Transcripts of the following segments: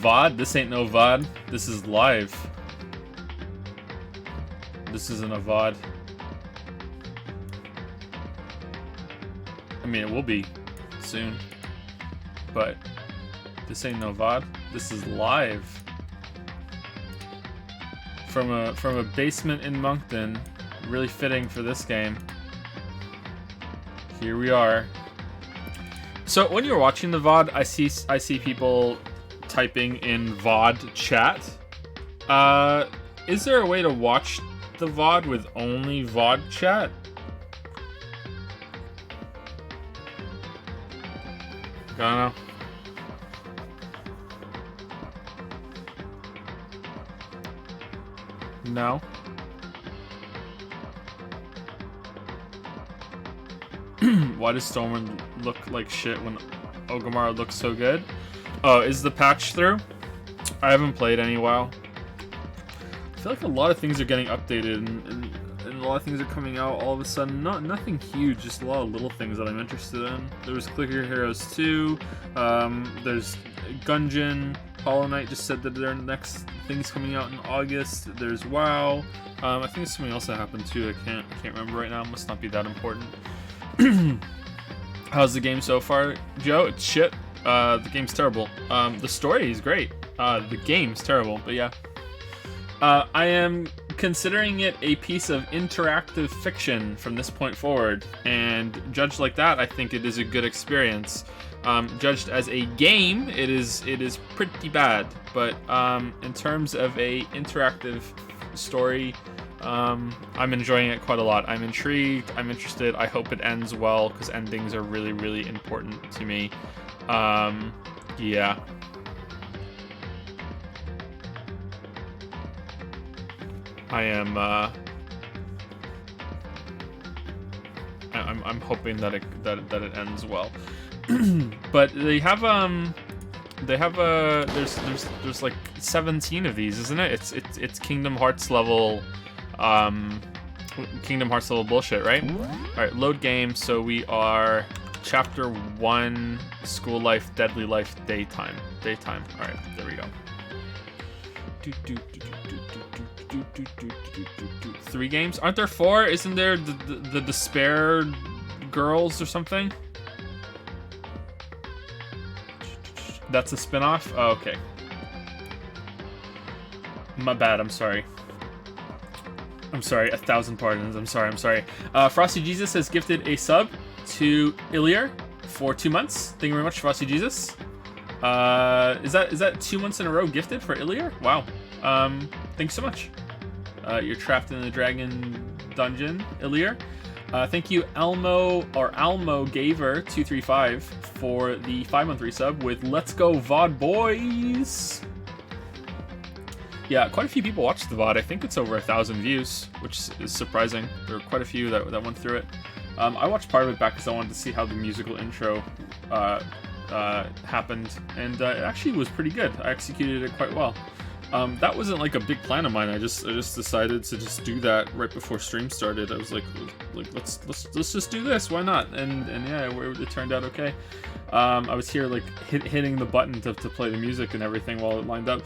VOD? This ain't no VOD. This is live. This isn't a VOD. I mean, it will be soon, but this ain't no VOD. This is live from a basement in Moncton. Really fitting for this game. Here we are. So when you're watching the VOD, I see people typing in VOD chat. Is there a way to watch the VOD with only VOD chat? I don't know. No. Why does Stormwind look like shit when Ogamara looks so good? Oh, is the patch through? I haven't played any while. I feel like a lot of things are getting updated and a lot of things are coming out all of a sudden. Nothing huge, just a lot of little things that I'm interested in. There was Clicker Heroes 2, there's Gungeon, Hollow Knight just said that their next thing's coming out in August. There's WoW. I think there's something else that happened too. I can't remember right now. It must not be that important. How's the game so far, Joe? It's shit. The game's terrible. The story is great. The game's terrible, but yeah. I am considering it a piece of interactive fiction from this point forward, and judged like that, I think it is a good experience. Judged as a game, it is pretty bad, but in terms of a interactive story, I'm enjoying it quite a lot. I'm intrigued, I'm interested, I hope it ends well, because endings are really, really important to me. Yeah. I am, I'm hoping that it ends well. But they have there's like 17 of these, isn't it? It's Kingdom Hearts level bullshit, right? All right, load game. So we are chapter 1, school life, deadly life, daytime. All right, there we go. 3 games? Aren't there 4? Isn't there the Despair Girls or something? That's a spin-off? Oh, okay. My bad, I'm sorry. 1,000 pardons. I'm sorry. Frosty Jesus has gifted a sub to Illier for 2 months. Thank you very much, Frosty Jesus. Is that 2 months in a row gifted for Illier? Wow. Thanks so much. You're trapped in the dragon dungeon, Illier. Thank you, Almo Gaver 235 for the 5-month resub with Let's Go VOD Boys. Yeah, quite a few people watched the VOD. I think it's over 1,000 views, which is surprising. There were quite a few that went through it. I watched part of it back because I wanted to see how the musical intro happened, and it actually was pretty good. I executed it quite well. That wasn't like a big plan of mine. I just decided to just do that right before stream started. I was like let's just do this. Why not? And yeah, it turned out okay. I was here like hitting the button to play the music and everything while it lined up.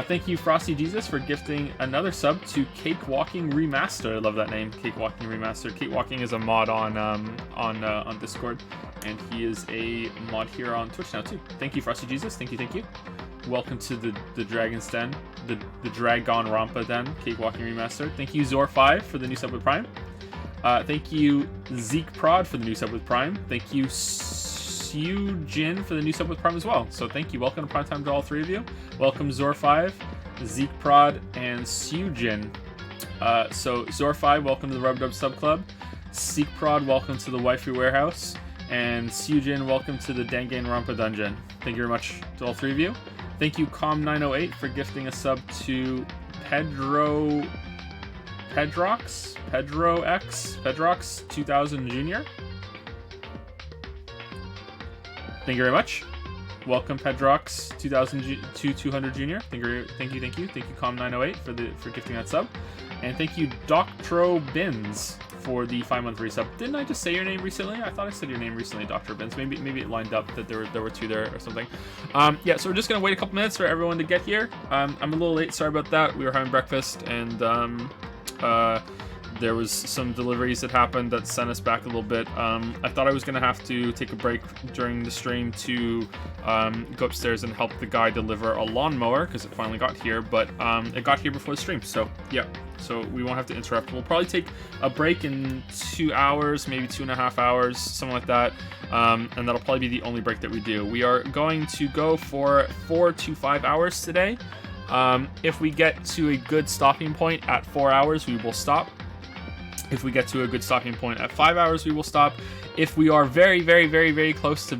Thank you, Frosty Jesus, for gifting another sub to Cake Walking Remaster. I love that name, Cake Walking Remaster. Cake Walking is a mod on Discord, and he is a mod here on Twitch now too. Thank you, Frosty Jesus. Thank you. Welcome to the Dragon's Den, the Dragonronpa Den, Cake Walking Remaster. Thank you, Zor5 for the new sub with Prime. Thank you, Zeke Prod for the new sub with Prime. Thank you, Siu Jin for the new sub with Prime as well. So thank you. Welcome to Prime Time to all 3 of you. Welcome, Zor5, Zeke Prod, and Siu Jin. So Zor5, welcome to the Rub Dub Sub Club. Zeke Prod, welcome to the Waifu Warehouse. And Siu Jin, welcome to the Danganronpa Dungeon. Thank you very much to all 3 of you. Thank you, Com908, for gifting a sub to Pedrox 2000 Jr. Thank you very much. welcome Pedrox 200 Junior. Thank you, Com908 for gifting that sub, and thank you Doctro Bins for the 5-month resub. Didn't I just say your name recently? I thought I said your name recently, Dr. Bins. Maybe it lined up that there were two there or something. Yeah, so we're just gonna wait a couple minutes for everyone to get here. I'm a little late. Sorry about that. We were having breakfast and there was some deliveries that happened that sent us back a little bit. I thought I was going to have to take a break during the stream to go upstairs and help the guy deliver a lawnmower because it finally got here, but it got here before the stream, so yeah. So we won't have to interrupt. We'll probably take a break in 2 hours, maybe 2.5 hours, something like that, and that'll probably be the only break that we do. We are going to go for 4 to 5 hours today. If we get to a good stopping point at 4 hours, we will stop. If we get to a good stopping point at 5 hours, we will stop. If we are very, very, very, very close to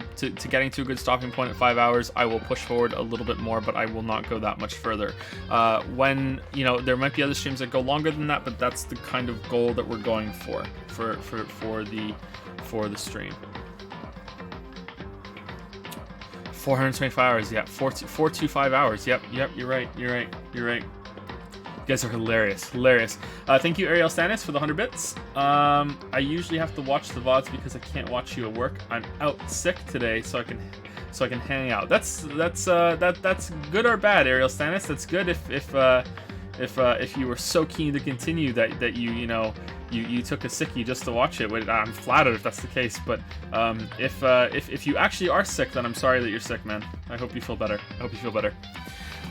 getting to a good stopping point at 5 hours, I will push forward a little bit more, but I will not go that much further. When, you know, there might be other streams that go longer than that, but that's the kind of goal that we're going for the stream. 425 hours, yeah, 4 to 5 hours. Yep, you're right. You guys are hilarious. Thank you, Ariel Stanis, for the 100 bits. I usually have to watch the VODs because I can't watch you at work. I'm out sick today, so I can hang out. That's good or bad, Ariel Stanis. That's good if you were so keen to continue that you took a sickie just to watch it. I'm flattered if that's the case, but if you actually are sick, then I'm sorry that you're sick, man. I hope you feel better.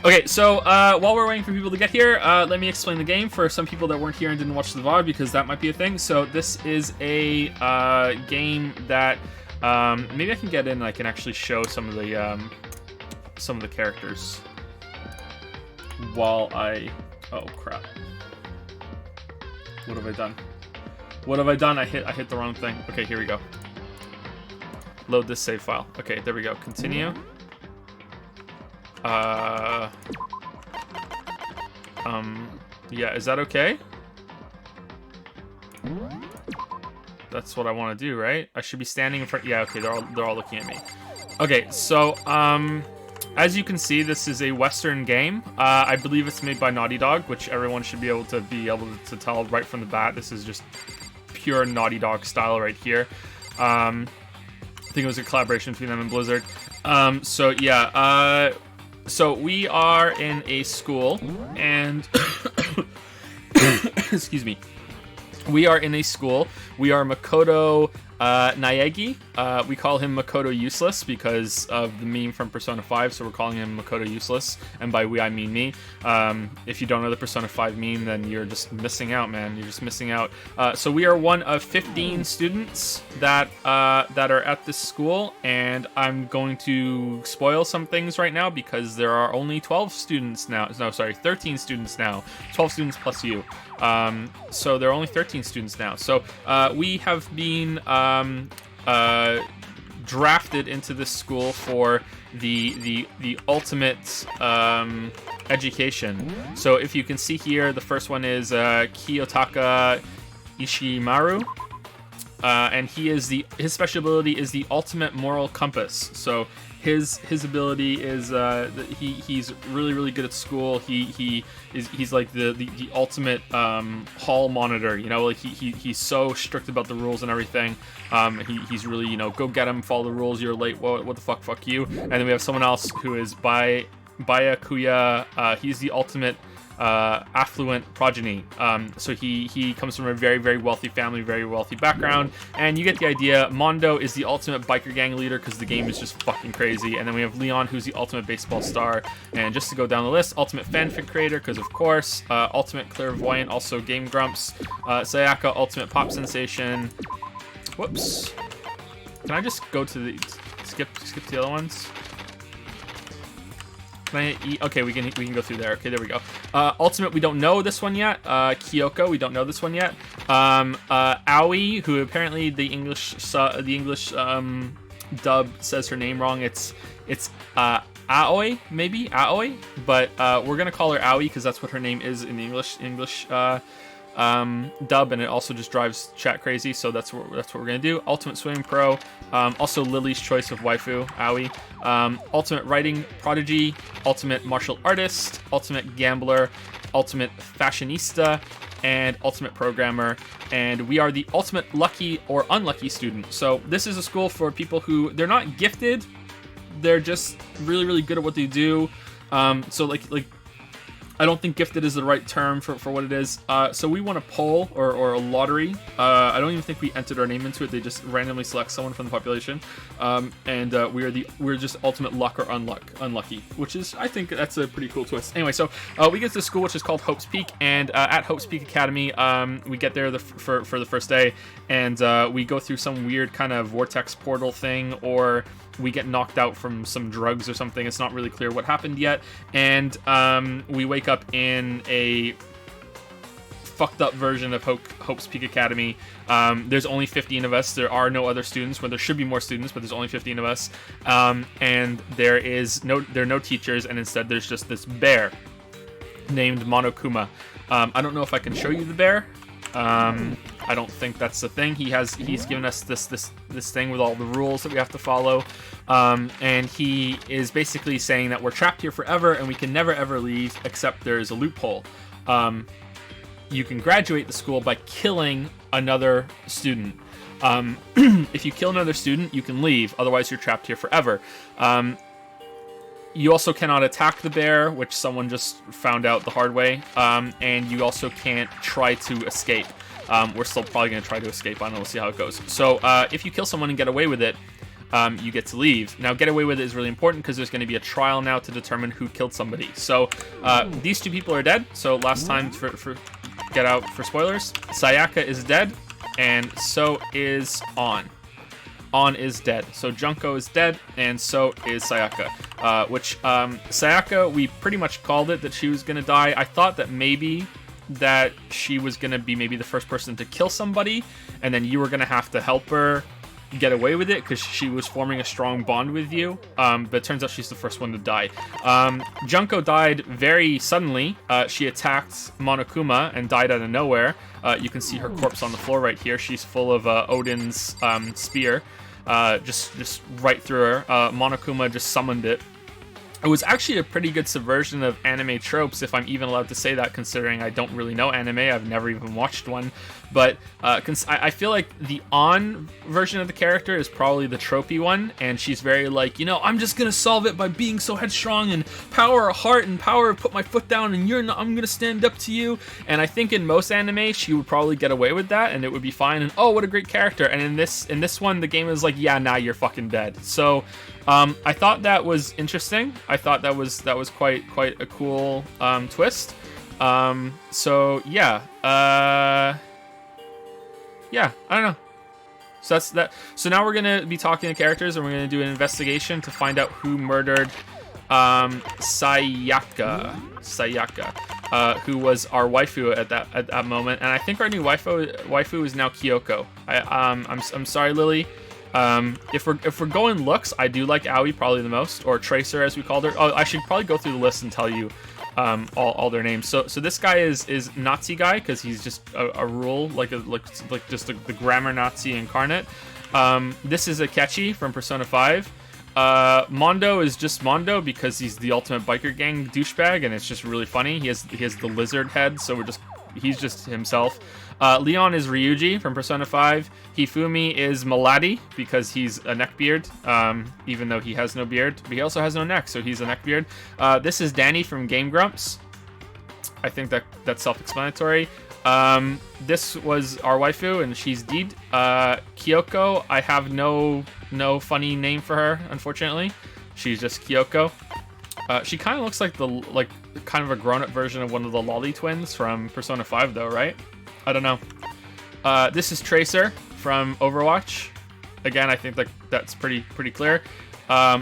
Okay, so while we're waiting for people to get here, let me explain the game for some people that weren't here and didn't watch the VOD, because that might be a thing. So this is a game that maybe I can get in and I can actually show some of the characters while I... Oh, crap. What have I done? I hit the wrong thing. Okay, here we go. Load this save file. Okay, there we go. Continue. Yeah, is that okay? That's what I want to do, right? I should be standing in front. Yeah, okay, they're all looking at me. Okay, so as you can see, this is a Western game. I believe it's made by Naughty Dog, which everyone should be able to tell right from the bat. This is just pure Naughty Dog style right here. I think it was a collaboration between them and Blizzard. So yeah, so we are in a school, and excuse me. We are in a school. We are Makoto Naegi. We call him Makoto Useless because of the meme from Persona 5, so we're calling him Makoto Useless. And by we, I mean me. If you don't know the Persona 5 meme, then you're just missing out, man. You're just missing out. So we are one of 15 students that are at this school, and I'm going to spoil some things right now because there are only 12 students now. No, sorry, 13 students now. 12 students plus you. So there are only 13 students now. So we have been drafted into this school for the ultimate education. So if you can see here, the first one is Kiyotaka Ishimaru. And his special ability is the ultimate moral compass. So his ability is he's really good at school. He's like the ultimate hall monitor. You know, like he's so strict about the rules and everything. He's really, you know, go get him, follow the rules. You're late. What the fuck you. And then we have someone else who is Baya Kuya. He's the ultimate affluent progeny. So he comes from a very wealthy family, very wealthy background, and you get the idea. Mondo is the ultimate biker gang leader because the game is just fucking crazy. And then we have Leon, who's the ultimate baseball star. And just to go down the list, ultimate fanfic creator because of course, ultimate clairvoyant, also Game Grumps, Sayaka, ultimate pop sensation. Whoops. Can I just go to the skip the other ones? Okay, we can go through there. Okay, there we go. Ultimate, we don't know this one yet. Kyoko, we don't know this one yet. Aoi, who apparently the English dub says her name wrong. It's Aoi, maybe Aoi, but we're gonna call her Aoi because that's what her name is in the English dub, and it also just drives chat crazy. So that's what we're gonna do. Ultimate Swimming Pro, also Lily's choice of waifu, Aoi. Ultimate Writing Prodigy, Ultimate Martial Artist, Ultimate Gambler, Ultimate Fashionista, and Ultimate Programmer. And we are the ultimate lucky or unlucky student. So this is a school for people who, they're not gifted, they're just really, really good at what they do. So like I don't think gifted is the right term for what it is. So we won a poll or a lottery. I don't even think we entered our name into it. They just randomly select someone from the population. And we're just ultimate luck or unlucky, which is, I think that's a pretty cool twist. Anyway, so we get to the school, which is called Hope's Peak, and at Hope's Peak Academy, we get there for the first day, and we go through some weird kind of vortex portal thing, or we get knocked out from some drugs or something. It's not really clear what happened yet. And we wake up in a fucked up version of Hope's Peak Academy. There's only 15 of us. There are no other students, when there should be more students, but there's only 15 of us. And there are no teachers, and instead there's just this bear named Monokuma. I don't know if I can show you the bear. I don't think that's the thing. He's given us this thing with all the rules that we have to follow, and he is basically saying that we're trapped here forever and we can never ever leave, except there's a loophole. You can graduate the school by killing another student. If you kill another student, you can leave. Otherwise, you're trapped here forever. You also cannot attack the bear, which someone just found out the hard way, and you also can't try to escape. We're still probably going to try to escape. I don't know. We'll see how it goes. So if you kill someone and get away with it, you get to leave. Now, get away with it is really important because there's going to be a trial now to determine who killed somebody. So these two people are dead. So last time, for get out for spoilers, Sayaka is dead, and so is On. On is dead. So Junko is dead, and so is Sayaka. Sayaka, we pretty much called it that she was going to die. I thought that maybe that she was going to be maybe the first person to kill somebody, and then you were going to have to help her get away with it because she was forming a strong bond with you. But it turns out she's the first one to die. Junko died very suddenly. She attacked Monokuma and died out of nowhere. You can see her corpse on the floor right here. She's full of Odin's spear. Just right through her. Monokuma just summoned it. It was actually a pretty good subversion of anime tropes, if I'm even allowed to say that, considering I don't really know anime. I've never even watched one. But I feel like the On version of the character is probably the tropey one, and she's very like, I'm just going to solve it by being so headstrong and power of heart and power of put my foot down and I'm going to stand up to you. And I think in most anime, she would probably get away with that and it would be fine. And oh, what a great character. And in this one, the game is like, yeah, now you're fucking dead. So I thought that was interesting. I thought that was quite a cool twist. So yeah. Yeah, I don't know. So that's that. So now we're gonna be talking to characters, and we're gonna do an investigation to find out who murdered Sayaka, who was our waifu at that moment. And I think our new waifu is now Kyoko. I'm sorry, Lily. If we're going looks, I do like Aoi probably the most, or Tracer as we called her. Oh, I should probably go through the list and tell you all their names. So this guy is Nazi guy because he's just a rule, like just the grammar Nazi incarnate. This is Akechi from Persona 5. Mondo is just Mondo because he's the ultimate biker gang douchebag, and it's just really funny. He has the lizard head, so he's just himself. Leon is Ryuji from Persona 5. Hifumi is Maladi because he's a neckbeard, even though he has no beard. But he also has no neck, so he's a neckbeard. This is Danny from Game Grumps. I think that's self-explanatory. This was our waifu, and she's Deed. Kyoko, I have no funny name for her, unfortunately. She's just Kyoko. She kind of looks like kind of a grown-up version of one of the Lolly twins from Persona 5, though, right? I don't know. This is Tracer from Overwatch. Again, I think that's pretty clear.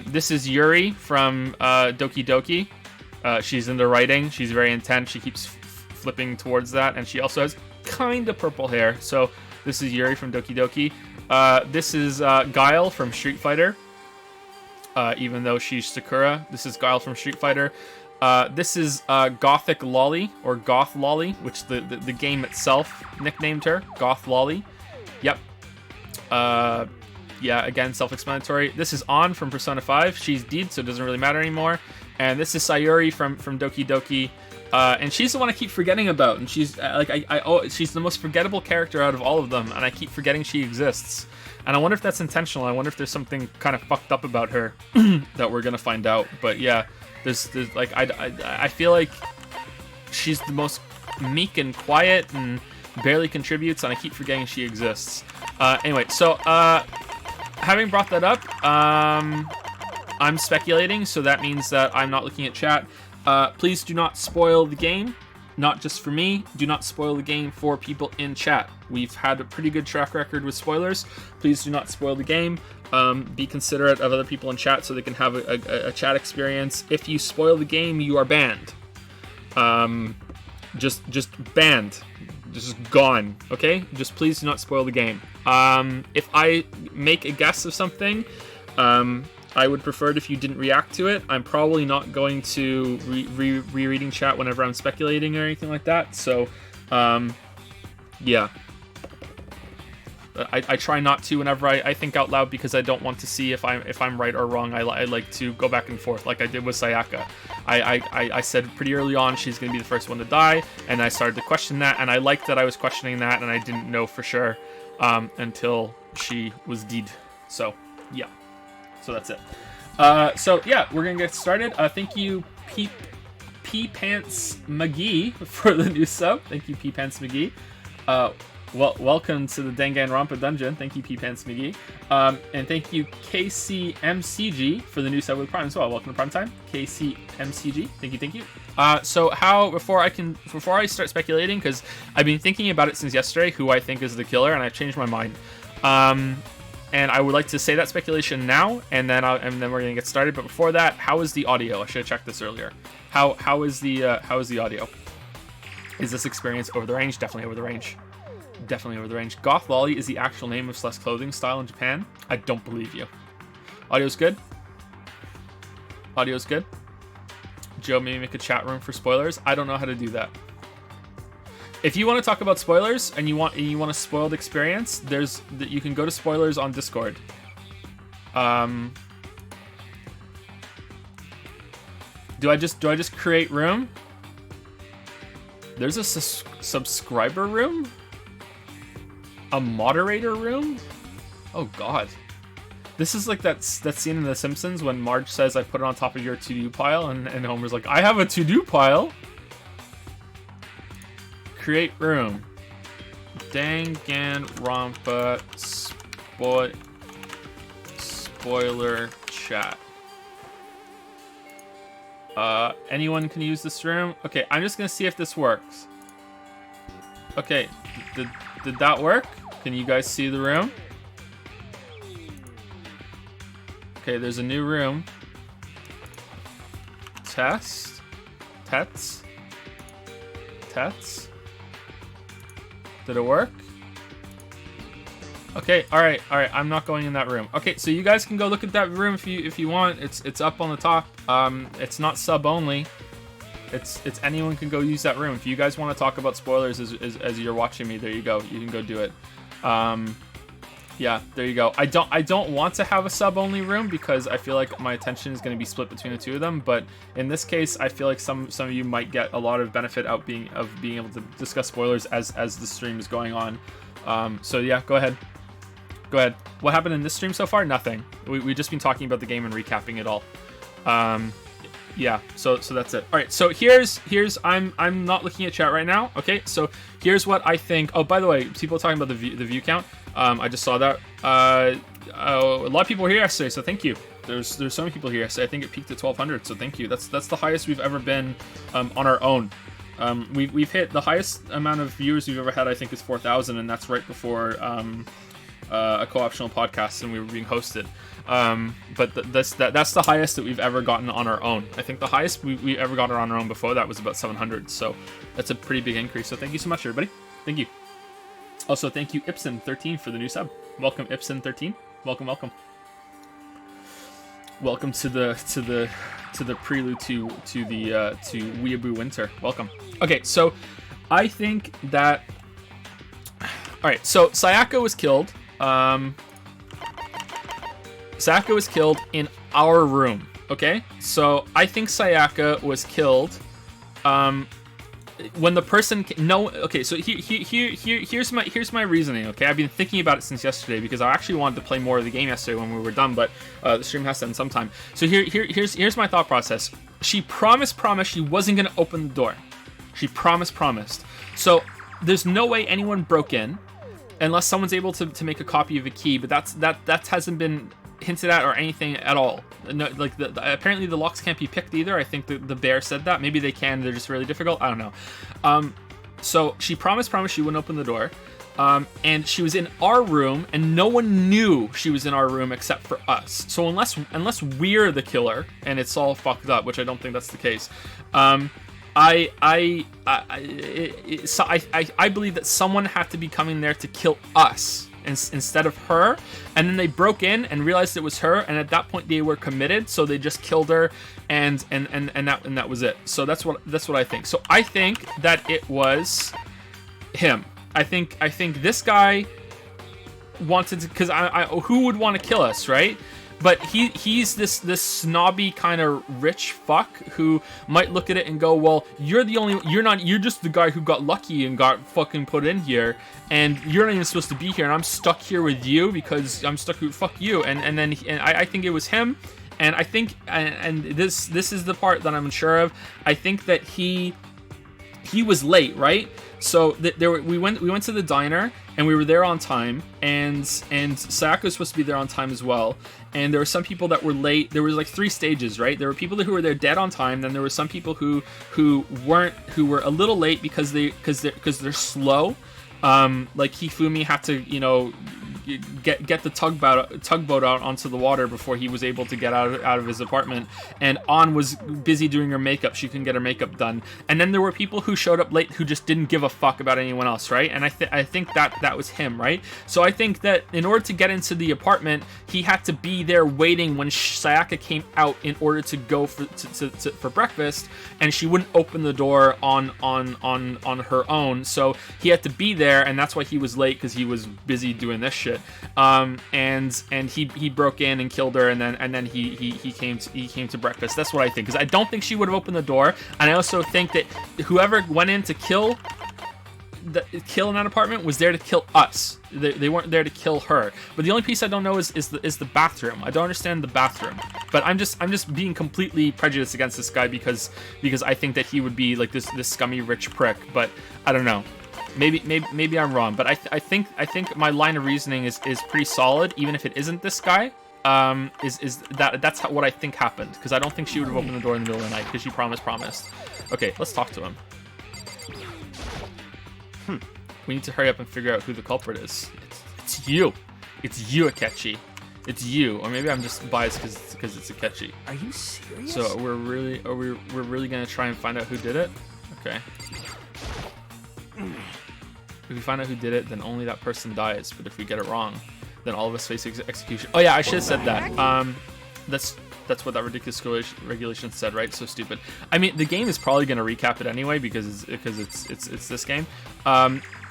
This is Yuri from Doki Doki. She's into writing. She's very intense. She keeps flipping towards that, and she also has kind of purple hair. So this is Yuri from Doki Doki. This is Guile from Street Fighter. Even though she's Sakura, this is Guile from Street Fighter. This is Gothic Lolly, or Goth Lolly, which the game itself nicknamed her, Goth Lolly. Yep. Yeah, again, self-explanatory. This is On from Persona 5. She's dead, so it doesn't really matter anymore. And this is Sayuri from Doki Doki. And she's the one I keep forgetting about. And she's she's the most forgettable character out of all of them, and I keep forgetting she exists. And I wonder if that's intentional. I wonder if there's something kind of fucked up about her that we're gonna find out. But yeah, there's like I feel like she's the most meek and quiet and barely contributes, and I keep forgetting she exists. Anyway, so having brought that up, I'm speculating, so that means that I'm not looking at chat. Please do not spoil the game. Not just for me. Do not spoil the game for people in chat. We've had a pretty good track record with spoilers. Please do not spoil the game. Be considerate of other people in chat so they can have a chat experience. If you spoil the game, you are banned. Just banned. Just gone. Okay? Just please do not spoil the game. If I make a guess of something, I would prefer it if you didn't react to it. I'm probably not going to rereading chat whenever I'm speculating or anything like that. So, yeah. I try not to whenever I think out loud, because I don't want to see if I'm right or wrong. I like to go back and forth, like I did with Sayaka. I said pretty early on she's going to be the first one to die, and I started to question that, and I liked that I was questioning that, and I didn't know for sure until she was dead. So, yeah. So that's it. So yeah, we're gonna get started. Thank you, P Pants McGee, for the new sub. Thank you, P Pants McGee. Well, welcome to the Danganronpa dungeon. Thank you, P Pants McGee. And thank you, KCMCG, for the new sub with Prime as well. Welcome to Prime Time, KCMCG. Thank you. So before I start speculating, because I've been thinking about it since yesterday, who I think is the killer, and I've changed my mind. And I would like to say that speculation now, and then we're gonna get started. But before that, how is the audio? I should have checked this earlier. How is the audio? Is this experience over the range? Definitely over the range. Definitely over the range. Goth Lolly is the actual name of Celeste clothing style in Japan. I don't believe you. Audio's good. Audio's good. Joe, maybe make a chat room for spoilers. I don't know how to do that. If you want to talk about spoilers and you want a spoiled experience, you can go to spoilers on Discord. Do I just create room? There's a subscriber room? A moderator room? Oh god. This is like that scene in The Simpsons when Marge says, "I put it on top of your to-do pile," and Homer's like, "I have a to-do pile." Create room. Danganronpa spoiler chat. Anyone can use this room? Okay, I'm just gonna see if this works. Okay, did that work? Can you guys see the room? Okay, there's a new room. Tets. Did it work? Okay, all right. I'm not going in that room. Okay, so you guys can go look at that room if you want. It's up on the top. It's not sub only. It's anyone can go use that room. If you guys want to talk about spoilers as you're watching me, there you go. You can go do it. Yeah, there you go. I don't want to have a sub only room because I feel like my attention is going to be split between the two of them. But in this case, I feel like some of you might get a lot of benefit out being able to discuss spoilers as the stream is going on. So yeah, go ahead. What happened in this stream so far? Nothing. We've just been talking about the game and recapping it all. Yeah, so that's it. All right, so here's I'm not looking at chat right now. Okay, so here's what I think. Oh, by the way, people are talking about the view count. I just saw that. A lot of people were here yesterday, so thank you. There's so many people here yesterday. I think it peaked at 1,200, so thank you. That's the highest we've ever been on our own. We've hit the highest amount of viewers we've ever had. I think is 4,000, and that's right before a co-optional podcast and we were being hosted. But that's the highest that we've ever gotten on our own. I think the highest we ever got on our own before that was about 700. So that's a pretty big increase. So thank you so much, everybody. Thank you. Also, thank you, Ipson13, for the new sub. Welcome, Ipson13. Welcome. Welcome to the the prelude to Weeaboo Winter. Welcome. Okay, so I think that. All right, so Sayaka was killed. Sayaka was killed in our room. Okay, so I think Sayaka was killed. When the person okay, so here's my reasoning. Okay, I've been thinking about it since yesterday because I actually wanted to play more of the game yesterday when we were done, but the stream has to end sometime. So here's my thought process. She promised she wasn't gonna open the door. She promised. So there's no way anyone broke in unless someone's able to make a copy of a key, but that hasn't been hinted at or anything at all. No, like apparently the locks can't be picked either. I think the bear said that. Maybe they can, they're just really difficult. I don't know. So she promised she wouldn't open the door. And she was in our room and no one knew she was in our room except for us. So unless we're the killer and it's all fucked up, which I don't think that's the case, I believe that someone had to be coming there to kill us instead of her, and then they broke in and realized it was her, and at that point they were committed, so they just killed her, and that was it. So that's what I think. So I think that it was him. I think this guy wanted to, because I who would want to kill us, right? But he's this snobby kind of rich fuck who might look at it and go, well, you're just the guy who got lucky and got fucking put in here, and you're not even supposed to be here, and I'm stuck here with you because I'm stuck with fuck you. And I think it was him, and I think and this is the part that I'm unsure of. I think that he was late, right? So we went to the diner and we were there on time, and Sayaka was supposed to be there on time as well. And there were some people that were late. There was like 3 stages, right? There were people who were there dead on time. Then there were some people who were a little late because they're slow. Like Hifumi had to, get the tugboat out onto the water before he was able to get out of his apartment, and An was busy doing her makeup. She couldn't get her makeup done. And then there were people who showed up late who just didn't give a fuck about anyone else, right? And I think that was him, right? So I think that in order to get into the apartment, he had to be there waiting when Sayaka came out in order to go for breakfast, and she wouldn't open the door on her own. So he had to be there, and that's why he was late, because he was busy doing this shit. And he broke in and killed her, and then he came to breakfast. That's what I think, because I don't think she would have opened the door, and I also think that whoever went in to kill in that apartment was there to kill us. They weren't there to kill her. But the only piece I don't know is the bathroom. I don't understand the bathroom. But I'm just being completely prejudiced against this guy because I think that he would be like this scummy rich prick. But I don't know. Maybe I'm wrong, but I think my line of reasoning is pretty solid, even if it isn't this guy. That's what I think happened, because I don't think she would have opened the door in the middle of the night because she promised. Okay, let's talk to him. We need to hurry up and figure out who the culprit is. It's you, Akechi. It's you, or maybe I'm just biased because it's Akechi. Are you serious? So we're really gonna try and find out who did it. Okay. If we find out who did it, then only that person dies. But if we get it wrong, then all of us face execution. Oh yeah, I should have said that. That's what that ridiculous regulation said, right? So stupid. I mean, the game is probably going to recap it anyway because it's this game.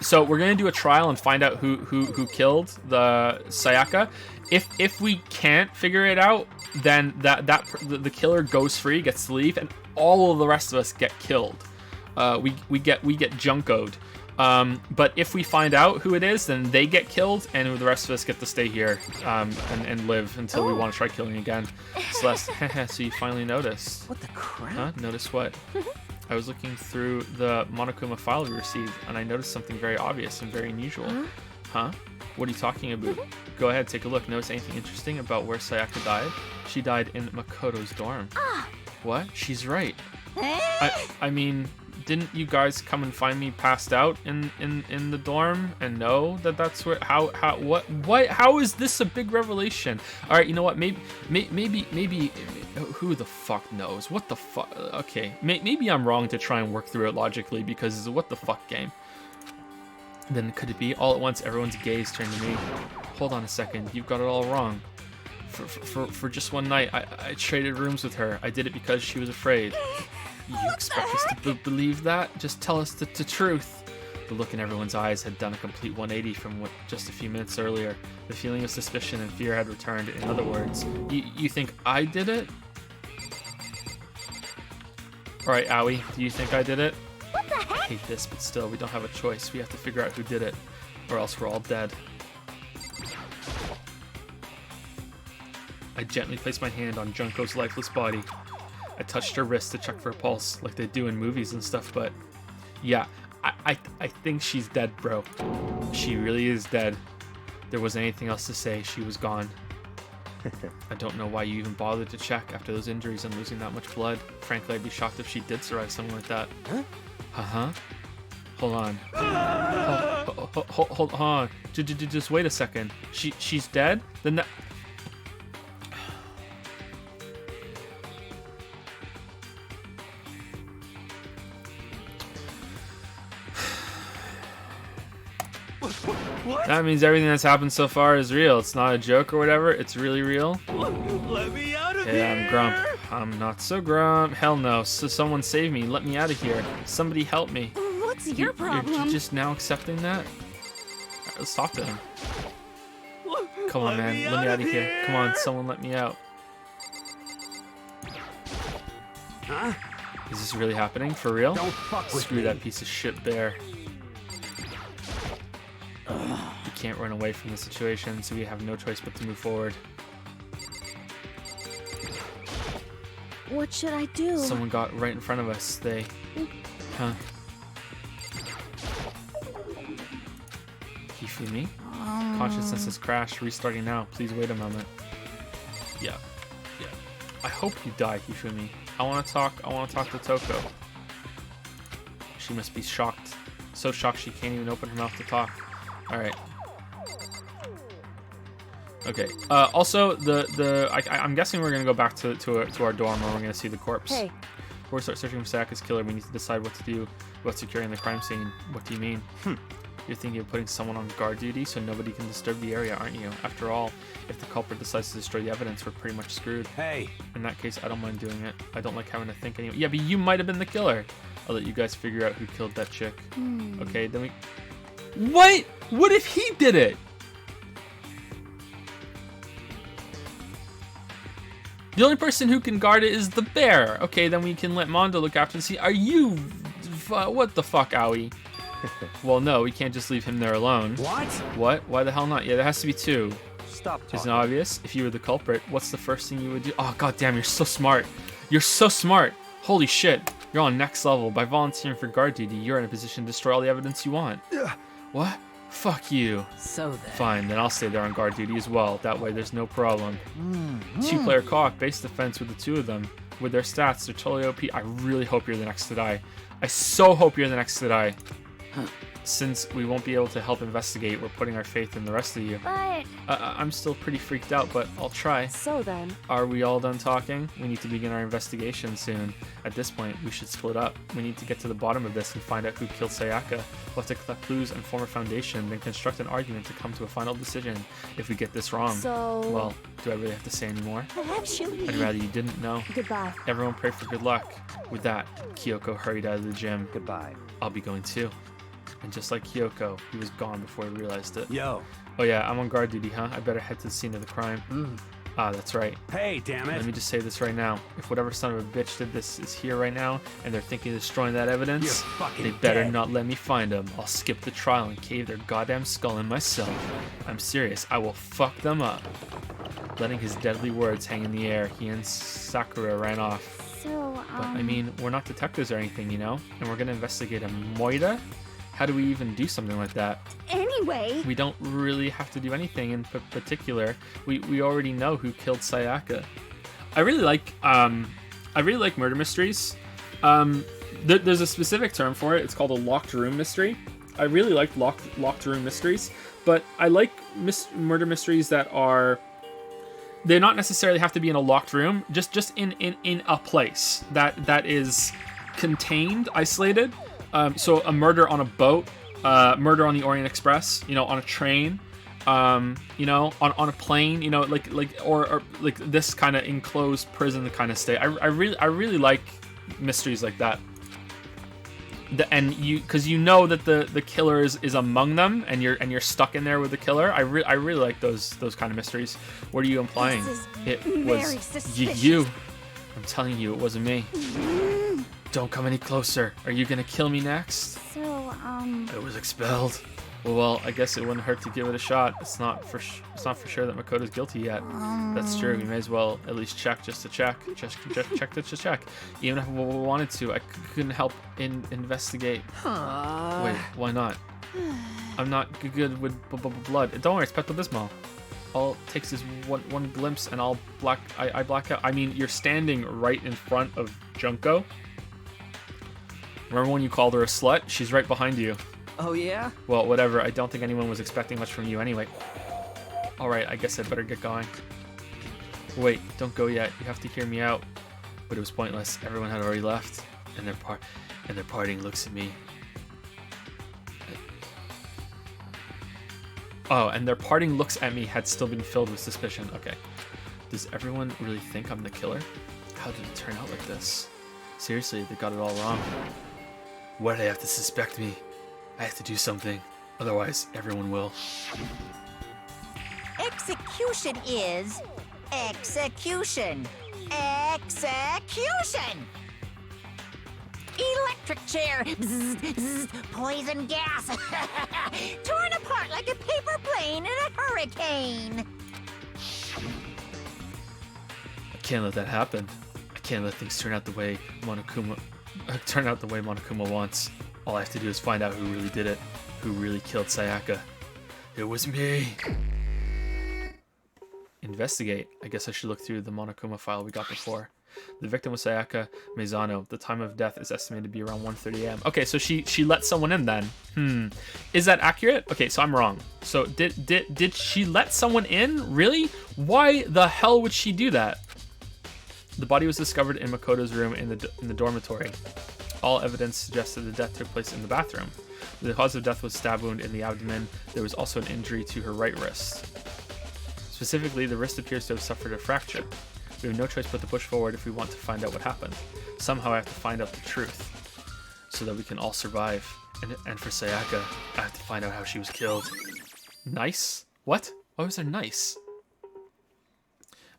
So we're going to do a trial and find out who killed the Sayaka. If we can't figure it out, then the killer goes free, gets to leave, and all of the rest of us get killed. We get junkoed. But if we find out who it is, then they get killed, and the rest of us get to stay here and live until we want to try killing again. Celeste, so you finally noticed. What the crap? Huh? Notice what? I was looking through the Monokuma file we received, and I noticed something very obvious and very unusual. Huh? What are you talking about? Go ahead, take a look. Notice anything interesting about where Sayaka died? She died in Makoto's dorm. What? She's right. I mean, didn't you guys come and find me passed out in the dorm and know that's where how is this a big revelation? All right, you know what, maybe who the fuck knows? What the fuck? Okay, maybe I'm wrong to try and work through it logically, because it's a what the fuck game. Then could it be all at once everyone's gaze turned to me? Hold on a second, you've got it all wrong. For just one night. I traded rooms with her. I did it because she was afraid. You expect us to believe that? Just tell us the truth. The look in everyone's eyes had done a complete 180 from what just a few minutes earlier. The feeling of suspicion and fear had returned. In other words, you think I did it? Alright, Owie, do you think I did it? What the heck? I hate this, but still, we don't have a choice. We have to figure out who did it, or else we're all dead. I gently placed my hand on Junko's lifeless body. I touched her wrist to check for a pulse, like they do in movies and stuff, but yeah, I think she's dead, bro. She really is dead. There wasn't anything else to say. She was gone. I don't know why you even bothered to check after those injuries and losing that much blood. Frankly, I'd be shocked if she did survive something like that. Huh? Uh-huh. Hold on. Hold on. Just wait a second. She's dead? Then that... What? That means everything that's happened so far is real. It's not a joke or whatever. It's really real. Let me out of here! Yeah, I'm Grump. I'm not so Grump. Hell no. So someone save me. Let me out of here. Somebody help me. What's your problem? You're just now accepting that? Alright, let's talk to him. Come on, man. Let me out of here. Come on, someone let me out. Huh? Is this really happening? For real? Don't fuck with Screw me. that piece of shit bear. We can't run away from the situation, so we have no choice but to move forward. What should I do? Someone got right in front of us. They... Huh? Hifumi? Consciousness has crashed. Restarting now. Please wait a moment. Yeah. I hope you die, Hifumi. I want to talk to Toko. She must be shocked. So shocked she can't even open her mouth to talk. Alright. Okay. Also, I'm guessing we're gonna go back to our dorm where we're gonna see the corpse. Hey. Before we start searching for Sayaka's killer, we need to decide what to do about securing the crime scene. What do you mean? You're thinking of putting someone on guard duty so nobody can disturb the area, aren't you? After all, if the culprit decides to destroy the evidence, we're pretty much screwed. Hey. In that case, I don't mind doing it. I don't like having to think anymore. Yeah, but you might have been the killer. I'll let you guys figure out who killed that chick. Okay, then we... What? What if he did it? The only person who can guard it is the bear. Okay, then we can let Mondo look after the scene. Are you... What the fuck, Owie? Well, no, we can't just leave him there alone. What? What? Why the hell not? Yeah, there has to be two. Stop talking. Isn't it obvious? If you were the culprit, what's the first thing you would do? Oh, goddamn, you're so smart. You're so smart. Holy shit. You're on next level. By volunteering for guard duty, you're in a position to destroy all the evidence you want. What? Fuck you. So then. Fine, then I'll stay there on guard duty as well. That way there's no problem. Two-player co-op base defense with the two of them. With their stats, they're totally OP. I really hope you're the next to die. I so hope you're the next to die. Since we won't be able to help investigate, we're putting our faith in the rest of you. But... I'm still pretty freaked out, but I'll try. So then. Are we all done talking? We need to begin our investigation soon. At this point, we should split up. We need to get to the bottom of this and find out who killed Sayaka. We'll have to collect clues and form a foundation, then construct an argument to come to a final decision. If we get this wrong, So... well, do I really have to say any more? Actually... I'd rather you didn't know. Goodbye. Everyone pray for good luck. With that, Kyoko hurried out of the gym. Goodbye. I'll be going too. And just like Kyoko, he was gone before he realized it. Yo. Oh yeah, I'm on guard duty, huh? I better head to the scene of the crime. Ah, that's right. Hey, damn it. Let me just say this right now. If whatever son of a bitch did this is here right now, and they're thinking of destroying that evidence, You're fucking they better dead. not let me find them. I'll skip the trial and cave their goddamn skull in myself. I'm serious. I will fuck them up. Letting his deadly words hang in the air, he and Sakura ran off. So, But I mean, we're not detectives or anything, you know? And we're gonna investigate a Moira? How do we even do something like that? Anyway... We don't really have to do anything in particular. We already know who killed Sayaka. I really like murder mysteries. There's a specific term for it. It's called a locked room mystery. I really like locked room mysteries, but I like murder mysteries that are... They not necessarily have to be in a locked room, just in a place that is contained, isolated. So a murder on a boat, murder on the Orient Express, you know, on a train, you know, on a plane, you know, or like this kind of enclosed prison kind of state. I really like mysteries like that. Because you know that the killer is among them, and you're stuck in there with the killer. I really like those kind of mysteries. What are you implying? It was you. I'm telling you, it wasn't me. Don't come any closer. Are you gonna kill me next? So, It was expelled. Well, I guess it wouldn't hurt to give it a shot. It's not for sure that Makoto's guilty yet. That's true. We may as well at least check just to check. Just check. Even if we wanted to, I couldn't help investigate. Wait, why not? I'm not good with blood. Don't worry, it's Pepto-Bismol. All it takes is one glimpse and I black out. I mean, you're standing right in front of Junko. Remember when you called her a slut? She's right behind you. Oh, yeah? Well, whatever. I don't think anyone was expecting much from you anyway. Alright, I guess I'd better get going. Wait, don't go yet. You have to hear me out. But it was pointless. Everyone had already left. And their parting looks at me. Oh, and their parting looks at me had still been filled with suspicion. Okay. Does everyone really think I'm the killer? How did it turn out like this? Seriously, they got it all wrong. Why do they have to suspect me? I have to do something. Otherwise, everyone will. Execution is execution. Execution! Electric chair. Bzz, bzz, poison gas. Torn apart like a paper plane in a hurricane. I can't let that happen. I can't let things turn out the way Monokuma wants. All I have to do is find out who really did it, who really killed Sayaka. It was me. Investigate. I guess I should look through the Monokuma file we got before. The victim was Sayaka Meizano. The time of death is estimated to be around 1:30 a.m. Okay, so she let someone in then. Is that accurate? Okay, so I'm wrong. So did she let someone in? Really? Why the hell would she do that? The body was discovered in Makoto's room in the dormitory. All evidence suggested the death took place in the bathroom. The cause of death was stab wound in the abdomen. There was also an injury to her right wrist. Specifically, the wrist appears to have suffered a fracture. We have no choice but to push forward if we want to find out what happened. Somehow I have to find out the truth so that we can all survive. And for Sayaka, I have to find out how she was killed. Nice? What? Why was there nice?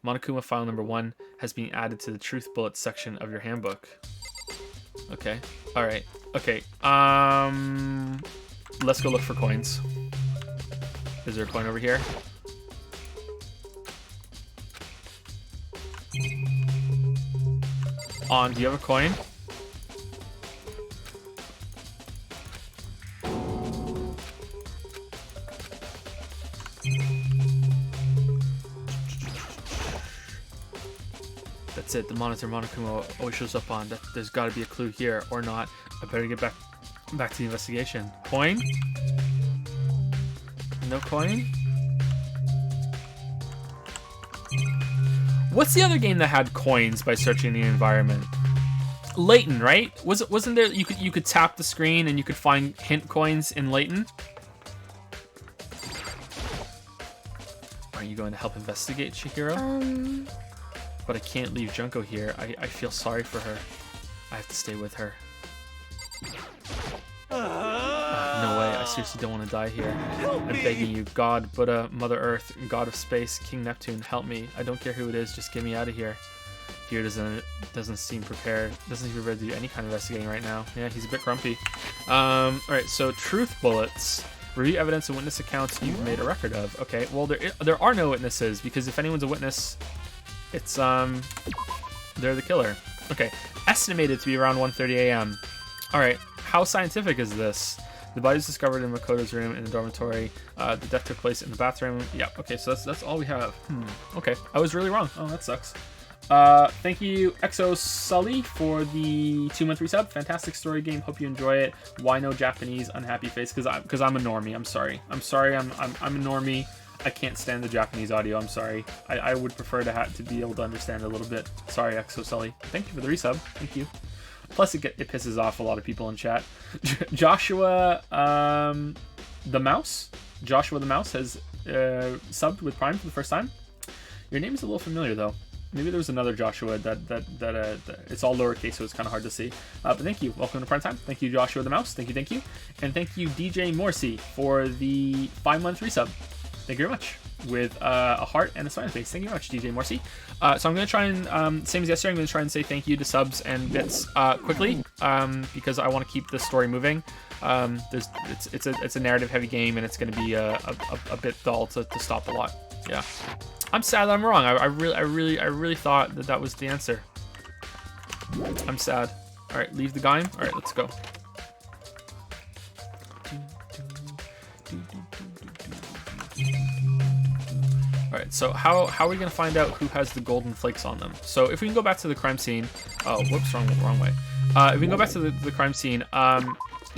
Monokuma file number 1 has been added to the truth bullets section of your handbook. Okay. Alright. Okay. Let's go look for coins. Is there a coin over here? Do you have a coin? That's it. The monitor Monokuma always shows up on. There's got to be a clue here, or not. I better get back to the investigation. Coin? No coin? What's the other game that had coins by searching the environment? Layton, right? Wasn't there you could tap the screen and you could find hint coins in Layton? Aren't you going to help investigate, Chihiro? But I can't leave Junko here. I feel sorry for her. I have to stay with her. No way, I seriously don't want to die here. I'm begging you, God, Buddha, Mother Earth, God of Space, King Neptune, help me. I don't care who it is, just get me out of here. Here doesn't seem prepared. Doesn't seem prepared to do any kind of investigating right now. Yeah, he's a bit grumpy. Alright, so truth bullets. Review evidence and witness accounts you've made a record of. Okay, well there are no witnesses, because if anyone's a witness, it's they're the killer. Okay, estimated to be around 1:30 a.m. Alright, how scientific is this? The body was discovered in Makoto's room in the dormitory. The death took place in the bathroom. Yeah, okay, so that's all we have. Okay, I was really wrong. Oh, that sucks. Thank you, Exo Sully, for the 2-month resub. Fantastic story game. Hope you enjoy it. Why no Japanese? Unhappy face. Because I'm a normie. I'm sorry. I'm a normie. I can't stand the Japanese audio. I'm sorry. I would prefer to be able to understand a little bit. Sorry, Exo Sully. Thank you for the resub. Thank you. Plus, it pisses off a lot of people in chat. Joshua, the mouse? Joshua the Mouse has subbed with Prime for the first time. Your name is a little familiar though. Maybe there was another Joshua that it's all lowercase, so it's kind of hard to see. But thank you. Welcome to Prime Time. Thank you, Joshua the Mouse. Thank you. And thank you, DJ Morsi, for the 5-month resub. Thank you very much. With a heart and a smiley face. Thank you very much, DJ Morsi. So I'm going to try and, same as yesterday, I'm going to try and say thank you to subs and bits quickly because I want to keep the story moving. It's a narrative-heavy game, and it's going to be a bit dull to stop a lot. Yeah. I'm sad that I'm wrong. I really thought that was the answer. I'm sad. All right, leave the game. All right, let's go. All right, so how are we gonna find out who has the golden flakes on them? So if we can go back to the crime scene. Oh, whoops, wrong way. If we can go back to the crime scene,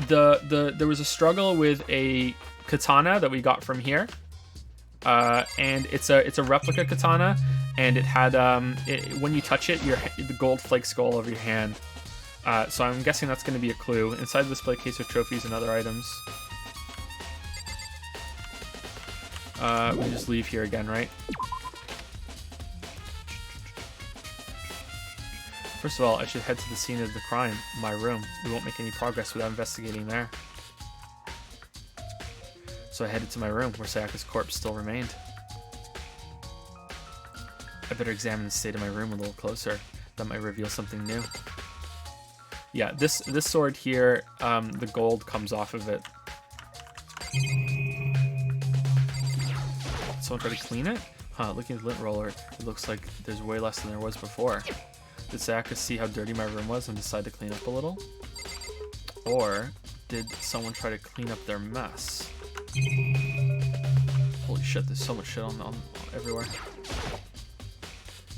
there was a struggle with a katana that we got from here. And it's a replica katana, and it had when you touch it, the gold flakes go all over your hand. So I'm guessing that's going to be a clue. Inside the display case are trophies and other items. We just leave here again, right? First of all, I should head to the scene of the crime, my room. We won't make any progress without investigating there. So I headed to my room, where Sayaka's corpse still remained. I better examine the state of my room a little closer. That might reveal something new. Yeah, this sword here, the gold comes off of it. Someone try to clean it? Huh, looking at the lint roller, it looks like there's way less than there was before. Did Sayaka see how dirty my room was and decide to clean up a little? Or did someone try to clean up their mess? Holy shit, there's so much shit on everywhere.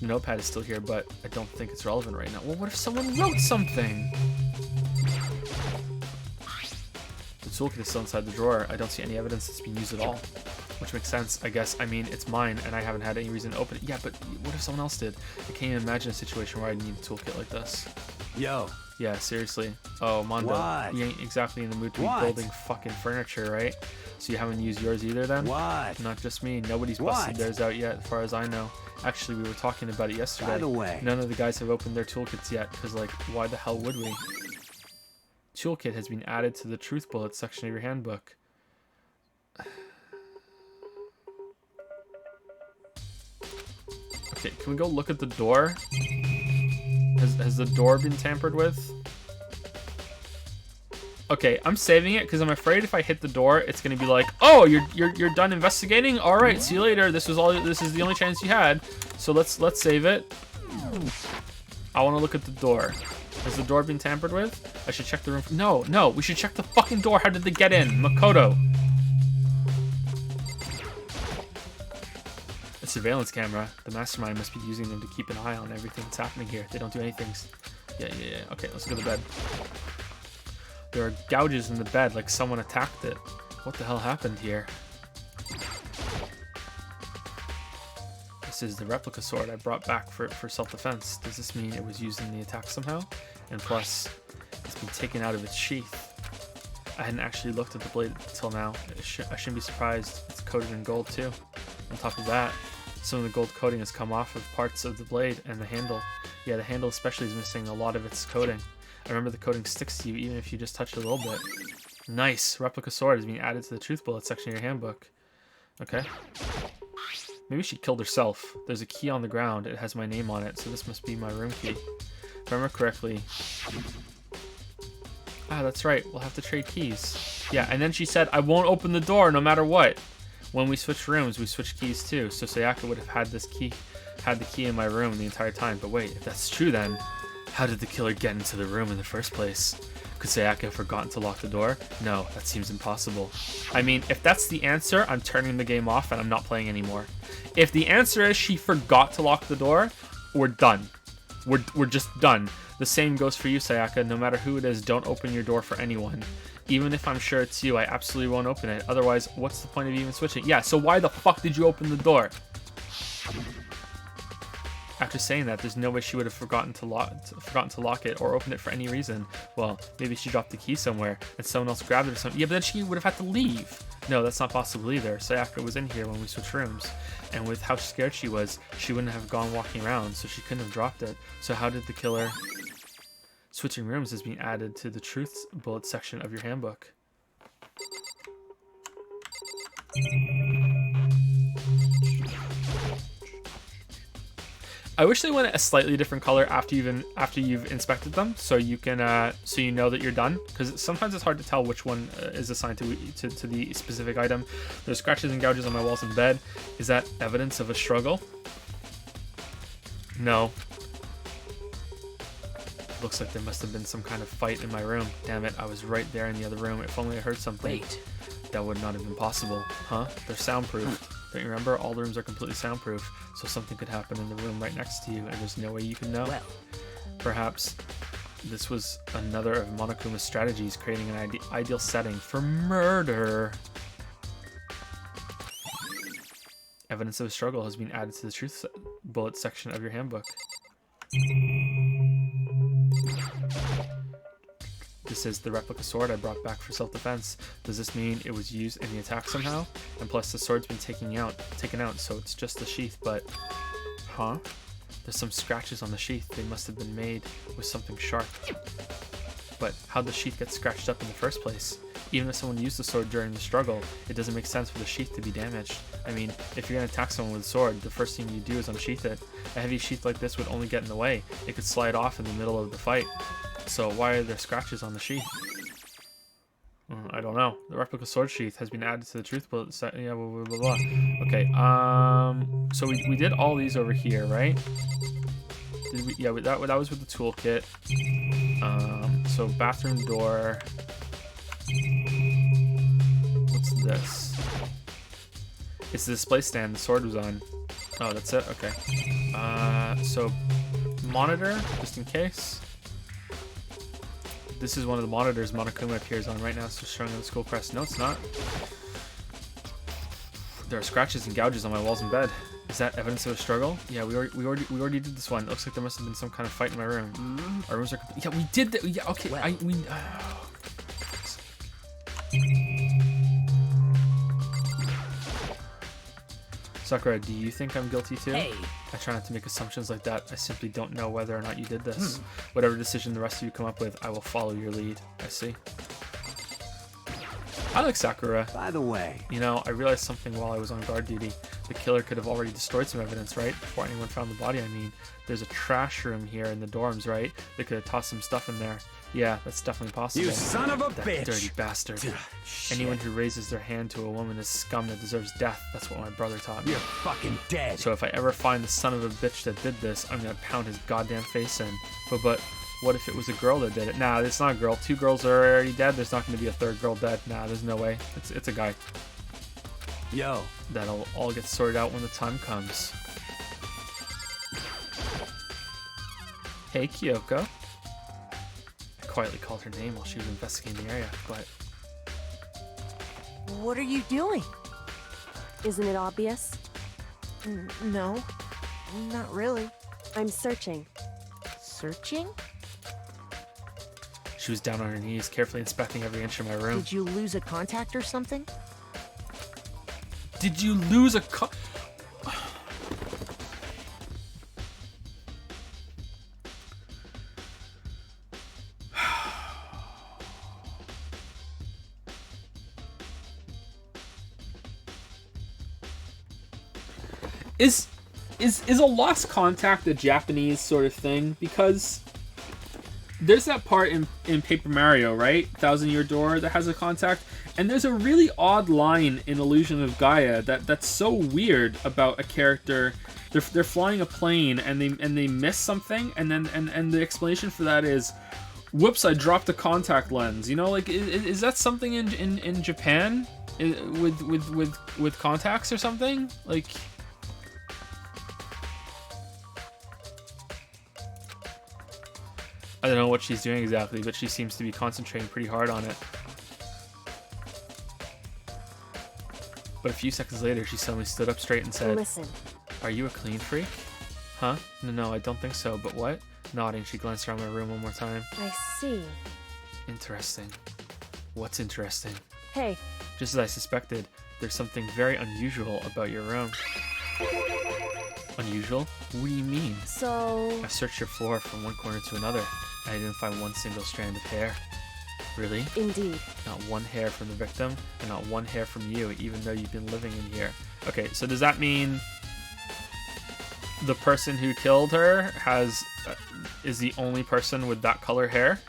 The notepad is still here, but I don't think it's relevant right now. Well, what if someone wrote something? The toolkit is still inside the drawer. I don't see any evidence it's being used at all. Which makes sense, I guess. I mean, it's mine, and I haven't had any reason to open it. Yeah, but what if someone else did? I can't even imagine a situation where I need a toolkit like this. Yo. Yeah, seriously. Oh, Mondo, What? you ain't exactly in the mood to be What? building fucking furniture, right? So you haven't used yours either then? What? Not just me. Nobody's busted What? theirs out yet, as far as I know. Actually, we were talking about it yesterday. By the way. None of the guys have opened their toolkits yet, because, like, why the hell would we? Toolkit has been added to the truth bullet section of your handbook. Okay, can we go look at the door? Has the door been tampered with? Okay, I'm saving it because I'm afraid if I hit the door, it's gonna be like, oh, you're done investigating. All right, see you later. This is the only chance you had. So let's save it. I want to look at the door. Has the door been tampered with? I should check the room. No, we should check the fucking door. How did they get in, Makoto? A surveillance camera. The mastermind must be using them to keep an eye on everything that's happening here. They don't do anything. Yeah. Okay, let's go to the bed. There are gouges in the bed, like someone attacked it. What the hell happened here? This is the replica sword I brought back for self-defense. Does this mean it was used in the attack somehow? And plus, it's been taken out of its sheath. I hadn't actually looked at the blade until now. I shouldn't be surprised it's coated in gold too. On top of that, some of the gold coating has come off of parts of the blade and the handle. Yeah, the handle especially is missing a lot of its coating. I remember the coating sticks to you even if you just touch it a little bit. Nice! Replica sword is being added to the truth bullet section of your handbook. Okay. Maybe she killed herself. There's a key on the ground. It has my name on it, so this must be my room key. If I remember correctly... Ah, that's right. We'll have to trade keys. Yeah, and then she said, I won't open the door no matter what. When we switched rooms, we switched keys too, so Sayaka would have had the key in my room the entire time. But wait, if that's true then, how did the killer get into the room in the first place? Could Sayaka have forgotten to lock the door? No, that seems impossible. I mean, if that's the answer, I'm turning the game off and I'm not playing anymore. If the answer is she forgot to lock the door, we're done. We're just done. The same goes for you, Sayaka. No matter who it is, don't open your door for anyone. Even if I'm sure it's you, I absolutely won't open it. Otherwise, what's the point of even switching? Yeah, so why the fuck did you open the door? After saying that, there's no way she would have forgotten to lock it or open it for any reason. Well, maybe she dropped the key somewhere and someone else grabbed it or something. Yeah, but then she would have had to leave. No, that's not possible either. Sayaka was in here when we switched rooms, and with how scared she was, she wouldn't have gone walking around, so she couldn't have dropped it. So how did the killer... Switching rooms is being added to the truth bullet section of your handbook. I wish they went a slightly different color after you've inspected them, so you can so you know that you're done. Because sometimes it's hard to tell which one is assigned to the specific item. There's scratches and gouges on my walls in bed. Is that evidence of a struggle? No. Looks like there must have been some kind of fight in my room. Damn it, I was right there in the other room. If only I heard something. Wait. That would not have been possible. Huh? They're soundproof. Don't you remember? All the rooms are completely soundproof, so something could happen in the room right next to you, and there's no way you can know. Well. Perhaps this was another of Monokuma's strategies, creating an ideal setting for murder. Evidence of a struggle has been added to the truth bullet section of your handbook. This is the replica sword I brought back for self-defense. Does this mean it was used in the attack somehow? And plus the sword's been taken out, so it's just the sheath, but... Huh? There's some scratches on the sheath. They must have been made with something sharp. But how'd the sheath get scratched up in the first place? Even if someone used the sword during the struggle, it doesn't make sense for the sheath to be damaged. I mean, if you're gonna attack someone with a sword, the first thing you do is unsheath it. A heavy sheath like this would only get in the way. It could slide off in the middle of the fight. So why are there scratches on the sheath? I don't know. The replica sword sheath has been added to the truth bullet set. Yeah, blah, blah, blah, blah. Okay, so we did all these over here, right? Did we? Yeah, that was with the toolkit. So bathroom door. What's this? It's the display stand the sword was on. Oh, that's it? Okay. So monitor, just in case. This is one of the monitors Monokuma appears on right now. It's just showing on the school press. No, it's not. There are scratches and gouges on my walls in bed. Is that evidence of a struggle? Yeah, we already did this one. It looks like there must have been some kind of fight in my room. Our rooms are complete. Yeah, we did that. Yeah, okay. Well. Sakura, do you think I'm guilty too? Hey. I try not to make assumptions like that. I simply don't know whether or not you did this. Whatever decision the rest of you come up with, I will follow your lead. I see. I like Sakura. By the way, You know, I realized something while I was on guard duty. The killer could have already destroyed some evidence, right? Before anyone found the body, I mean. There's a trash room here in the dorms, right? They could have tossed some stuff in there. Yeah, that's definitely possible. you son of a That bitch! dirty bastard. Shit. Anyone who raises their hand to a woman is scum that deserves death. That's what my brother taught me. You're fucking dead. So if I ever find the son of a bitch that did this, I'm gonna pound his goddamn face in. But what if it was a girl that did it? Nah, it's not a girl. 2 girls are already dead. There's not gonna be a 3rd girl dead. Nah, there's no way. It's a guy. Yo, That'll all get sorted out when the time comes. Hey, Kyoko. I quietly called her name while she was investigating the area, but... What are you doing? Isn't it obvious? No, not really. I'm searching. Searching? She was down on her knees, carefully inspecting every inch of my room. Did you lose a contact or something? Did you lose a Is a lost contact a Japanese sort of thing? Because there's that part in Paper Mario, right? Thousand Year Door that has a contact, and there's a really odd line in Illusion of Gaia that's so weird about a character. They're flying a plane and they miss something, and then and the explanation for that is, whoops, I dropped a contact lens. You know, like is that something in Japan with contacts or something? Like, I don't know what she's doing exactly, but she seems to be concentrating pretty hard on it. But a few seconds later, she suddenly stood up straight and said, Listen. "Are you a clean freak?" Huh? No, I don't think so, but what? Nodding, she glanced around my room one more time. I see. Interesting. What's interesting? Hey, Just as I suspected, there's something very unusual about your room. Unusual? What do you mean? so... I searched your floor from one corner to another, and I didn't find one single strand of hair. Really? Indeed. Not one hair from the victim, and not one hair from you, even though you've been living in here. Okay, so does that mean the person who killed her has is the only person with that color hair?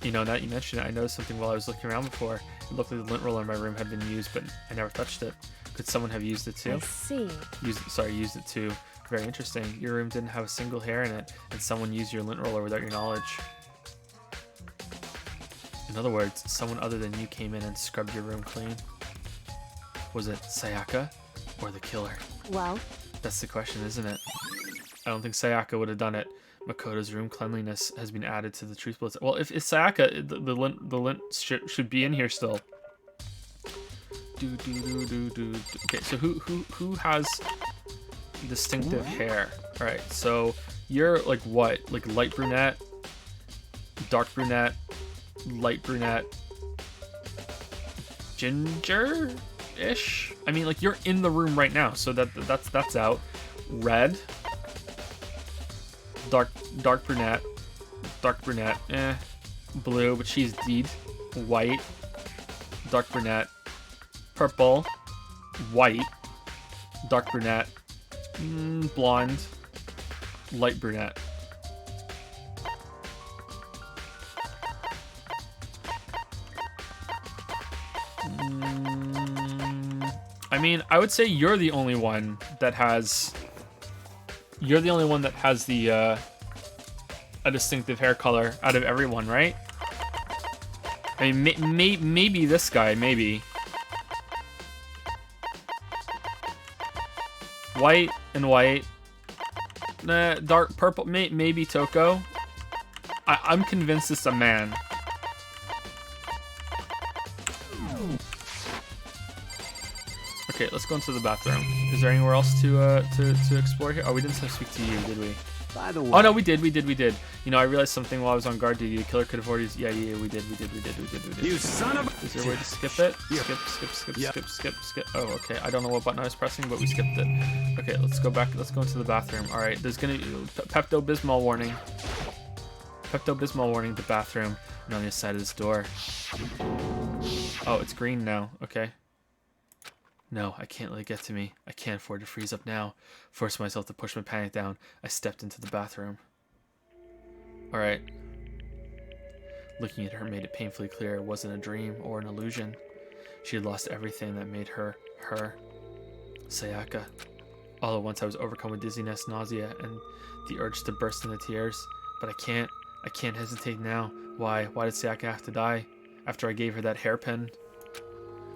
You know, now that you mentioned it, I noticed something while I was looking around before. It looked like the lint roller in my room had been used, but I never touched it. Could someone have used it too? I see. Used it too. Very interesting. Your room didn't have a single hair in it, and someone used your lint roller without your knowledge. In other words, someone other than you came in and scrubbed your room clean. Was it Sayaka or the killer? Well, That's the question, isn't it? I don't think Sayaka would have done it. Makoto's room cleanliness has been added to the truth bullets. Well, if it's Sayaka, the lint should be in here still. Okay, so who has distinctive hair? All right, so you're like what? Like light brunette, dark brunette, light brunette, ginger-ish. I mean, like you're in the room right now, so that's out. Red, dark brunette, blue, but she's deed. White, dark brunette, purple, white, dark brunette, blonde, light brunette. I mean, I would say you're the only one that has. You're the only one that has the a distinctive hair color out of everyone, right? I mean, maybe this guy, maybe. White and white. Nah, dark purple, maybe Toko. I'm convinced it's a man. Okay, let's go into the bathroom. Is there anywhere else to explore here? Oh, we didn't speak to you, did we? By the way. Oh no, we did. You know, I realized something while I was on guard duty. The killer could have already. Yeah, we did. You son of a. Is there a way to skip it? Yeah. Skip. Oh, okay. I don't know what button I was pressing, but we skipped it. Okay, let's go back. Let's go into the bathroom. All right, there's gonna Pepto-Bismol warning. Pepto-Bismol warning. The bathroom, and on the other side of this door. Oh, it's green now. Okay. No, I can't let it get to me. I can't afford to freeze up now. Forced myself to push my panic down. I stepped into the bathroom. Alright. Looking at her made it painfully clear it wasn't a dream or an illusion. She had lost everything that made her, her. Sayaka. All at once I was overcome with dizziness, nausea, and the urge to burst into tears. But I can't hesitate now. Why did Sayaka have to die? After I gave her that hairpin?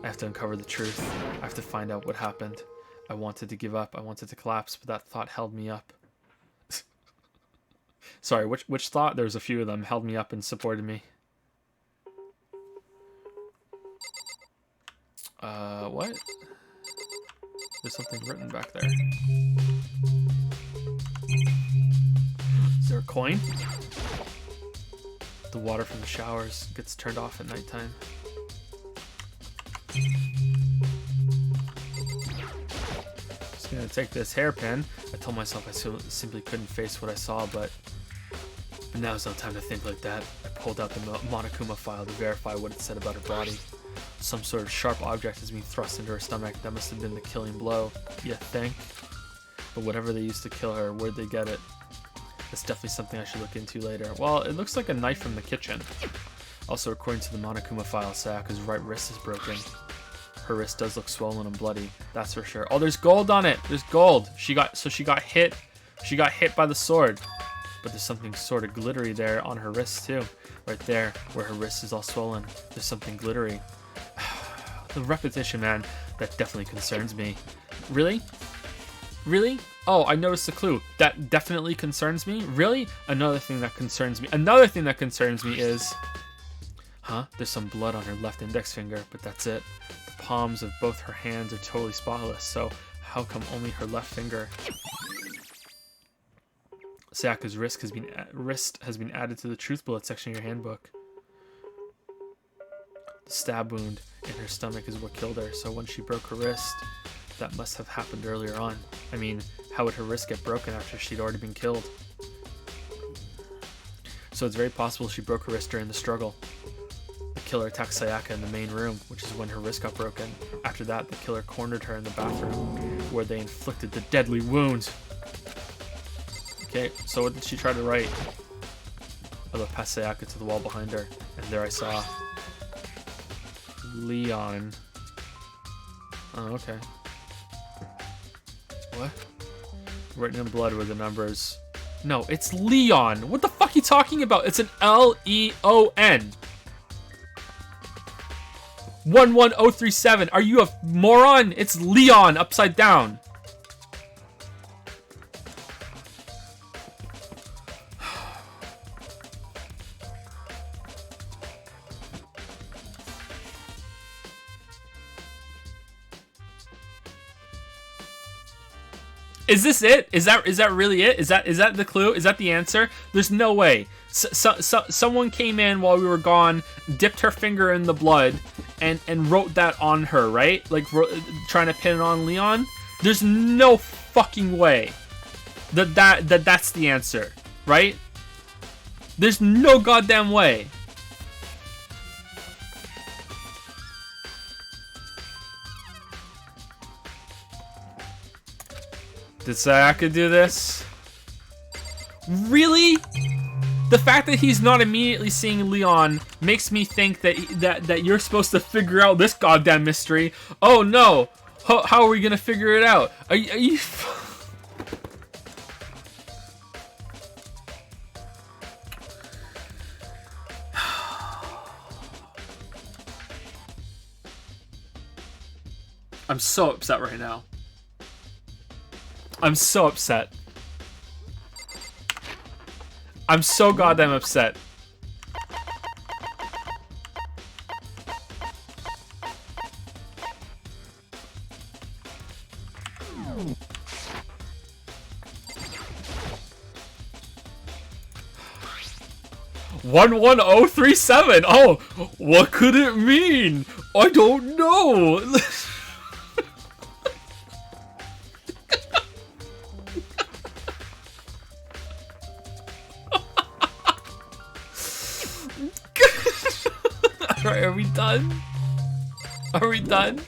I have to uncover the truth. I have to find out what happened. I wanted to give up. I wanted to collapse, but that thought held me up. Sorry, which thought? There's a few of them. Held me up and supported me. What? There's something written back there. Is there a coin? The water from the showers gets turned off at nighttime. Just gonna take this hairpin. I told myself I simply couldn't face what I saw, but now's no time to think like that. I pulled out the Monokuma file to verify what it said about her body. Some sort of sharp object has been thrust into her stomach. That must have been the killing blow, you think? But whatever they used to kill her, where'd they get it? That's definitely something I should look into later. Well, it looks like a knife from the kitchen. Also, according to the Monokuma file, Sayaka's right wrist is broken. Her wrist does look swollen and bloody, that's for sure. Oh, there's gold on it. There's gold. She got hit. She got hit by the sword. But there's something sort of glittery there on her wrist too. Right there, where her wrist is all swollen. There's something glittery. The repetition, man, that definitely concerns me. Really? Really? Oh, I noticed a clue. That definitely concerns me? Really? Another thing that concerns me. Another thing that concerns me is... Huh? There's some blood on her left index finger, but that's it. The palms of both her hands are totally spotless, so How come only her left finger? Sayaka's wrist has been added to the truth bullet section of your handbook. The stab wound in her stomach is what killed her, so when she broke her wrist, that must have happened earlier on. I mean, how would her wrist get broken after she'd already been killed? So it's very possible she broke her wrist during the struggle. The killer attacked Sayaka in the main room, which is when her wrist got broken. After that, the killer cornered her in the bathroom, where they inflicted the deadly wound. Okay, so what did she try to write? I looked past Sayaka to the wall behind her, and there I saw Leon. Oh, okay. What? Written in blood were the numbers. No, it's Leon. What the fuck are you talking about? It's an Leon. 11037. Are you a moron? It's Leon upside down. Is this it? Is that really it? Is that the clue? Is that the answer? There's no way. Someone came in while we were gone, dipped her finger in the blood, and wrote that on her, right? Like trying to pin it on Leon. There's no fucking way that's the answer, right? There's no goddamn way. Did Sayaka do this? Really? The fact that he's not immediately seeing Leon makes me think that you're supposed to figure out this goddamn mystery. Oh no! How are we gonna figure it out? Are you I'm so upset right now. I'm so upset. I'm so goddamn upset. One 11037. Oh, what could it mean? I don't know. Alright, are we done? Are we done?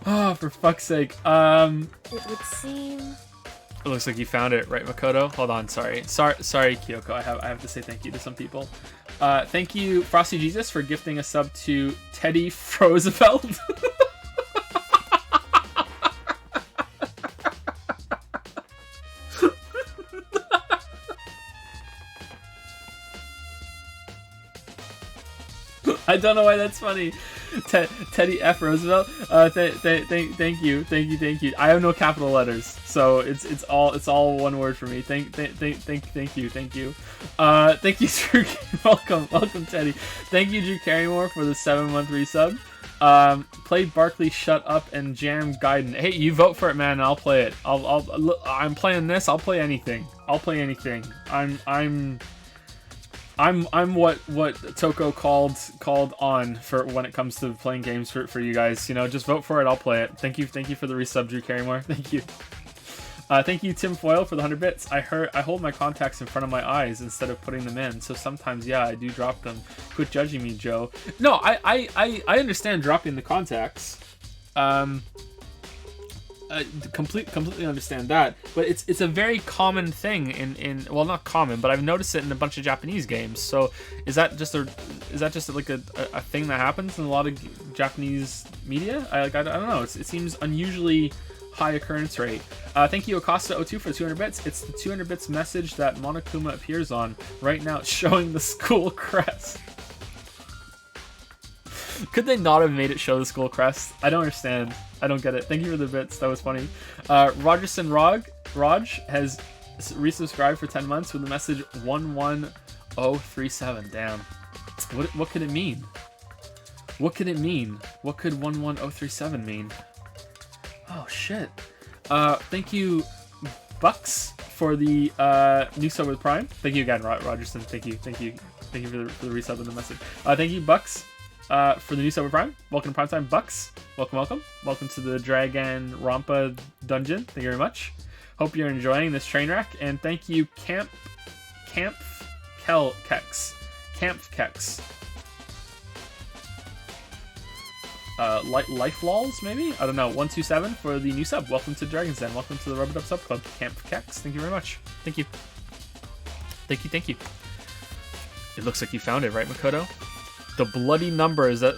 Oh, for fuck's sake. It would seem. It looks like you found it, right, Makoto? Hold on, sorry, Kyoko. I have to say thank you to some people. Thank you, Frosty Jesus, for gifting a sub to Teddy Roosevelt. I don't know why that's funny. Teddy F. Roosevelt. Thank you. I have no capital letters, so it's all one word for me. Thank you. Thank you, Drew. welcome, Teddy. Thank you, Drew Carrymore, for the 7-month resub. Play Barkley, Shut Up, and Jam Gaiden. Hey, you vote for it, man, and I'll play it. I'm playing this. I'll play anything. I'm what Toko called on for when it comes to playing games for you guys. You know, just vote for it. I'll play it. Thank you for the resub, Drew Carrymore. Thank you. Thank you, Tim Foyle, for the 100 bits. I hold my contacts in front of my eyes instead of putting them in, so sometimes, yeah, I do drop them. Quit judging me, Joe. No, I understand dropping the contacts. Completely understand that, but it's a very common thing in well, not common, but I've noticed it in a bunch of Japanese games. So is that just like a thing that happens in a lot of Japanese media? I don't know. It seems unusually high occurrence rate. Thank you, Acosta02, for 200 bits. It's the 200 bits message that Monokuma appears on right now. It's showing the school crest. Could they not have made it show the school crest? I don't understand. I don't get it. Thank you for the bits. That was funny. Rogerson Raj has resubscribed for 10 months with the message 11037. Damn. What could it mean? What could it mean? What could 11037 mean? Oh shit. Thank you, Bucks, for the new sub with Prime. Thank you again, Rogerson. Thank you for the resub and the message. Thank you, Bucks, for the new sub with Prime. Welcome to Primetime, Bucks. Welcome to the Dragonronpa dungeon. Thank you very much. Hope you're enjoying this train wreck, and thank you, Campkex. Life lols, maybe? I don't know. 127 for the new sub. Welcome to Dragon's Den. Welcome to the Rubber Dub Sub Club. Campkex. Thank you very much. Thank you. It looks like you found it, right, Makoto? The bloody numbers that...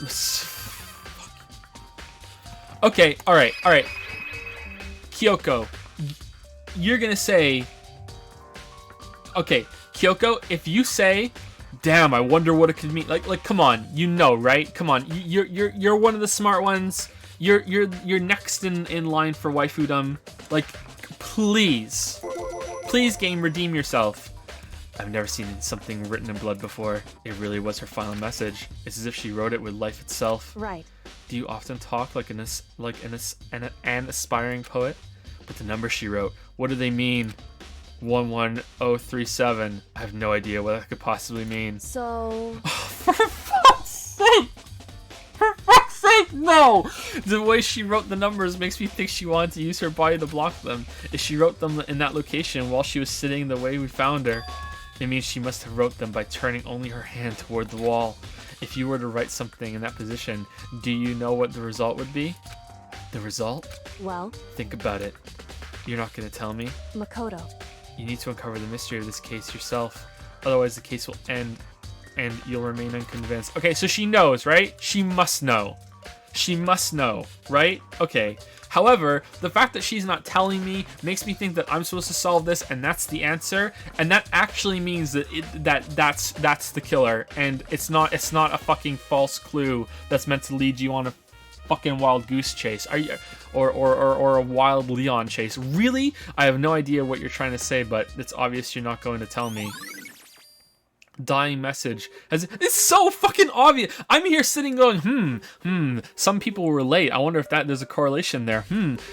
Okay, alright. Kyoko, you're gonna say... Okay, Kyoko, if you say... Damn, I wonder what it could mean. Like, come on, you know, right? Come on, you're one of the smart ones. You're next in line for waifudom. Like, please, game, redeem yourself. I've never seen something written in blood before. It really was her final message. It's as if she wrote it with life itself. Right. Do you often talk like an aspiring poet? But the numbers she wrote, what do they mean? 11037. I have no idea what that could possibly mean. So... For fuck's sake! For fuck's sake, no! The way she wrote the numbers makes me think she wanted to use her body to block them. If she wrote them in that location while she was sitting the way we found her, it means she must have wrote them by turning only her hand toward the wall. If you were to write something in that position, do you know what the result would be? The result? Well... Think about it. You're not gonna tell me? Makoto. You need to uncover the mystery of this case yourself. Otherwise the case will end and you'll remain unconvinced. Okay, so she knows, right? She must know. She must know, right? Okay. However, the fact that she's not telling me makes me think that I'm supposed to solve this and that's the answer, and that actually means that that's the killer, and it's not a fucking false clue that's meant to lead you on a fucking wild goose chase. Are you or a wild Leon chase? Really? I have no idea what you're trying to say, but it's obvious you're not going to tell me. Dying message. It's so fucking obvious. I'm here sitting going, some people were late. I wonder if there's a correlation there.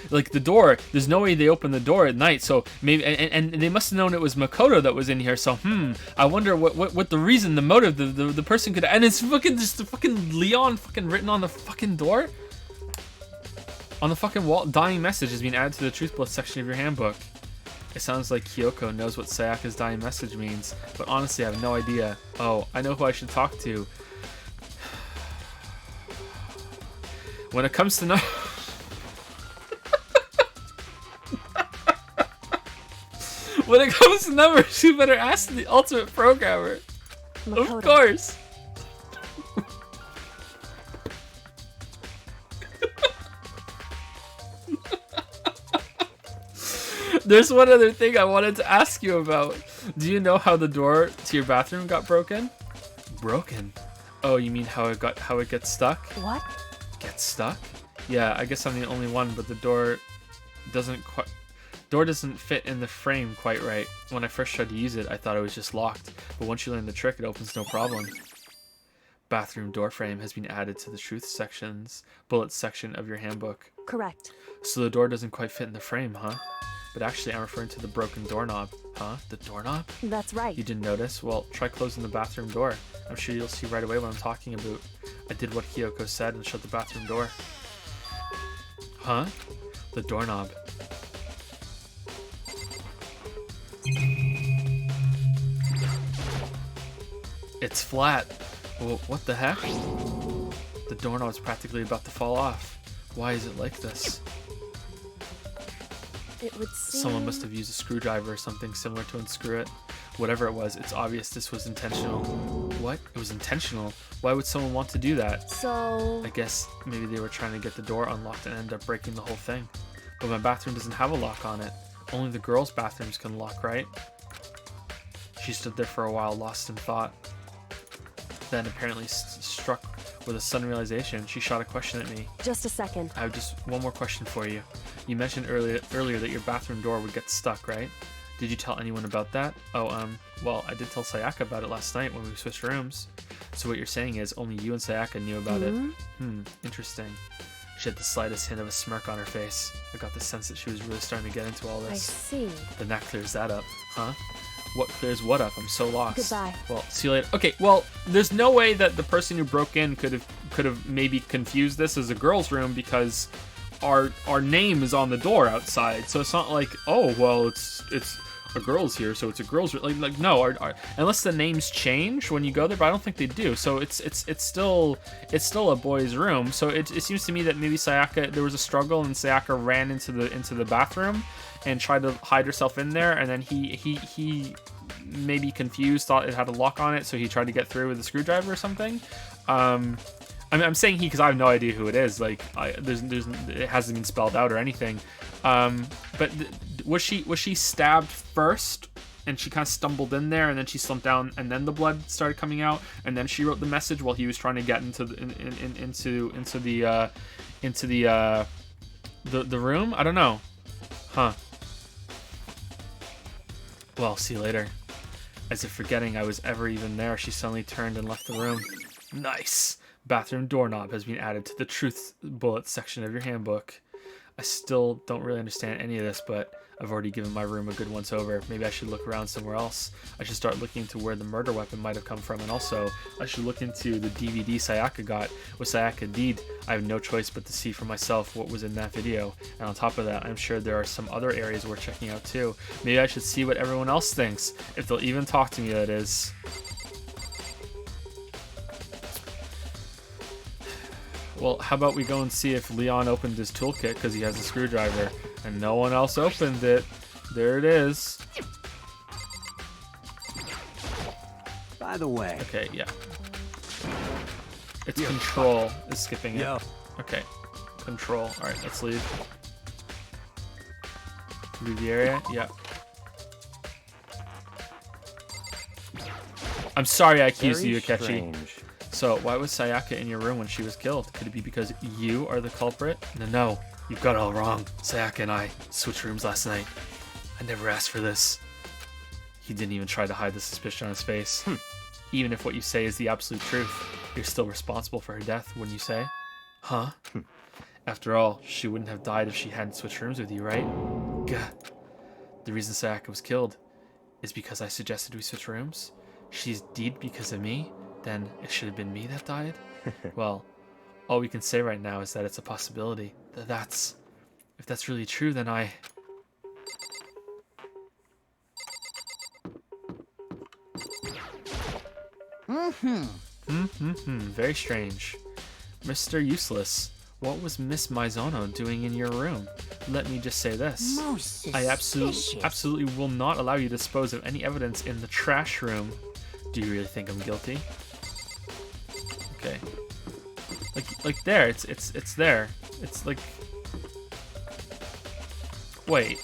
Like the door, there's no way they opened the door at night, so maybe, and they must have known it was Makoto that was in here, so I wonder what the reason, the motive, the person could, and it's fucking just the fucking Leon fucking written on the fucking door, on the fucking wall. Dying message has been added to the truth bullet section of your handbook. It sounds like Kyoko knows what Sayaka's dying message means, but honestly I have no idea. Oh, I know who I should talk to. When it comes to when it comes to numbers, you better ask the ultimate programmer. Makoto. Of course. There's one other thing I wanted to ask you about. Do you know how the door to your bathroom got broken? Broken? Oh, you mean how it gets stuck? What? Gets stuck? Yeah, I guess I'm the only one, but the door doesn't fit in the frame quite right. When I first tried to use it, I thought it was just locked, but once you learn the trick, it opens no problem. Bathroom door frame has been added to the truth sections, bullets section of your handbook. Correct. So the door doesn't quite fit in the frame, huh? But actually, I'm referring to the broken doorknob. Huh? The doorknob? That's right. You didn't notice? Well, try closing the bathroom door. I'm sure you'll see right away what I'm talking about. I did what Kyoko said and shut the bathroom door. Huh? The doorknob. It's flat. Well, what the heck? The doorknob is practically about to fall off. Why is it like this? It would seem... Someone must have used a screwdriver or something similar to unscrew it. Whatever it was, it's obvious this was intentional. What? It was intentional? Why would someone want to do that? So... I guess maybe they were trying to get the door unlocked and end up breaking the whole thing. But my bathroom doesn't have a lock on it. Only the girls' bathrooms can lock, right? She stood there for a while, lost in thought. Then, apparently struck with a sudden realization, she shot a question at me. Just a second. I have just one more question for you. You mentioned earlier that your bathroom door would get stuck, right? Did you tell anyone about that? Oh, well, I did tell Sayaka about it last night when we switched rooms. So what you're saying is only you and Sayaka knew about it. Interesting. She had the slightest hint of a smirk on her face. I got the sense that she was really starting to get into all this. I see. Then that clears that up, huh? What clears what up? I'm so lost. Goodbye. Well, see you later. Okay, well, there's no way that the person who broke in could have maybe confused this as a girl's room because our name is on the door outside. So it's not like, oh, well, it's a girl's here, so it's a girl's room. Like no, unless the names change when you go there, but I don't think they do. So it's still a boy's room. So it seems to me that maybe Sayaka, there was a struggle and Sayaka ran into the bathroom and tried to hide herself in there, and then he maybe confused, thought it had a lock on it, so he tried to get through with a screwdriver or something. I'm saying he because I have no idea who it is. Like, it hasn't been spelled out or anything. But was she stabbed first, and she kind of stumbled in there, and then she slumped down, and then the blood started coming out, and then she wrote the message while he was trying to get into the room. I don't know, huh? Well, see you later. As if forgetting I was ever even there, she suddenly turned and left the room. Nice. Bathroom doorknob has been added to the truth bullet section of your handbook. I still don't really understand any of this, but I've already given my room a good once over. Maybe I should look around somewhere else. I should start looking into where the murder weapon might have come from, and also I should look into the DVD Sayaka got. With Sayaka Deed, I have no choice but to see for myself what was in that video. And on top of that, I'm sure there are some other areas worth checking out too. Maybe I should see what everyone else thinks, if they'll even talk to me, that is. Well, how about we go and see if Leon opened his toolkit because he has a screwdriver and no one else opened it. There it is. By the way. Okay, yeah. It's control is skipping it. Yo. Okay, control. All right, let's leave. Leave the area. Yeah. I'm sorry I accused you, Akechi. Strange. So, why was Sayaka in your room when she was killed? Could it be because you are the culprit? No, you've got it all wrong. Sayaka and I switched rooms last night. I never asked for this. He didn't even try to hide the suspicion on his face. Even if what you say is the absolute truth, you're still responsible for her death, wouldn't you say? Huh? After all, she wouldn't have died if she hadn't switched rooms with you, right? Gah. The reason Sayaka was killed is because I suggested we switch rooms? She's dead because of me? Then it should have been me that died? Well, all we can say right now is that it's a possibility. If that's really true, then I... Very strange. Mr. Useless, what was Miss Mizono doing in your room? Let me just say this. I absolutely will not allow you to dispose of any evidence in the trash room. Do you really think I'm guilty? Okay. Like there, it's there. It's like... Wait.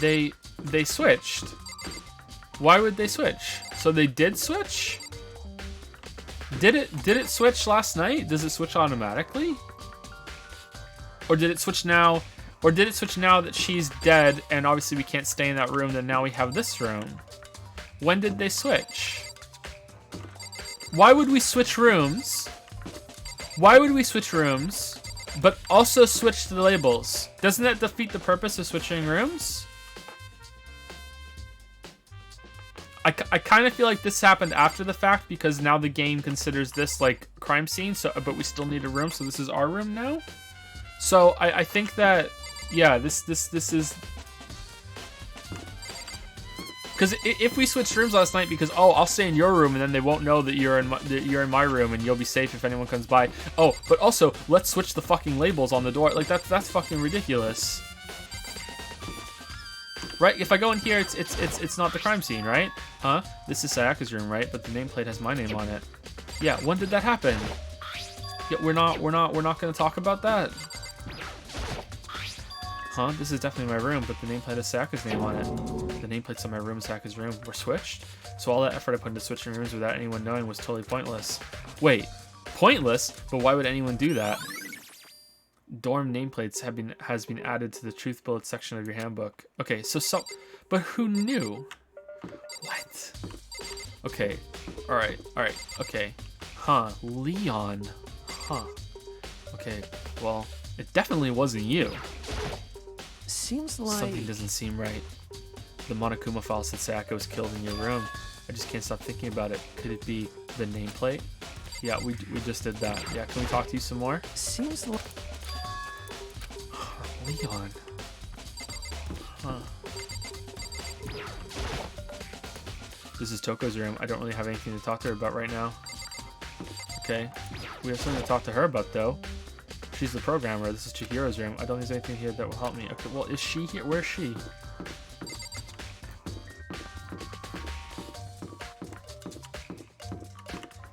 They switched. Why would they switch? So they did switch? Did it switch last night? Does it switch automatically? Or did it switch now? Or did it switch now that she's dead and obviously we can't stay in that room, then now we have this room? When did they switch? Why would we switch rooms? Why would we switch rooms, but also switch the labels? Doesn't that defeat the purpose of switching rooms? I kind of feel like this happened after the fact because now the game considers this like a crime scene, so but we still need a room, so this is our room now. So I think that, yeah, this is because if we switched rooms last night because, oh, I'll stay in your room and then they won't know that you're in my room and you'll be safe if anyone comes by. Oh, but also let's switch the fucking labels on the door. Like that's fucking ridiculous. Right? If I go in here, it's not the crime scene, right? Huh? This is Sayaka's room, right? But the nameplate has my name on it. Yeah. When did that happen? Yeah, we're not gonna talk about that. Huh? This is definitely my room, but the nameplate has Sayaka's name on it. The nameplate's on my room, Sayaka's room. We're switched. So all that effort I put into switching rooms without anyone knowing was totally pointless. Wait, pointless? But why would anyone do that? Dorm nameplates has been added to the truth bullet section of your handbook. Okay, but who knew? What? Okay, all right, okay. Huh, Leon. Huh. Okay, well, it definitely wasn't you. Seems like... Something doesn't seem right. The Monokuma file said Sayaka was killed in your room. I just can't stop thinking about it. Could it be the nameplate? Yeah, we just did that. Yeah, can we talk to you some more? Seems like... Leon. Huh. This is Toko's room. I don't really have anything to talk to her about right now. Okay. We have something to talk to her about, though. She's the programmer. This is Chihiro's room. I don't think there's anything here that will help me. Okay, well, is she here? Where's she?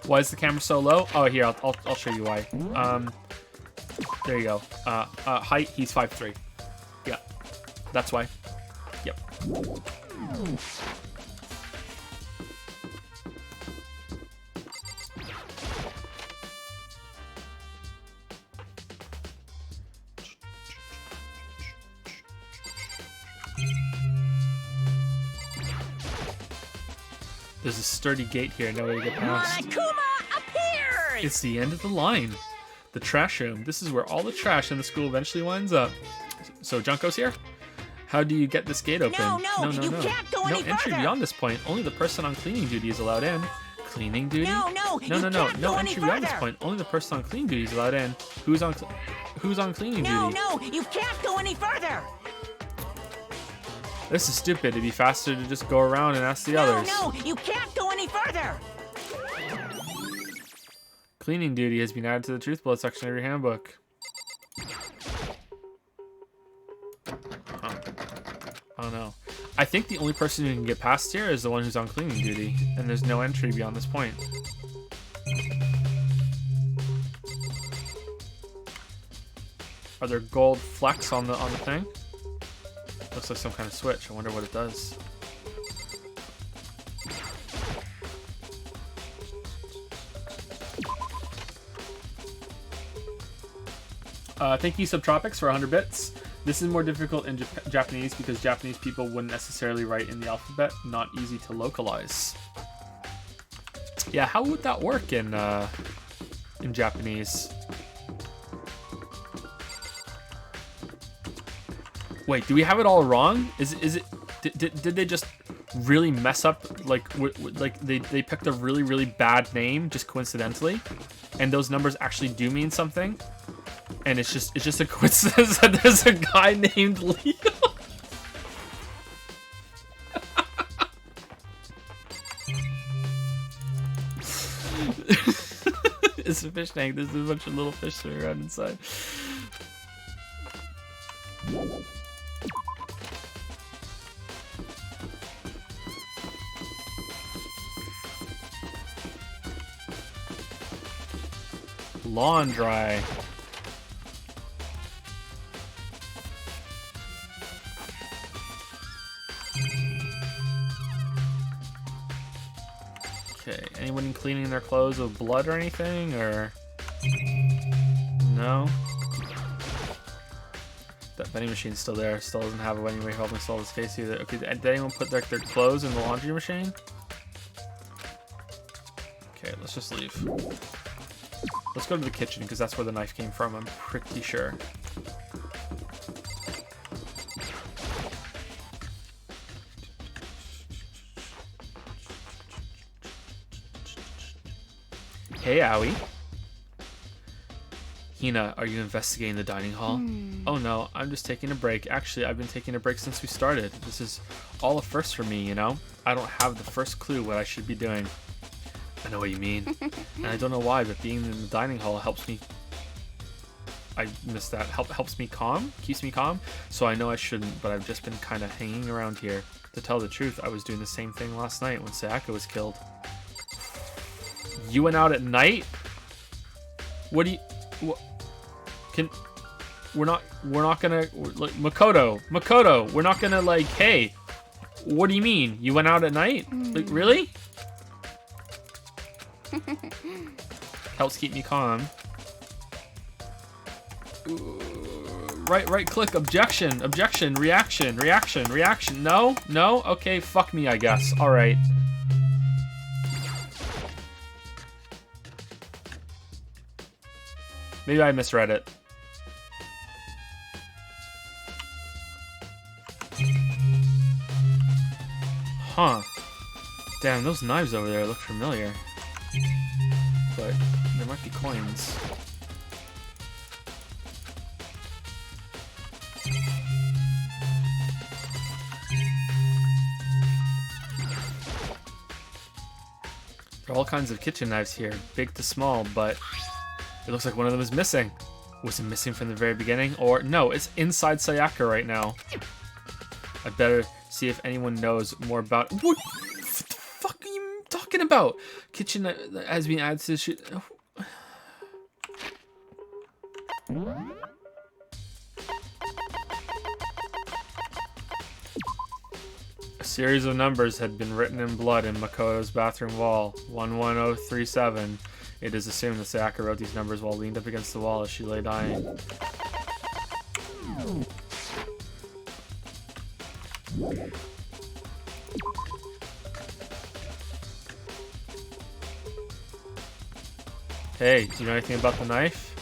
Why is the camera so low? Oh, here, I'll show you why. There you go. Height, he's 5'3". Yeah, that's why. Yep. There's a sturdy gate here, no way to get past. Monokuma appears! It's the end of the line. The trash room. This is where all the trash in the school eventually winds up. So Junko's here? How do you get this gate open? No, you can't go any No entry further. beyond this point. Only the person on cleaning duty is allowed in. Cleaning duty? No, No you can't go any entry beyond this further. point. Only the person on cleaning duty is allowed in. Who's on cleaning No, duty? you can't go any further. This is stupid. It'd be faster to just go around and ask the others. No, you can't go any further. Cleaning duty has been added to the truth bullet section of your handbook. Huh. I don't know. I think the only person who can get past here is the one who's on cleaning duty, and there's no entry beyond this point. Are there gold flecks on the thing? Looks like some kind of switch. I wonder what it does. Thank you, Subtropics, for 100 bits. This is more difficult in Japanese because Japanese people wouldn't necessarily write in the alphabet. Not easy to localize. Yeah, how would that work in Japanese? Wait, do we have it all wrong? Is it? Did they just really mess up? Like they picked a really bad name just coincidentally, and those numbers actually do mean something, and it's just a coincidence that there's a guy named Leo. It's a fish tank. There's a bunch of little fish swimming around inside. Lawn dry. Okay, anyone cleaning their clothes with blood or anything, or no? That vending machine's still there. Still doesn't have any way of helping solve this case either. Okay, did anyone put their clothes in the laundry machine? Okay, let's just leave. Let's go to the kitchen because that's where the knife came from, I'm pretty sure. Hey, Owie. Hina, are you investigating the dining hall? Oh no, I'm just taking a break. Actually, I've been taking a break since we started. This is all a first for me, you know? I don't have the first clue what I should be doing. I know what you mean. And I don't know why, but being in the dining hall helps me... I missed that. Helps me calm? Keeps me calm? So I know I shouldn't, but I've just been kind of hanging around here. To tell the truth, I was doing the same thing last night when Sayaka was killed. You went out at night? What do you... What, we're not gonna... Like, Makoto, we're not gonna, like, hey, what do you mean? You went out at night? Like, really? Helps keep me calm. Right click, objection, reaction. No? Okay, fuck me, I guess. Alright. Maybe I misread it. Huh. Damn, those knives over there look familiar. But there might be coins. There are all kinds of kitchen knives here, big to small, but it looks like one of them is missing. Was it missing from the very beginning? Or no, it's inside Sayaka right now. I better see if anyone knows more about. What the fuck are you talking about? Kitchen has been added to the shoot. A series of numbers had been written in blood in Makoto's bathroom wall. 11037. It is assumed that Sayaka wrote these numbers while leaned up against the wall as she lay dying. Hey, do you know anything about the knife?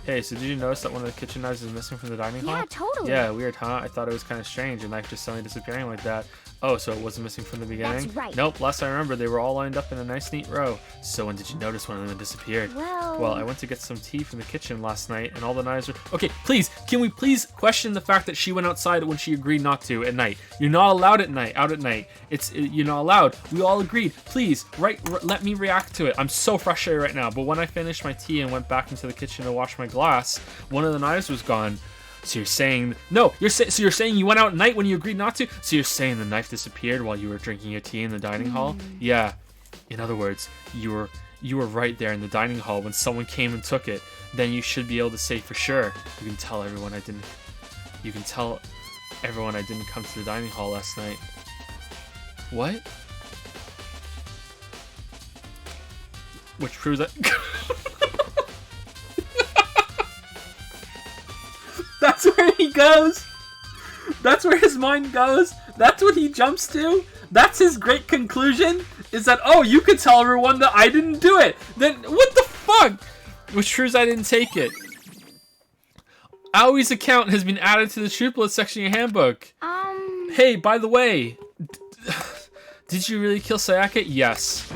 Hey, so did you notice that one of the kitchen knives is missing from the dining hall? Yeah, totally. Yeah, weird, huh? I thought it was kind of strange, a knife just suddenly disappearing like that. Oh, so it wasn't missing from the beginning? That's right. Nope, last I remember, they were all lined up in a nice, neat row. So when did you notice one of them disappeared? Well, I went to get some tea from the kitchen last night, and all the knives were... Okay, please, can we please question the fact that she went outside when she agreed not to at night? You're not allowed at night, out at night. You're not allowed. We all agreed. Please, let me react to it. I'm so frustrated right now, but when I finished my tea and went back into the kitchen to wash my glass, one of the knives was gone. So you're saying no? So you're saying you went out at night when you agreed not to? So you're saying the knife disappeared while you were drinking your tea in the dining hall? Yeah. In other words, you were right there in the dining hall when someone came and took it. Then you should be able to say for sure. You can tell everyone I didn't. You can tell everyone I didn't come to the dining hall last night. What? Which proves that. That's where he goes. That's where his mind goes. That's what he jumps to. That's his great conclusion. Is that, oh, you could tell everyone that I didn't do it. Then what the fuck? Which proves I didn't take it. Aoi's account has been added to the triplet section of your handbook. Hey, by the way, did you really kill Sayaka? Yes.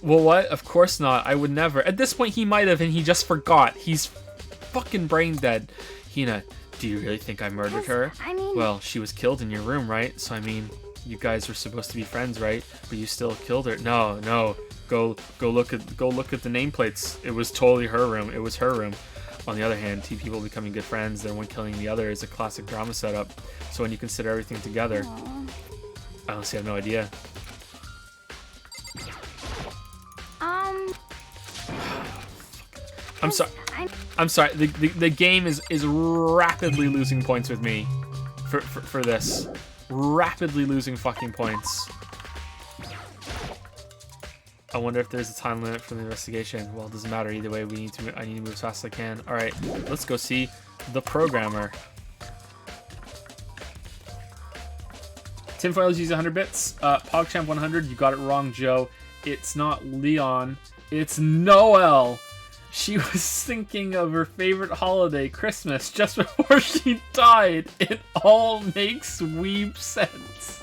Well, what? Of course not. I would never. At this point, he might have, and he just forgot. He's fucking brain dead. Hina, do you really think I murdered her? I mean... Well, she was killed in your room, right? So, I mean, you guys were supposed to be friends, right? But you still killed her. No. Go look at the nameplates. It was totally her room. It was her room. On the other hand, two people becoming good friends, then one killing the other is a classic drama setup. So when you consider everything together, I honestly have no idea. I'm sorry. The game is rapidly losing points with me for this. Rapidly losing fucking points. I wonder if there's a time limit for the investigation. Well, it doesn't matter either way. I need to move as fast as I can. All right, let's go see the programmer. Tinfoil's using 100 bits. PogChamp 100. You got it wrong, Joe. It's not Leon. It's Noel. She was thinking of her favorite holiday, Christmas, just before she died. It all makes weeb sense.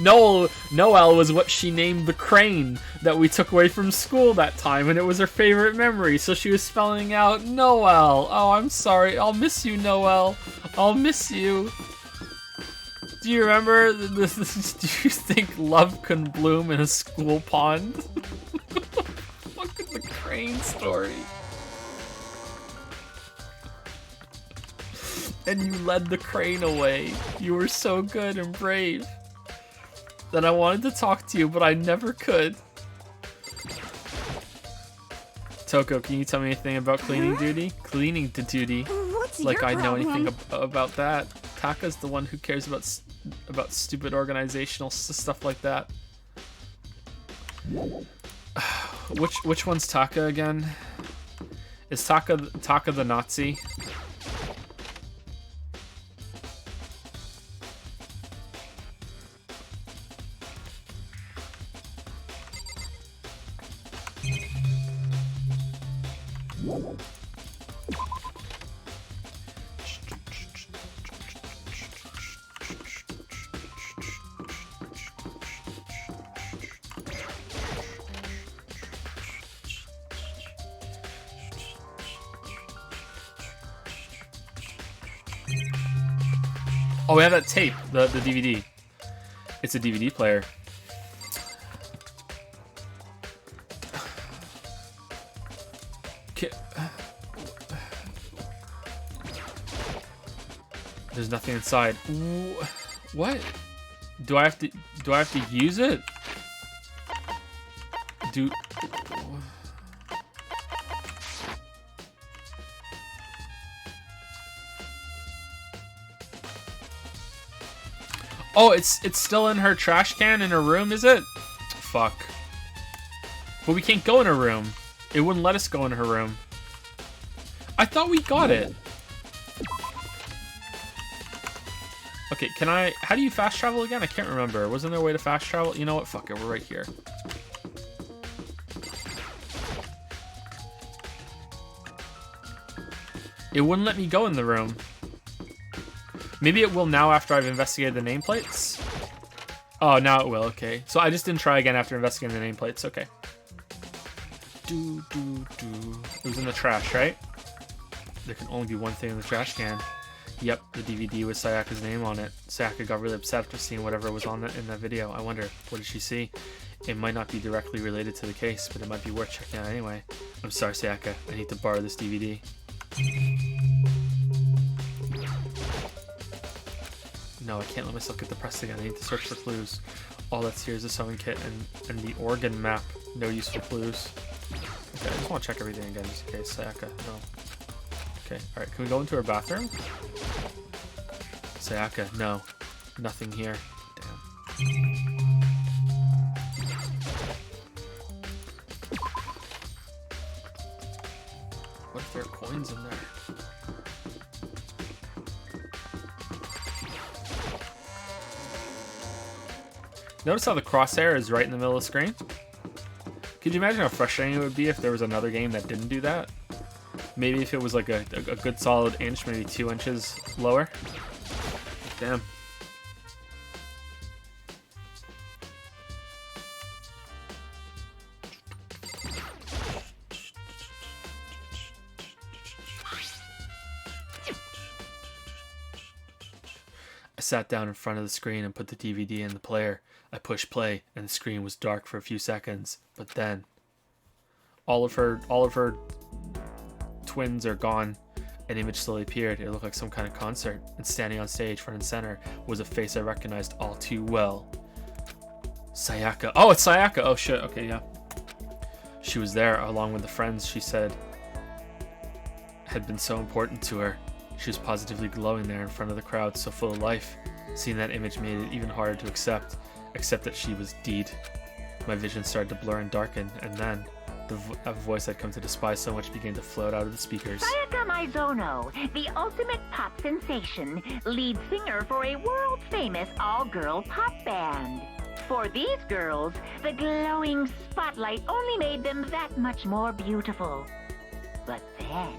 Noel was what she named the crane that we took away from school that time, and it was her favorite memory, so she was spelling out Noel. Oh, I'm sorry. I'll miss you, Noel. I'll miss you. Do you remember this? Do you think love can bloom in a school pond? Look at the crane story. And you led the crane away. You were so good and brave that I wanted to talk to you, but I never could. Toko, can you tell me anything about cleaning duty? Cleaning duty? What's Like your I know problem? anything about that. Taka's the one who cares about stupid organizational stuff like that. Which one's Taka again? Is Taka the Nazi? Oh, we have that tape, the DVD. It's a DVD player. There's nothing inside. What? Do I have to use it? Oh, it's still in her trash can in her room, is it? Fuck. But we can't go in her room. It wouldn't let us go in her room. I thought we got it. Okay, can I... How do you fast travel again? I can't remember. Wasn't there a way to fast travel? You know what? Fuck it. We're right here. It wouldn't let me go in the room. Maybe it will now after I've investigated the nameplates. Oh, now it will. Okay. So I just didn't try again after investigating the nameplates. Okay. It was in the trash, right? There can only be one thing in the trash can. Yep, the DVD with Sayaka's name on it. Sayaka got really upset after seeing whatever was on in that video. I wonder, what did she see? It might not be directly related to the case, but it might be worth checking out anyway. I'm sorry, Sayaka. I need to borrow this DVD. No, I can't let myself get depressed again. I need to search for clues. All that's here is a sewing kit and the organ map. No useful clues. Okay, I just want to check everything again just in case. Sayaka, no. Okay, alright, can we go into her bathroom? Sayaka, no. Nothing here. Damn. What if there are coins in there? Notice how the crosshair is right in the middle of the screen? Could you imagine how frustrating it would be if there was another game that didn't do that? Maybe if it was like a good solid inch, maybe 2 inches lower. Damn. I sat down in front of the screen and put the DVD in the player. I pushed play and the screen was dark for a few seconds, but then all of her twins are gone. An image slowly appeared. It looked like some kind of concert, and standing on stage front and center was a face I recognized all too well. Sayaka. Oh, it's Sayaka. Oh shit. Okay, yeah. She was there along with the friends she said had been so important to her. She was positively glowing there in front of the crowd, so full of life. Seeing that image made it even harder to accept that she was deed. My vision started to blur and darken, and then a voice I'd come to despise so much began to float out of the speakers. Sayaka Maizono, the ultimate pop sensation, lead singer for a world-famous all-girl pop band. For these girls, the glowing spotlight only made them that much more beautiful. But then...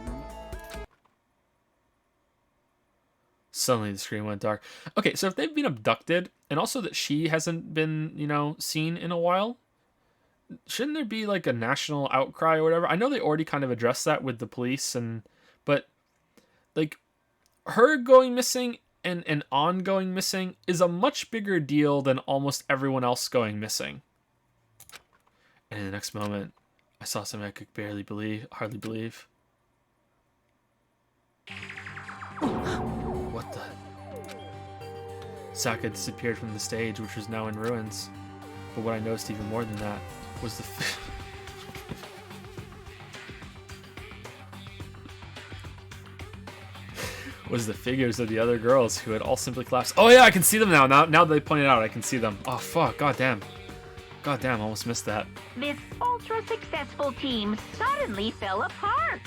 Suddenly the screen went dark. Okay, so if they've been abducted, and also that she hasn't been, seen in a while, shouldn't there be like a national outcry or whatever? I know they already kind of addressed that with the police, but like her going missing and ongoing missing is a much bigger deal than almost everyone else going missing. And in the next moment, I saw something I could hardly believe. What the? Sayaka disappeared from the stage, which was now in ruins. But what I noticed even more than that was the figures of the other girls who had all simply collapsed. Oh yeah, I can see them now. Now they pointed out, I can see them. Oh fuck, god damn. God damn, almost missed that. This ultra-successful team suddenly fell apart.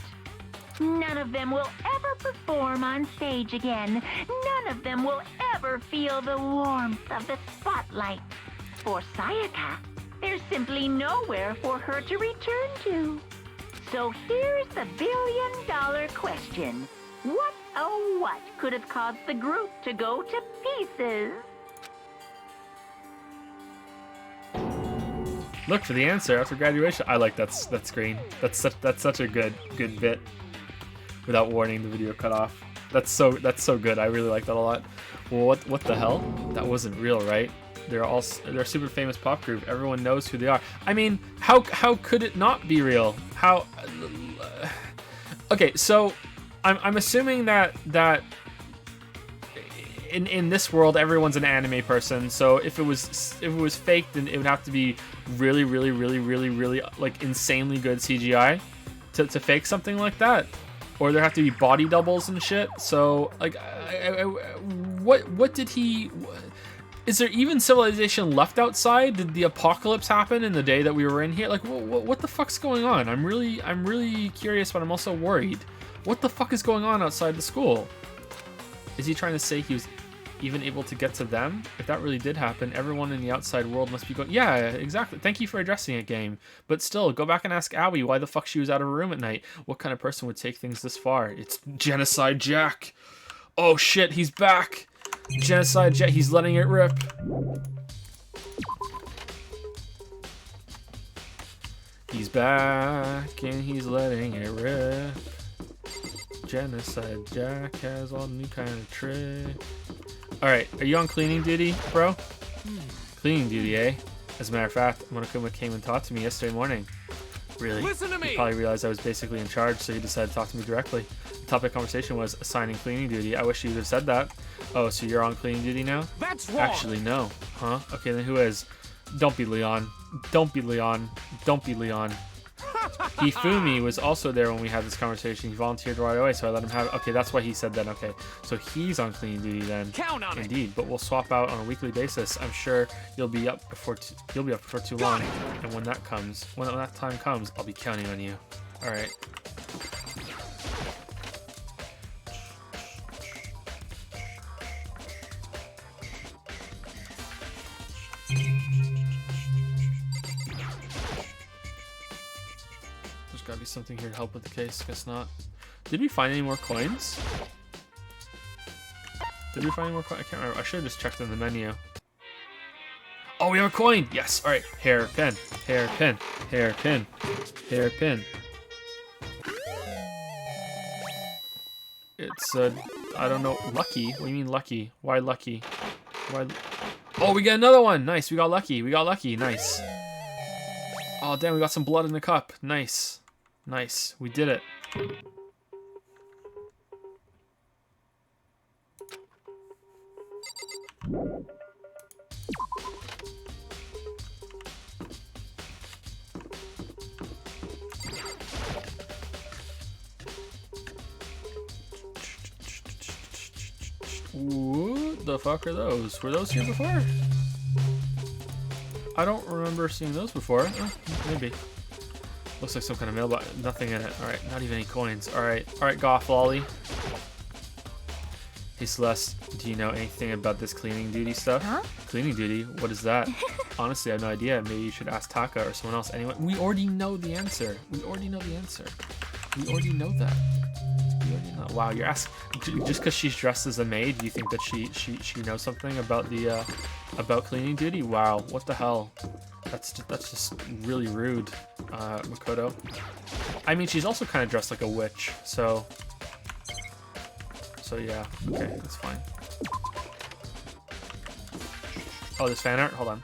None of them will ever perform on stage again. None of them will ever feel the warmth of the spotlight. For Sayaka, there's simply nowhere for her to return to. So here's the billion-dollar question. What, oh what, could have caused the group to go to pieces? Look for the answer after graduation. I like that screen. That's such a good bit. Without warning, the video cut off. That's so good. I really like that a lot. Well, what the hell? That wasn't real, right? They're a super famous pop group. Everyone knows who they are. I mean, how could it not be real? How? Okay, so I'm assuming that in this world everyone's an anime person. So if it was fake, then it would have to be really like insanely good CGI to fake something like that. Or there have to be body doubles and shit. So, like, what did he? Is there even civilization left outside? Did the apocalypse happen in the day that we were in here? Like, what the fuck's going on? I'm really curious, but I'm also worried. What the fuck is going on outside the school? Is he trying to say he was even able to get to them? If that really did happen, everyone in the outside world must be going, yeah, exactly. Thank you for addressing it, game. But still, go back and ask Abby why the fuck she was out of her room at night. What kind of person would take things this far? It's Genocide Jack. Oh shit, he's back. Genocide Jack, he's letting it rip. He's back and he's letting it rip. Genocide Jack has all new kind of trick. Alright, are you on cleaning duty, bro? Cleaning duty, eh? As a matter of fact, Monokuma came and talked to me yesterday morning. Really? Listen to me! He probably realized I was basically in charge, so he decided to talk to me directly. The topic of conversation was assigning cleaning duty. I wish you would have said that. Oh, so you're on cleaning duty now? That's wrong! Actually, no. Huh? Okay, then who is? Don't be Leon. Don't be Leon. Don't be Leon. Hifumi was also there when we had this conversation. He volunteered right away, so I let him have it. Okay, that's why he said that. Okay, so he's on cleaning duty then. Count on it. Indeed, but we'll swap out on a weekly basis. I'm sure you'll be up before too long. And when that time comes, I'll be counting on you. All right. There's gotta be something here to help with the case. Guess not. Did we find any more coins? Did we find any more coins? I can't remember. I should have just checked in the menu. Oh, we have a coin! Yes! Alright. Hairpin. Hairpin. Hairpin. Hairpin. It's, I don't know. Lucky? What do you mean lucky? Why lucky? Why? Oh, we got another one! Nice. We got lucky. We got lucky. Nice. Oh, damn. We got some blood in the cup. Nice. Nice. We did it. What the fuck are those? Were those here before? I don't remember seeing those before. Maybe. Looks like some kind of mailbox. Nothing in it. Alright, not even any coins. Alright, Goth Lolly. Hey Celeste, do you know anything about this cleaning duty stuff? Huh? Cleaning duty? What is that? Honestly, I have no idea. Maybe you should ask Taka or someone else. Anyway, we already know the answer. We already know the answer. We already know that. We already know. Wow, you're asking just because she's dressed as a maid. Do you think that she knows something about the about cleaning duty? Wow, what the hell? That's just really rude, Makoto. I mean, she's also kind of dressed like a witch, so yeah. Okay, that's fine. Oh, there's fan art. Hold on.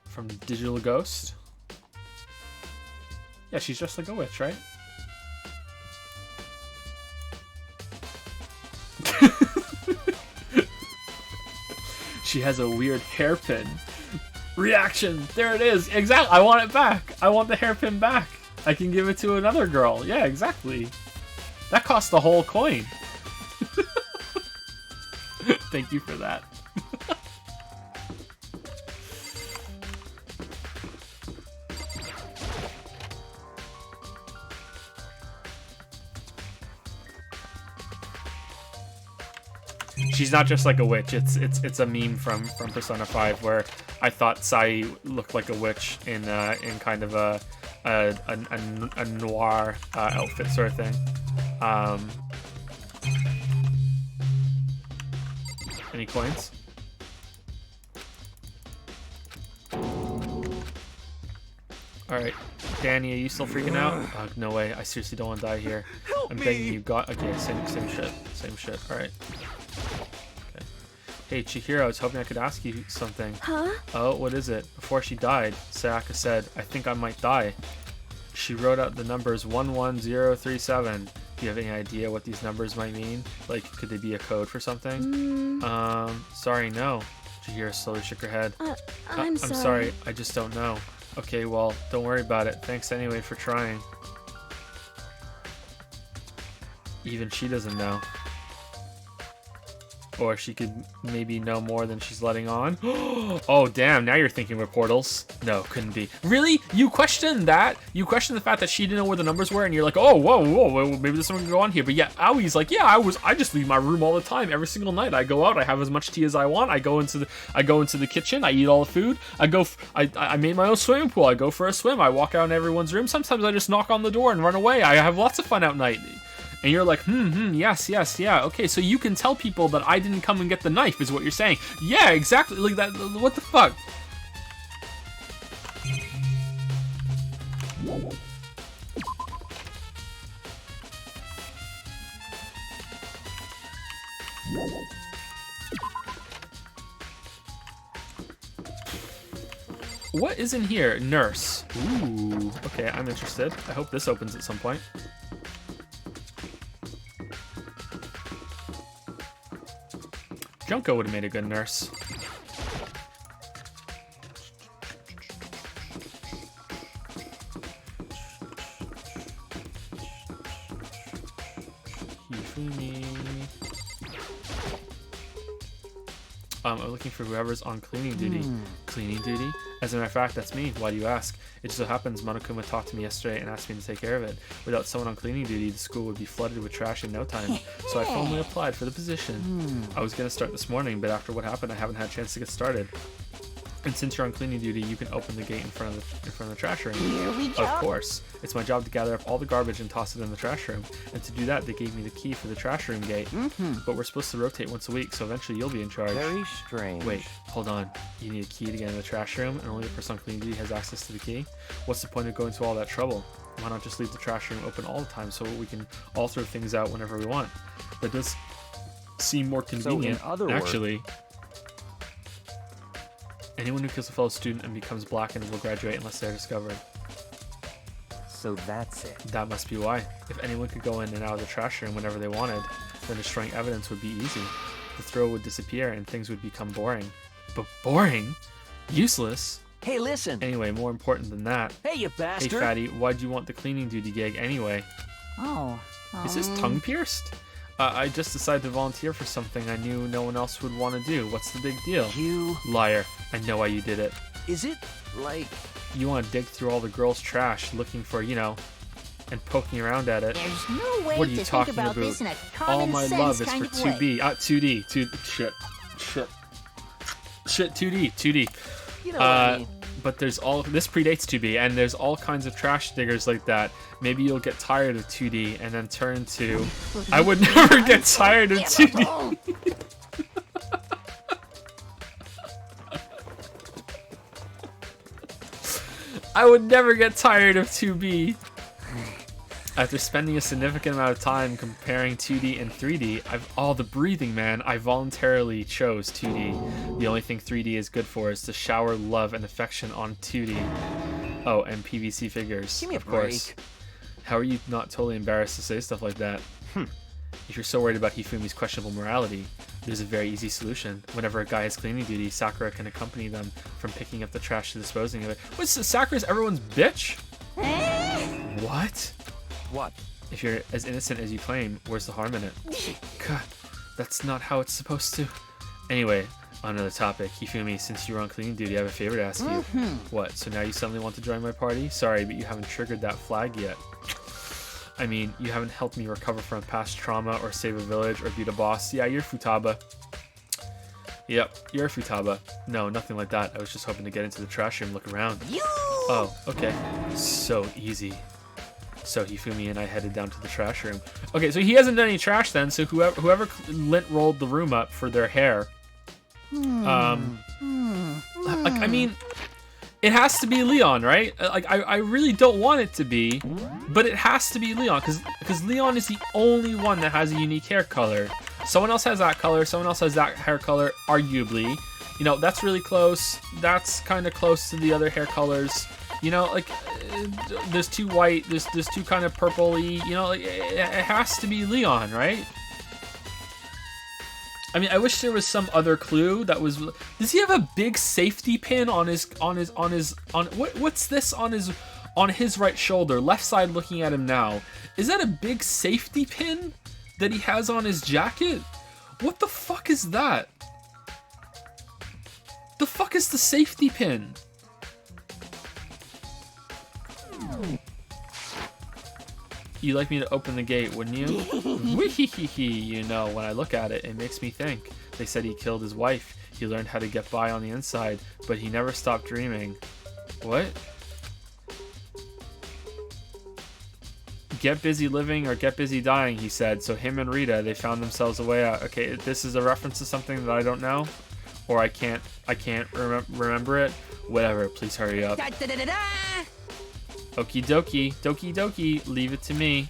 From Digital Ghost. Yeah, she's dressed like a witch, right? She has a weird hairpin. Reaction! There it is! Exactly! I want it back! I want the hairpin back! I can give it to another girl. Yeah, exactly. That cost the whole coin. Thank you for that. She's not just like a witch. It's a meme from Persona 5 where I thought Sai looked like a witch in kind of a noir outfit sort of thing. Any coins? Alright. Danny, are you still freaking out? Oh, no way. I seriously don't want to die here. I'm begging you. Okay, same shit. Same shit. Alright. Okay. Hey, Chihiro, I was hoping I could ask you something. Huh? Oh, what is it? Before she died, Sayaka said, I think I might die. She wrote out the numbers 11037. Do you have any idea what these numbers might mean? Like, could they be a code for something? Sorry, no. Chihiro slowly shook her head. I'm sorry. I just don't know. Okay, well, don't worry about it. Thanks anyway for trying. Even she doesn't know. Or she could maybe know more than she's letting on. Oh, damn, now you're thinking with portals. No, couldn't be. Really? You questioned that? You questioned the fact that she didn't know where the numbers were, and you're like, oh, whoa, maybe there's something going on here. But yeah, Aoi's like, yeah, I just leave my room all the time. Every single night I go out, I have as much tea as I want. I go into the kitchen, I eat all the food. I made my own swimming pool. I go for a swim. I walk out in everyone's room. Sometimes I just knock on the door and run away. I have lots of fun at night. And you're like, yes, yeah. Okay, so you can tell people that I didn't come and get the knife, is what you're saying. Yeah, exactly. Like that. What the fuck? What is in here? Nurse. Ooh. Okay, I'm interested. I hope this opens at some point. Junko would have made a good nurse. I'm looking for whoever's on cleaning duty. Cleaning duty? As a matter of fact, that's me. Why do you ask? It just so happens Monokuma talked to me yesterday and asked me to take care of it. Without someone on cleaning duty, the school would be flooded with trash in no time. So I formally applied for the position. I was going to start this morning, but after what happened, I haven't had a chance to get started. And since you're on cleaning duty, you can open the gate in front of the trash room. Here we go. Of course. It's my job to gather up all the garbage and toss it in the trash room. And to do that, they gave me the key for the trash room gate. But we're supposed to rotate once a week, so eventually you'll be in charge. Very strange. Wait, hold on. You need a key to get in the trash room, and only the person on cleaning duty has access to the key? What's the point of going to all that trouble? Why not just leave the trash room open all the time so we can all throw things out whenever we want? That does seem more convenient, So in other words, actually. Anyone who kills a fellow student and becomes blackened will graduate unless they're discovered. so that's it. That must be why. If anyone could go in and out of the trash room whenever they wanted, then destroying evidence would be easy. The thrill would disappear and things would become boring. But boring? Useless? Hey, listen. Anyway, more important than that. Hey, you Hey, bastard. fatty, why'd you want the cleaning duty gig anyway? Oh. Is his tongue pierced? I just decided to volunteer for something I knew no one else would want to do. What's the big deal? You. Liar. I know why you did it. Is it like. You want to dig through all the girls' trash looking for, and poking around at it. There's no way What are you to think talking about about? this in a All common my sense love is kind for of way. 2B. 2D. 2D. You know what I mean? But this predates 2B, and there's all kinds of trash diggers like that. Maybe you'll get tired of 2D and then turn to. I would never get tired of 2D. I would never get tired of 2B. After spending a significant amount of time comparing 2D and 3D, the breathing, man, I voluntarily chose 2D. The only thing 3D is good for is to shower love and affection on 2D. Oh, and PVC figures, Give me a of course. break. How are you not totally embarrassed to say stuff like that? If you're so worried about Hifumi's questionable morality, there's a very easy solution. Whenever a guy has cleaning duty, Sakura can accompany them from picking up the trash to disposing of it. What's Sakura's everyone's bitch? What? What? If you're as innocent as you claim, where's the harm in it? God, that's not how it's supposed to. Anyway, on another topic, Hifumi, since you were on cleaning duty, I have a favor to ask you. What, so now you suddenly want to join my party? Sorry, but you haven't triggered that flag yet. I mean, you haven't helped me recover from past trauma or save a village or beat a boss. Yeah, you're Futaba. Yep, you're a Futaba. No, nothing like that. I was just hoping to get into the trash room and look around. Oh, okay. So easy. So Hifumi and I headed down to the trash room. Okay, so he hasn't done any trash then, so whoever lint rolled the room up for their hair. Like, I mean, it has to be Leon, right? Like, I really don't want it to be, but it has to be Leon, because Leon is the only one that has a unique hair color. Someone else has that color, someone else has that hair color, arguably. You know, that's really close. That's kind of close to the other hair colors. You know, like, there's two white, there's two kind of purpley, you know, like, it has to be Leon, right? I mean, I wish there was some other clue that was. Does he have a big safety pin on what's this on his right shoulder, left side looking at him now? Is that a big safety pin that he has on his jacket? What the fuck is that? The fuck is the safety pin? You'd like me to open the gate, wouldn't you? Weehehehe. You know, when I look at it, it makes me think. They said he killed his wife. He learned how to get by on the inside, but he never stopped dreaming. What? Get busy living or get busy dying, he said. So him and Rita, they found themselves a way out. Okay, this is a reference to something that I don't know, or I can't remember it. Whatever, please hurry up. Okie dokie, dokie dokie, leave it to me.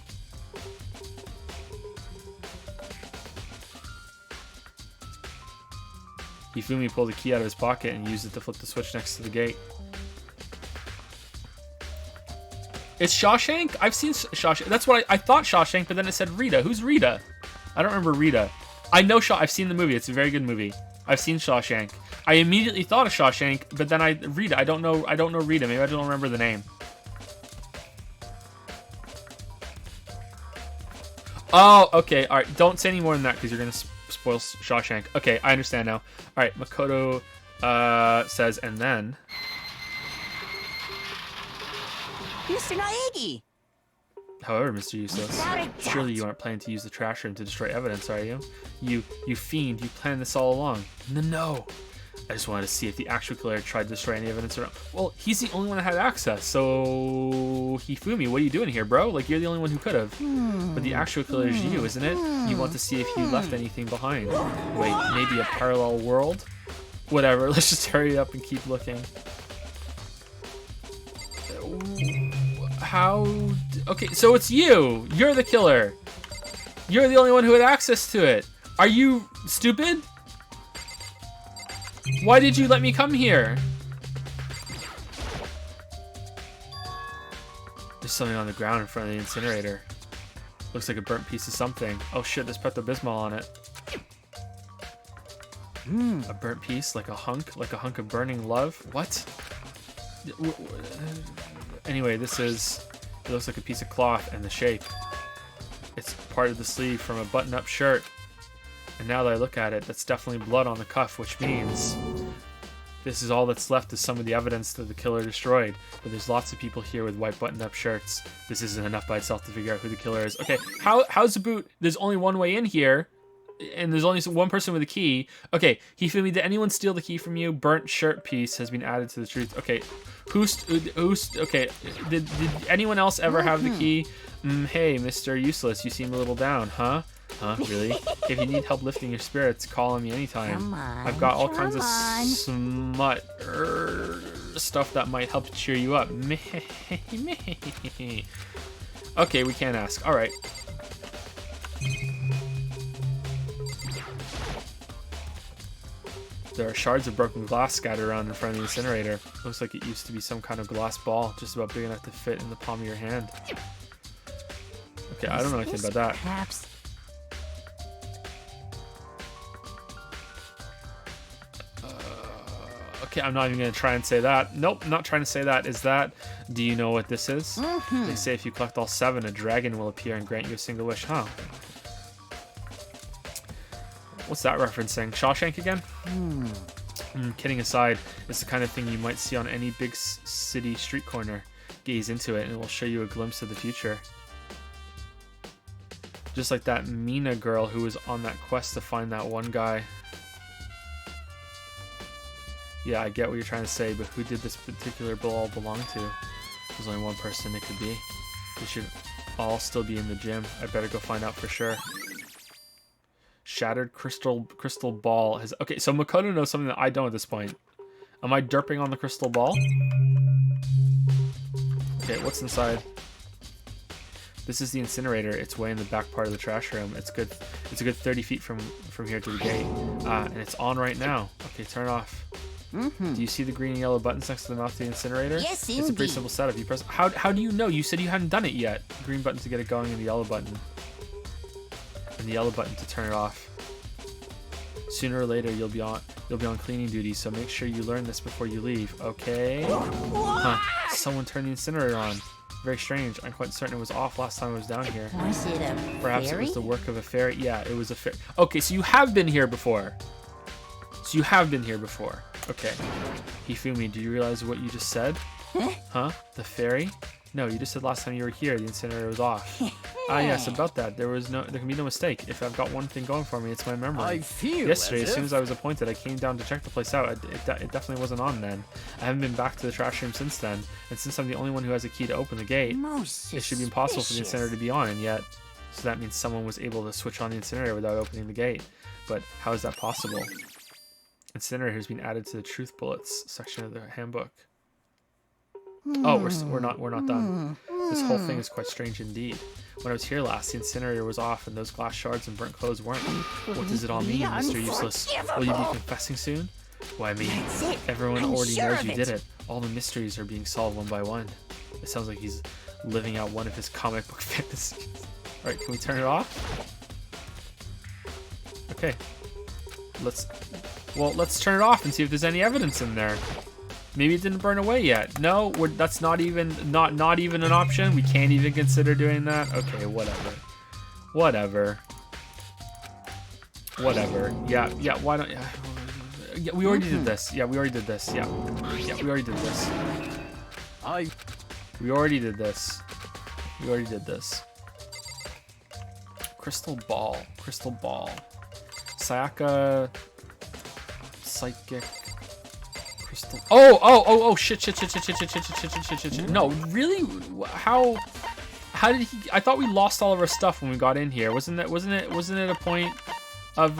Hifumi pulled a key out of his pocket and used it to flip the switch next to the gate. It's Shawshank? I've seen Shawshank. That's what I thought Shawshank, but then it said Rita. Who's Rita? I don't remember Rita. I know I've seen the movie. It's a very good movie. I've seen Shawshank. I immediately thought of Shawshank, but then Rita. I don't know Rita. Maybe I don't remember the name. Oh, okay. All right. Don't say any more than that because you're going to spoil Shawshank. Okay, I understand now. All right. Makoto says, and then... Mr. Naegi! However, Mr. Useless, surely you aren't planning to use the trash room to destroy evidence, are you? You fiend, you planned this all along. No. I just wanted to see if the actual killer tried to destroy any evidence around. Well, he's the only one that had access, so... Hifumi, what are you doing here, bro? Like, you're the only one who could have. But the actual killer is you, isn't it? You want to see if you left anything behind. Wait, maybe a parallel world? Whatever, let's just hurry up and keep looking. How... Okay, so it's you! You're the killer! You're the only one who had access to it! Are you stupid? Why did you let me come here? There's something on the ground in front of the incinerator. Looks like a burnt piece of something. Oh shit, there's Pepto-Bismol on it. A burnt piece? Like a hunk of burning love? What? Anyway, it looks like a piece of cloth and the shape. It's part of the sleeve from a button-up shirt. And now that I look at it, that's definitely blood on the cuff, which means this is all that's left is some of the evidence that the killer destroyed. But there's lots of people here with white button-up shirts. This isn't enough by itself to figure out who the killer is. Okay, how's the boot? There's only one way in here, and there's only one person with a key. Okay, Hifumi, did anyone steal the key from you? Burnt shirt piece has been added to the truth. Okay, okay, did anyone else ever have the key? Hey, Mr. Useless, you seem a little down, huh? Huh, really? If you need help lifting your spirits, call on me anytime. Come on, I've got all kinds of smut stuff that might help cheer you up. Okay, we can't ask. All right. There are shards of broken glass scattered around in front of the incinerator. Looks like it used to be some kind of glass ball, just about big enough to fit in the palm of your hand. Okay, I don't know anything about that. Perhaps. Okay, I'm not even going to try and say that. Nope, not trying to say that. Is that... Do you know what this is? They say if you collect all 7, a dragon will appear and grant you a single wish. Huh. What's that referencing? Shawshank again? Kidding aside, it's the kind of thing you might see on any big city street corner. Gaze into it and it will show you a glimpse of the future. Just like that Mina girl who was on that quest to find that one guy. Yeah, I get what you're trying to say, but who did this particular ball belong to? There's only one person it could be. We should all still be in the gym. I better go find out for sure. Shattered crystal ball has... Okay, so Makoto knows something that I don't at this point. Am I derping on the crystal ball? Okay, what's inside? This is the incinerator. It's way in the back part of the trash room. It's good. It's a good 30 feet from here to the gate. And it's on right now. Okay, turn it off. Do you see the green and yellow buttons next to the mouth of the incinerator? Yes, It's a pretty indeed. simple setup. You press... How do you know? You said you hadn't done it yet. Green button to get it going and the yellow button. And the yellow button to turn it off. Sooner or later you'll be on cleaning duty, so make sure you learn this before you leave, okay? Huh. Someone turned the incinerator on. Very strange. I'm quite certain it was off last time I was down here. Was it a Perhaps fairy? it was the work of a fairy. Yeah, it was a fairy. Okay, so you have been here before. Okay. Hifumi, do you realize what you just said? Huh? The fairy? No, you just said last time you were here the incinerator was off. Yes, about that. There can be no mistake. If I've got one thing going for me, it's my memory. I feel Yesterday, as as soon if- as I was appointed, I came down to check the place out. It definitely wasn't on then. I haven't been back to the trash room since then, and since I'm the only one who has a key to open the gate, Most it should be impossible for the suspicious. incinerator to be on, and yet, so that means someone was able to switch on the incinerator without opening the gate. But how is that possible? Incinerator has been added to the truth bullets section of the handbook. Oh, we're not done. This whole thing is quite strange indeed. When I was here last, the incinerator was off, and those glass shards and burnt clothes weren't. What does it all mean, Mr. Useless? Will you be confessing soon? Why, I mean, That's it. everyone I'm already sure knows of you it. did it. All the mysteries are being solved one by one. It sounds like he's living out one of his comic book fantasies. Alright, can we turn it off? Okay. Let's turn it off and see if there's any evidence in there. Maybe it didn't burn away yet. No, that's not even an option. We can't even consider doing that. Okay, whatever. Yeah. Why don't? Yeah, we already did this. Yeah, we already did this. Yeah, we already did this. We already did this. Crystal ball. Sayaka. Psychic. Crystal. Oh, shit. No, really? How did he? I thought we lost all of our stuff when we got in here. Wasn't it a point of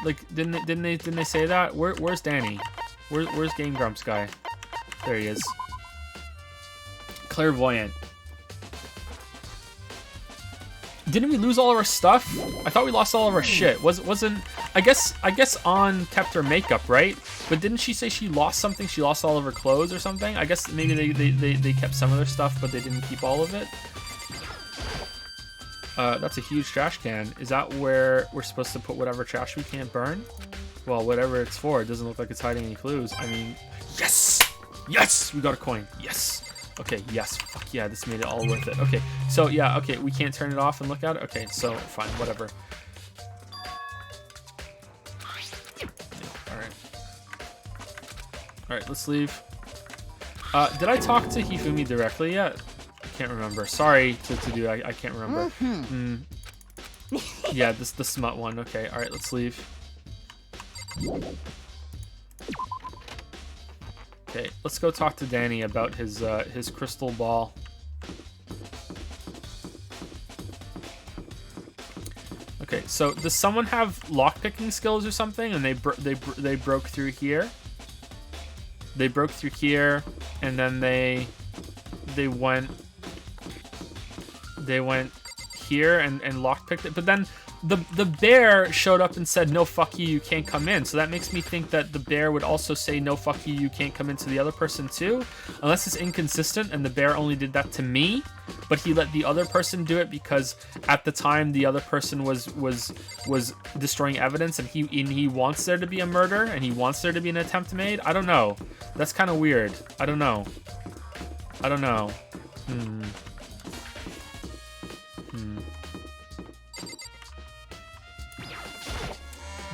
like didn't they say that? Where's Danny? Where's Game Grumps guy? There he is. Clairvoyant. Didn't we lose all of our stuff? I thought we lost all of our shit. Wasn't I guess An kept her makeup, right? But didn't she say she lost something? She lost all of her clothes or something? I guess maybe they kept some of their stuff, but they didn't keep all of it. That's a huge trash can. Is that where we're supposed to put whatever trash we can't burn? Well, whatever it's for, it doesn't look like it's hiding any clues. I mean, yes! We got a coin. Yes! Okay, yes. Fuck yeah, this made it all worth it. Okay, so yeah, okay, we can't turn it off and look at it? Okay, so fine, whatever. Alright, let's leave. Did I talk to Hifumi directly yet? I can't remember. Sorry to do, I can't remember. Yeah, the smut one. Okay, alright, let's leave. Okay, let's go talk to Danny about his crystal ball. Okay, so does someone have lockpicking skills or something? And they broke through here. They broke through here, and then they went here and lockpicked it. But then the bear showed up and said, "No, fuck you, you can't come in." So that makes me think that the bear would also say, "No, fuck you, you can't come in" to the other person too, unless it's inconsistent and the bear only did that to me, but he let the other person do it because at the time the other person was destroying evidence, and he wants there to be a murder and he wants there to be an attempt made. I don't know. That's kind of weird. I don't know.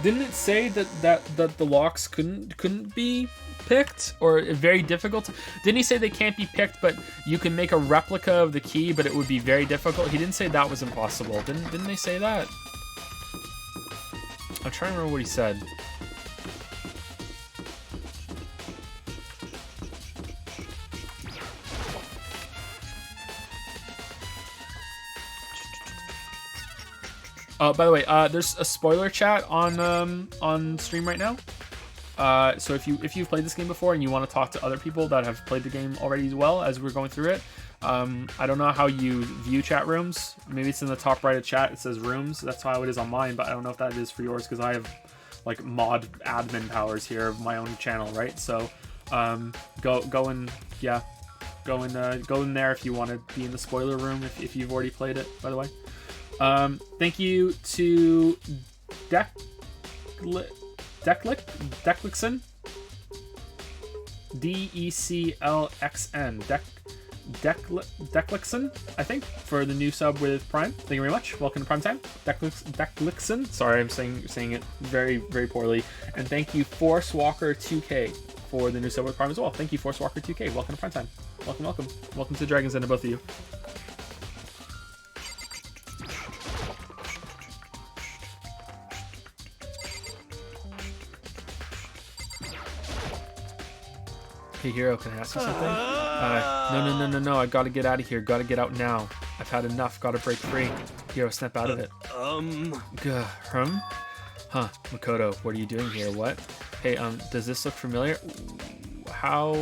Didn't it say that the locks couldn't be picked, or very difficult? Didn't he say they can't be picked, but you can make a replica of the key, but it would be very difficult? He didn't say that was impossible. Didn't they say that? I'm trying to remember what he said. By the way, there's a spoiler chat on stream right now. So if you've played this game before and you want to talk to other people that have played the game already as well as we're going through it, I don't know how you view chat rooms. Maybe it's in the top right of chat. It says rooms. That's how it is on mine, but I don't know if that is for yours because I have like mod admin powers here of my own channel, right? So go in there if you want to be in the spoiler room if you've already played it. By the way. Thank you to Declixon. DECLXN. Declixon, I think, for the new sub with Prime. Thank you very much. Welcome to Prime Time. Declixon. Sorry, I'm saying it very, very poorly. And thank you, ForceWalker2K, for the new sub with Prime as well. Thank you, ForceWalker2K. Welcome to Prime Time. Welcome. Welcome to Dragon's Den to both of you. Hey Hero, can I ask you something? No, I gotta get out of here. Gotta get out now. I've had enough. Gotta break free. Hero, snap out of it. Huh? Makoto, what are you doing here? What? Hey, does this look familiar? How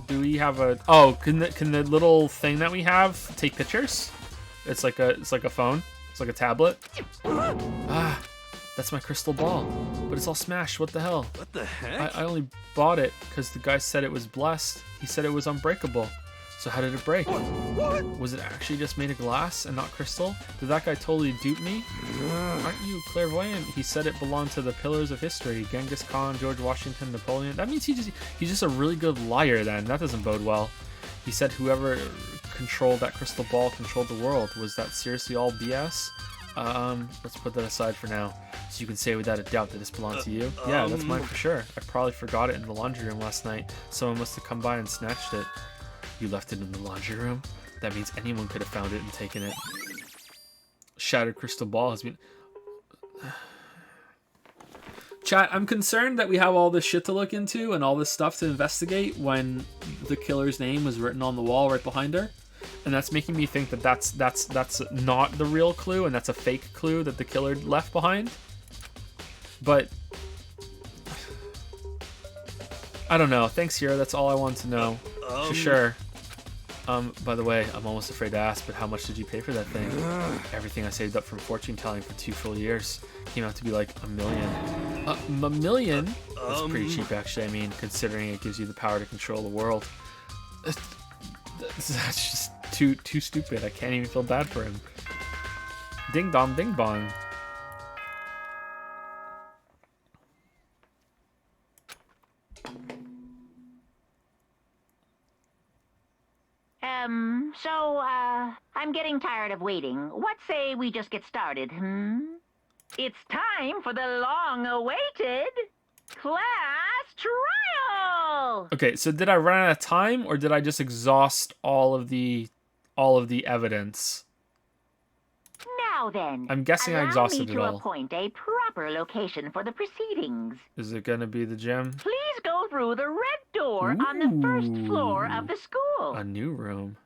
do we have a... Oh, can the little thing that we have take pictures? It's like a phone. It's like a tablet. That's my crystal ball, but it's all smashed. What the hell? What the heck? I only bought it because the guy said it was blessed. He said it was unbreakable. So how did it break? What? Was it actually just made of glass and not crystal? Did that guy totally dupe me? Aren't you clairvoyant? He said it belonged to the pillars of history. Genghis Khan, George Washington, Napoleon. That means he's just a really good liar then. That doesn't bode well. He said whoever controlled that crystal ball controlled the world. Was that seriously all BS? Let's put that aside for now. So you can say without a doubt that this belonged to you? Yeah, that's mine for sure. I probably forgot it in the laundry room last night. Someone must have come by and snatched it. You left it in the laundry room? That means anyone could have found it and taken it. Shattered crystal ball has been... Chat, I'm concerned that we have all this shit to look into and all this stuff to investigate when the killer's name was written on the wall right behind her. And that's making me think that that's not the real clue, and that's a fake clue that the killer left behind. But I don't know. Thanks, Hero. That's all I wanted to know. For sure. By the way, I'm almost afraid to ask, but how much did you pay for that thing? Everything I saved up from fortune telling for 2 full years came out to be like $1 million. $1 million? That's pretty cheap, actually. I mean, considering it gives you the power to control the world. That's just too stupid. I can't even feel bad for him. Ding dong, ding bong. I'm getting tired of waiting. What say we just get started, It's time for the long-awaited class trial! Okay, so did I run out of time, or did I just exhaust all of the evidence? Now then, I'm guessing I exhausted it all. Allow me to appoint a proper location for the proceedings. Is it gonna be the gym? Please go through the red door on the first floor of the school. A new room.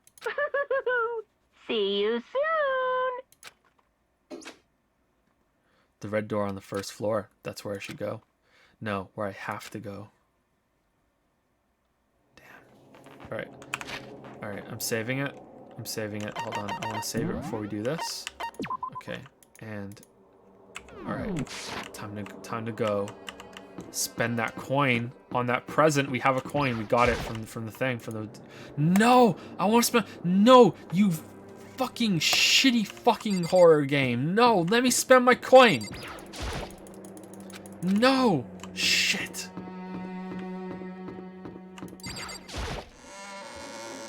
See you soon. The red door on the first floor. That's where I should go. No, where I have to go. Damn. All right. I'm saving it. Hold on. I want to save it before we do this. Okay. And all right. Time to go. Spend that coin on that present. We have a coin. We got it from the thing. No! I want to spend... No! You fucking shitty fucking horror game. No! Let me spend my coin! No! Shit!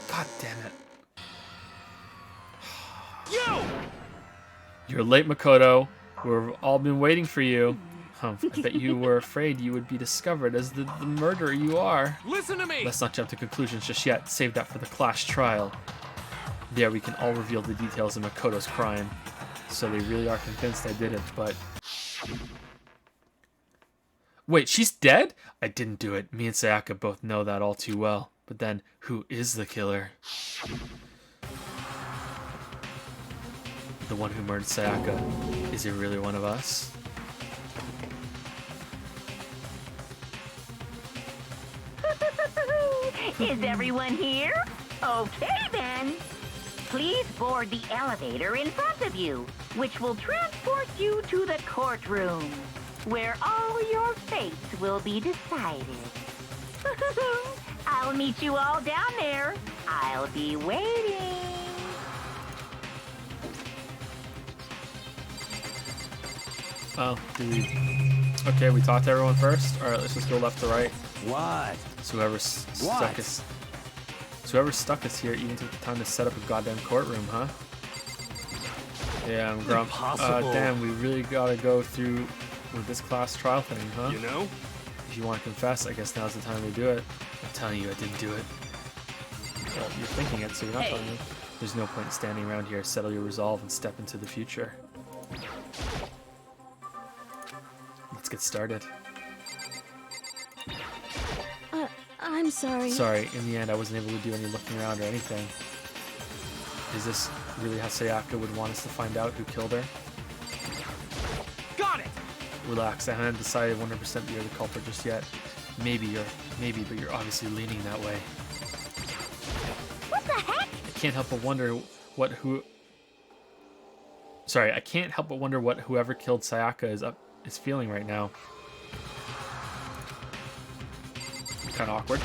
God damn it. Yo! You're late, Makoto. We've all been waiting for you. Humph, I bet you were afraid you would be discovered as the murderer you are. Listen to me! Let's not jump to conclusions just yet. Save that for the class trial. There we can all reveal the details of Makoto's crime. So they really are convinced I did it, but... Wait, she's dead? I didn't do it. Me and Sayaka both know that all too well. But then, who is the killer? The one who murdered Sayaka. Is it really one of us? Is everyone here? Okay then. Please board the elevator in front of you, which will transport you to the courtroom, where all your fates will be decided. I'll meet you all down there. I'll be waiting. Oh, do we... Okay, we talked to everyone first. Alright, let's just go left to right. What? So whoever stuck us here even took the time to set up a goddamn courtroom, huh? Yeah, I'm grumped. Impossible. Damn, we really gotta go through with this class trial thing, huh? You know? If you want to confess, I guess now's the time to do it. I'm telling you, I didn't do it. Well, you're thinking it, so you're not telling me. There's no point in standing around here. Settle your resolve and step into the future. Let's get started. I'm sorry. Sorry, in the end, I wasn't able to do any looking around or anything. Is this really how Sayaka would want us to find out who killed her? Got it! Relax, I haven't decided 100% that you're the culprit just yet. Maybe, but you're obviously leaning that way. What the heck? I can't help but wonder what whoever killed Sayaka is feeling right now. Kind of awkward.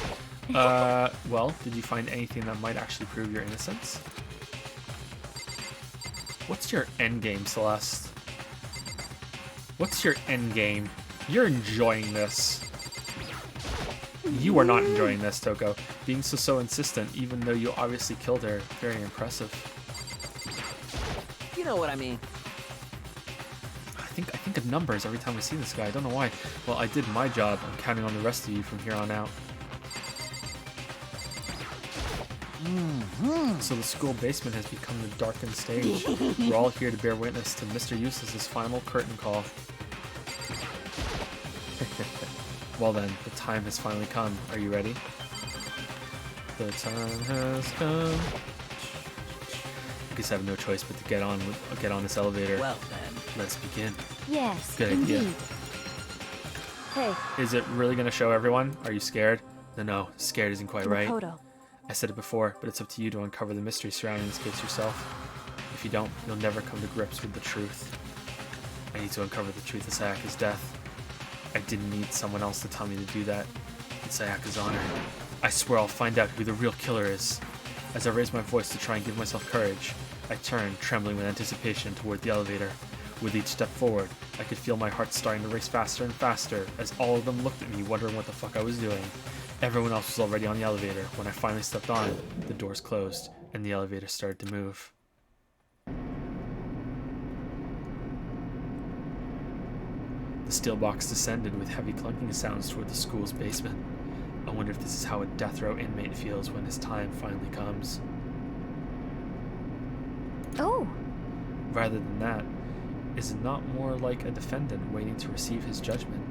Well, did you find anything that might actually prove your innocence? What's your endgame, Celeste? What's your endgame? You're enjoying this. You are not enjoying this, Toko. Being so insistent, even though you obviously killed her. Very impressive. You know what I mean. I think of numbers every time I see this guy. I don't know why. Well, I did my job. I'm counting on the rest of you from here on out. So the school basement has become the darkened stage. We're all here to bear witness to Mr. Eustace's final curtain call. Well then, the time has finally come. Are you ready? The time has come. I guess I have no choice but to get on this elevator. Well then. Let's begin. Yes, Good indeed. idea. Hey, Is it really going to show everyone? Are you scared? No, scared isn't quite right. Makoto. I said it before, but it's up to you to uncover the mystery surrounding this case yourself. If you don't, you'll never come to grips with the truth. I need to uncover the truth of Sayaka's death. I didn't need someone else to tell me to do that. In Sayaka's honor. I swear I'll find out who the real killer is. As I raised my voice to try and give myself courage, I turned, trembling with anticipation, toward the elevator. With each step forward, I could feel my heart starting to race faster and faster as all of them looked at me wondering what the fuck I was doing. Everyone else was already on the elevator. When I finally stepped on it, the doors closed and the elevator started to move. The steel box descended with heavy clunking sounds toward the school's basement. I wonder if this is how a death row inmate feels when his time finally comes. Oh, Rather than that, is it not more like a defendant waiting to receive his judgment?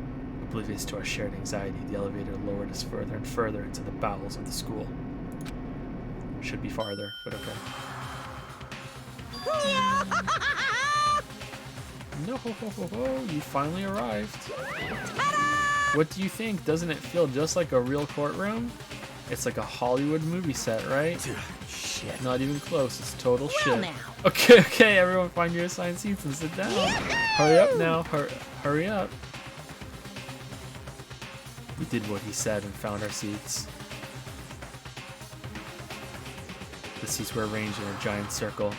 Oblivious to our shared anxiety, the elevator lowered us further and further into the bowels of the school. Should be farther, but okay. No, you finally arrived. What do you think? Doesn't it feel just like a real courtroom? It's like a Hollywood movie set, right? Shit. Not even close. It's total shit. now. Okay, everyone find your assigned seats and sit down. Hurry up now. Hurry up. We did what he said and found our seats. The seats were arranged in a giant circle.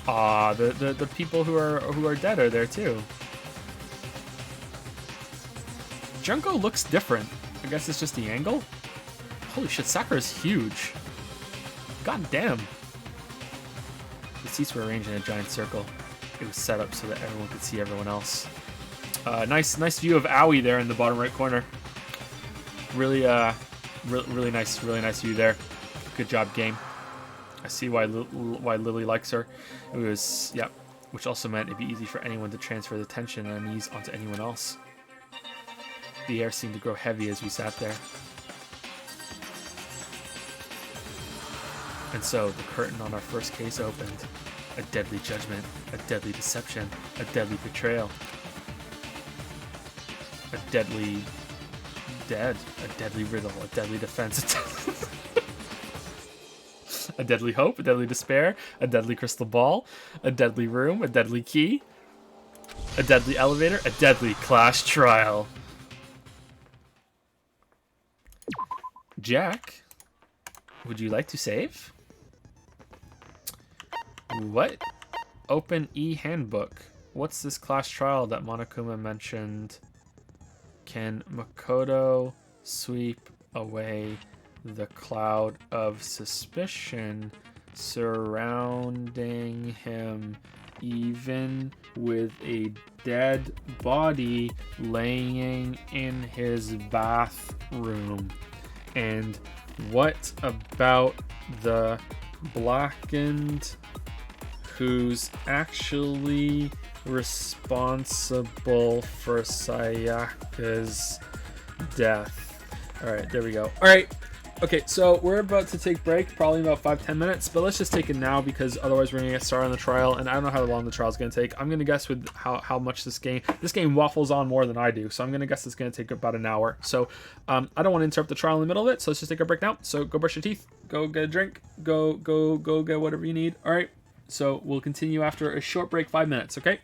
Ah, the people who are dead are there too. Junko looks different. I guess it's just the angle. Holy shit, Sakura's huge. God damn. The seats were arranged in a giant circle. it was set up so that everyone could see everyone else. Nice view of Owie there in the bottom right corner. Really nice view there. Good job, game. I see why Lily likes her. It was, yeah, which also meant it'd be easy for anyone to transfer the tension and unease onto anyone else. The air seemed to grow heavy as we sat there. And so the curtain on our first case opened. A deadly judgment, a deadly deception, a deadly betrayal. A deadly dead, a deadly riddle, a deadly defense, a deadly hope, a deadly despair, a deadly crystal ball, a deadly room, a deadly key, a deadly elevator, a deadly clash trial. Jack, would you like to save? What? Open e-handbook. What's this clash trial that Monokuma mentioned? Can Makoto sweep away the cloud of suspicion surrounding him, even with a dead body laying in his bathroom? And what about the blackened who's actually responsible for Sayaka's death? All right, there we go. All right. Okay, so we're about to take break, probably about 5-10 minutes, but let's just take it now because otherwise we're gonna get started on the trial, and I don't know how long the trial is gonna take. I'm gonna guess with how much this game waffles on more than I do, so I'm gonna guess it's gonna take about an hour. So I don't want to interrupt the trial in the middle of it, so let's just take a break now. So go brush your teeth, go get a drink, go get whatever you need. All right. So we'll continue after a short break, 5 minutes. Okay.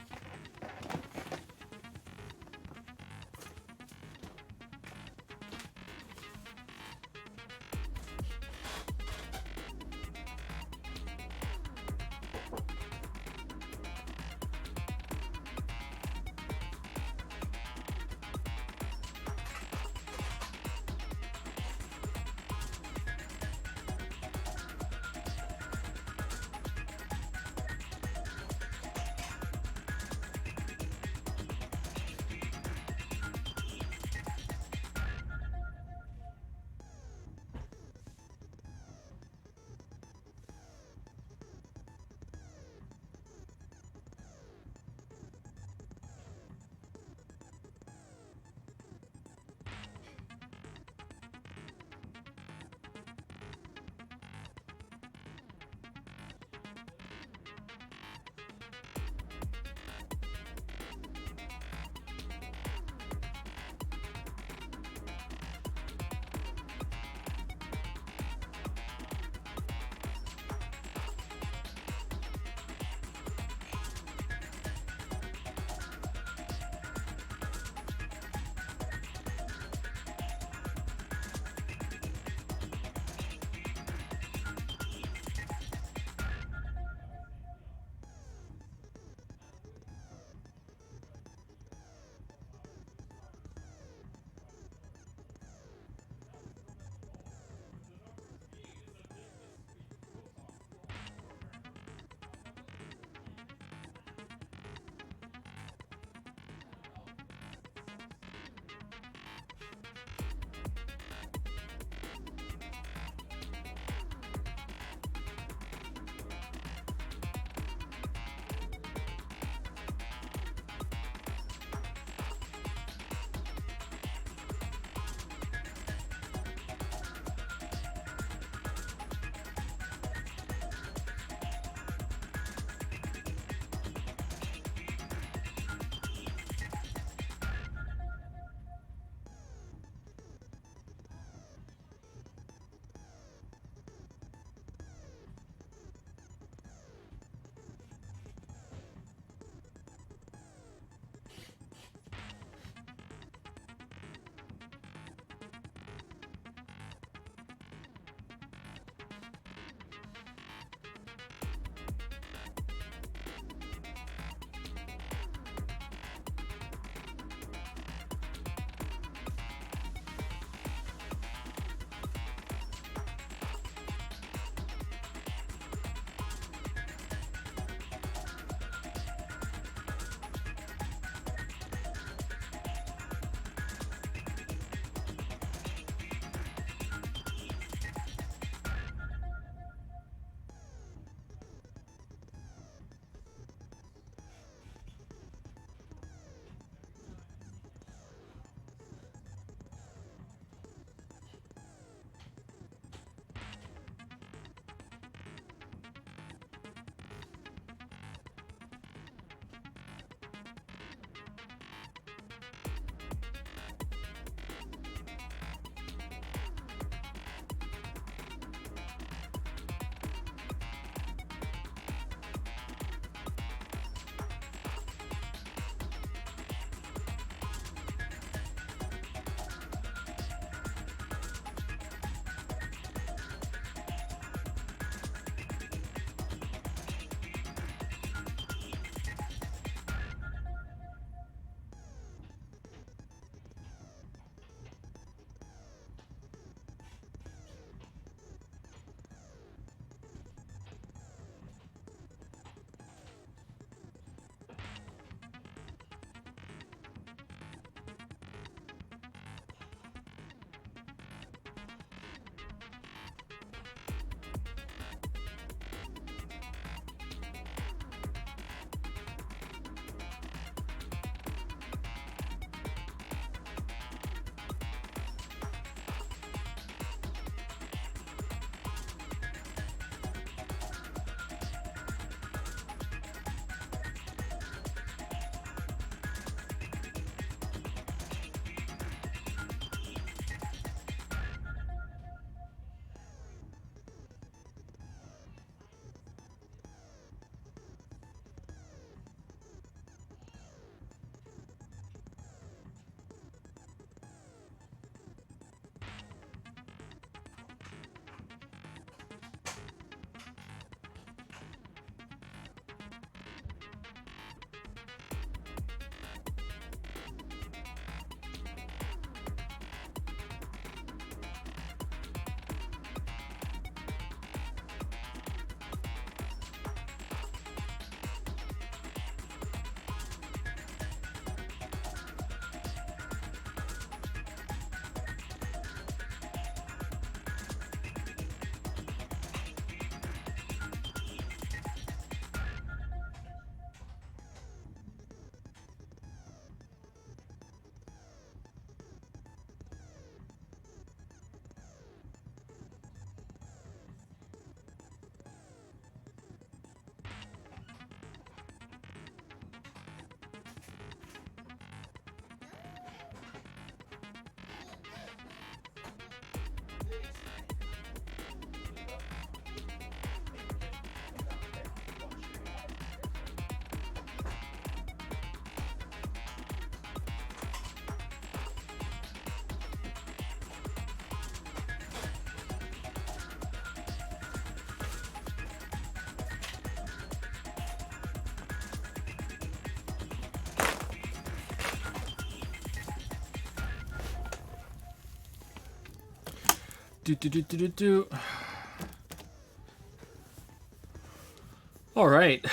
All right.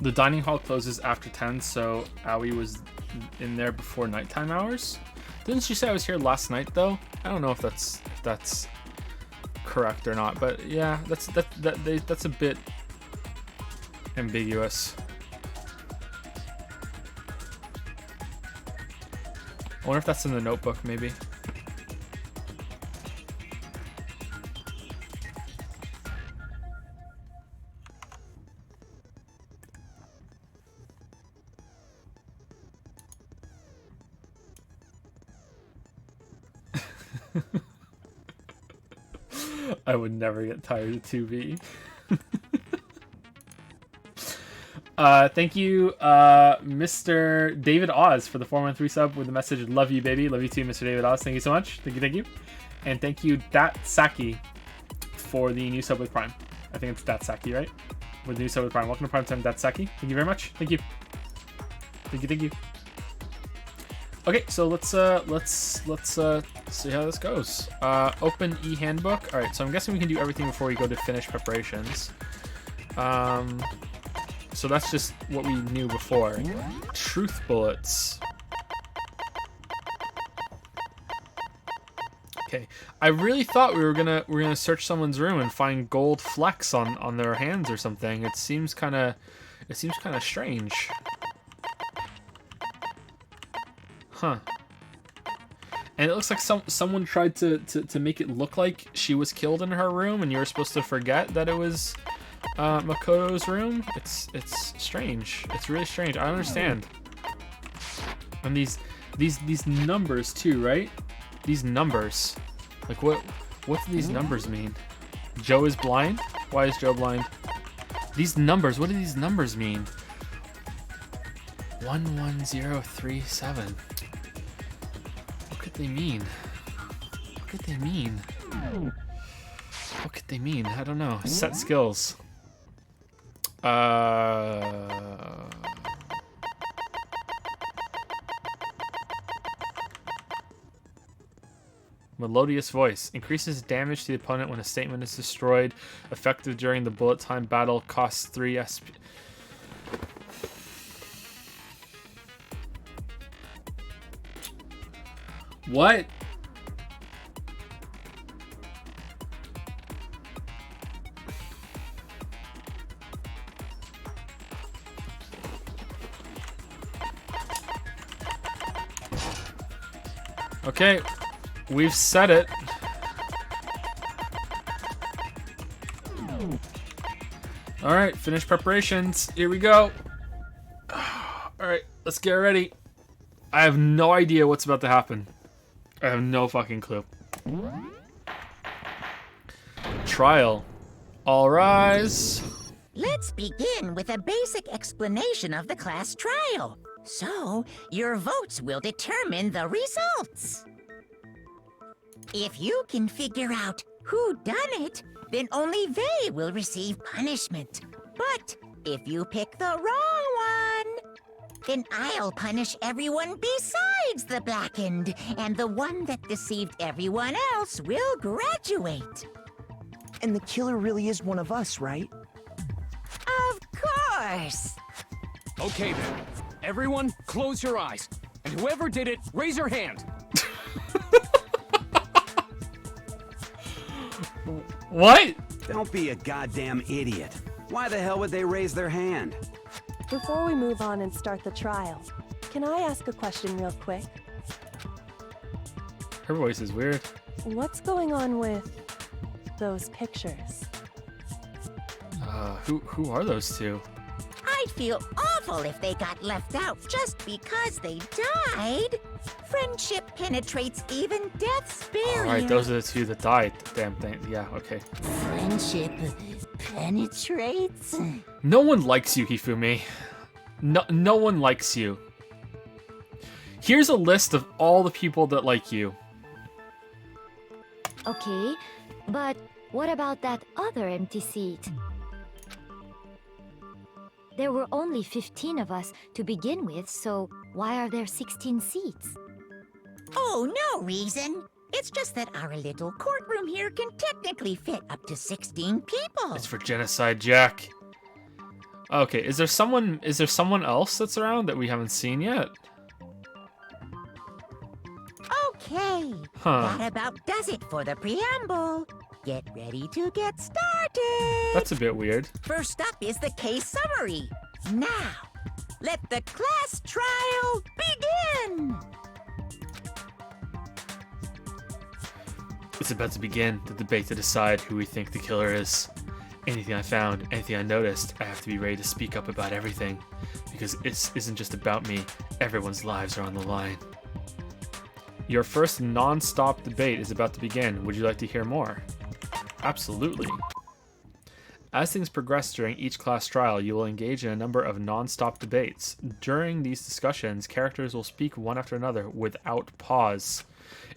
The dining hall closes after 10, so Aoi was in there before nighttime hours. Didn't she say I was here last night though? I don't know if that's correct or not, but yeah, that's a bit ambiguous. I wonder if that's in the notebook, maybe. I would never get tired of 2B. Thank you, Mr. David Oz, for the 413 sub with the message, love you, baby. Love you too, Mr. David Oz. Thank you so much. Thank you. And thank you, Dat Saki, for the new sub with Prime. I think it's Dat Saki, right? With the new sub with Prime. Welcome to Prime Time, Dat Saki. Thank you very much. Thank you. Okay, so let's see how this goes. Open e-handbook. All right, so I'm guessing we can do everything before we go to finish preparations. So that's just what we knew before. Truth bullets. Okay, I really thought we were gonna search someone's room and find gold flecks on their hands or something. It seems kind of strange. Huh. And it looks like someone tried to make it look like she was killed in her room, and you were supposed to forget that it was Makoto's room. It's strange. It's really strange. I don't understand. And these numbers too, right? These numbers. Like what do these numbers mean? Joe is blind? Why is Joe blind? These numbers, what do these numbers mean? 11037. What could they mean? What could they mean? What could they mean? I don't know. Set skills. Melodious voice. Increases damage to the opponent when a statement is destroyed. Effective during the bullet time battle. Costs 3 SP. What? Okay, we've said it. All right, finish preparations. Here we go. All right, let's get ready. I have no idea what's about to happen. I have no fucking clue. Trial. All rise. Let's begin with a basic explanation of the class trial. So, your votes will determine the results. If you can figure out who done it, then only they will receive punishment. But if you pick the wrong one, then I'll punish everyone besides the blackened, and the one that deceived everyone else will graduate. And the killer really is one of us, right? Of course! Okay then. Everyone, close your eyes. And whoever did it, raise your hand. What? Don't be a goddamn idiot. Why the hell would they raise their hand? Before we move on and start the trial, can I ask a question real quick? Her voice is weird. What's going on with those pictures? Who are those two? I'd feel awful if they got left out just because they died. Friendship penetrates even death's barrier. Alright, those are the two that died. Damn thing. Yeah, okay. Friendship penetrates? No one likes you, Hifumi. No one likes you. Here's a list of all the people that like you. Okay, but what about that other empty seat? There were only 15 of us to begin with, so why are there 16 seats? Oh, no reason. It's just that our little courtroom here can technically fit up to 16 people. It's for Genocide Jack. Okay, is there someone else that's around that we haven't seen yet? Okay. Huh. That about does it for the preamble. Get ready to get started. That's a bit weird. First up is the case summary. Now, let the class trial begin. It's about to begin the debate to decide who we think the killer is. Anything I found, anything I noticed, I have to be ready to speak up about everything. Because this isn't just about me, everyone's lives are on the line. Your first non-stop debate is about to begin. Would you like to hear more? Absolutely. As things progress during each class trial, you will engage in a number of non-stop debates. During these discussions, characters will speak one after another without pause.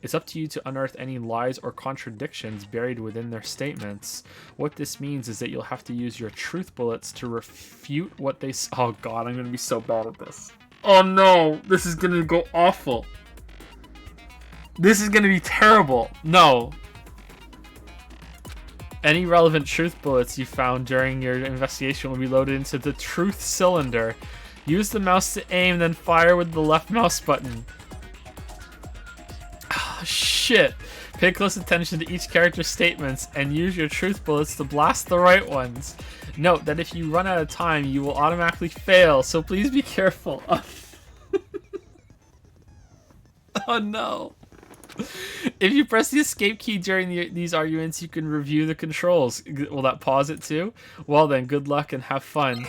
It's up to you to unearth any lies or contradictions buried within their statements. What this means is that you'll have to use your truth bullets to refute what they Oh god, I'm gonna be so bad at this. Oh no, this is gonna go awful. This is gonna be terrible. No. Any relevant truth bullets you found during your investigation will be loaded into the truth cylinder. Use the mouse to aim, then fire with the left mouse button. Oh, shit. Pay close attention to each character's statements and use your truth bullets to blast the right ones. Note that if you run out of time, you will automatically fail, so please be careful. Oh no. If you press the escape key during these arguments, you can review the controls. Will that pause it too? Well then, good luck and have fun.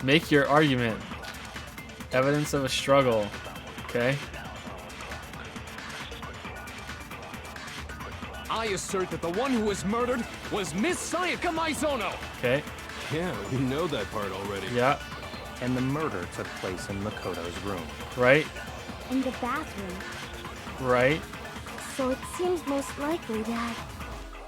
Make your argument. Evidence of a struggle. Okay. I assert that the one who was murdered was Miss Sayaka Maizono. Okay. Yeah, we know that part already. Yeah. And the murder took place in Makoto's room. Right. In the bathroom. Right. So it seems most likely that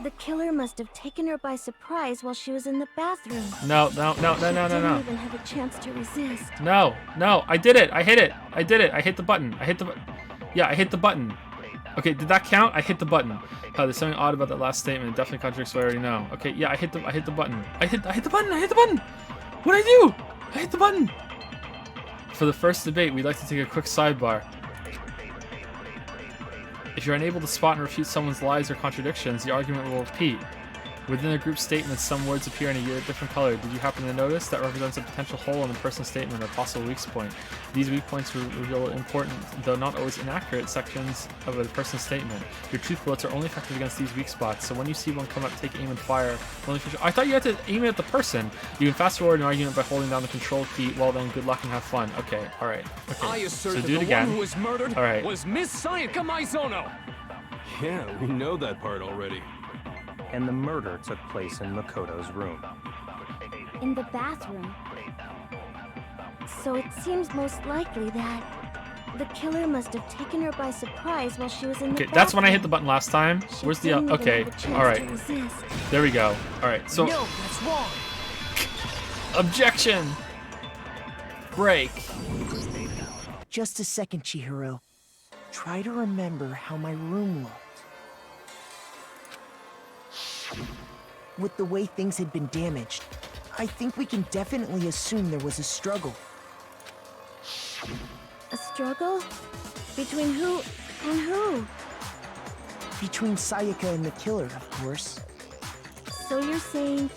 the killer must have taken her by surprise while she was in the bathroom. No. She didn't even have a chance to resist. No. I did it. I hit it. I hit the button. Yeah, I hit the button. Okay, did that count? I hit the button. There's something odd about that last statement. It definitely contradicts what I already know. Okay, yeah, I hit the button. I hit the button. What'd I do? I hit the button! For the first debate, we'd like to take a quick sidebar. If you're unable to spot and refute someone's lies or contradictions, the argument will repeat. Within the group statements, some words appear in a different color. Did you happen to notice? That represents a potential hole in the person's statement or possible weak point. These weak points reveal important, though not always inaccurate, sections of a person's statement. Your truth bullets are only effective against these weak spots, so when you see one come up, take aim and fire. I thought you had to aim it at the person. You can fast forward an argument by holding down the control key. Well then, good luck and have fun. Okay, alright. Okay. I assert so that do it the again. one who was murdered Alright. was Miss Sayaka Maizono. Yeah, we know that part already. And the murder took place in Makoto's room. In the bathroom. So it seems most likely that the killer must have taken her by surprise while she was in the bathroom. That's when I hit the button last time. Where's the... Okay, alright. There we go. Alright, so... No, that's wrong. Objection! Break. Just a second, Chihiro. Try to remember how my room looked. With the way things had been damaged, I think we can definitely assume there was a struggle. A struggle? Between who and who? Between Sayaka and the killer, of course. So you're saying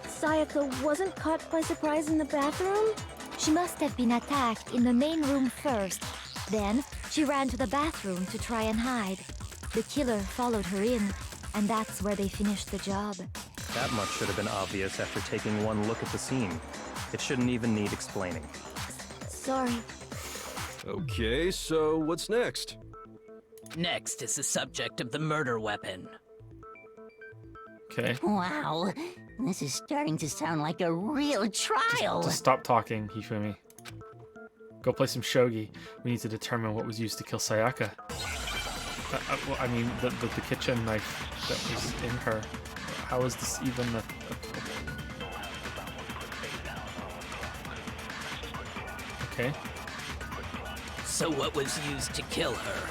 Sayaka wasn't caught by surprise in the bathroom? She must have been attacked in the main room first. Then, she ran to the bathroom to try and hide. The killer followed her in, and that's where they finished the job. That much should have been obvious after taking one look at the scene. It shouldn't even need explaining. Sorry. Okay, so what's next? Next is the subject of the murder weapon. Okay. Wow, this is starting to sound like a real trial. Just stop talking, Hifumi. Go play some shogi. We need to determine what was used to kill Sayaka. Well, I mean, the kitchen knife that was in her. How is this even a Okay. So what was used to kill her?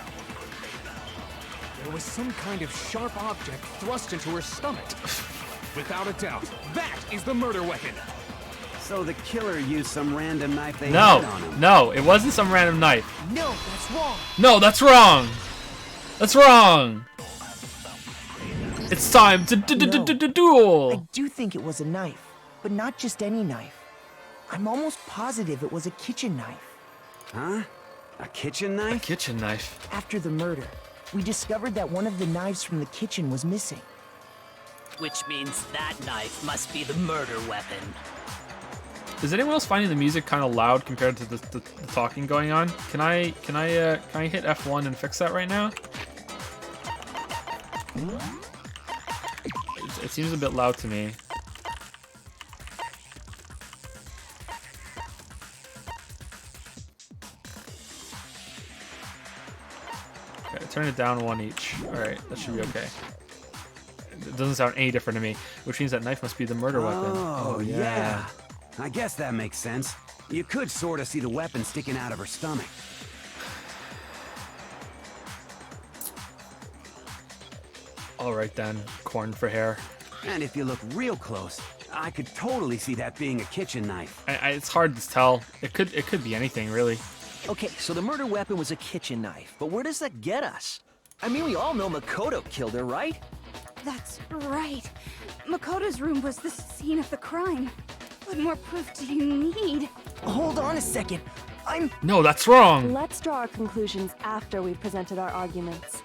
There was some kind of sharp object thrust into her stomach. Without a doubt, that is the murder weapon. So the killer used some random knife they had on him. No, it wasn't some random knife. No, that's wrong. No, that's wrong. That's wrong. It's time to duel. I do think it was a knife, but not just any knife. I'm almost positive it was a kitchen knife. Huh? A kitchen knife? A kitchen knife. After the murder, we discovered that one of the knives from the kitchen was missing. Which means that knife must be the murder weapon. Is anyone else finding the music kind of loud compared to the talking going on? Can I hit F1 and fix that right now? It seems a bit loud to me. Okay, turn it down one each. Alright, that should be okay. It doesn't sound any different to me, which means that knife must be the murder weapon. Oh, yeah. I guess that makes sense. You could sort of see the weapon sticking out of her stomach. Alright then, corn for hair. And if you look real close, I could totally see that being a kitchen knife. It's hard to tell. It could be anything, really. Okay, so the murder weapon was a kitchen knife, but where does that get us? I mean, we all know Makoto killed her, right? That's right. Makoto's room was the scene of the crime. What more proof do you need? Hold on a second. No, that's wrong. Let's draw our conclusions after we've presented our arguments.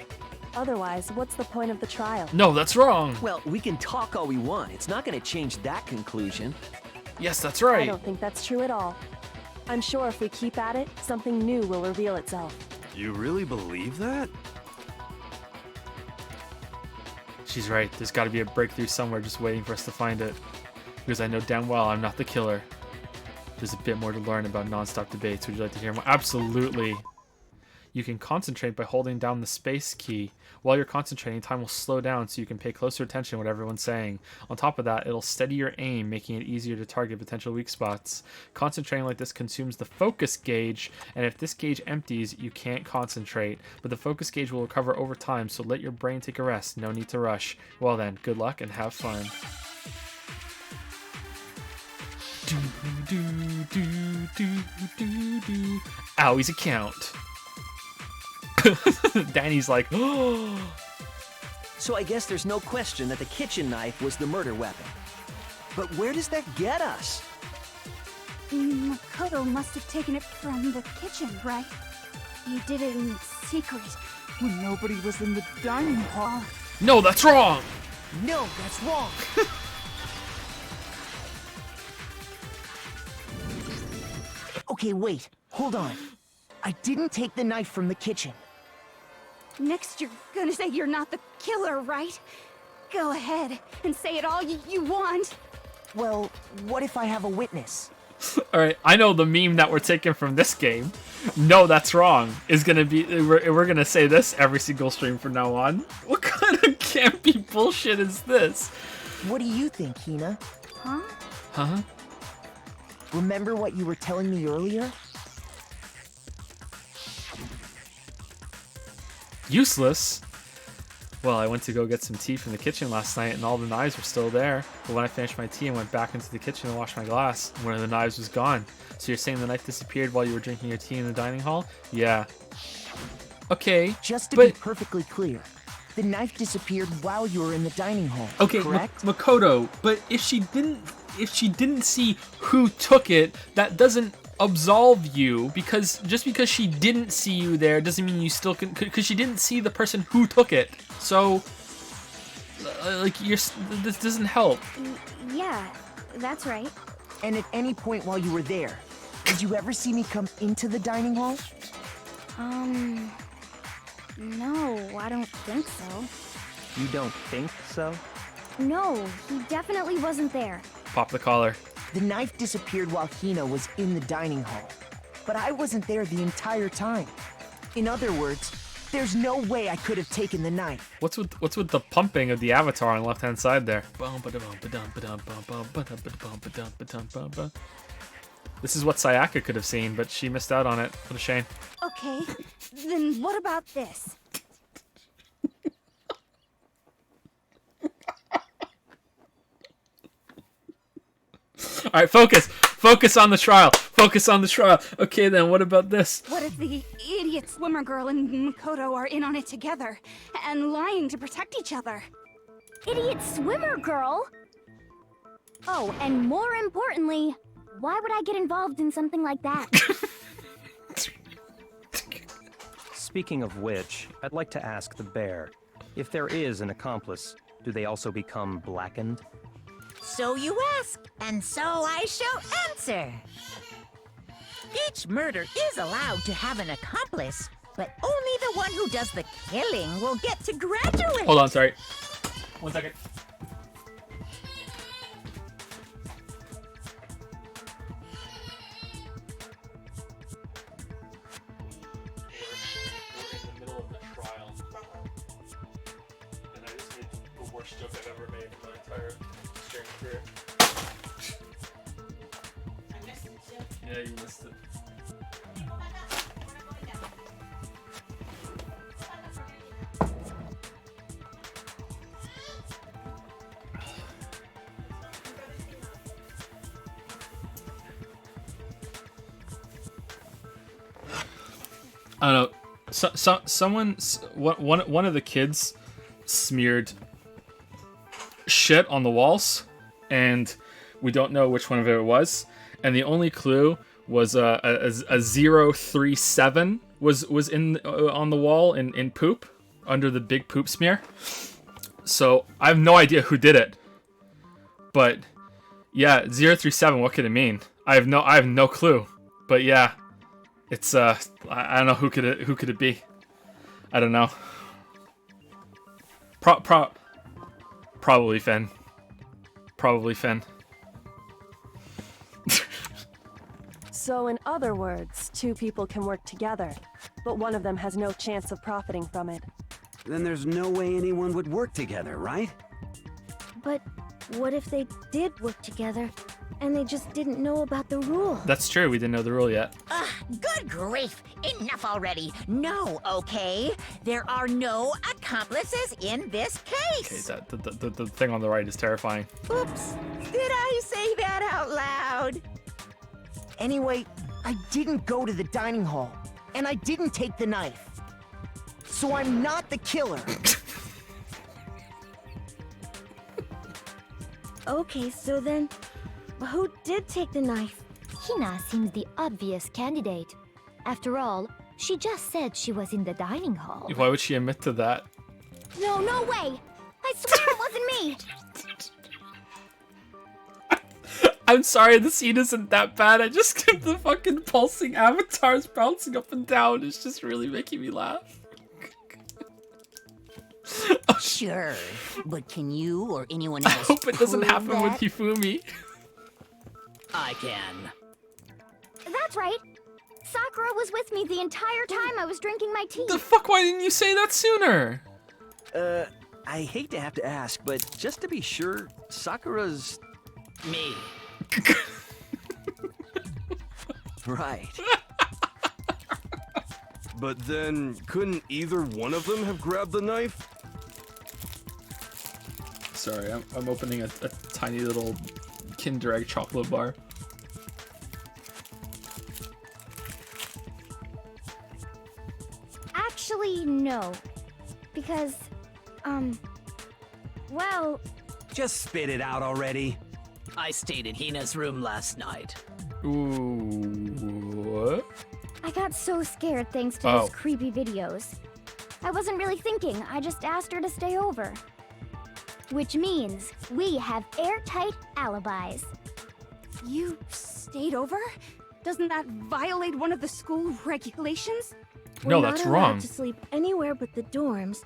Otherwise, what's the point of the trial? No, that's wrong. Well, we can talk all we want. It's not going to change that conclusion. Yes, that's right. I don't think that's true at all. I'm sure if we keep at it, something new will reveal itself. You really believe that? She's right. There's got to be a breakthrough somewhere just waiting for us to find it. Because I know damn well I'm not the killer. There's a bit more to learn about non-stop debates. Would you like to hear more? Absolutely. You can concentrate by holding down the space key. While you're concentrating, time will slow down so you can pay closer attention to what everyone's saying. On top of that, it'll steady your aim, making it easier to target potential weak spots. Concentrating like this consumes the focus gauge, and if this gauge empties, you can't concentrate. But the focus gauge will recover over time, so let your brain take a rest. No need to rush. Well then, good luck and have fun. Owie's account. Danny's like, oh. So I guess there's no question that the kitchen knife was the murder weapon. But where does that get us? Makoto must have taken it from the kitchen, right? He did it in secret when nobody was in the dining hall. No, that's wrong! No, that's wrong! Okay, wait. Hold on. I didn't take the knife from the kitchen. Next, you're gonna say you're not the killer, right? Go ahead and say it all you want. Well, what if I have a witness? Alright, I know the meme that we're taking from this game. No, that's wrong. Is gonna be we're gonna say this every single stream from now on. What kind of campy bullshit is this? What do you think, Hina? Huh? Huh? Remember what you were telling me earlier? Useless? Well, I went to go get some tea from the kitchen last night and all the knives were still there. But when I finished my tea and went back into the kitchen and washed my glass, one of the knives was gone. So you're saying the knife disappeared while you were drinking your tea in the dining hall? Yeah. Okay, Just to be perfectly clear, the knife disappeared while you were in the dining hall, okay, correct? Makoto, but if she didn't see who took it, that doesn't absolve you, because just because she didn't see you there doesn't mean you still can, because she didn't see the person who took it. So like this doesn't help. Yeah, that's right. And at any point while you were there, did you ever see me come into the dining hall? No, I don't think so. You don't think so? No, he definitely wasn't there. Pop the collar. The knife disappeared while Hina was in the dining hall, but I wasn't there the entire time. In other words, There's no way I could have taken the knife. What's with the pumping of the avatar on the left hand side there? This is what Sayaka could have seen, but she missed out on it. What a shame. Okay, then what about this? All right, focus on the trial. Focus on the trial. Okay, then what about this? What if the idiot swimmer girl and Makoto are in on it together and lying to protect each other? Idiot swimmer girl? Oh, and more importantly, why would I get involved in something like that? Speaking of which, I'd like to ask the bear, if there is an accomplice, do they also become blackened? So you ask, and so I shall answer. Each murder is allowed to have an accomplice, but only the one who does the killing will get to graduate. Hold on, sorry. 1 second. Joke I've ever made in my entire streaming career. I missed it. Yeah, you missed it. I don't know. One of the kids smeared shit on the walls, and we don't know which one of it was. And the only clue was a 037 was in on the wall in poop under the big poop smear. So I have no idea who did it. But yeah, 037. What could it mean? I have no clue. But yeah, it's I don't know who could it be. I don't know. Probably Finn. Probably Finn. So in other words, two people can work together, but one of them has no chance of profiting from it. Then there's no way anyone would work together, right? But what if they did work together, and they just didn't know about the rule? That's true, we didn't know the rule yet. Good grief! Enough already! No, okay? There are no accomplices in this case! Okay, the thing on the right is terrifying. Oops! Did I say that out loud? Anyway, I didn't go to the dining hall, and I didn't take the knife. So I'm not the killer. Okay, so then, who did take the knife? Hina seems the obvious candidate. After all, she just said she was in the dining hall. Why would she admit to that? No, no way! I swear it wasn't me! I'm sorry, the scene isn't that bad. I just kept the fucking pulsing avatars bouncing up and down. It's just really making me laugh. Sure, but can you or anyone else I hope it doesn't prove happen that? with Hifumi. I can. That's right. Sakura was with me the entire time I was drinking my tea. The fuck, why didn't you say that sooner? I hate to have to ask, but just to be sure, Sakura's... Me. Right. But then, couldn't either one of them have grabbed the knife? Sorry, I'm opening a tiny little Kinder Egg chocolate bar. Actually, no. Because, well... Just spit it out already. I stayed in Hina's room last night. Ooh, what? I got so scared thanks to Oh. those creepy videos. I wasn't really thinking, I just asked her to stay over. Which means we have airtight alibis. You stayed over? Doesn't that violate one of the school regulations? No, We're that's not allowed wrong. to sleep anywhere but the dorms.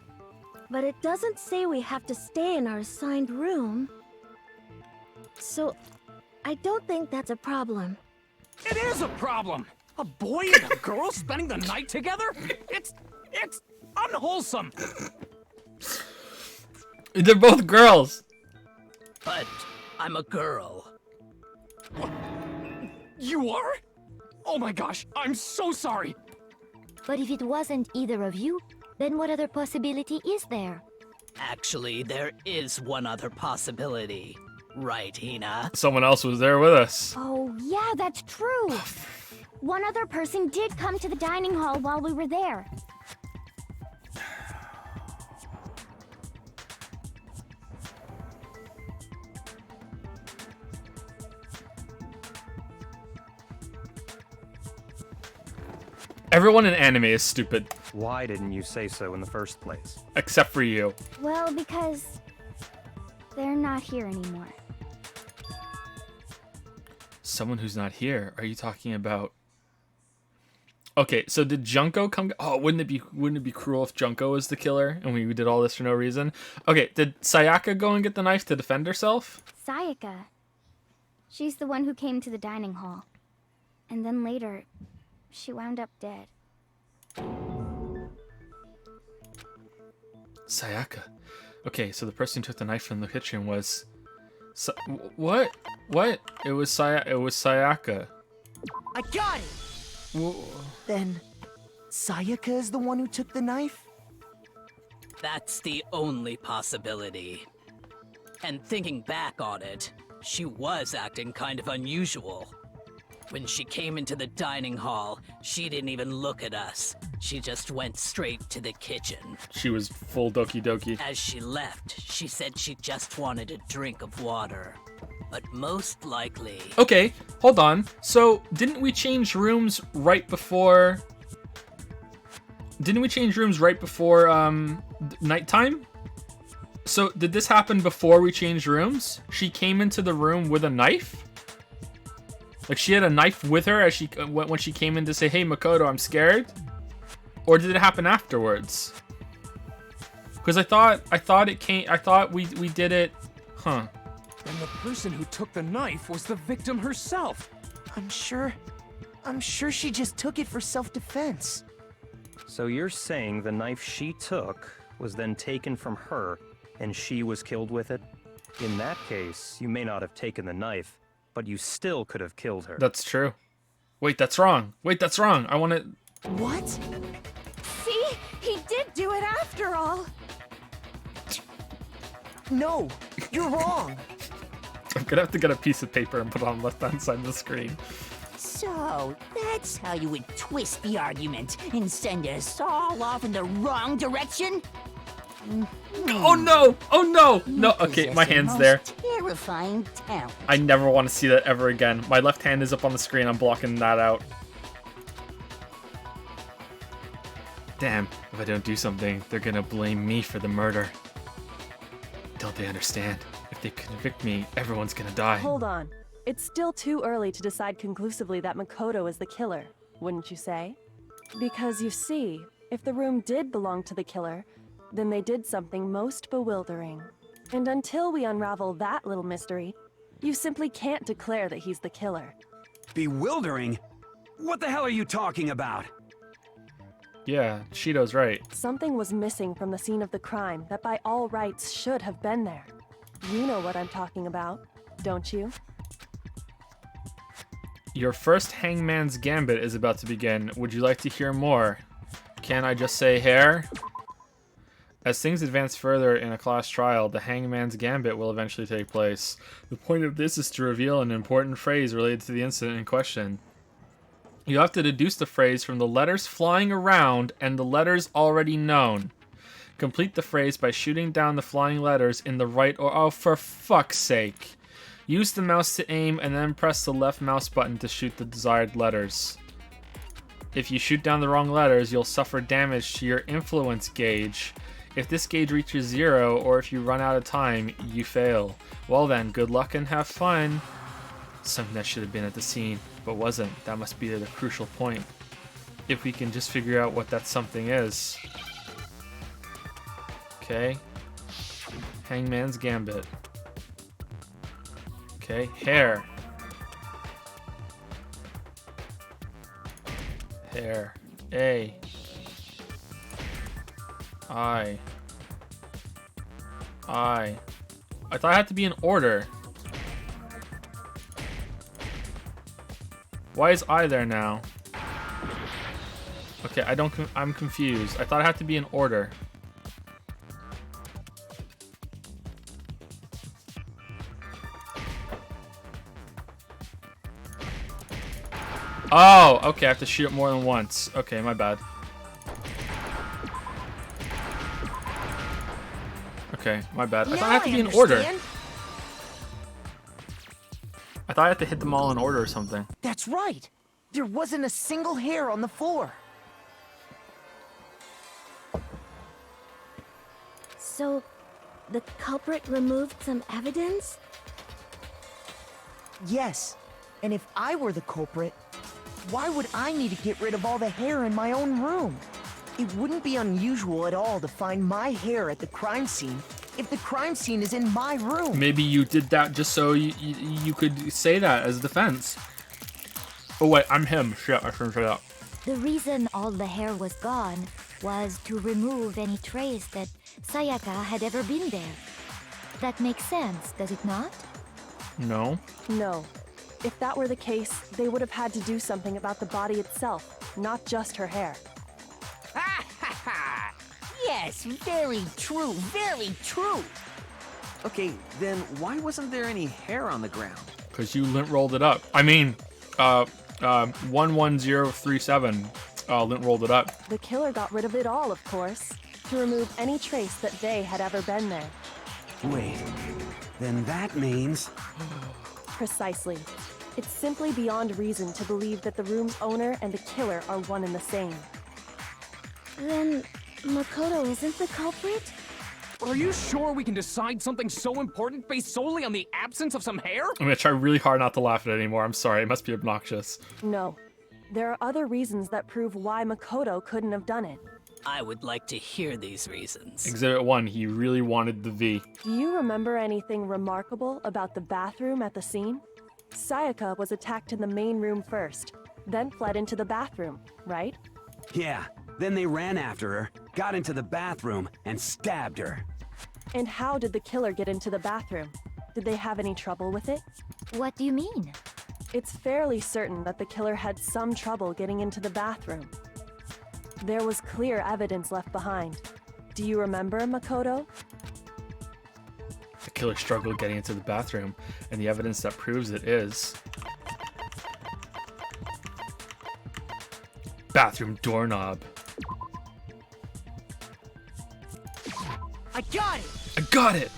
But it doesn't say we have to stay in our assigned room. So, I don't think that's a problem. It is a problem! A boy and a girl spending the night together? It's unwholesome. They're both girls. But I'm a girl. You are? Oh my gosh, I'm so sorry. But if it wasn't either of you, then what other possibility is there? Actually, there is one other possibility. Right, Hina? Someone else was there with us. Oh, yeah, that's true. One other person did come to the dining hall while we were there. Everyone in anime is stupid. Why didn't you say so in the first place? Except for you. Well, because they're not here anymore. Someone who's not here. Are you talking about? Okay, so did Junko come? Oh, wouldn't it be cruel if Junko was the killer and we did all this for no reason? Okay, did Sayaka go and get the knife to defend herself? Sayaka. She's the one who came to the dining hall. And then later, she wound up dead. Sayaka. Okay, so the person who took the knife from the kitchen was... What? What? It was Sayaka. I got it! Then, Sayaka is the one who took the knife? That's the only possibility. And thinking back on it, she was acting kind of unusual. When she came into the dining hall, she didn't even look at us. She just went straight to the kitchen. She was full Doki Doki. As she left, she said she just wanted a drink of water. But most likely... Okay, hold on. So, didn't we change rooms right before... nighttime? So, did this happen before we changed rooms? She came into the room with a knife? Like, she had a knife with her as when she came in to say, "Hey, Makoto, I'm scared"? Or did it happen afterwards? Because I thought we did it... Huh. And the person who took the knife was the victim herself. I'm sure she just took it for self-defense. So you're saying the knife she took was then taken from her, and she was killed with it? In that case, you may not have taken the knife, but you still could have killed her. That's true. Wait, that's wrong. I want to... What? See? He did do it after all. No, you're wrong. I'm gonna have to get a piece of paper and put it on the left-hand side of the screen. So, that's how you would twist the argument and send us all off in the wrong direction? Oh no! Oh no! No, okay, my hand's there. Terrifying talent. I never want to see that ever again. My left hand is up on the screen. I'm blocking that out. Damn, if I don't do something, they're gonna blame me for the murder. Don't they understand? If they convict me, everyone's gonna die. Hold on. It's still too early to decide conclusively that Makoto is the killer, wouldn't you say? Because you see, if the room did belong to the killer, then they did something most bewildering. And until we unravel that little mystery, you simply can't declare that he's the killer. Bewildering? What the hell are you talking about? Yeah, Shido's right. Something was missing from the scene of the crime that by all rights should have been there. You know what I'm talking about, don't you? Your first Hangman's Gambit is about to begin. Would you like to hear more? Can I just say hair? As things advance further in a class trial, the Hangman's Gambit will eventually take place. The point of this is to reveal an important phrase related to the incident in question. You have to deduce the phrase from the letters flying around and the letters already known. Complete the phrase by shooting down the flying letters in the right or... Oh, for fuck's sake. Use the mouse to aim and then press the left mouse button to shoot the desired letters. If you shoot down the wrong letters, you'll suffer damage to your influence gauge. If this gauge reaches 0, or if you run out of time, you fail. Well then, good luck and have fun. Something that should have been at the scene, but wasn't. That must be the crucial point. If we can just figure out what that something is. Okay. Hangman's Gambit. Okay, hair. Hair. A. I thought I had to be in order. Why is I there now? Okay, I'm confused. I thought I had to be in order. Oh, okay, I have to shoot it more than once. Okay, my bad. Okay, my bad. I thought I had to be in order. I thought I had to hit them all in order or something. That's right. There wasn't a single hair on the floor. So, the culprit removed some evidence? Yes. And if I were the culprit, why would I need to get rid of all the hair in my own room? It wouldn't be unusual at all to find my hair at the crime scene if the crime scene is in my room. Maybe you did that just so you could say that as defense. Oh wait, I'm him. Shit, I shouldn't say that. The reason all the hair was gone was to remove any trace that Sayaka had ever been there. That makes sense, does it not? No. No. If that were the case, they would have had to do something about the body itself, not just her hair. Yes, very true, very true. Okay, then why wasn't there any hair on the ground? Because you lint rolled it up. I mean, 11037 lint rolled it up. The killer got rid of it all, of course, to remove any trace that they had ever been there. Wait, then that means... Precisely. It's simply beyond reason to believe that the room's owner and the killer are one and the same. Then, Makoto isn't the culprit? Are you sure we can decide something so important based solely on the absence of some hair? I'm gonna try really hard not to laugh at it anymore. I'm sorry, it must be obnoxious. No. There are other reasons that prove why Makoto couldn't have done it. I would like to hear these reasons. Exhibit 1, he really wanted the V. Do you remember anything remarkable about the bathroom at the scene? Sayaka was attacked in the main room first, then fled into the bathroom, right? Yeah, then they ran after her, got into the bathroom, and stabbed her. And how did the killer get into the bathroom? Did they have any trouble with it? What do you mean? It's fairly certain that the killer had some trouble getting into the bathroom. There was clear evidence left behind. Do you remember, Makoto? The killer struggled getting into the bathroom, and the evidence that proves it is... bathroom doorknob. I got it! I got it!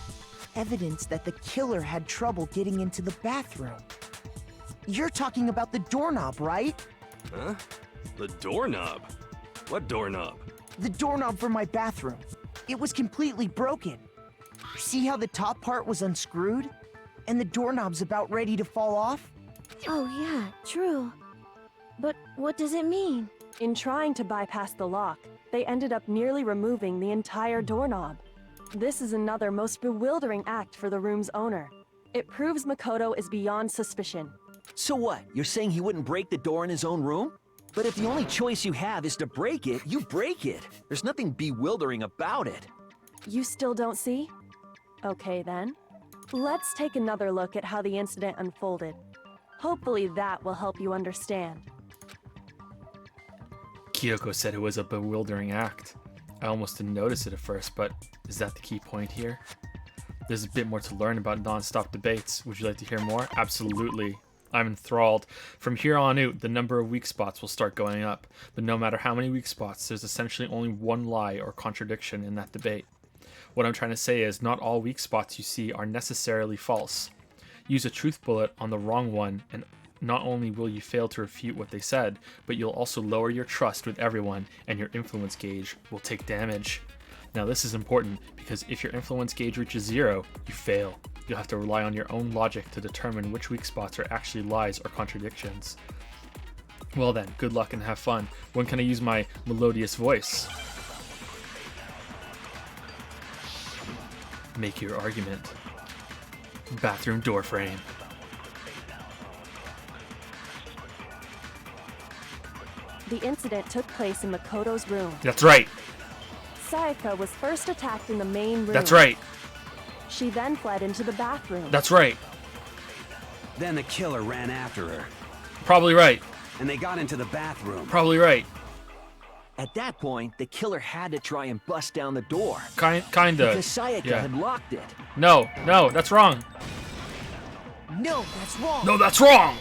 Evidence that the killer had trouble getting into the bathroom. You're talking about the doorknob, right? Huh? The doorknob? What doorknob? The doorknob for my bathroom. It was completely broken. See how the top part was unscrewed? And the doorknob's about ready to fall off? Oh yeah, true. But what does it mean? In trying to bypass the lock, they ended up nearly removing the entire doorknob. This is another most bewildering act for the room's owner. It proves Makoto is beyond suspicion. So what? You're saying he wouldn't break the door in his own room? But if the only choice you have is to break it, you break it. There's nothing bewildering about it. You still don't see? Okay then. Let's take another look at how the incident unfolded. Hopefully that will help you understand. Kyoko said it was a bewildering act. I almost didn't notice it at first, but is that the key point here? There's a bit more to learn about non-stop debates. Would you like to hear more? Absolutely. I'm enthralled. From here on out, the number of weak spots will start going up. But no matter how many weak spots, there's essentially only one lie or contradiction in that debate. What I'm trying to say is not all weak spots you see are necessarily false. Use a truth bullet on the wrong one, and not only will you fail to refute what they said, but you'll also lower your trust with everyone, and your influence gauge will take damage. Now this is important, because if your influence gauge reaches 0, you fail. You'll have to rely on your own logic to determine which weak spots are actually lies or contradictions. Well then, good luck and have fun. When can I use my melodious voice? Make your argument. Bathroom door frame. The incident took place in Makoto's room. That's right. Sayaka was first attacked in the main room. That's right. She then fled into the bathroom. That's right. Then the killer ran after her. Probably right. And they got into the bathroom. Probably right. At that point, the killer had to try and bust down the door. Kinda. Because Sayaka Yeah. had locked it. No, that's wrong. No, that's wrong. No, that's wrong.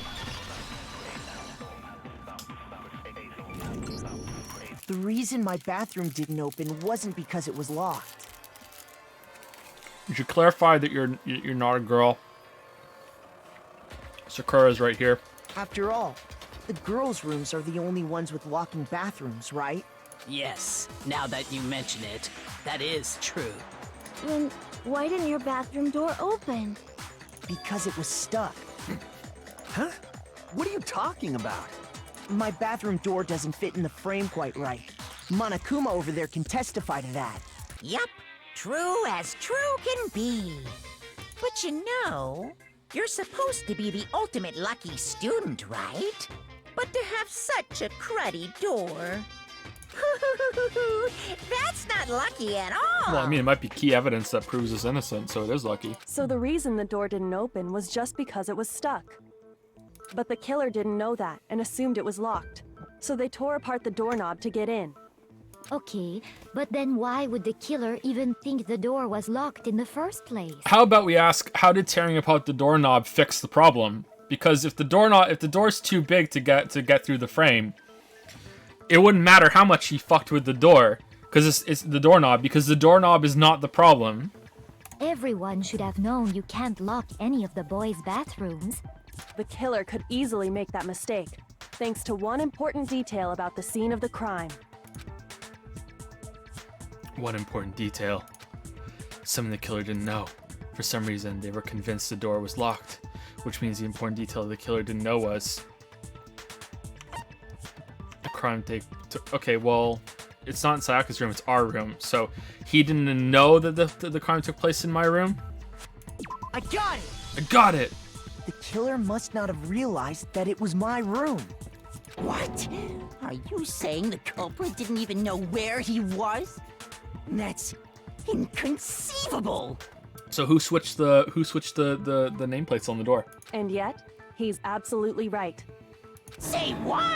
The reason my bathroom didn't open wasn't because it was locked. You should clarify that you're not a girl. Sakura's right here. After all, the girls' rooms are the only ones with locking bathrooms, right? Yes, now that you mention it, that is true. Then why didn't your bathroom door open? Because it was stuck. Huh? What are you talking about? My bathroom door doesn't fit in the frame quite right. Monokuma over there can testify to that. Yup, true as true can be. But you know, you're supposed to be the ultimate lucky student, right? But to have such a cruddy door... That's not lucky at all! Well, I mean, it might be key evidence that proves us innocent, so it is lucky. So the reason the door didn't open was just because it was stuck. But the killer didn't know that and assumed it was locked. So they tore apart the doorknob to get in. Okay, but then why would the killer even think the door was locked in the first place? How about we ask, how did tearing apart the doorknob fix the problem? Because if the door's too big to get through the frame, it wouldn't matter how much he fucked with the door, because it's the doorknob, because the doorknob is not the problem. Everyone should have known you can't lock any of the boys' bathrooms. The killer could easily make that mistake, thanks to one important detail about the scene of the crime. One important detail. Something the killer didn't know. For some reason, they were convinced the door was locked, which means the important detail the killer didn't know was... the crime okay, well, it's not in Sayaka's room, it's our room, so he didn't know that the crime took place in my room? I got it! I got it! The killer must not have realized that it was my room. What? Are you saying the culprit didn't even know where he was? That's inconceivable! So who switched the nameplates on the door? And yet, he's absolutely right. Say what?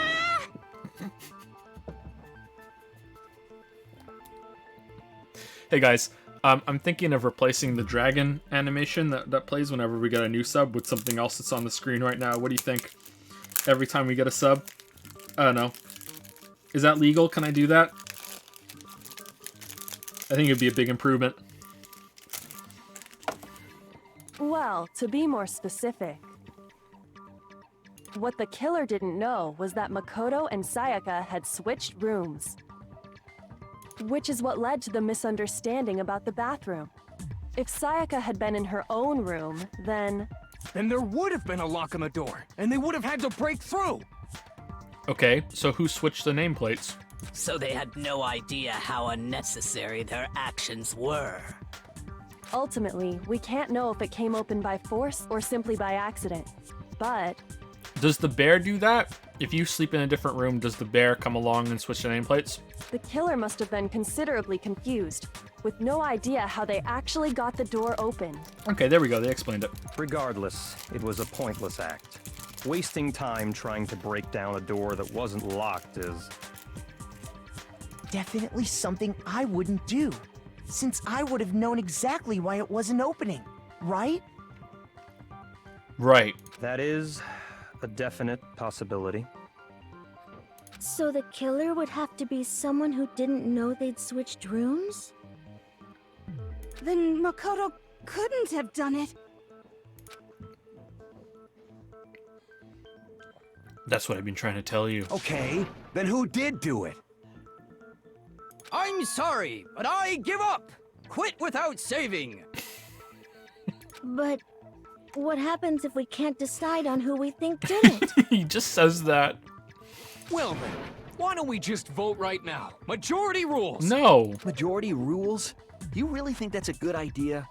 Hey guys, I'm thinking of replacing the dragon animation that plays whenever we get a new sub with something else that's on the screen right now. What do you think? Every time we get a sub? I don't know. Is that legal? Can I do that? I think it'd be a big improvement. Well, to be more specific, what the killer didn't know was that Makoto and Sayaka had switched rooms. Which is what led to the misunderstanding about the bathroom. If Sayaka had been in her own room, then there would have been a lock on the door, and they would have had to break through! Okay, so who switched the nameplates? So they had no idea how unnecessary their actions were. Ultimately, we can't know if it came open by force or simply by accident. But... does the bear do that? If you sleep in a different room, does the bear come along and switch the nameplates? The killer must have been considerably confused, with no idea how they actually got the door open. Okay, there we go. They explained it. Regardless, it was a pointless act. Wasting time trying to break down a door that wasn't locked is... definitely something I wouldn't do, since I would have known exactly why it wasn't opening, right? Right. That is a definite possibility. So the killer would have to be someone who didn't know they'd switched rooms? Then Makoto couldn't have done it. That's what I've been trying to tell you. Okay, then who did do it? I'm sorry, but I give up! Quit without saving! But what happens if we can't decide on who we think did it? He just says that. Well then, why don't we just vote right now? Majority rules! No! Majority rules? You really think that's a good idea?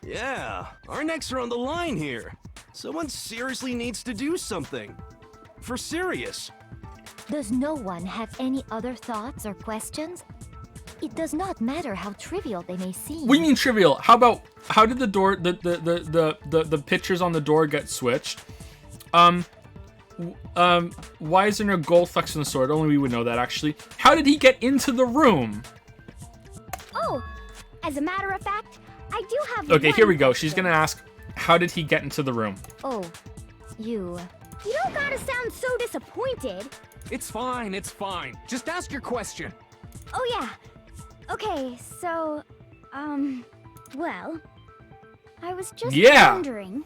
Yeah, our necks are on the line here. Someone seriously needs to do something. For serious. Does no one have any other thoughts or questions? It does not matter how trivial they may seem. What do you mean trivial? How did the door, the pictures on the door get switched? Why is there no gold flecks on the sword? Only we would know that, actually. How did he get into the room? Oh, as a matter of fact, I do have. Okay, here we go. She's gonna ask, how did he get into the room? Oh, you. You don't gotta sound so disappointed. It's fine, it's fine. Just ask your question. Oh yeah. Okay, so, well, I was just wondering,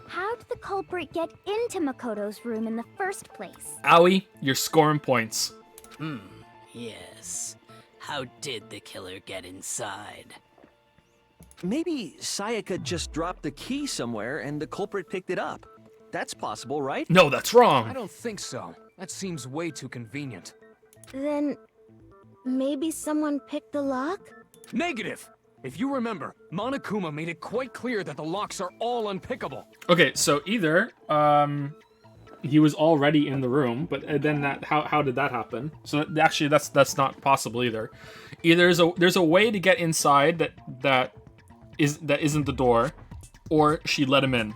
how did the culprit get into Makoto's room in the first place? Aoi, you're scoring points. Yes. How did the killer get inside? Maybe Sayaka just dropped the key somewhere and the culprit picked it up. That's possible, right? No, that's wrong. I don't think so. That seems way too convenient. Then, maybe someone picked the lock? Negative! If you remember, Monokuma made it quite clear that the locks are all unpickable. Okay, so either he was already in the room, but then how did that happen? So actually, that's not possible either. Either there's a way to get inside that isn't the door, or she let him in.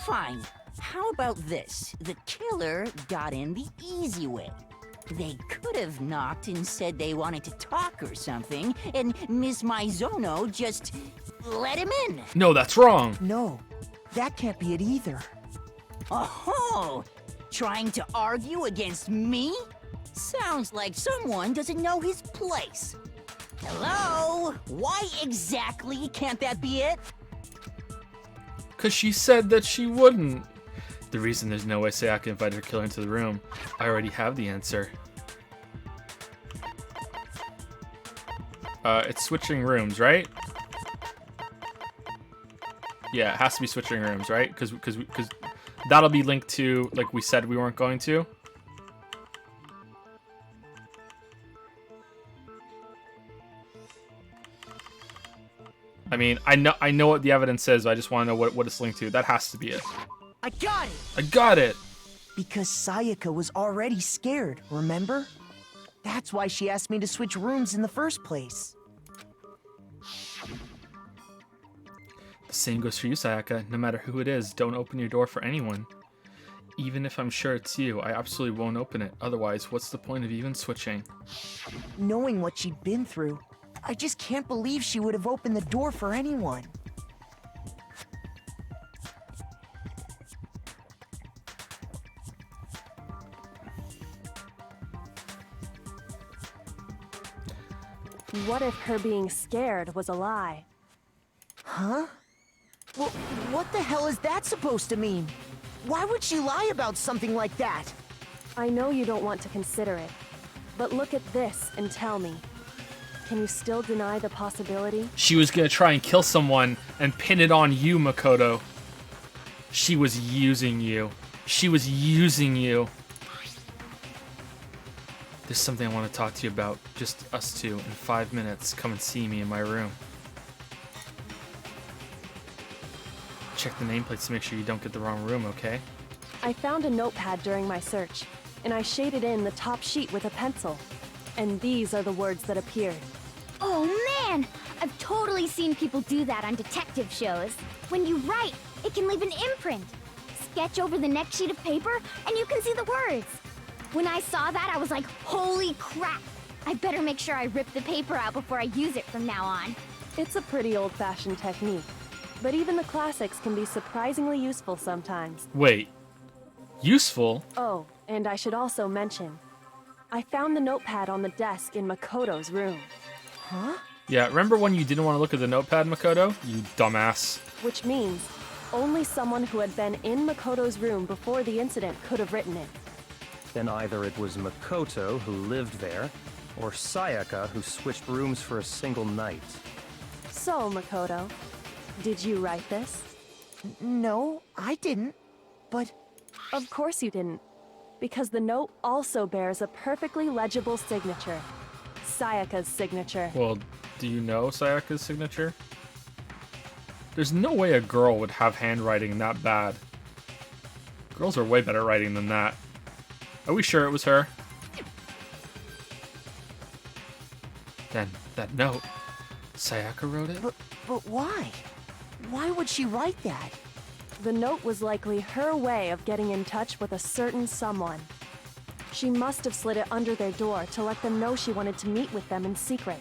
Fine. How about this? The killer got in the easy way. They could have knocked and said they wanted to talk or something, and Ms. Maizono just let him in. No, that's wrong. No, that can't be it either. Oh, trying to argue against me? Sounds like someone doesn't know his place. Hello? Why exactly can't that be it? Because she said that she wouldn't. The reason there's no way Sayaka invited her killer into the room, I already have the answer. It's switching rooms, right? Yeah, it has to be switching rooms, right? Because that'll be linked to, like we said we weren't going to. I mean, I know what the evidence says, but I just want to know what it's linked to. That has to be it. I got it! I got it! Because Sayaka was already scared, remember? That's why she asked me to switch rooms in the first place. The same goes for you, Sayaka. No matter who it is, don't open your door for anyone. Even if I'm sure it's you, I absolutely won't open it. Otherwise, what's the point of even switching? Knowing what she'd been through, I just can't believe she would have opened the door for anyone. What if her being scared was a lie? Huh? Well, what the hell is that supposed to mean? Why would she lie about something like that? I know you don't want to consider it, but look at this and tell me. Can you still deny the possibility? She was gonna try and kill someone and pin it on you, Makoto. She was using you. She was using you. There's something I want to talk to you about. Just us two. In 5 minutes, come and see me in my room. Check the nameplates to make sure you don't get the wrong room, okay? I found a notepad during my search, and I shaded in the top sheet with a pencil. And these are the words that appeared. Oh man! I've totally seen people do that on detective shows. When you write, it can leave an imprint. Sketch over the next sheet of paper, and you can see the words. When I saw that, I was like, holy crap! I better make sure I rip the paper out before I use it from now on. It's a pretty old-fashioned technique, but even the classics can be surprisingly useful sometimes. Wait. Useful? Oh, and I should also mention, I found the notepad on the desk in Makoto's room. Huh? Yeah, remember when you didn't want to look at the notepad, Makoto? You dumbass. Which means, only someone who had been in Makoto's room before the incident could have written it. Then either it was Makoto who lived there, or Sayaka who switched rooms for a single night. So, Makoto, did you write this? No, I didn't. But... Of course you didn't. Because the note also bears a perfectly legible signature. Sayaka's signature. Well, do you know Sayaka's signature? There's no way a girl would have handwriting that bad. Girls are way better at writing than that. Are we sure it was her? Then, that note, Sayaka wrote it? But why? Why would she write that? The note was likely her way of getting in touch with a certain someone. She must have slid it under their door to let them know she wanted to meet with them in secret.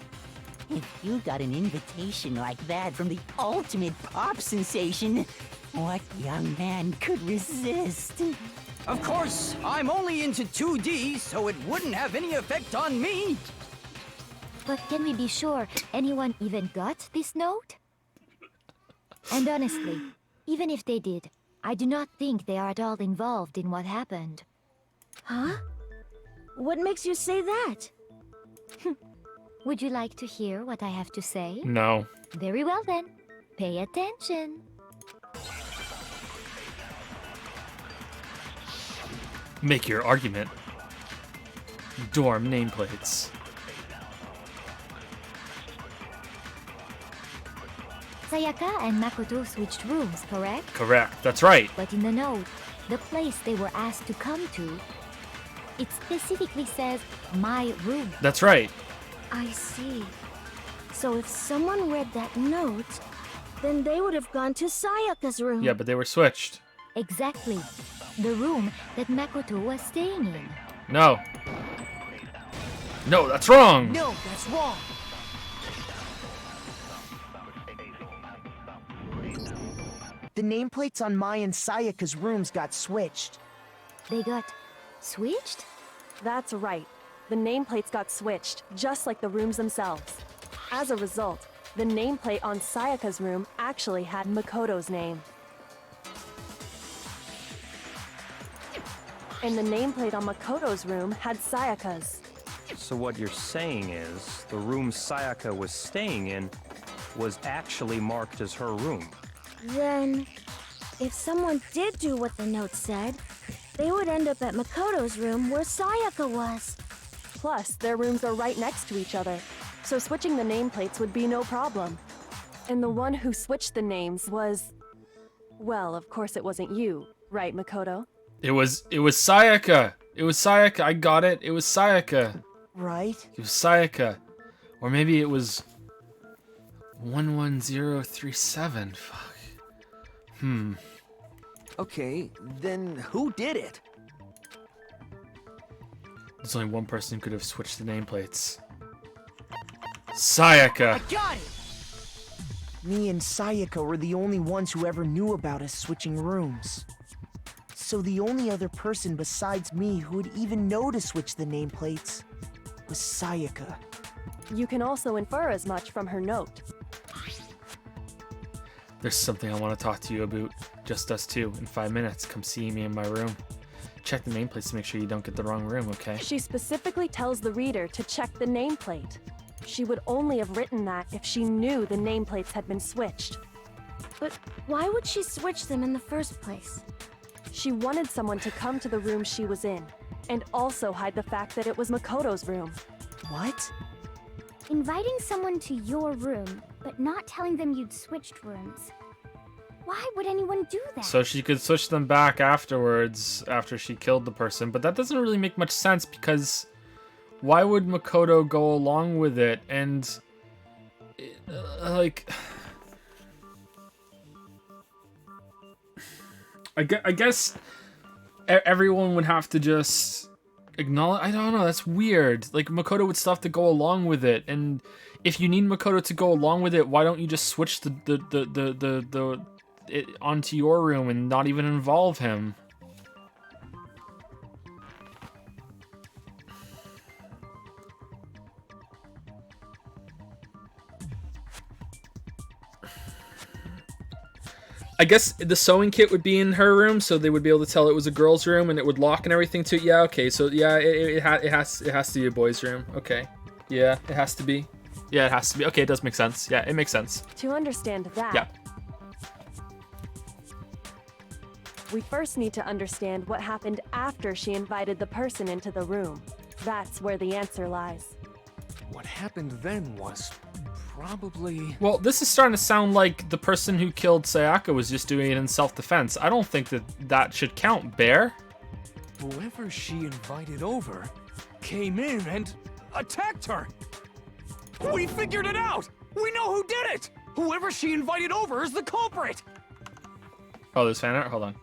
If you got an invitation like that from the ultimate pop sensation, what young man could resist? Of course, I'm only into 2D, so it wouldn't have any effect on me. But can we be sure anyone even got this note? And honestly, even if they did, I do not think they are at all involved in what happened. Huh? What makes you say that? Would you like to hear what I have to say? No. Very well then. Pay attention. Make your argument. Dorm nameplates. Sayaka and Makoto switched rooms, correct? Correct, that's right. But in the note, the place they were asked to come to, it specifically says, my room. That's right. I see. So if someone read that note, then they would have gone to Sayaka's room. Yeah, but they were switched. Exactly. The room that Makoto was staying in. No. No, that's wrong! No, that's wrong! The nameplates on Mai and Sayaka's rooms got switched. They got switched? That's right. The nameplates got switched, just like the rooms themselves. As a result, the nameplate on Sayaka's room actually had Makoto's name. And the nameplate on Makoto's room had Sayaka's. So what you're saying is, the room Sayaka was staying in was actually marked as her room. Then, if someone did do what the note said, they would end up at Makoto's room where Sayaka was. Plus, their rooms are right next to each other, so switching the nameplates would be no problem. And the one who switched the names was... Well, of course it wasn't you, right, Makoto? It was Sayaka. It was Sayaka. I got it. It was Sayaka. Right? It was Sayaka. Or maybe it was 11037. Fuck. Okay, then who did it? There's only one person who could have switched the nameplates. Sayaka. I got it! Me and Sayaka were the only ones who ever knew about us switching rooms. So the only other person besides me who would even know to switch the nameplates was Sayaka. You can also infer as much from her note. There's something I want to talk to you about. Just us two. In 5 minutes, come see me in my room. Check the nameplates to make sure you don't get the wrong room, okay? She specifically tells the reader to check the nameplate. She would only have written that if she knew the nameplates had been switched. But why would she switch them in the first place? She wanted someone to come to the room she was in, and also hide the fact that it was Makoto's room. What? Inviting someone to your room, but not telling them you'd switched rooms. Why would anyone do that? So she could switch them back afterwards, after she killed the person. But that doesn't really make much sense, because why would Makoto go along with it? And, like... I guess everyone would have to just acknowledge. I don't know. That's weird. Like, Makoto would still have to go along with it, and if you need Makoto to go along with it, why don't you just switch it onto your room and not even involve him? I guess the sewing kit would be in her room, so they would be able to tell it was a girl's room, and it would lock and everything too. Yeah, okay. So yeah, it has to be a boy's room. Okay. Yeah, it has to be. Yeah, it has to be. Okay, it does make sense. Yeah, it makes sense. To understand that, yeah, we first need to understand what happened after she invited the person into the room. That's where the answer lies. What happened then was probably... Well, this is starting to sound like the person who killed Sayaka was just doing it in self-defense. I don't think that should count, Bear. Whoever she invited over came in and attacked her. We figured it out! We know who did it! Whoever she invited over is the culprit! Oh, there's fan art? Hold on.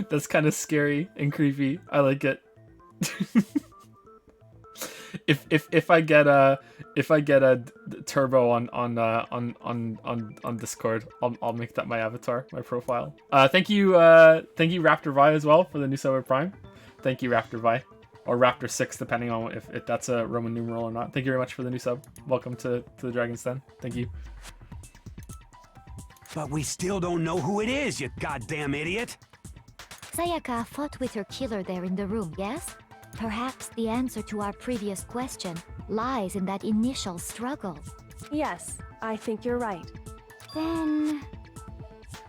That's kind of scary and creepy. I like it. if I get a turbo on Discord, I'll make that my avatar, my profile. Thank you Raptor Vi as well for the new sub of Prime. Thank you Raptor Vi, or Raptor 6 depending on if that's a Roman numeral or not. Thank you very much for the new sub. Welcome to the Dragon's Den. Thank you. But we still don't know who it is, you goddamn idiot! Sayaka fought with her killer there in the room, yes? Perhaps the answer to our previous question lies in that initial struggle. Yes, I think you're right. Then...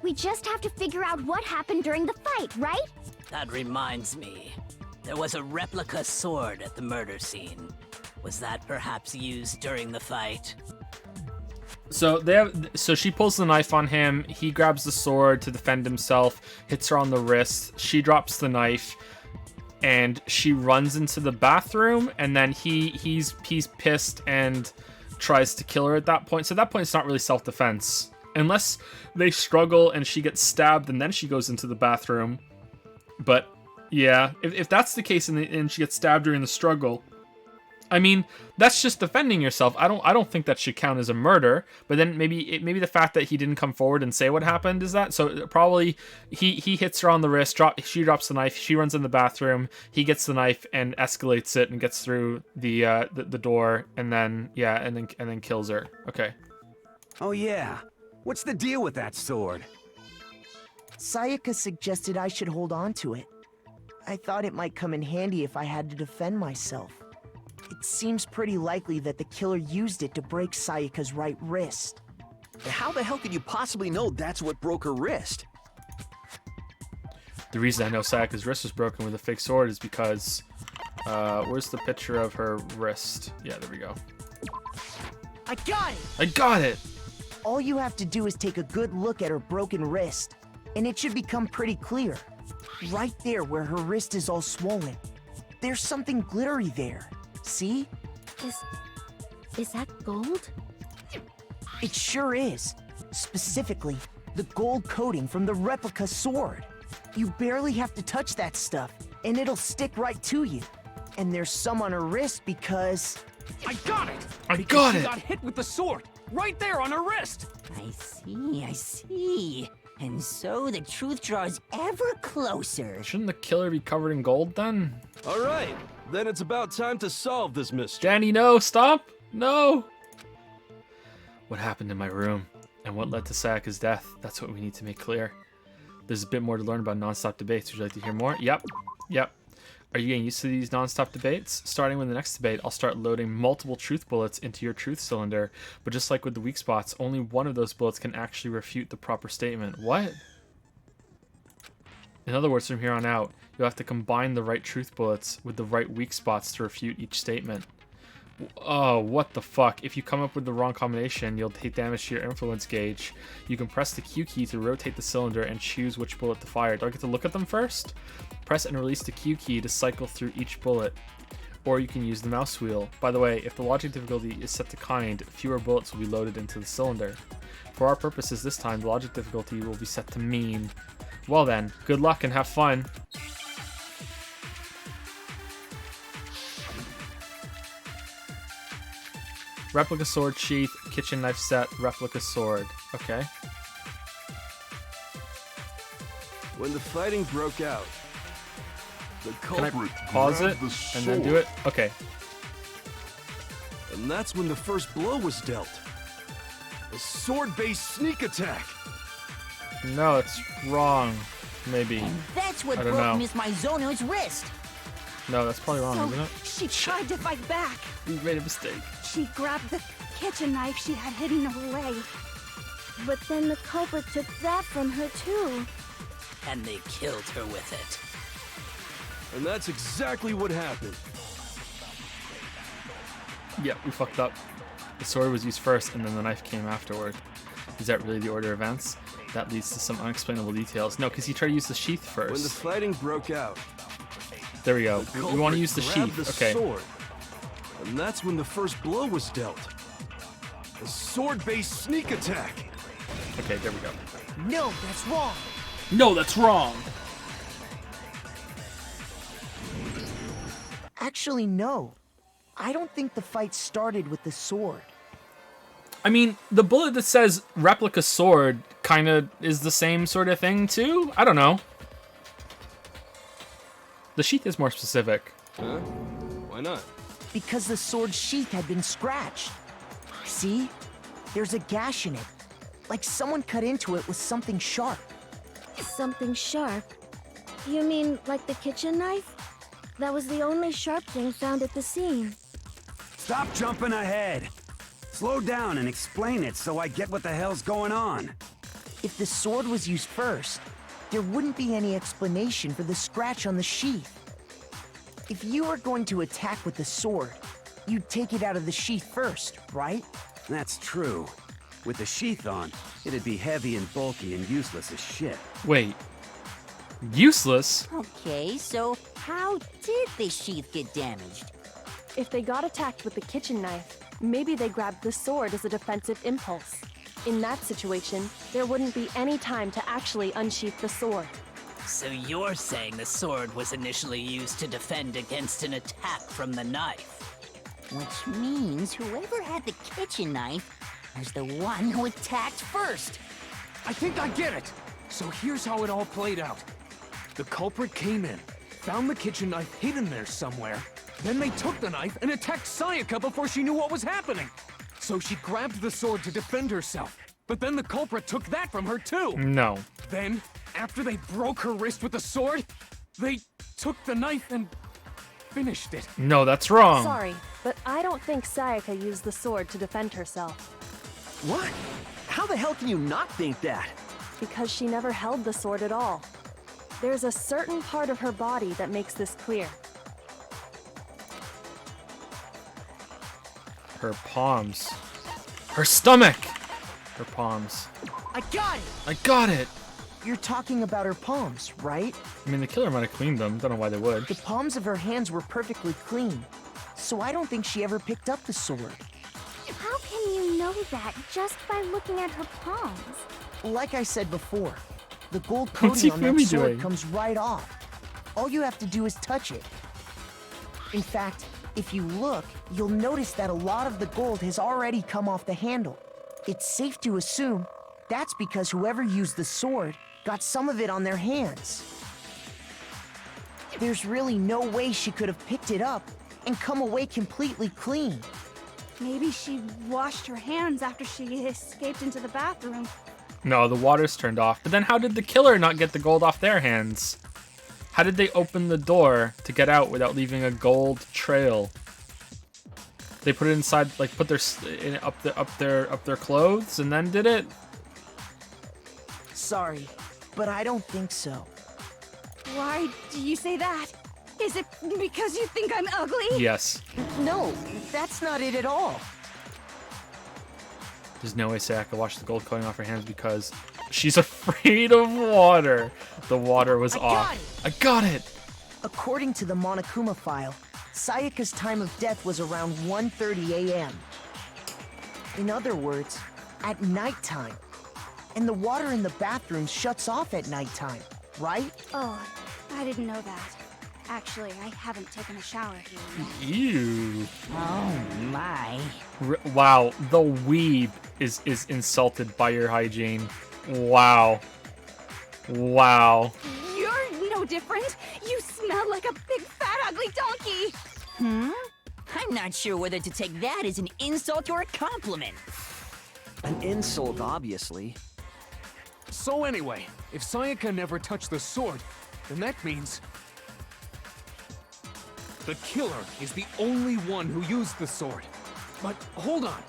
we just have to figure out what happened during the fight, right? That reminds me. There was a replica sword at the murder scene. Was that perhaps used during the fight? So she pulls the knife on him. He grabs the sword to defend himself, hits her on the wrist. She drops the knife, and she runs into the bathroom. And then he's pissed and tries to kill her at that point. So at that point, it's not really self-defense, unless they struggle and she gets stabbed, and then she goes into the bathroom. But yeah, if that's the case, and she gets stabbed during the struggle, I mean, that's just defending yourself. I don't think that should count as a murder. But then maybe the fact that he didn't come forward and say what happened is that. So probably he hits her on the wrist. She drops the knife. She runs in the bathroom. He gets the knife and escalates it and gets through the door, and then and then kills her. Okay. Oh yeah. What's the deal with that sword? Sayaka suggested I should hold on to it. I thought it might come in handy if I had to defend myself. It seems pretty likely that the killer used it to break Sayaka's right wrist. How the hell could you possibly know that's what broke her wrist? The reason I know Sayaka's wrist was broken with a fake sword is because... where's the picture of her wrist? Yeah, there we go. I got it! I got it! All you have to do is take a good look at her broken wrist, and it should become pretty clear. Right there where her wrist is all swollen. There's something glittery there. See? Is that gold? It sure is. Specifically, the gold coating from the replica sword. You barely have to touch that stuff, and it'll stick right to you. And there's some on her wrist because... I got it! She got hit with the sword, right there on her wrist! I see. And so the truth draws ever closer. Shouldn't the killer be covered in gold then? Alright, then it's about time to solve this mystery. Danny, no, stop! No! What happened in my room, and what led to Sayaka's death? That's what we need to make clear. There's a bit more to learn about non-stop debates. Would you like to hear more? Yep. Are you getting used to these non-stop debates? Starting with the next debate, I'll start loading multiple truth bullets into your truth cylinder, but just like with the weak spots, only one of those bullets can actually refute the proper statement. What? In other words, from here on out, you'll have to combine the right truth bullets with the right weak spots to refute each statement. Oh, what the fuck. If you come up with the wrong combination, you'll take damage to your influence gauge. You can press the Q key to rotate the cylinder and choose which bullet to fire. Do I get to look at them first? Press and release the Q key to cycle through each bullet. Or you can use the mouse wheel. By the way, if the logic difficulty is set to kind, fewer bullets will be loaded into the cylinder. For our purposes this time, the logic difficulty will be set to mean. Well then, good luck and have fun. Replica sword sheath, kitchen knife set, replica sword. Okay. When the fighting broke out, the Can I culprit pause it grabbed the and then do it? Okay. And that's when the first blow was dealt. A sword-based sneak attack. No, it's wrong. Maybe. And that's what I don't broke know. Miss Mizono's wrist. No, that's probably wrong, So isn't it? she tried to fight back. We made a mistake. She grabbed the kitchen knife she had hidden away. But then the culprit took that from her too. And they killed her with it. And that's exactly what happened. Yeah, we fucked up. The sword was used first, and then the knife came afterward. Is that really the order of events? That leads to some unexplainable details. No, because he tried to use the sheath first. When the fighting broke out, there we go. the We want to use the culprit sheath. grabbed the Okay. sword, and that's when the first blow was dealt. A sword-based sneak attack. Okay, there we go. No, that's wrong. No, that's wrong. Actually, no. I don't think the fight started with the sword. I mean, the bullet that says replica sword kind of is the same sort of thing too. I don't know. The sheath is more specific. Huh? Why not? Because the sword's sheath had been scratched. See? There's a gash in it. Like someone cut into it with something sharp. Something sharp? You mean like the kitchen knife? That was the only sharp thing found at the scene. Stop jumping ahead. Slow down and explain it so I get what the hell's going on. If the sword was used first, there wouldn't be any explanation for the scratch on the sheath. If you were going to attack with the sword, you'd take it out of the sheath first, right? That's true. With the sheath on, it'd be heavy and bulky and useless as shit. Wait. Useless? Okay, so how did the sheath get damaged? If they got attacked with the kitchen knife, maybe they grabbed the sword as a defensive impulse. In that situation, there wouldn't be any time to actually unsheath the sword. So you're saying the sword was initially used to defend against an attack from the knife? Which means whoever had the kitchen knife was the one who attacked first. I think I get it. So here's how it all played out. The culprit came in, found the kitchen knife hidden there somewhere. Then they took the knife and attacked Sayaka before she knew what was happening. So she grabbed the sword to defend herself. But then the culprit took that from her too. No. Then, after they broke her wrist with the sword, they took the knife and finished it. No, that's wrong. Sorry, but I don't think Sayaka used the sword to defend herself. What? How the hell can you not think that? Because she never held the sword at all. There's a certain part of her body that makes this clear. Her palms. Her stomach! Her palms. I got it! I got it! You're talking about her palms, right? I mean, the killer might have cleaned them. Don't know why they would. The palms of her hands were perfectly clean, so I don't think she ever picked up the sword. How can you know that just by looking at her palms? Like I said before, the gold What's coating on that Hifumi sword doing? comes right off. All you have to do is touch it. In fact, if you look, you'll notice that a lot of the gold has already come off the handle. It's safe to assume that's because whoever used the sword got some of it on their hands. There's really no way she could have picked it up and come away completely clean. Maybe she washed her hands after she escaped into the bathroom. No, the water's turned off. But then how did the killer not get the gold off their hands? How did they open the door to get out without leaving a gold trail? They put it inside, like put up their clothes, and then did it. Sorry, but I don't think so. Why do you say that? Is it because you think I'm ugly? Yes. No, that's not it at all. There's no way Sayaka washed the gold coating off her hands because she's afraid of water. The water was off. I got it! According to the Monokuma file, Sayaka's time of death was around 1:30 a.m. In other words, at nighttime. And the water in the bathroom shuts off at nighttime, right? Oh, I didn't know that. Actually, I haven't taken a shower here yet. Ew. Oh my. Wow, the weeb is insulted by your hygiene. Wow. Wow. You're no different. You smell like a big fat ugly donkey. I'm not sure whether to take that as an insult or a compliment. An insult, obviously. So anyway, if Sayaka never touched the sword, then that means the killer is the only one who used the sword. But hold on.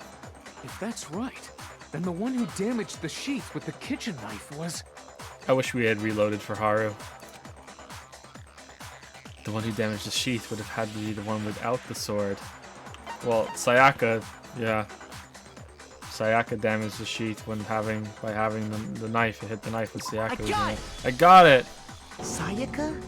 If that's right, then the one who damaged the sheath with the kitchen knife was... I wish we had reloaded for Haru. The one who damaged the sheath would have had to be the one without the sword. Well, Sayaka, yeah. Sayaka damaged the sheet when by having the knife. It hit the knife with Sayaka. I got it! I got it! Sayaka?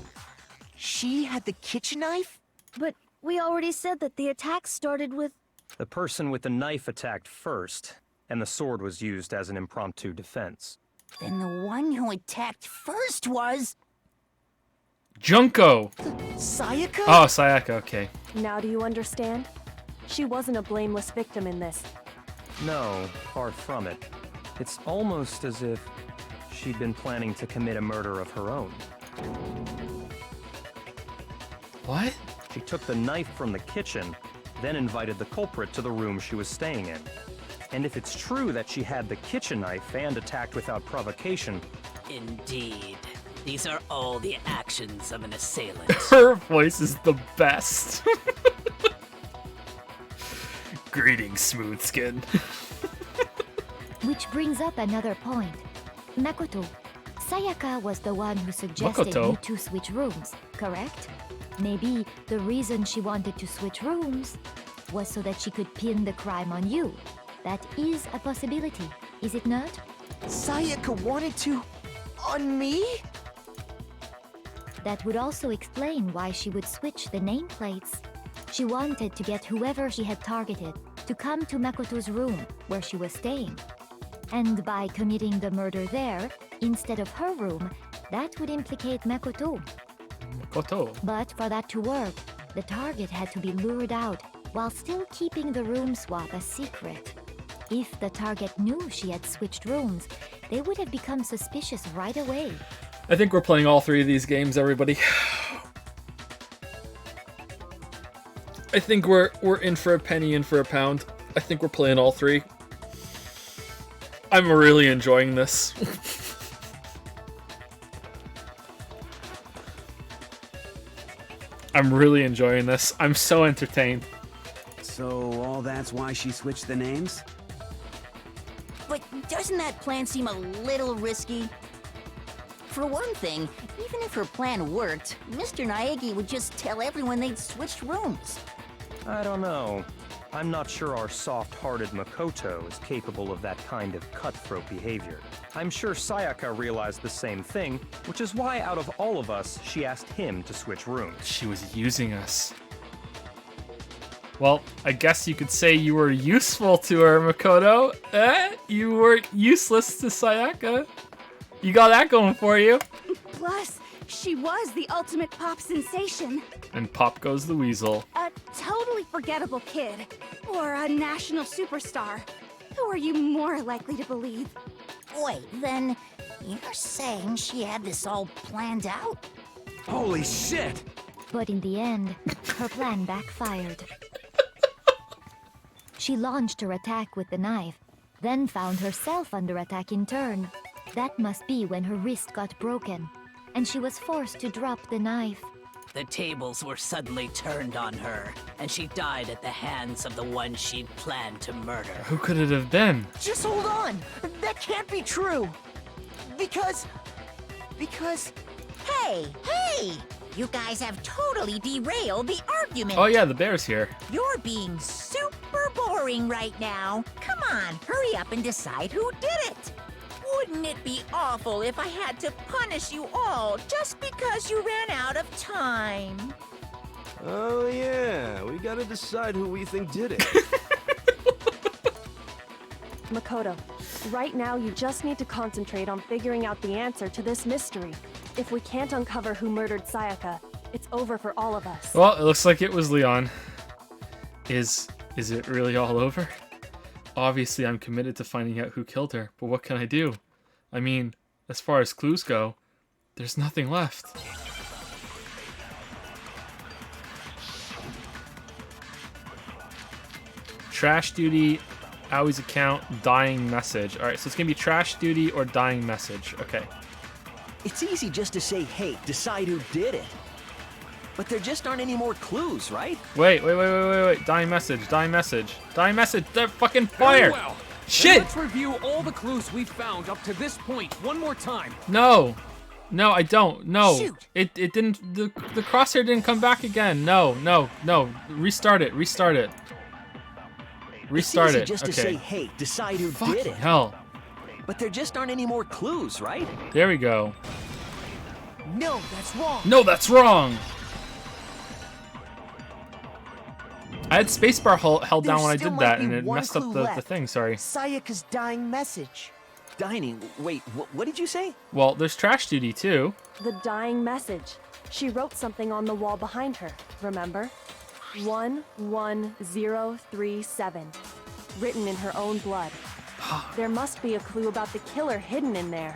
She had the kitchen knife? But we already said that the attack started with... The person with the knife attacked first, and the sword was used as an impromptu defense. Then the one who attacked first was... Junko! Sayaka? Oh, Sayaka, okay. Now do you understand? She wasn't a blameless victim in this. No, far from it. It's almost as if she'd been planning to commit a murder of her own. What? She took the knife from the kitchen, then invited the culprit to the room she was staying in. And if it's true that she had the kitchen knife and attacked without provocation... Indeed. These are all the actions of an assailant. Her voice is the best. Greetings, smooth skin. Which brings up another point. Makoto, Sayaka was the one who suggested you two switch rooms, correct? Maybe the reason she wanted to switch rooms was so that she could pin the crime on you. That is a possibility, is it not? Sayaka wanted to... on me? That would also explain why she would switch the nameplates. She wanted to get whoever she had targeted to come to Makoto's room where she was staying. And by committing the murder there, instead of her room, that would implicate Makoto. But for that to work, the target had to be lured out while still keeping the room swap a secret. If the target knew she had switched rooms, they would have become suspicious right away. I think we're playing all three of these games, everybody. I think we're in for a penny, in for a pound. I think we're playing all three. I'm really enjoying this. I'm really enjoying this. I'm so entertained. So all that's why she switched the names? But doesn't that plan seem a little risky? For one thing, even if her plan worked, Mr. Naegi would just tell everyone they'd switched rooms. I don't know. I'm not sure our soft-hearted Makoto is capable of that kind of cutthroat behavior. I'm sure Sayaka realized the same thing, which is why out of all of us, she asked him to switch rooms. She was using us. Well, I guess you could say you were useful to her, Makoto. You were useless to Sayaka. You got that going for you. Plus, she was the ultimate pop sensation. And pop goes the weasel. A totally forgettable kid. Or a national superstar. Who are you more likely to believe? Wait, then you're saying she had this all planned out? Holy shit! But in the end, her plan backfired. She launched her attack with the knife, then found herself under attack in turn. That must be when her wrist got broken, and she was forced to drop the knife. The tables were suddenly turned on her, and she died at the hands of the one she'd planned to murder. Who could it have been? Just hold on! That can't be true! Because... Hey! You guys have totally derailed the argument! Oh yeah, the bear's here. You're being super boring right now. Come on, hurry up and decide who did it! Wouldn't it be awful if I had to punish you all just because you ran out of time? Oh yeah, we gotta decide who we think did it. Makoto, right now you just need to concentrate on figuring out the answer to this mystery. If we can't uncover who murdered Sayaka, it's over for all of us. Well, it looks like it was Leon. Is it really all over? Obviously, I'm committed to finding out who killed her, but what can I do? I mean, as far as clues go, there's nothing left. Trash duty, Aoi's account, dying message. Alright, so it's gonna be trash duty or dying message. Okay. It's easy just to say, hey, decide who did it. But there just aren't any more clues, right? Wait. Dying message. They're fucking fire. Well. Shit! Let's review all the clues we've found up to this point one more time. No, I don't. No. Shoot. It didn't, the crosshair didn't come back again. No. Restart it. Restart easy it. just to Okay. say, hey, decide who Fucking did it. hell. But there just aren't any more clues, right? There we go. No, that's wrong. No, that's wrong. I had spacebar held down There when I still did might that, be and it one messed up clue the left. thing. Sorry. Sayaka's dying message. Dining. Wait, what did you say? Well, there's trash duty too. The dying message. She wrote something on the wall behind her, remember? 11037. Written in her own blood. There must be a clue about the killer hidden in there.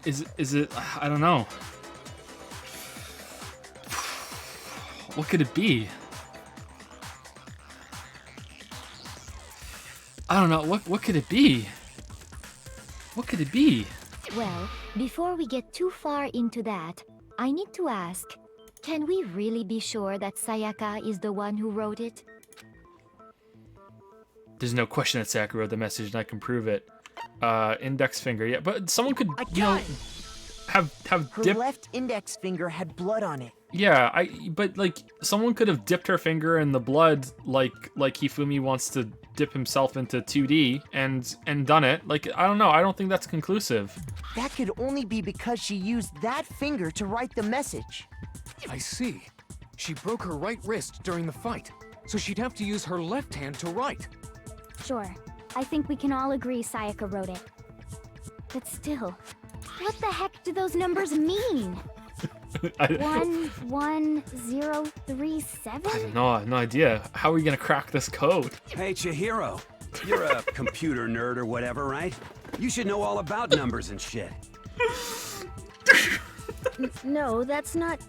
Is it? I don't know. What could it be? I don't know. What could it be? What could it be? Well, before we get too far into that, I need to ask, can we really be sure that Sayaka is the one who wrote it? There's no question that Sayaka wrote the message, and I can prove it. Index finger, yeah, but someone could, have Her dipped. left index finger had blood on it. Yeah, but like someone could have dipped her finger in the blood, like Hifumi wants to dip himself into 2D and done it. Like, I don't know. I don't think that's conclusive. That could only be because she used that finger to write the message. I see. She broke her right wrist during the fight, so she'd have to use her left hand to write. Sure. I think we can all agree Sayaka wrote it. But still, what the heck do those numbers mean? 11037? No, I have no idea. How are we gonna crack this code? Hey, Chihiro. You're a computer nerd or whatever, right? You should know all about numbers and shit. No, that's not...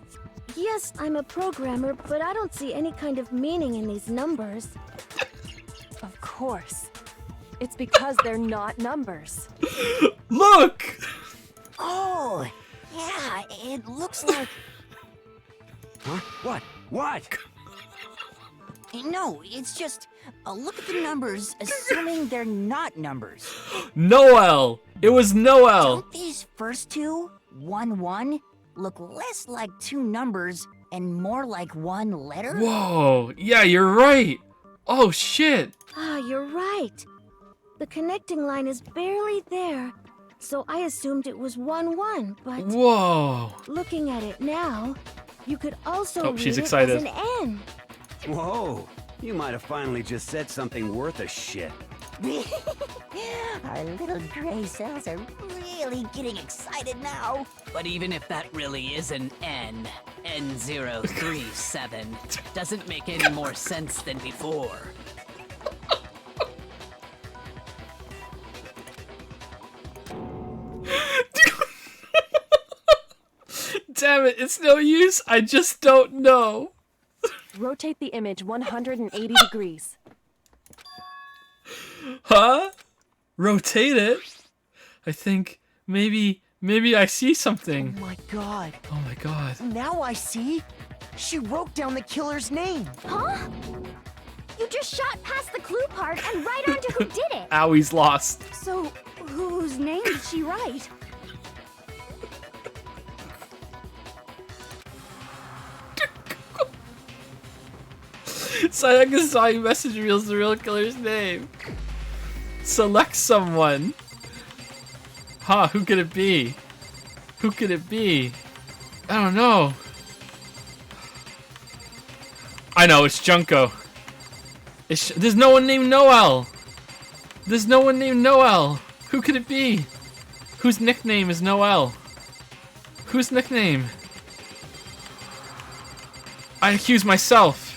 Yes, I'm a programmer, but I don't see any kind of meaning in these numbers. Of course. It's because they're not numbers. Look! Oh, yeah, it looks like... Huh? What? What? No, it's just, look at the numbers, assuming they're not numbers. Noel! It was Noel! Don't these first two, 1-1, look less like two numbers and more like one letter? Whoa! Yeah, you're right! Oh, shit! Ah, you're right. The connecting line is barely there, so I assumed it was 1-1, but... Whoa! Looking at it now, you could also read she's it excited. as an N. Whoa. You might have finally just said something worth a shit. Our little gray cells are really getting excited now. But even if that really is an N, N037, doesn't make any more sense than before. Damn it, it's no use. I just don't know. Rotate the image 180 degrees. Huh? Rotate it? I think maybe I see something. Oh my god. Oh my god. Now I see. She wrote down the killer's name. Huh? You just shot past the clue part and right onto who did it. Ow, he's lost. So, whose name did she write? Sayaka's dying message reveals the real killer's name. Select someone. Huh, who could it be? Who could it be? I don't know. I know, it's Junko. There's no one named Noel. There's no one named Noel. Who could it be? Whose nickname is Noel? Whose nickname? I accuse myself.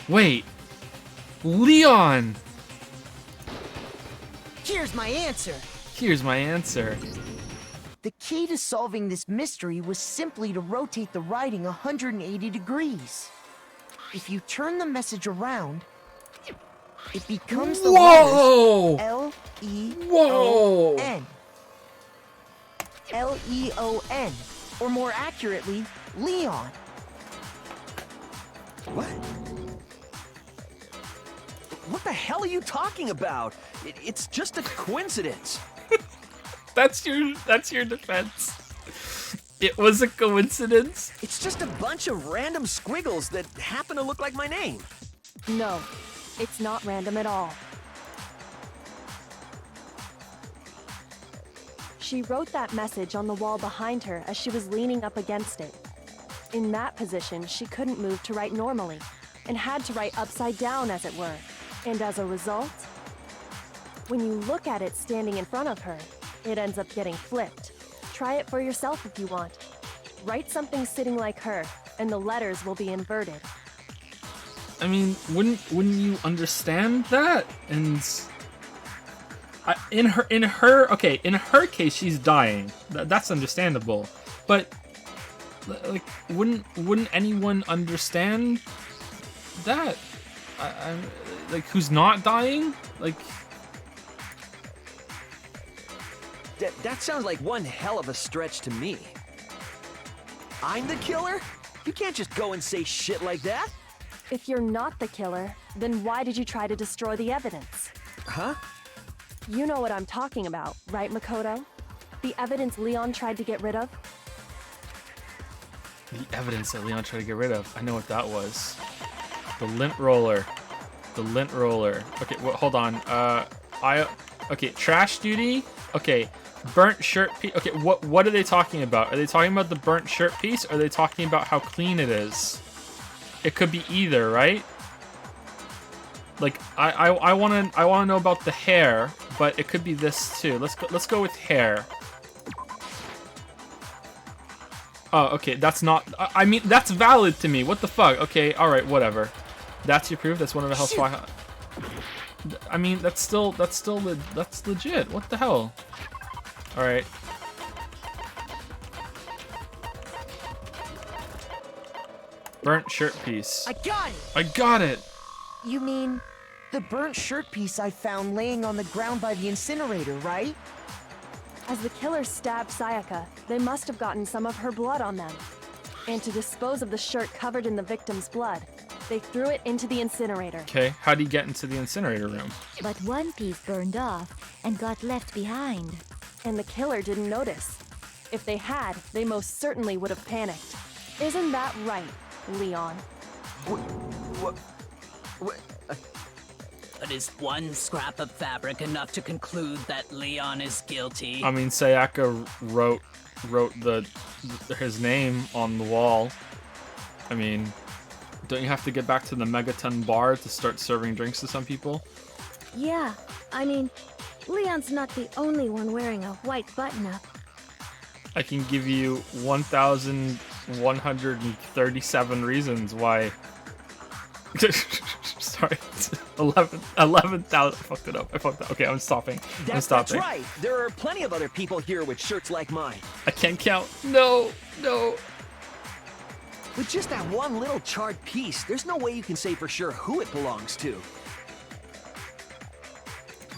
Wait. Leon! Here's my answer. Here's my answer. The key to solving this mystery was simply to rotate the writing 180 degrees. If you turn the message around, it becomes the Whoa! letters L-E-O-N. L-E-O-N, or more accurately, Leon. What? What the hell are you talking about? It's just a coincidence. That's your defense. It was a coincidence? It's just a bunch of random squiggles that happen to look like my name. No, it's not random at all. She wrote that message on the wall behind her as she was leaning up against it. In that position, she couldn't move to write normally, and had to write upside down, as it were. And as a result, when you look at it standing in front of her, it ends up getting flipped. Try it for yourself if you want. Write something sitting like her, and the letters will be inverted. I mean, wouldn't you understand that? And in her case, she's dying. That's understandable. But like, wouldn't anyone understand that? I'm like, who's not dying? Like, that sounds like one hell of a stretch to me. I'm the killer? You can't just go and say shit like that. If you're not the killer, then why did you try to destroy the evidence? Huh? You know what I'm talking about, right, Makoto? The evidence Leon tried to get rid of? the evidence that Leon tried to get rid of. I know what that was. The lint roller. The lint roller. Okay, well, hold on. Okay, trash duty. Okay, burnt shirt piece. Okay, what are they talking about? Are they talking about the burnt shirt piece? Or are they talking about how clean it is? It could be either, right? Like I wanna know about the hair, but it could be this too. Let's go with hair. Oh, okay, that's not. I mean, that's valid to me. What the fuck? Okay, all right, whatever. That's your proof. That's one of the hell's fly. I mean, that's legit. What the hell? All right. Burnt shirt piece. I got it. I got it. You mean the burnt shirt piece I found laying on the ground by the incinerator, right? As the killers stabbed Sayaka, they must have gotten some of her blood on them. And to dispose of the shirt covered in the victim's blood, they threw it into the incinerator. Okay, how'd he get into the incinerator room? But one piece burned off and got left behind. And the killer didn't notice. If they had, they most certainly would have panicked. Isn't that right, Leon? But is one scrap of fabric enough to conclude that Leon is guilty? I mean, Sayaka wrote his name on the wall. I mean, don't you have to get back to the Megaton bar to start serving drinks to some people? Yeah, I mean, Leon's not the only one wearing a white button-up. I can give you 1,137 reasons why. Sorry, 11,000. I fucked it up. Okay, I'm stopping. That's right. There are plenty of other people here with shirts like mine. I can't count. No. With just that one little charred piece, there's no way you can say for sure who it belongs to.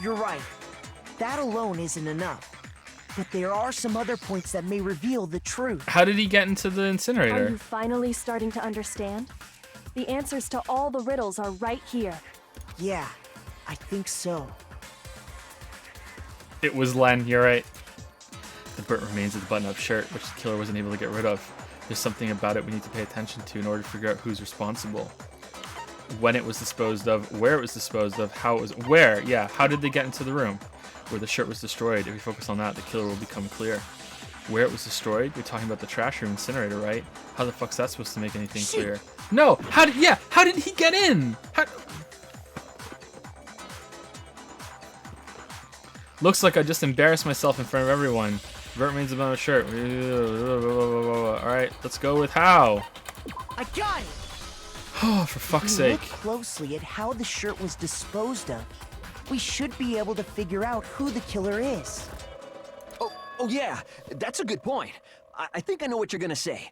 You're right. That alone isn't enough. But there are some other points that may reveal the truth. How did he get into the incinerator? Are you finally starting to understand? The answers to all the riddles are right here. Yeah, I think so. It was Len, you're right. The burnt remains of the button-up shirt, which the killer wasn't able to get rid of. There's something about it we need to pay attention to in order to figure out who's responsible. When it was disposed of, where it was disposed of, how it was... Where? Yeah, how did they get into the room? Where the shirt was destroyed. If we focus on that, the killer will become clear. Where it was destroyed? We're talking about the trash room incinerator, right? How the fuck's that supposed to make anything clear? No! How did he get in? Looks like I just embarrassed myself in front of everyone. Vert means about a shirt. Alright, let's go with how. I got it! Oh, for fuck's If we sake. look closely at how the shirt was disposed of, we should be able to figure out who the killer is. Oh yeah, that's a good point. I think I know what you're gonna say.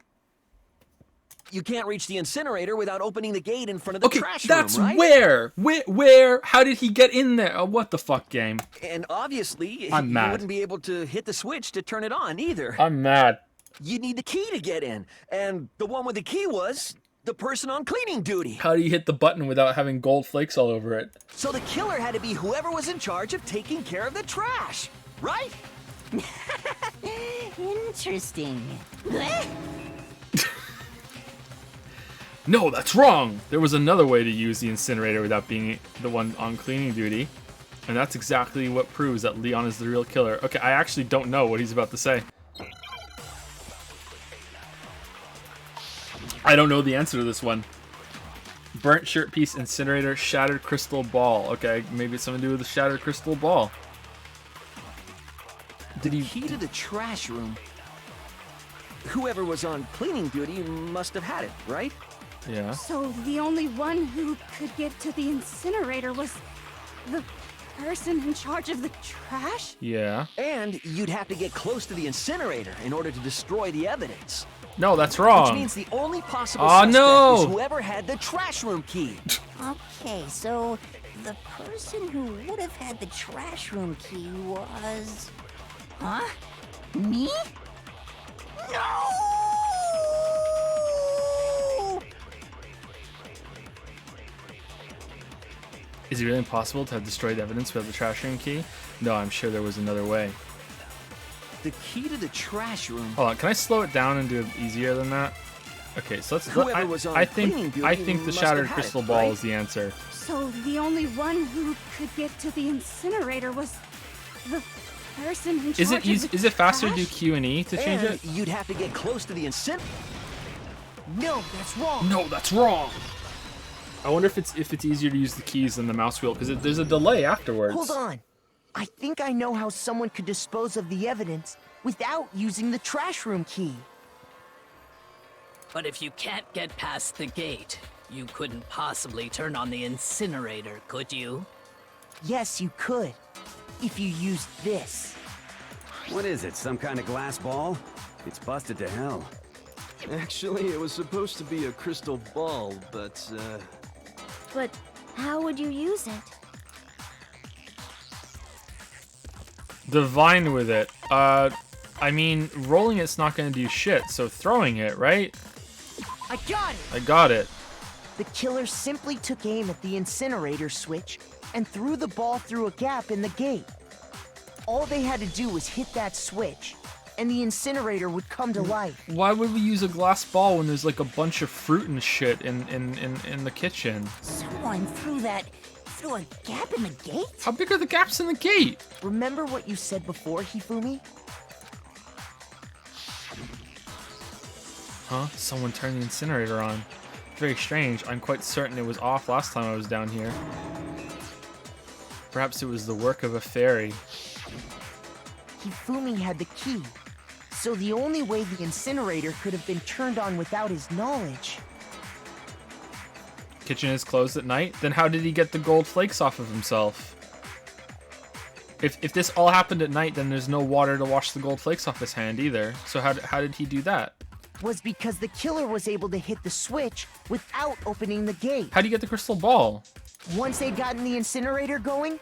You can't reach the incinerator without opening the gate in front of the trash room, that's right? Where? How did he get in there? Oh, what the fuck, game? And obviously, I'm you mad. wouldn't be able to hit the switch to turn it on either. I'm mad. You need the key to get in, and the one with the key was the person on cleaning duty. How do you hit the button without having gold flakes all over it? So the killer had to be whoever was in charge of taking care of the trash, right? Interesting. No, that's wrong! There was another way to use the incinerator without being the one on cleaning duty. And that's exactly what proves that Leon is the real killer. Okay, I actually don't know what he's about to say. I don't know the answer to this one. Burnt shirt piece, incinerator, shattered crystal ball. Okay, maybe it's something to do with the shattered crystal ball. Did he... Key to the trash room. Whoever was on cleaning duty must have had it, right? Yeah. So the only one who could get to the incinerator was the person in charge of the trash? Yeah. And you'd have to get close to the incinerator in order to destroy the evidence. No, that's wrong. Which means the only possible suspect is whoever had the trash room key. Okay, so the person who would have had the trash room key was... Huh? Me? No! Is it really impossible to have destroyed evidence without the trash room key? No, I'm sure there was another way. The key to the trash room. Hold on, can I slow it down and do it easier than that? Okay, so let's. I think the shattered crystal ball is the answer. So the only one who could get to the incinerator was the person in charge of the Is it faster to do trash? Q and E to change it? You'd have to get close to the incinerator. No, that's wrong. No, that's wrong. I wonder if it's easier to use the keys than the mouse wheel because there's a delay afterwards. Hold on. I think I know how someone could dispose of the evidence without using the trash room key. But if you can't get past the gate, you couldn't possibly turn on the incinerator, could you? Yes, you could. If you used this. What is it, some kind of glass ball? It's busted to hell. Actually, it was supposed to be a crystal ball, but, But how would you use it? Divine with it. I mean, rolling it's not going to do shit, so throwing it, right? I got it! I got it. The killer simply took aim at the incinerator switch and threw the ball through a gap in the gate. All they had to do was hit that switch, and the incinerator would come to life. Why would we use a glass ball when there's like a bunch of fruit and shit in the kitchen? Someone threw a gap in the gate? How big are the gaps in the gate? Remember what you said before, Hifumi? Huh? Someone turned the incinerator on. Very strange. I'm quite certain it was off last time I was down here. Perhaps it was the work of a fairy. Hifumi had the key, so the only way the incinerator could have been turned on without his knowledge. Kitchen is closed at night? Then how did he get the gold flakes off of himself? If this all happened at night, then there's no water to wash the gold flakes off his hand either. So how did he do that? Was because the killer was able to hit the switch without opening the gate. How do you get the crystal ball? Once they'd gotten the incinerator going,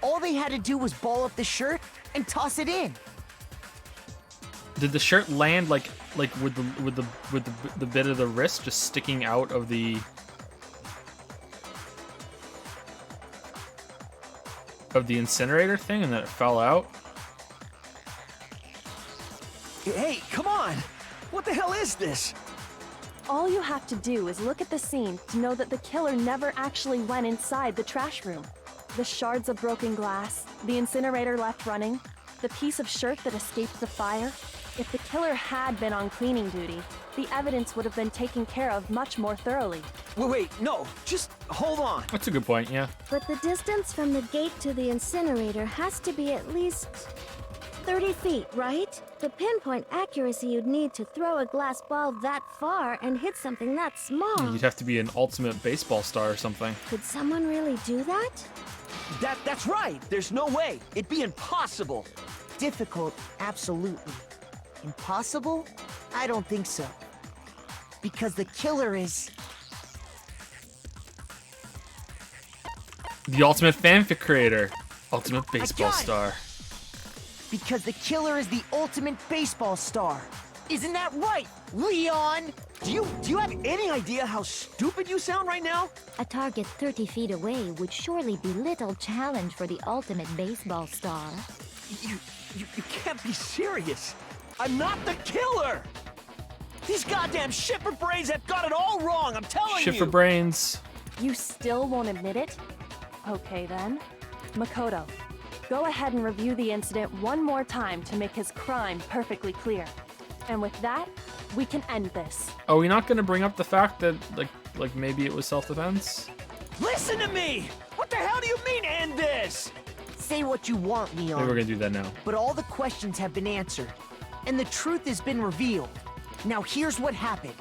all they had to do was ball up the shirt and toss it in. Did the shirt land like with the bit of the wrist just sticking out of the incinerator thing and then it fell out? Hey, come on! What the hell is this? All you have to do is look at the scene to know that the killer never actually went inside the trash room. The shards of broken glass, the incinerator left running, the piece of shirt that escaped the fire. If the killer had been on cleaning duty, the evidence would have been taken care of much more thoroughly. Wait, no, just hold on. That's a good point, yeah. But the distance from the gate to the incinerator has to be at least 30 feet, right? The pinpoint accuracy you'd need to throw a glass ball that far and hit something that small. You'd have to be an ultimate baseball star or something. Could someone really do that? That's right. There's no way. It'd be impossible. Difficult, absolutely. Impossible? I don't think so. Because the killer is... The ultimate fanfic creator. Ultimate baseball star. Because the killer is the ultimate baseball star. Isn't that right, Leon? Do you have any idea how stupid you sound right now? A target 30 feet away would surely be little challenge for the ultimate baseball star. You can't be serious. I'm not the killer! These goddamn shipper brains have got it all wrong, I'm telling you! Shifter brains. You still won't admit it? Okay then. Makoto, go ahead and review the incident one more time to make his crime perfectly clear. And with that, we can end this. Are we not gonna bring up the fact that like maybe it was self-defense? Listen to me! What the hell do you mean, end this? Say what you want, Leon. Maybe we're gonna do that now. But all the questions have been answered, and the truth has been revealed. Now here's what happened.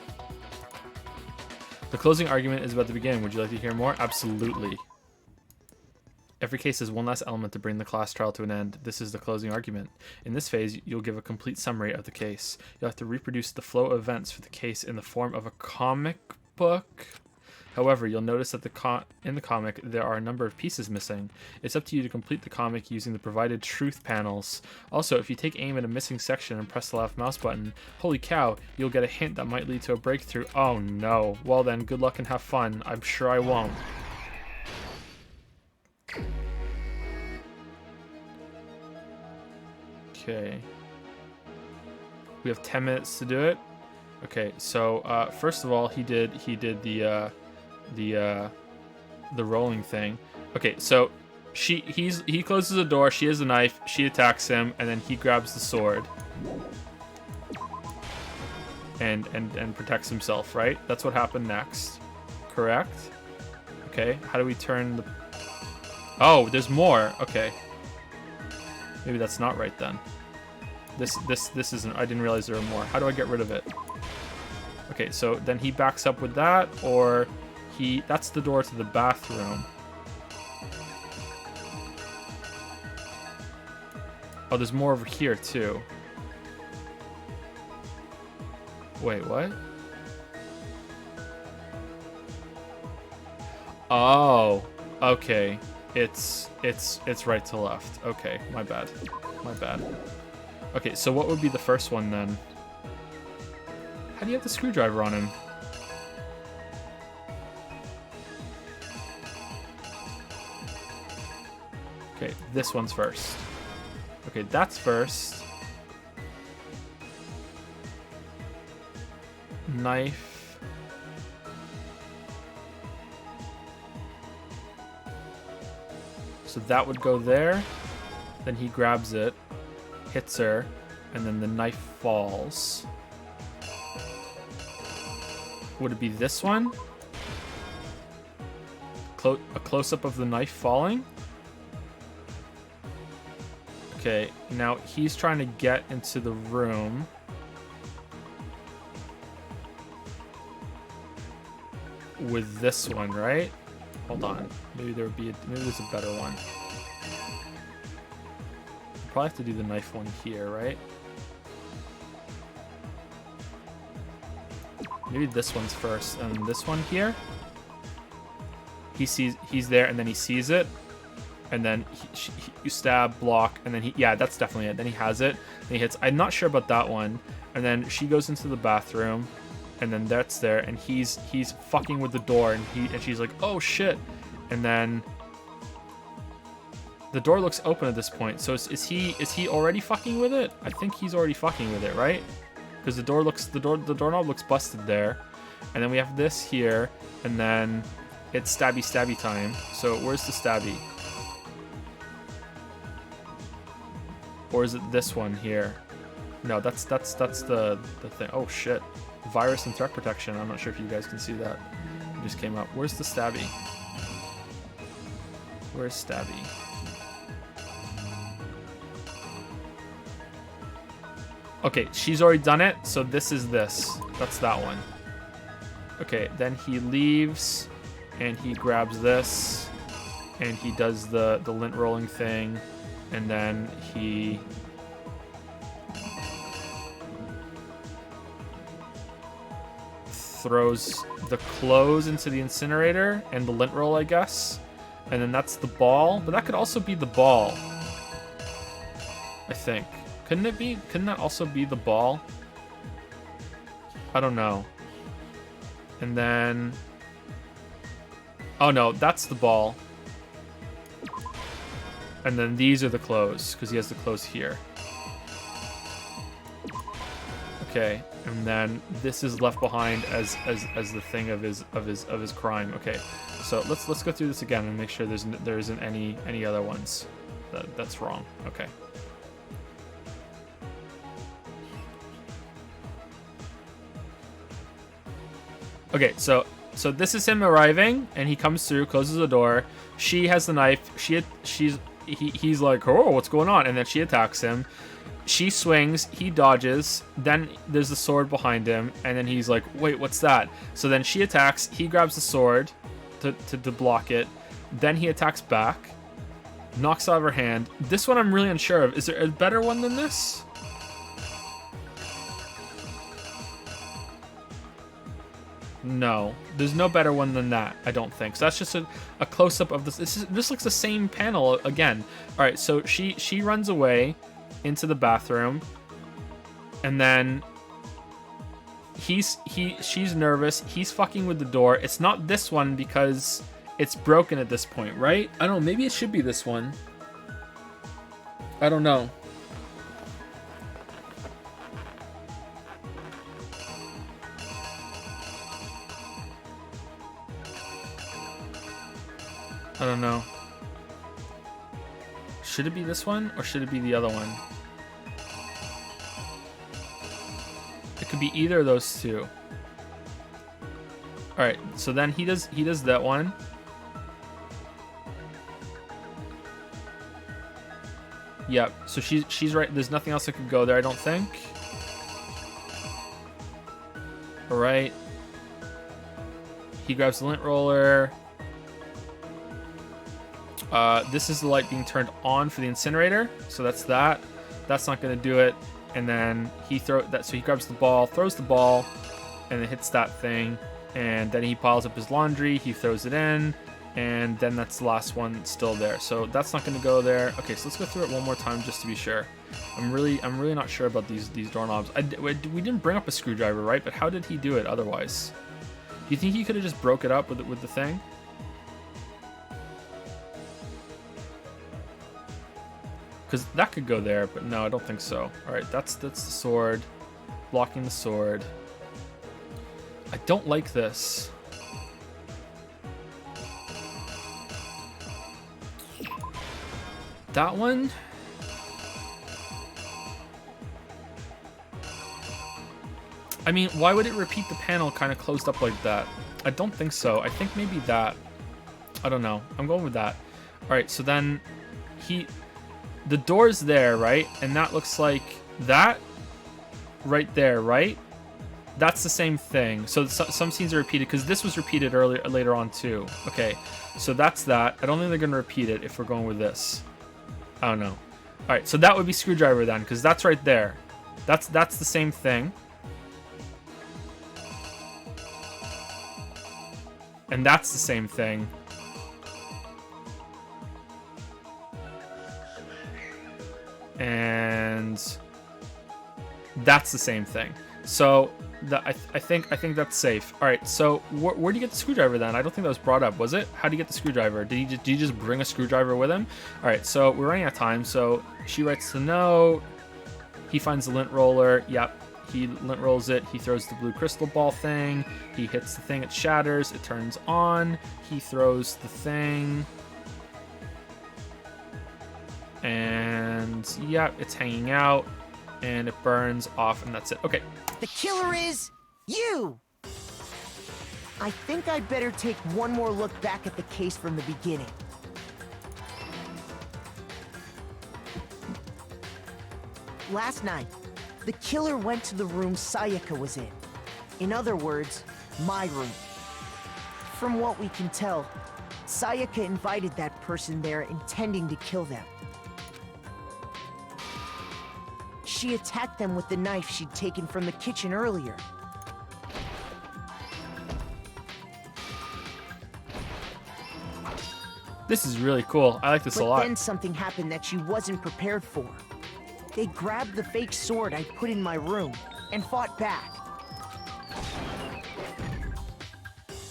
The closing argument is about to begin. Would you like to hear more? Absolutely. Every case has one last element to bring the class trial to an end. This is the closing argument. In this phase, you'll give a complete summary of the case. You'll have to reproduce the flow of events for the case in the form of a comic book. However, you'll notice that in the comic, there are a number of pieces missing. It's up to you to complete the comic using the provided truth panels. Also, if you take aim at a missing section and press the left mouse button, holy cow, you'll get a hint that might lead to a breakthrough. Oh no. Well then, good luck and have fun. I'm sure I won't. Okay. We have 10 minutes to do it. Okay, so first of all, he did the rolling thing. Okay, so he closes the door, she has a knife, she attacks him, and then he grabs the sword and protects himself, right? That's what happened next. Correct? Okay, how do we turn the... Oh, there's more. Okay. Maybe that's not right then. This isn't... I didn't realize there were more. How do I get rid of it? Okay, so then he backs up with that, or he... That's the door to the bathroom. Oh, there's more over here, too. Wait, what? Oh, okay. It's right to left. Okay, my bad. My bad. Okay, so what would be the first one then? How do you have the screwdriver on him? Okay, this one's first. Okay, that's first. Knife. So that would go there. Then he grabs it, hits her, and then the knife falls. Would it be this one? A close-up of the knife falling? Okay, now he's trying to get into the room. With this one, right? Hold on. Maybe there's a better one. Probably have to do the knife one here, right? Maybe this one's first, and this one here. He's there, and then he sees it, and then you stab, block, and then yeah, that's definitely it. Then he has it, and he hits. I'm not sure about that one. And then she goes into the bathroom, and then that's there, and he's fucking with the door, and she's like, oh shit, and then the door looks open at this point. So is he already fucking with it? I think he's already fucking with it, right? Because the doorknob looks busted there, and then we have this here, and then it's stabby time. So where's the stabby? Or is it this one here? No, that's the thing. Oh shit, virus and threat protection. I'm not sure if you guys can see that. It just came up. Where's the stabby? Where's stabby? Okay, she's already done it, so this is this. That's that one. Okay, then he leaves, and he grabs this, and he does the lint rolling thing, and then he... throws the clothes into the incinerator, and the lint roll, I guess. And then that's the ball, but that could also be the ball. I think. Couldn't it be? Couldn't that also be the ball? I don't know. And then... Oh no, that's the ball. And then these are the clothes, because he has the clothes here. Okay, and then this is left behind as the thing of his crime. Okay, so let's go through this again and make sure there isn't any other ones that's wrong. Okay. Okay, so this is him arriving, and he comes through, closes the door. She has the knife. He's like, oh, what's going on? And then she attacks him. She swings, he dodges, then there's the sword behind him, and then he's like, wait, what's that? So then she attacks, he grabs the sword to block it, then he attacks back, knocks out of her hand. This one I'm really unsure of. Is there a better one than this? No, there's no better one than that, I don't think. So that's just a close-up of this. This looks the same panel again. All right, so she runs away into the bathroom, and then she's nervous. He's fucking with the door. It's not this one because it's broken at this point, right? I don't know. Maybe it should be this one. I don't know. I don't know. Should it be this one or should it be the other one? It could be either of those two. All right, so then he does that one. Yep. So she's right. There's nothing else that could go there, I don't think. All right. He grabs the lint roller. This is the light being turned on for the incinerator, so that's that. That's not going to do it. And then he so he grabs the ball, throws the ball, and it hits that thing. And then he piles up his laundry. He throws it in, and then that's the last one still there. So that's not going to go there. Okay, so let's go through it one more time just to be sure. I'm really not sure about these doorknobs. We didn't bring up a screwdriver, right? But how did he do it otherwise? Do you think he could have just broke it up with the thing? Because that could go there, but no, I don't think so. All right, that's the sword. Blocking the sword. I don't like this. That one? I mean, why would it repeat the panel kind of closed up like that? I don't think so. I think maybe that. I don't know. I'm going with that. All right, so then the door's there, right? And that looks like that right there, right? That's the same thing. So some scenes are repeated because this was repeated later on too. Okay, so that's that. I don't think they're going to repeat it if we're going with this. I don't know. All right, so that would be screwdriver then because that's right there. That's the same thing. And that's the same thing. And that's the same thing. So I think that's safe. All right. So where do you get the screwdriver then? I don't think that was brought up, was it? How do you get the screwdriver? Did you just bring a screwdriver with him? All right. So we're running out of time. So she writes the note. He finds the lint roller. Yep. He lint rolls it. He throws the blue crystal ball thing. He hits the thing. It shatters. It turns on. He throws the thing. And yeah, it's hanging out and it burns off and that's it. Okay. The killer is you! I think I'd better take one more look back at the case from the beginning. Last night, the killer went to the room Sayaka was in. In other words, my room. From what we can tell, Sayaka invited that person there intending to kill them. She attacked them with the knife she'd taken from the kitchen earlier. This is really cool. I like this a lot. But then something happened that she wasn't prepared for. They grabbed the fake sword I put in my room and fought back.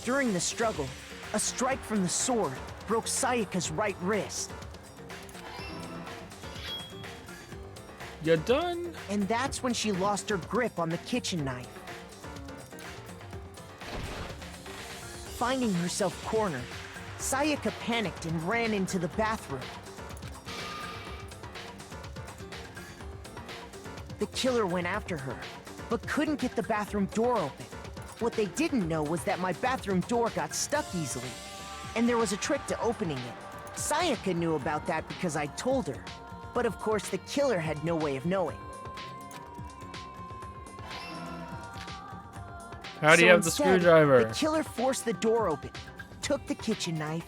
During the struggle, a strike from the sword broke Sayaka's right wrist. You done? And that's when she lost her grip on the kitchen knife. Finding herself cornered, Sayaka panicked and ran into the bathroom. The killer went after her, but couldn't get the bathroom door open. What they didn't know was that my bathroom door got stuck easily, and there was a trick to opening it. Sayaka knew about that because I told her, but of course the killer had no way of knowing. How do you have the instead, screwdriver? The killer forced the door open, took the kitchen knife.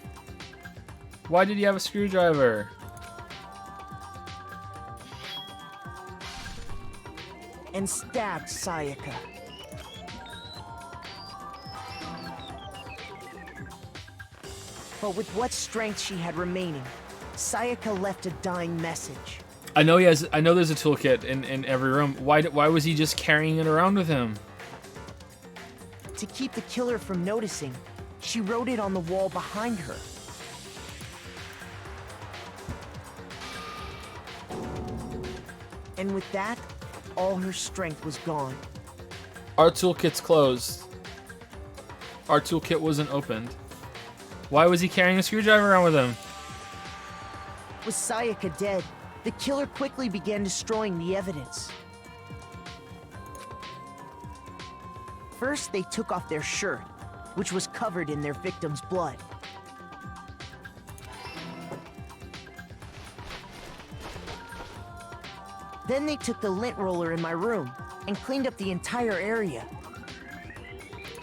Why did you have a screwdriver? And stabbed Sayaka. But with what strength she had remaining, Sayaka left a dying message. I know there's a toolkit in every room. Why was he just carrying it around with him? To keep the killer from noticing, she wrote it on the wall behind her. And with that, all her strength was gone. Our toolkit's closed. Our toolkit wasn't opened. Why was he carrying a screwdriver around with him? With Sayaka dead, the killer quickly began destroying the evidence. First, they took off their shirt, which was covered in their victim's blood. Then they took the lint roller in my room and cleaned up the entire area.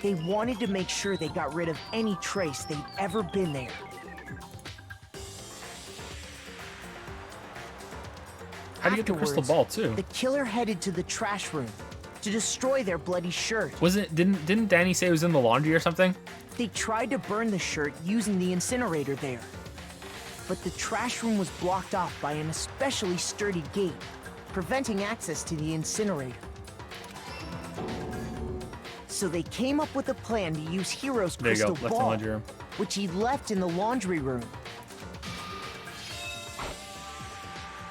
They wanted to make sure they got rid of any trace they'd ever been there. How do you get the crystal ball too? The killer headed to the trash room to destroy their bloody shirt. Didn't Danny say it was in the laundry or something? They tried to burn the shirt using the incinerator there. But the trash room was blocked off by an especially sturdy gate, preventing access to the incinerator. So they came up with a plan to use Hiro's crystal ball, which he'd left in the laundry room.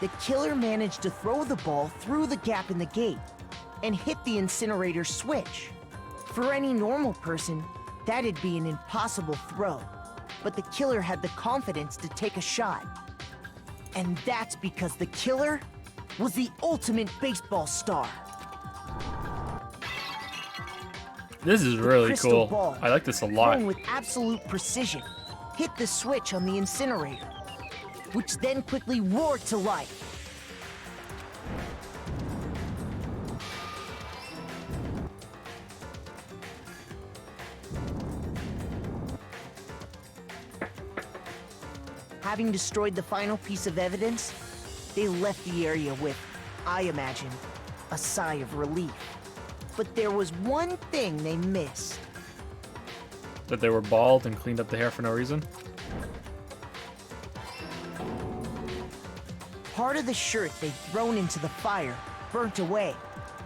The killer managed to throw the ball through the gap in the gate and hit the incinerator switch. For any normal person, that'd be an impossible throw, but the killer had the confidence to take a shot. And that's because the killer was the ultimate baseball star. This is really crystal cool. ball, I like this a lot. thrown with absolute precision, hit the switch on the incinerator, which then quickly roared to life. Having destroyed the final piece of evidence, they left the area with, I imagine, a sigh of relief. But there was one thing they missed. That they were bald and cleaned up the hair for no reason? Part of the shirt they'd thrown into the fire burnt away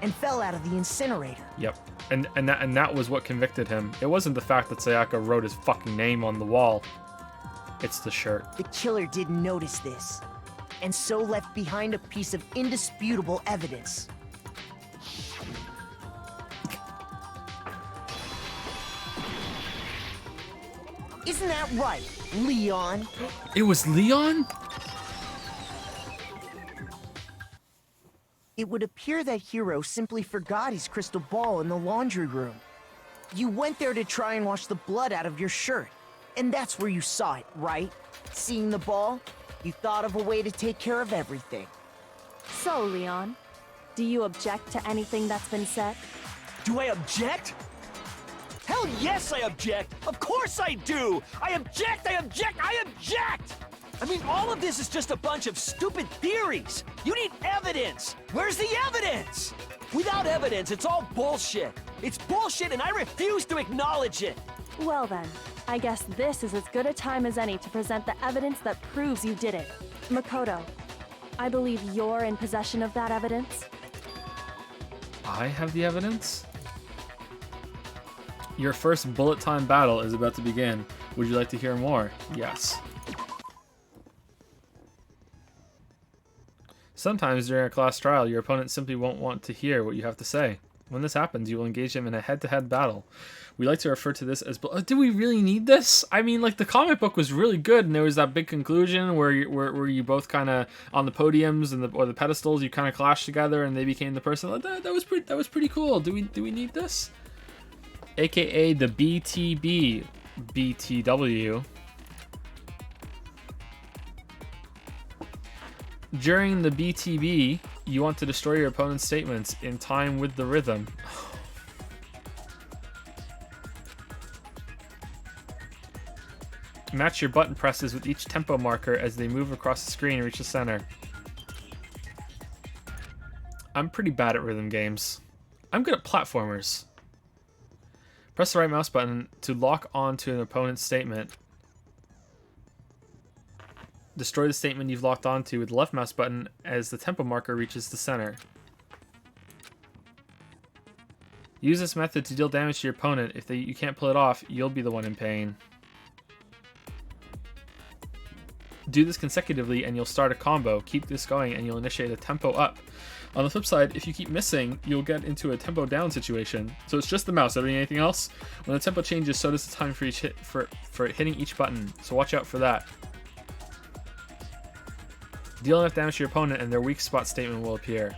and fell out of the incinerator. Yep. And that was what convicted him. It wasn't the fact that Sayaka wrote his fucking name on the wall. It's the shirt. The killer didn't notice this, and so left behind a piece of indisputable evidence. Isn't that right, Leon? It was Leon? It would appear that Hiro simply forgot his crystal ball in the laundry room. You went there to try and wash the blood out of your shirt, and that's where you saw it, right? Seeing the ball, you thought of a way to take care of everything. So, Leon, do you object to anything that's been said? Do I object? Hell yes, I object! Of course I do! I object! I object! I object! I mean, all of this is just a bunch of stupid theories! You need evidence! Where's the evidence? Without evidence, it's all bullshit! It's bullshit and I refuse to acknowledge it! Well then, I guess this is as good a time as any to present the evidence that proves you did it. Makoto, I believe you're in possession of that evidence. I have the evidence? Your first bullet time battle is about to begin. Would you like to hear more? Yes. Sometimes during a class trial, your opponent simply won't want to hear what you have to say. When this happens, you will engage them in a head-to-head battle. We like to refer to this as... do we really need this? I mean, like, the comic book was really good, and there was that big conclusion where you both kind of, on the podiums or the pedestals, you kind of clashed together, and they became the person. That was pretty cool. Do we need this? AKA the BTB BTW. During the BTB, you want to destroy your opponent's statements in time with the rhythm. Match your button presses with each tempo marker as they move across the screen and reach the center. I'm pretty bad at rhythm games. I'm good at platformers. Press the right mouse button to lock onto an opponent's statement. Destroy the statement you've locked onto with the left mouse button as the tempo marker reaches the center. Use this method to deal damage to your opponent. If you can't pull it off, you'll be the one in pain. Do this consecutively and you'll start a combo. Keep this going and you'll initiate a tempo up. On the flip side, if you keep missing, you'll get into a tempo down situation. So it's just the mouse. Ever need anything else? When the tempo changes, so does the time for each hit for hitting each button. So watch out for that. Deal enough damage to your opponent and their weak spot statement will appear.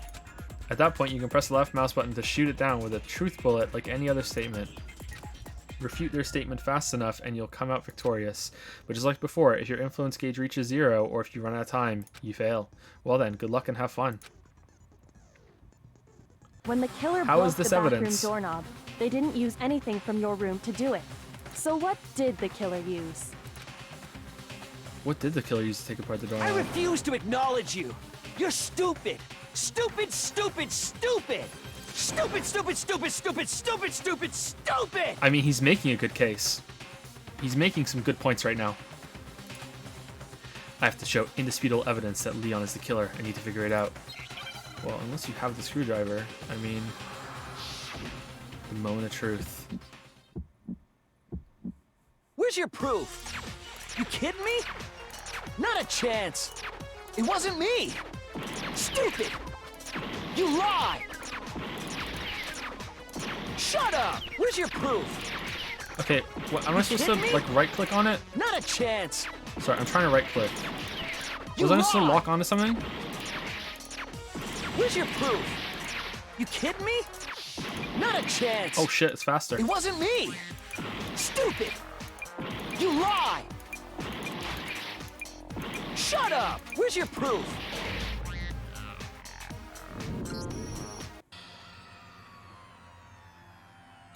At that point, you can press the left mouse button to shoot it down with a truth bullet like any other statement. Refute their statement fast enough and you'll come out victorious. But just like before, if your influence gauge reaches 0 or if you run out of time, you fail. Well then, good luck and have fun. When the killer broke the bathroom doorknob, they didn't use anything from your room to do it. So what did the killer use? What did the killer use to take apart the doorknob? I refuse to acknowledge you. You're stupid. Stupid, stupid, stupid. Stupid, stupid, stupid, stupid, stupid, stupid, stupid! I mean, he's making a good case. He's making some good points right now. I have to show indisputable evidence that Leon is the killer. I need to figure it out. Well, unless you have the screwdriver, I mean... the moment of truth. Where's your proof? You kidding me? Not a chance. It wasn't me. Stupid! You lied! Shut up! Where's your proof? Okay, what, am I supposed to, like, right-click on it? Not a chance! Sorry, I'm trying to right-click. Was I supposed to lock onto something? Where's your proof? You kidding me? Not a chance! Oh shit, it's faster. It wasn't me! Stupid! You lie! Shut up! Where's your proof?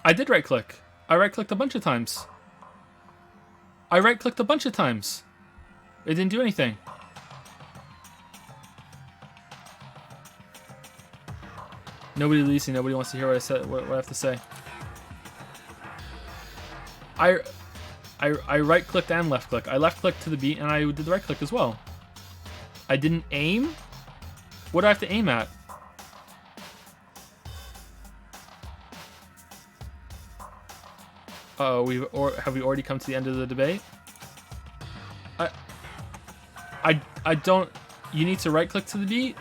I did right-click. I right-clicked a bunch of times. I right-clicked a bunch of times. It didn't do anything. Nobody leaves and nobody wants to hear what I said. What I have to say. I right-clicked and left-click. I left-clicked to the beat and I did the right-click as well. I didn't aim? What do I have to aim at? Oh, have we already come to the end of the debate? I don't. You need to right-click to the beat.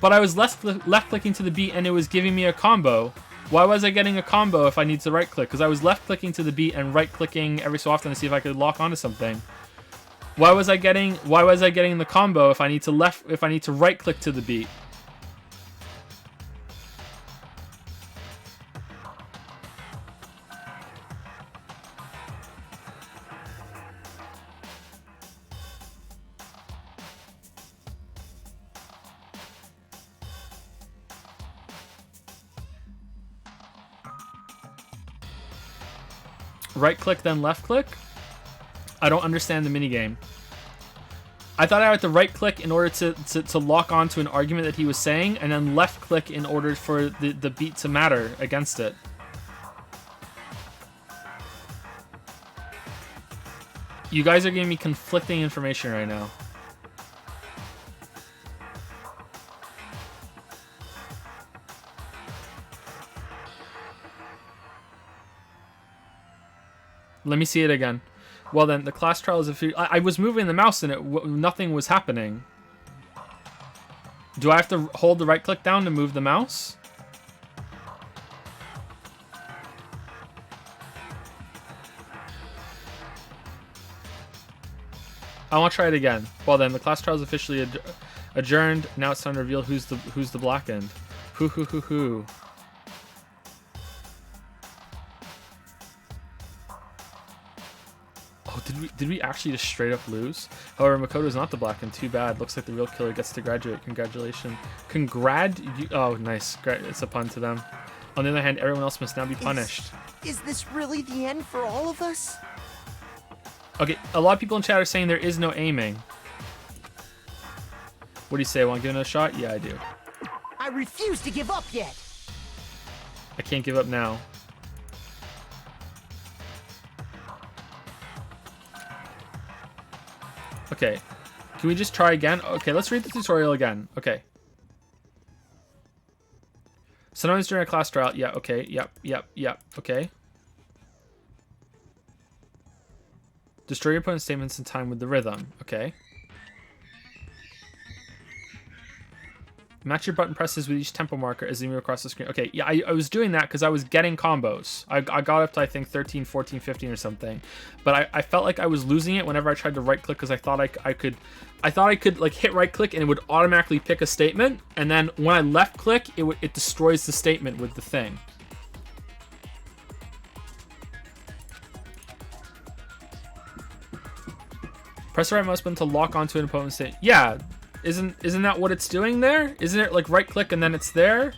But I was left-clicking to the beat and it was giving me a combo. Why was I getting a combo if I need to right-click? Because I was left-clicking to the beat and right-clicking every so often to see if I could lock onto something. Why was I getting the combo if I need to right-click to the beat? Right click then left click? I don't understand the minigame. I thought I had to right click in order to lock onto an argument that he was saying, and then left click in order for the beat to matter against it. You guys are giving me conflicting information right now. Let me see it again. Well then, the class trial is I was moving the mouse and nothing was happening. Do I have to hold the right click down to move the mouse? I want to try it again. Well then, the class trial is officially adjourned. Now it's time to reveal who's the blackened. Hoo hoo hoo hoo. Oh, did we actually just straight up lose? However, Makoto is not the blackened. Too bad. Looks like the real killer gets to graduate. Congratulations. Oh, nice. It's a pun to them. On the other hand, everyone else must now be punished. Is this really the end for all of us? Okay, a lot of people in chat are saying there is no aiming. What do you say? Want to give it a shot? Yeah, I do. I refuse to give up yet. I can't give up now. Okay. Can we just try again? Okay, let's read the tutorial again. Okay. Sometimes during a class trial. Yeah, okay. Yep. Okay. Destroy your opponent's statements in time with the rhythm. Okay. Match your button presses with each tempo marker as they move across the screen. Okay, yeah, I was doing that because I was getting combos. I got up to, I think, 13, 14, 15 or something. But I felt like I was losing it whenever I tried to right-click because I thought I could like hit right-click and it would automatically pick a statement. And then when I left-click, it destroys the statement with the thing. Press the right mouse button to lock onto an opponent's state. Yeah, isn't that what it's doing there? Isn't it like right click and then it's there?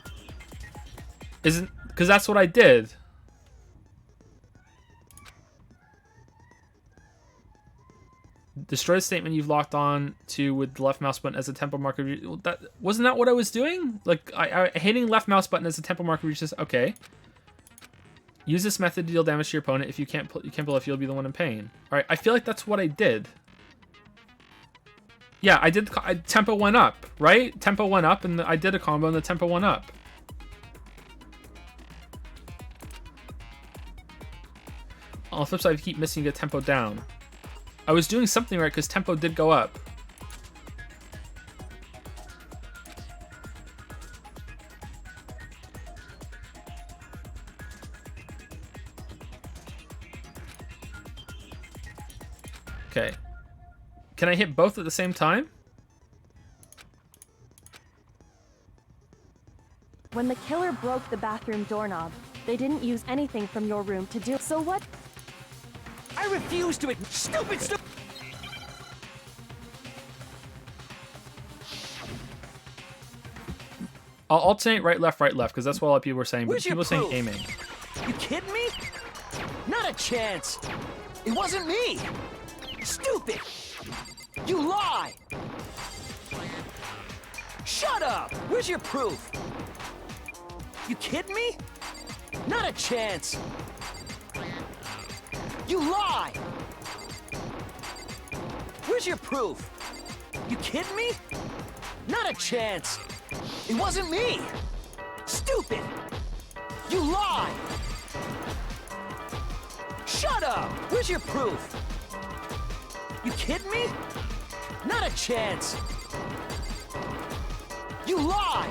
Because that's what I did. Destroy the statement you've locked on to with the left mouse button as a tempo marker. Wasn't that what I was doing? Like I hitting left mouse button as a tempo marker reaches. Okay. Use this method to deal damage to your opponent. If you can't pull off, you'll be the one in pain. All right, I feel like that's what I did. Yeah, I did. Tempo went up, right? Tempo went up, and I did a combo, and the tempo went up. On the flip side, if you keep missing, you get tempo down. I was doing something right because tempo did go up. Okay. Can I hit both at the same time? When the killer broke the bathroom doorknob, they didn't use anything from your room to do. So what? I refuse to. Stupid. I'll alternate right, left, because that's what a lot of people were saying. But people are saying aiming. You kidding me? Not a chance. It wasn't me. Stupid. You lie. Shut up. Where's your proof? You kidding me? Not a chance. You lie. Where's your proof? You kidding me? Not a chance. It wasn't me. Stupid. You lie. Shut up. Where's your proof? You kidding me? Not a chance. You lie.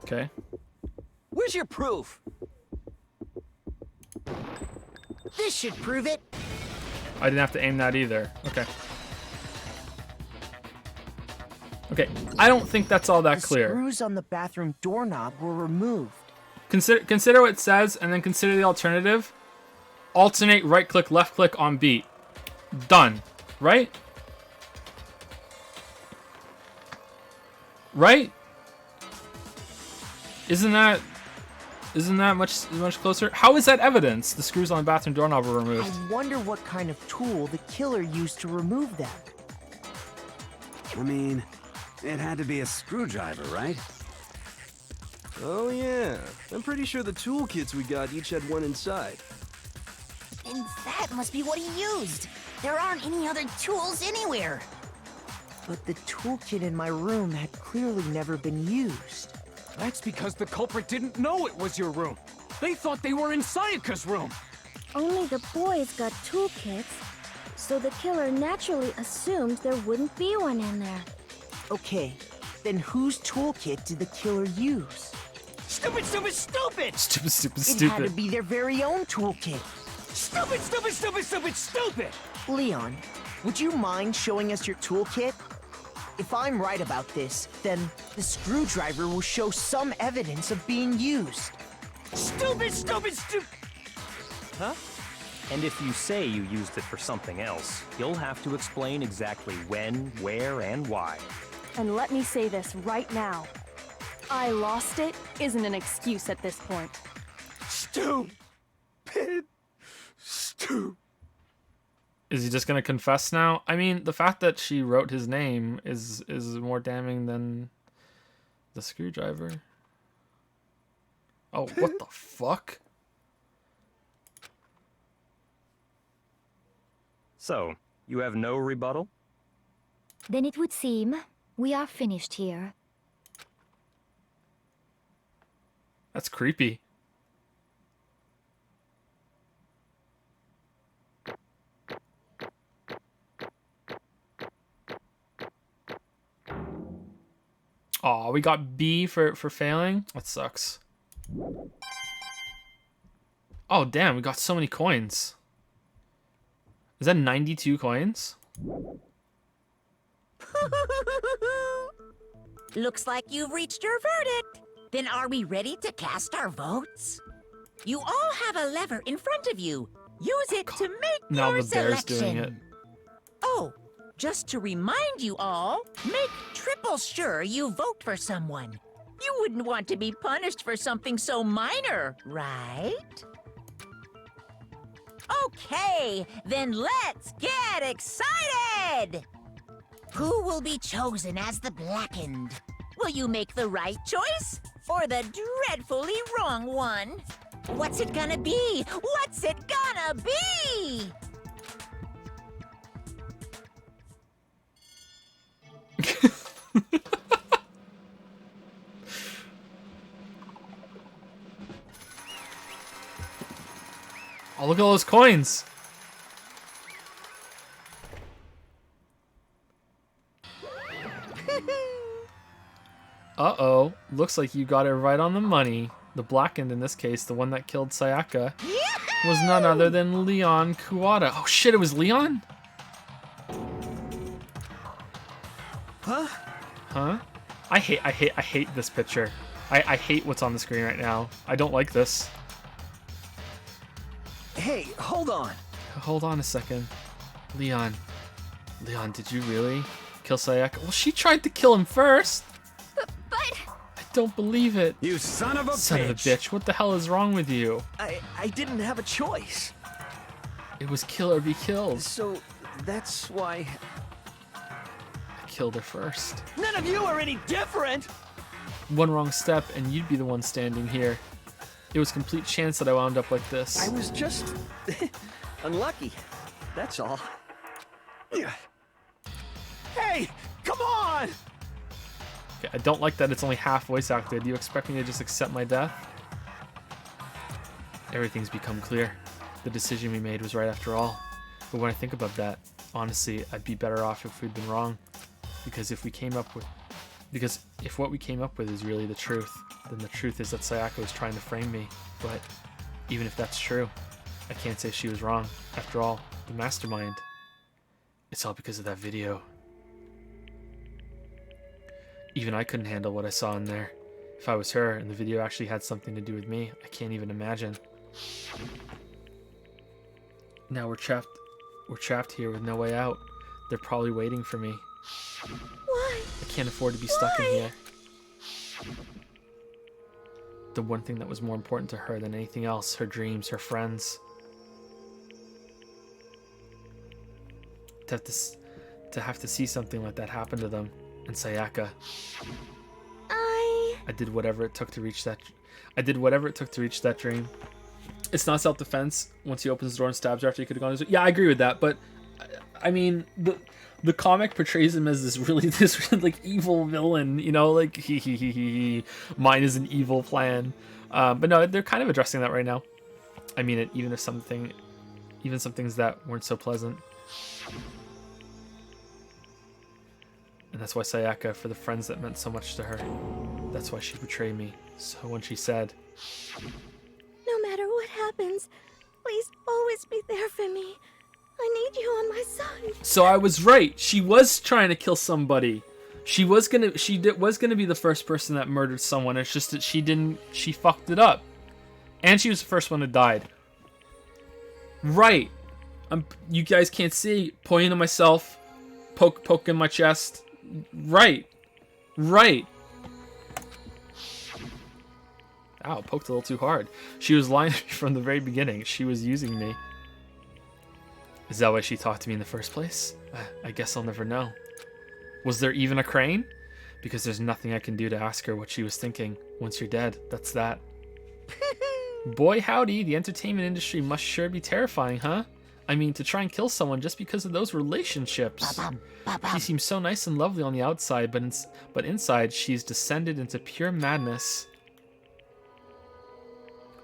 Okay. Where's your proof? This should prove it. I didn't have to aim that either. Okay. Okay, I don't think that's all that clear. The screws on the bathroom doorknob were removed. Consider what it says, and then consider the alternative. Alternate right click, left click on beat. Done. Right? Right? Isn't that much closer? How is that evidence? The screws on the bathroom doorknob were removed. I wonder what kind of tool the killer used to remove them. I mean, it had to be a screwdriver, right? Oh yeah, I'm pretty sure the toolkits we got each had one inside. And that must be what he used. There aren't any other tools anywhere. But the toolkit in my room had clearly never been used. That's because the culprit didn't know it was your room. They thought they were in Sayaka's room. Only the boys got toolkits. So the killer naturally assumed there wouldn't be one in there. Okay, then whose toolkit did the killer use? Stupid, stupid, stupid! Stupid, stupid, It had to stupid. be their very own toolkit. Stupid, stupid, stupid, stupid, stupid! Leon, would you mind showing us your toolkit? If I'm right about this, then the screwdriver will show some evidence of being used. Stupid, stupid, stupid! Huh? And if you say you used it for something else, you'll have to explain exactly when, where, and why. And let me say this right now. I lost it isn't an excuse at this point. Stupid. Stupid. Is he just gonna confess now? I mean, the fact that she wrote his name is more damning than the screwdriver. Oh, what the fuck? So, you have no rebuttal? Then it would seem we are finished here. That's creepy. Aw, we got B for failing? That sucks. Oh, damn, we got so many coins. Is that 92 coins? Looks like you've reached your verdict. Then are we ready to cast our votes? You all have a lever in front of you. Use it to make Now your the bear's selection. doing it. Oh, just to remind you all, make triple sure you vote for someone. You wouldn't want to be punished for something so minor, right? Okay, then let's get excited! Who will be chosen as the Blackened? Will you make the right choice or the dreadfully wrong one? What's it gonna be? What's it gonna be? Oh, look at all those coins. Uh-oh. Looks like you got it right on the money. The Blackened, in this case, the one that killed Sayaka, was none other than Leon Kuwata. Oh shit, it was Leon? Huh? Huh? I hate this picture. I hate what's on the screen right now. I don't like this. Hey, hold on. Hold on a second. Leon, did you really kill Sayaka? Well, she tried to kill him first. But... I don't believe it. You son of a Son of a bitch. What the hell is wrong with you? I didn't have a choice. It was kill or be killed. So, that's why... I killed her first. None of you are any different! One wrong step and you'd be the one standing here. It was complete chance that I wound up like this. I was just... unlucky. That's all. Hey! Come on! Okay, I don't like that it's only half voice acted. Do you expect me to just accept my death? Everything's become clear. The decision we made was right after all. But when I think about that, honestly, I'd be better off if we'd been wrong. Because if what we came up with is really the truth, then the truth is that Sayaka was trying to frame me. But even if that's true, I can't say she was wrong. After all, the mastermind. It's all because of that video. Even I couldn't handle what I saw in there. If I was her and the video actually had something to do with me, I can't even imagine. Now we're trapped here with no way out. They're probably waiting for me. Why? I can't afford to be stuck in here. The one thing that was more important to her than anything else, her dreams, her friends. To have to see something like that happen to them. And Sayaka. I did whatever it took to reach that. I did whatever it took to reach that dream. It's not self-defense. Once he opens the door and stabs her after he could have gone. Yeah, I agree with that. But I mean, the comic portrays him as this really like evil villain. You know, like mine is an evil plan. But no, they're kind of addressing that right now. I mean, even some things that weren't so pleasant. And that's why Sayaka, for the friends that meant so much to her, that's why she betrayed me. So when she said, No matter what happens, please always be there for me. I need you on my side. so I was right. She was trying to kill somebody. She was gonna be the first person that murdered someone. It's just that she fucked it up. And she was the first one that died. Right. You guys can't see. Pointing to myself. Poking my chest. Right. Ow, poked a little too hard. She was lying to me from the very beginning. She was using me. Is that why she talked to me in the first place? I guess I'll never know. Was there even a crane? Because there's nothing I can do to ask her what she was thinking. Once you're dead, that's that. Boy howdy, the entertainment industry must sure be terrifying, huh? I mean, to try and kill someone just because of those relationships. She seems so nice and lovely on the outside, but inside she's descended into pure madness.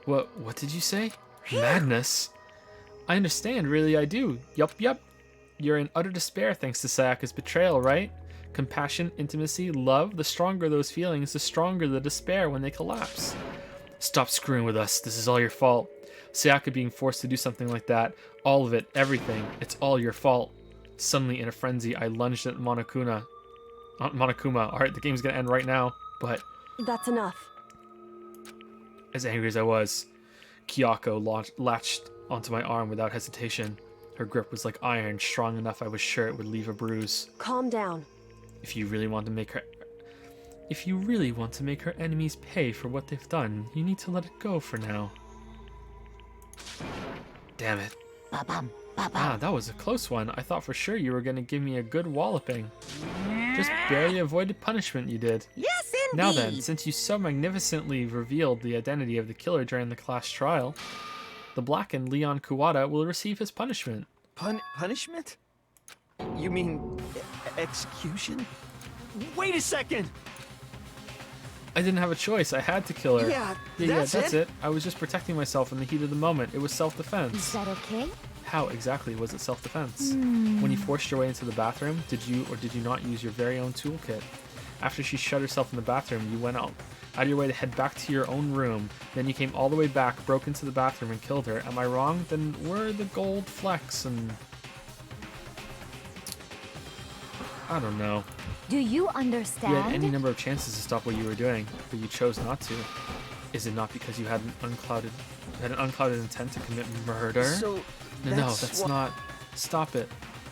What did you say? Madness? I understand, really I do. Yup. You're in utter despair thanks to Sayaka's betrayal, right? Compassion, intimacy, love, the stronger those feelings, the stronger the despair when they collapse. Stop screwing with us, this is all your fault. Sayaka being forced to do something like that, all of it, everything, it's all your fault. Suddenly, in a frenzy, I lunged at Monokuma. Alright, the game's gonna end right now, but... That's enough. As angry as I was, Kyoko latched onto my arm without hesitation. Her grip was like iron, strong enough I was sure it would leave a bruise. Calm down. If you really want to make her enemies pay for what they've done, you need to let it go for now. Damn it. Ah, that was a close one. I thought for sure you were going to give me a good walloping. Just barely avoided punishment, you did. Yes, indeed. Now then, since you so magnificently revealed the identity of the killer during the class trial, the blackened Leon Kuwata will receive his punishment. Punishment? You mean execution? Wait a second! I didn't have a choice. I had to kill her. Yeah, that's it. I was just protecting myself in the heat of the moment. It was self-defense. Is that okay? How exactly was it self-defense? Hmm. When you forced your way into the bathroom, did you or did you not use your very own toolkit? After she shut herself in the bathroom, you went out of your way to head back to your own room. Then you came all the way back, broke into the bathroom, and killed her. Am I wrong? Then where are the gold flecks and... I don't know. Do you You understand? had any number of chances to stop what you were doing, but you chose not to. Is it not because you had an unclouded intent to commit murder? So No, that's not. Stop it.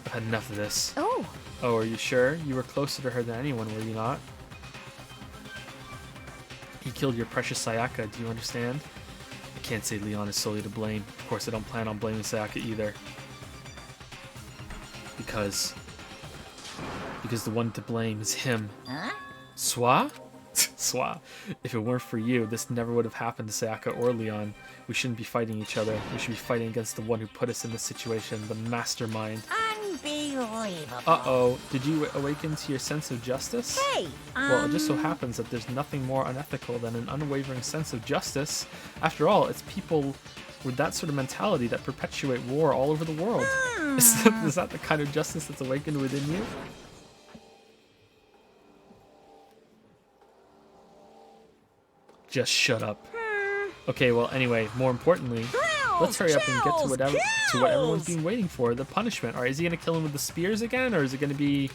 I've had enough of this. Oh. Oh, are you sure? You were closer to her than anyone, were you not? He killed your precious Sayaka, do you understand? I can't say Leon is solely to blame. Of course, I don't plan on blaming Sayaka either. Because the one to blame is him. Huh? Swa? Swa. If it weren't for you, this never would have happened to Sayaka or Leon. We shouldn't be fighting each other. We should be fighting against the one who put us in this situation, the mastermind. Unbelievable. Uh-oh. Did you awaken to your sense of justice? Hey, Well, it just so happens that there's nothing more unethical than an unwavering sense of justice. After all, it's people with that sort of mentality that perpetuate war all over the world. Is that the kind of justice that's awakened within you? Just shut up. Okay, well, anyway, more importantly, let's hurry up and get to what everyone's been waiting for, the punishment. Alright, is he gonna kill him with the spears again, or is it gonna be...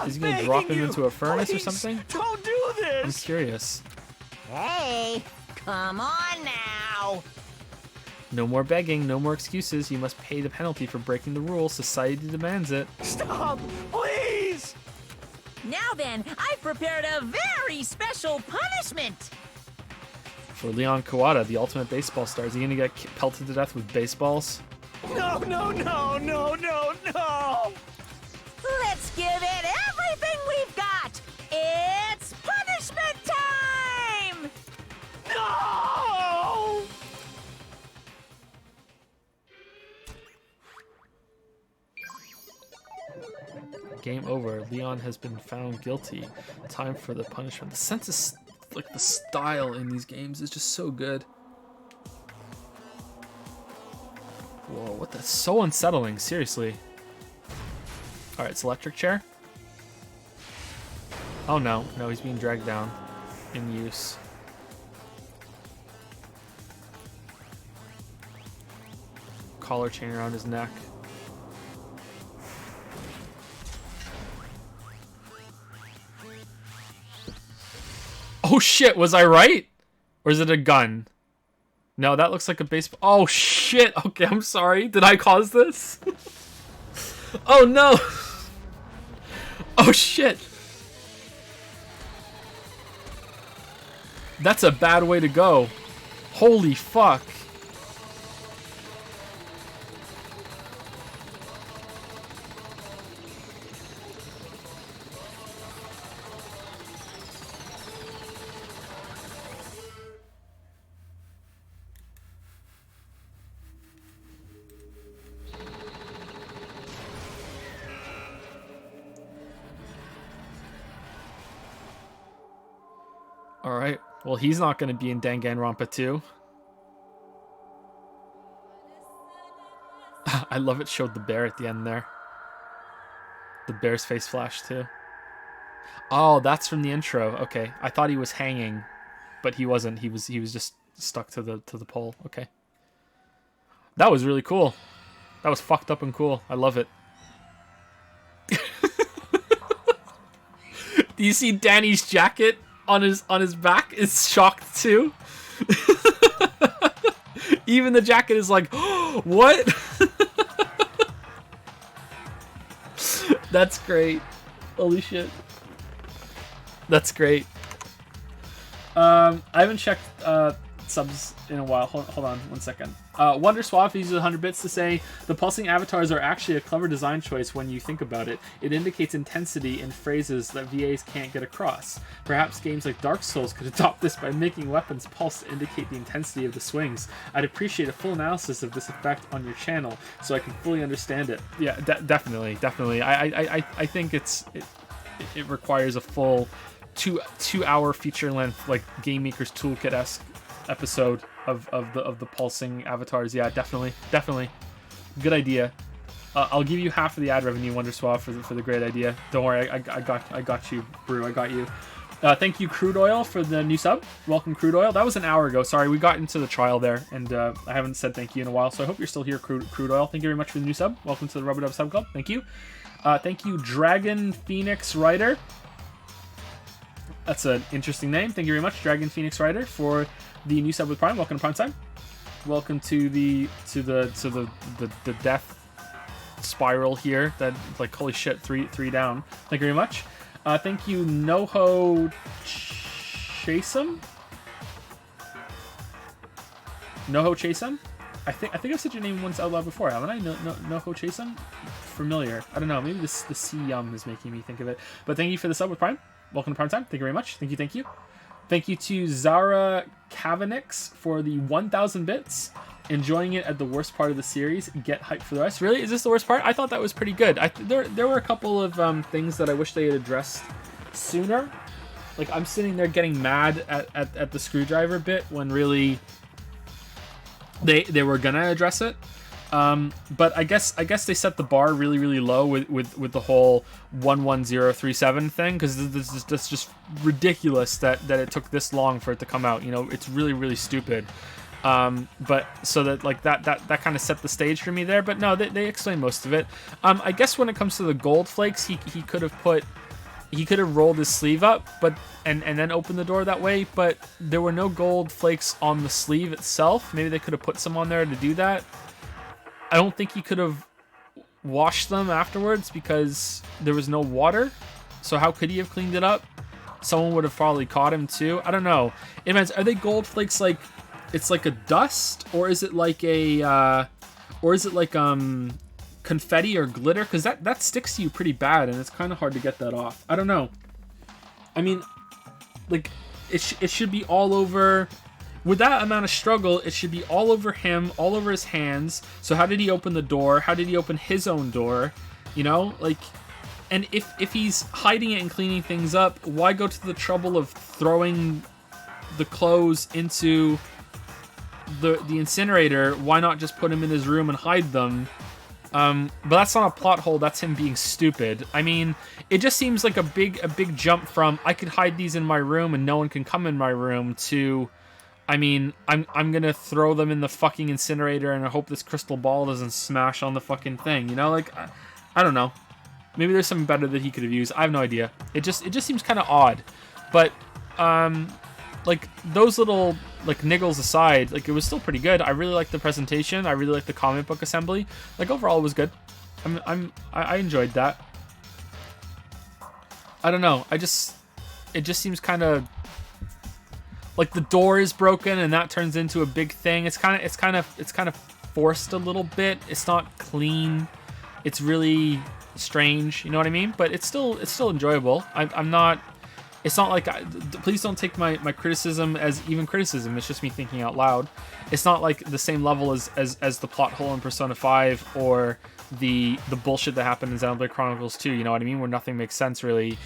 Is he gonna drop him into a furnace or something? Don't do this! I'm curious. Hey, come on now. No more begging, no more excuses. You must pay the penalty for breaking the rules. Society demands it. Stop! Please! Now then, I've prepared a very special punishment. For Leon Kuwata, the ultimate baseball star, is he gonna get pelted to death with baseballs? No! Let's give it everything we've got. It's punishment time! No! Game over. Leon has been found guilty. Time for the punishment. The sense is like the style in these games is just so good. Whoa, what the? So unsettling. Seriously. Alright, it's electric chair. Oh no, no, he's being dragged down in use. Collar chain around his neck. Oh shit, was I right? Or is it a gun? No, that looks like a baseball. Oh shit, okay, I'm sorry. Did I cause this? Oh no! Oh shit! That's a bad way to go. Holy fuck. Alright, well he's not going to be in Danganronpa 2. I love it showed the bear at the end there. The bear's face flash too. Oh, that's from the intro. Okay, I thought he was hanging, but he wasn't. He was just stuck to the pole. Okay. That was really cool. That was fucked up and cool. I love it. Do you see Danny's jacket on his back is shocked too? Even the jacket is like, oh, what? That's great. Holy shit. That's great. I haven't checked subs in a while. Hold on 1 second. Wonder Swap uses 100 bits to say, the pulsing avatars are actually a clever design choice when you think about it. It indicates intensity in phrases that VAs can't get across. Perhaps games like Dark Souls could adopt this by making weapons pulse to indicate the intensity of the swings. I'd appreciate a full analysis of this effect on your channel so I can fully understand it. Yeah, definitely. I think it requires a full two hour feature length, like Game Maker's Toolkit-esque episode of the pulsing avatars. Yeah, definitely. Good idea. I'll give you half of the ad revenue, Wonderswap, for the great idea. Don't worry, I got you, Brew. I got you. Thank you, Crude Oil, for the new sub. Welcome, Crude Oil. That was an hour ago. Sorry, we got into the trial there, and I haven't said thank you in a while, so I hope you're still here, Crude Oil. Thank you very much for the new sub. Welcome to the Rubber Dub Sub Club. Thank you. Thank you, Dragon Phoenix Rider. That's an interesting name. Thank you very much, Dragon Phoenix Rider, for the new sub with Prime. Welcome to Prime Time. Welcome to the death spiral here. That, like, holy shit, three down. Thank you very much. Thank you, Noho Chasem. Noho Chasem. I think I've said your name once out loud before, haven't I? Noho Chasem. Familiar. I don't know. Maybe the C is making me think of it. But thank you for the sub with Prime. Welcome to Prime Time. Thank you very much. Thank you. Thank you to Zara Kavanix for the 1,000 bits. Enjoying it at the worst part of the series. Get hyped for the rest. Really? Is this the worst part? I thought that was pretty good. There were a couple of things that I wish they had addressed sooner. Like, I'm sitting there getting mad at the screwdriver bit when really they were gonna address it. But I guess they set the bar really low with the whole 11037 thing, because that's just ridiculous that it took this long for it to come out. You know, it's really stupid. But so that, like, that kind of set the stage for me there. But no, they explained most of it. I guess when it comes to the gold flakes, he could have rolled his sleeve up, but and then opened the door that way. But there were no gold flakes on the sleeve itself. Maybe they could have put some on there to do that. I don't think he could have washed them afterwards because there was no water. So how could he have cleaned it up? Someone would have probably caught him too. I don't know. It depends. Are they gold flakes like it's like a dust, or is it like confetti or glitter? Because that sticks to you pretty bad, and it's kind of hard to get that off. I don't know. I mean, like it should be all over. With that amount of struggle, it should be all over him, all over his hands. So how did he open the door? How did he open his own door? You know, like, and if he's hiding it and cleaning things up, why go to the trouble of throwing the clothes into the incinerator? Why not just put him in his room and hide them But that's not a plot hole, that's him being stupid. I mean, it just seems like a big jump from I could hide these in my room and no one can come in my room to, I mean, I'm gonna throw them in the fucking incinerator and I hope this crystal ball doesn't smash on the fucking thing, you know? Like, I don't know. Maybe there's something better that he could have used. I have no idea. It just seems kind of odd. But, like, those little, like, niggles aside, like, it was still pretty good. I really liked the presentation. I really liked the comic book assembly. Like, overall, it was good. I enjoyed that. I don't know. It just seems kind of like the door is broken and that turns into a big thing. It's kind of forced a little bit. It's not clean. It's really strange. You know what I mean? But it's still enjoyable. I'm not. It's not like, please don't take my criticism as even criticism. It's just me thinking out loud. It's not like the same level as the plot hole in Persona 5 or the bullshit that happened in Xenoblade Chronicles 2. You know what I mean? Where nothing makes sense really.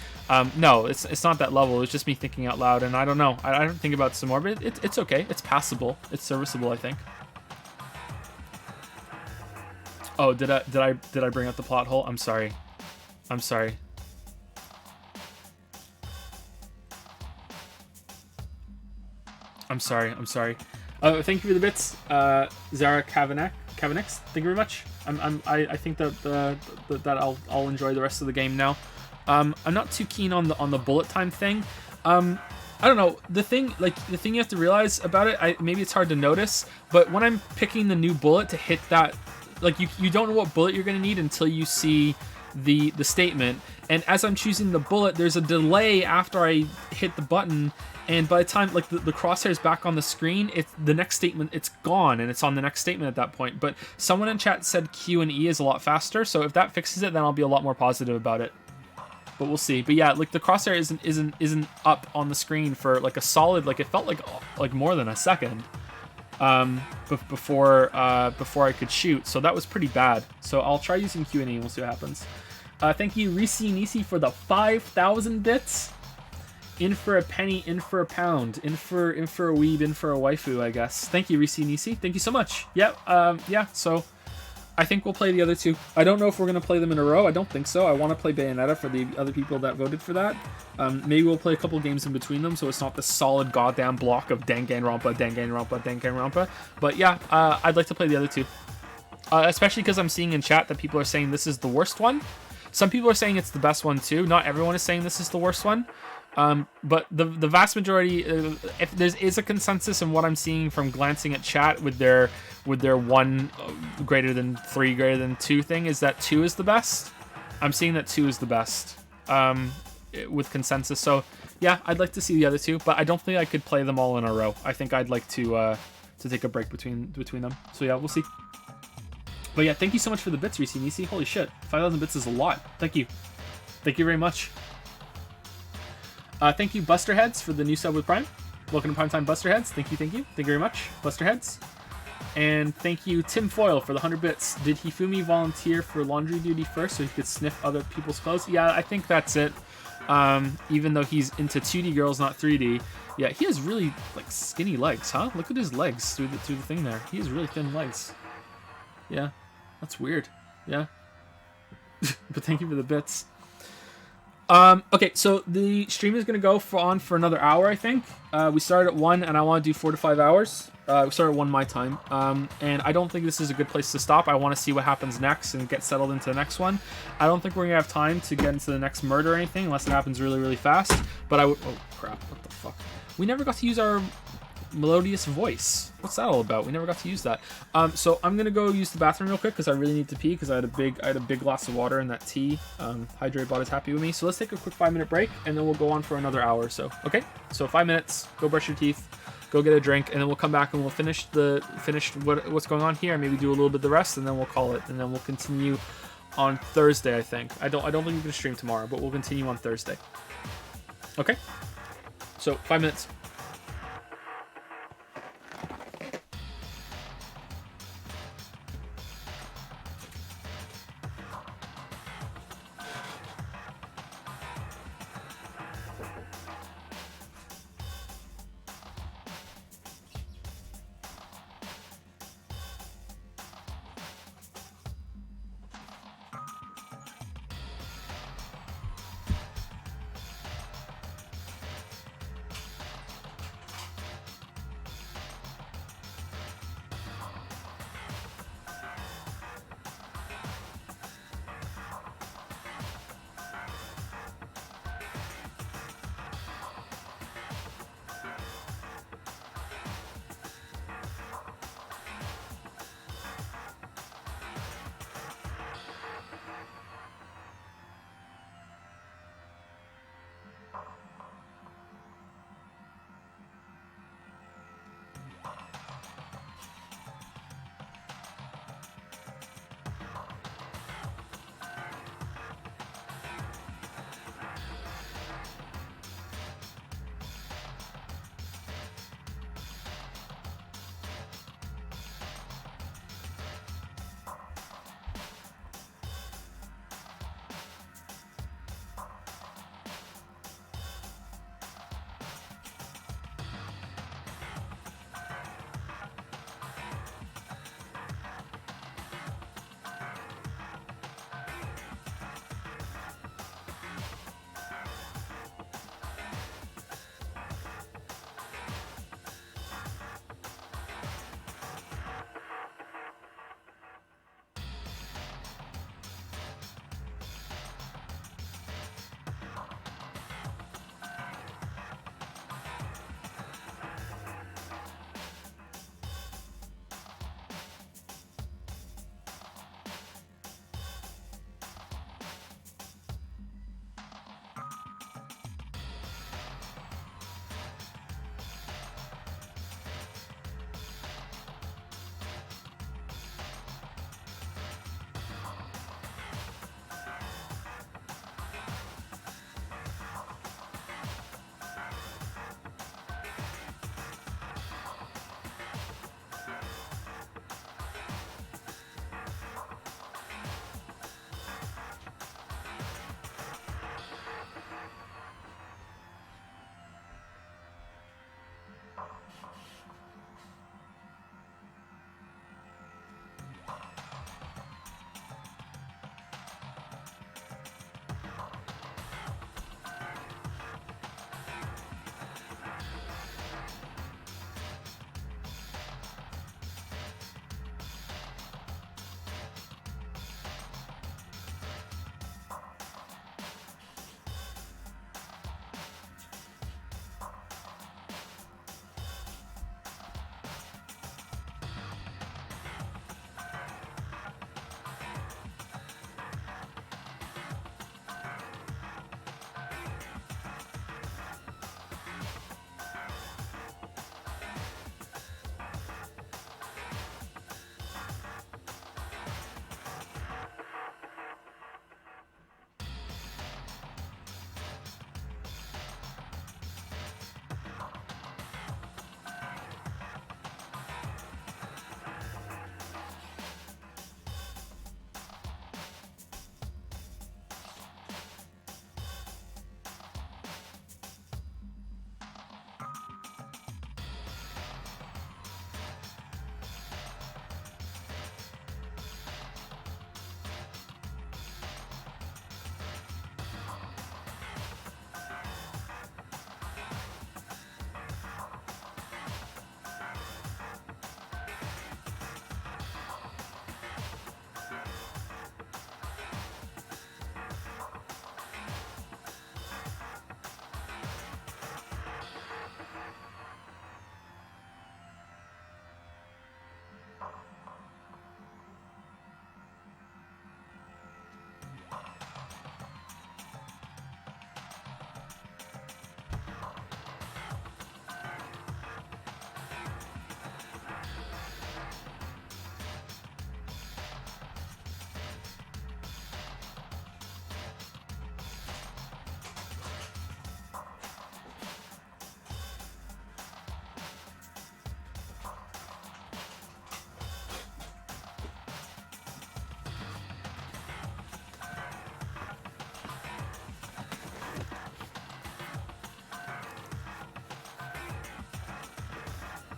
No, it's not that level. It's just me thinking out loud, and I don't know. I don't think about it some more, but it's okay. It's passable. It's serviceable, I think. Oh, did I bring up the plot hole? I'm sorry. I'm sorry. I'm sorry. Thank you for the bits, Zara Kavanex. Thank you very much. I think that I'll enjoy the rest of the game now. I'm not too keen on the bullet time thing. I don't know. The thing you have to realize about it, maybe it's hard to notice, but when I'm picking the new bullet to hit that, like you don't know what bullet you're gonna need until you see the statement. And as I'm choosing the bullet, there's a delay after I hit the button. And by the time like the crosshair's back on the screen, the next statement, it's gone and it's on the next statement at that point. But someone in chat said Q and E is a lot faster, so if that fixes it, then I'll be a lot more positive about it. But we'll see. But yeah, like the crosshair isn't up on the screen for like a solid, like it felt like more than a second before I could shoot. So that was pretty bad. So I'll try using Q and E and we'll see what happens. Thank you, Risi Nisi, for the 5,000 bits. In for a penny, in for a pound, in for a weeb, in for a waifu, I guess. Thank you, Risi Nisi. Thank you so much. Yeah, so I think we'll play the other two. I don't know if we're going to play them in a row. I don't think so. I want to play Bayonetta for the other people that voted for that. Maybe we'll play a couple games in between them so it's not the solid goddamn block of Danganronpa. But yeah, I'd like to play the other two. Especially because I'm seeing in chat that people are saying this is the worst one. Some people are saying it's the best one too. Not everyone is saying this is the worst one. But the vast majority, if there is a consensus in what I'm seeing from glancing at chat with their 1 greater than 3 greater than 2 thing, is that 2 is the best. I'm seeing that 2 is the best with consensus. So yeah, I'd like to see the other two, but I don't think I could play them all in a row. I think I'd like to take a break between them. So yeah, we'll see. But yeah, thank you so much for the bits, Risi Nisi. Holy shit, 5,000 bits is a lot. Thank you very much. Thank you, Busterheads, for the new sub with Prime. Welcome to Primetime, Busterheads. Thank you very much, Busterheads. And thank you, Tim Foyle, for the 100 bits. Did Hifumi volunteer for laundry duty first so he could sniff other people's clothes? Yeah, I think that's it. Even though he's into 2D girls, not 3D. Yeah, he has really like skinny legs, huh? Look at his legs through the thing there. He has really thin legs. Yeah, that's weird. Yeah. But thank you for the bits. Okay, so the stream is going to go on for another hour, I think. We started at 1, and I want to do 4 to 5 hours. We started at 1 my time. And I don't think this is a good place to stop. I want to see what happens next and get settled into the next one. I don't think we're going to have time to get into the next murder or anything, unless it happens really, really fast. But I would... Oh, crap. What the fuck? We never got to use our melodious voice. What's that all about? We never got to use that. So I'm gonna go use the bathroom real quick because I really need to pee because I had a big glass of water and that tea. Hydrate Bot is happy with me. So let's take a quick 5-minute break and then we'll go on for another hour or so. Okay? So 5 minutes. Go brush your teeth. Go get a drink, and then we'll come back and we'll finish what's going on here. Maybe do a little bit of the rest, and then we'll call it. And then we'll continue on Thursday, I think. I don't think we're gonna stream tomorrow, but we'll continue on Thursday. Okay? So 5 minutes.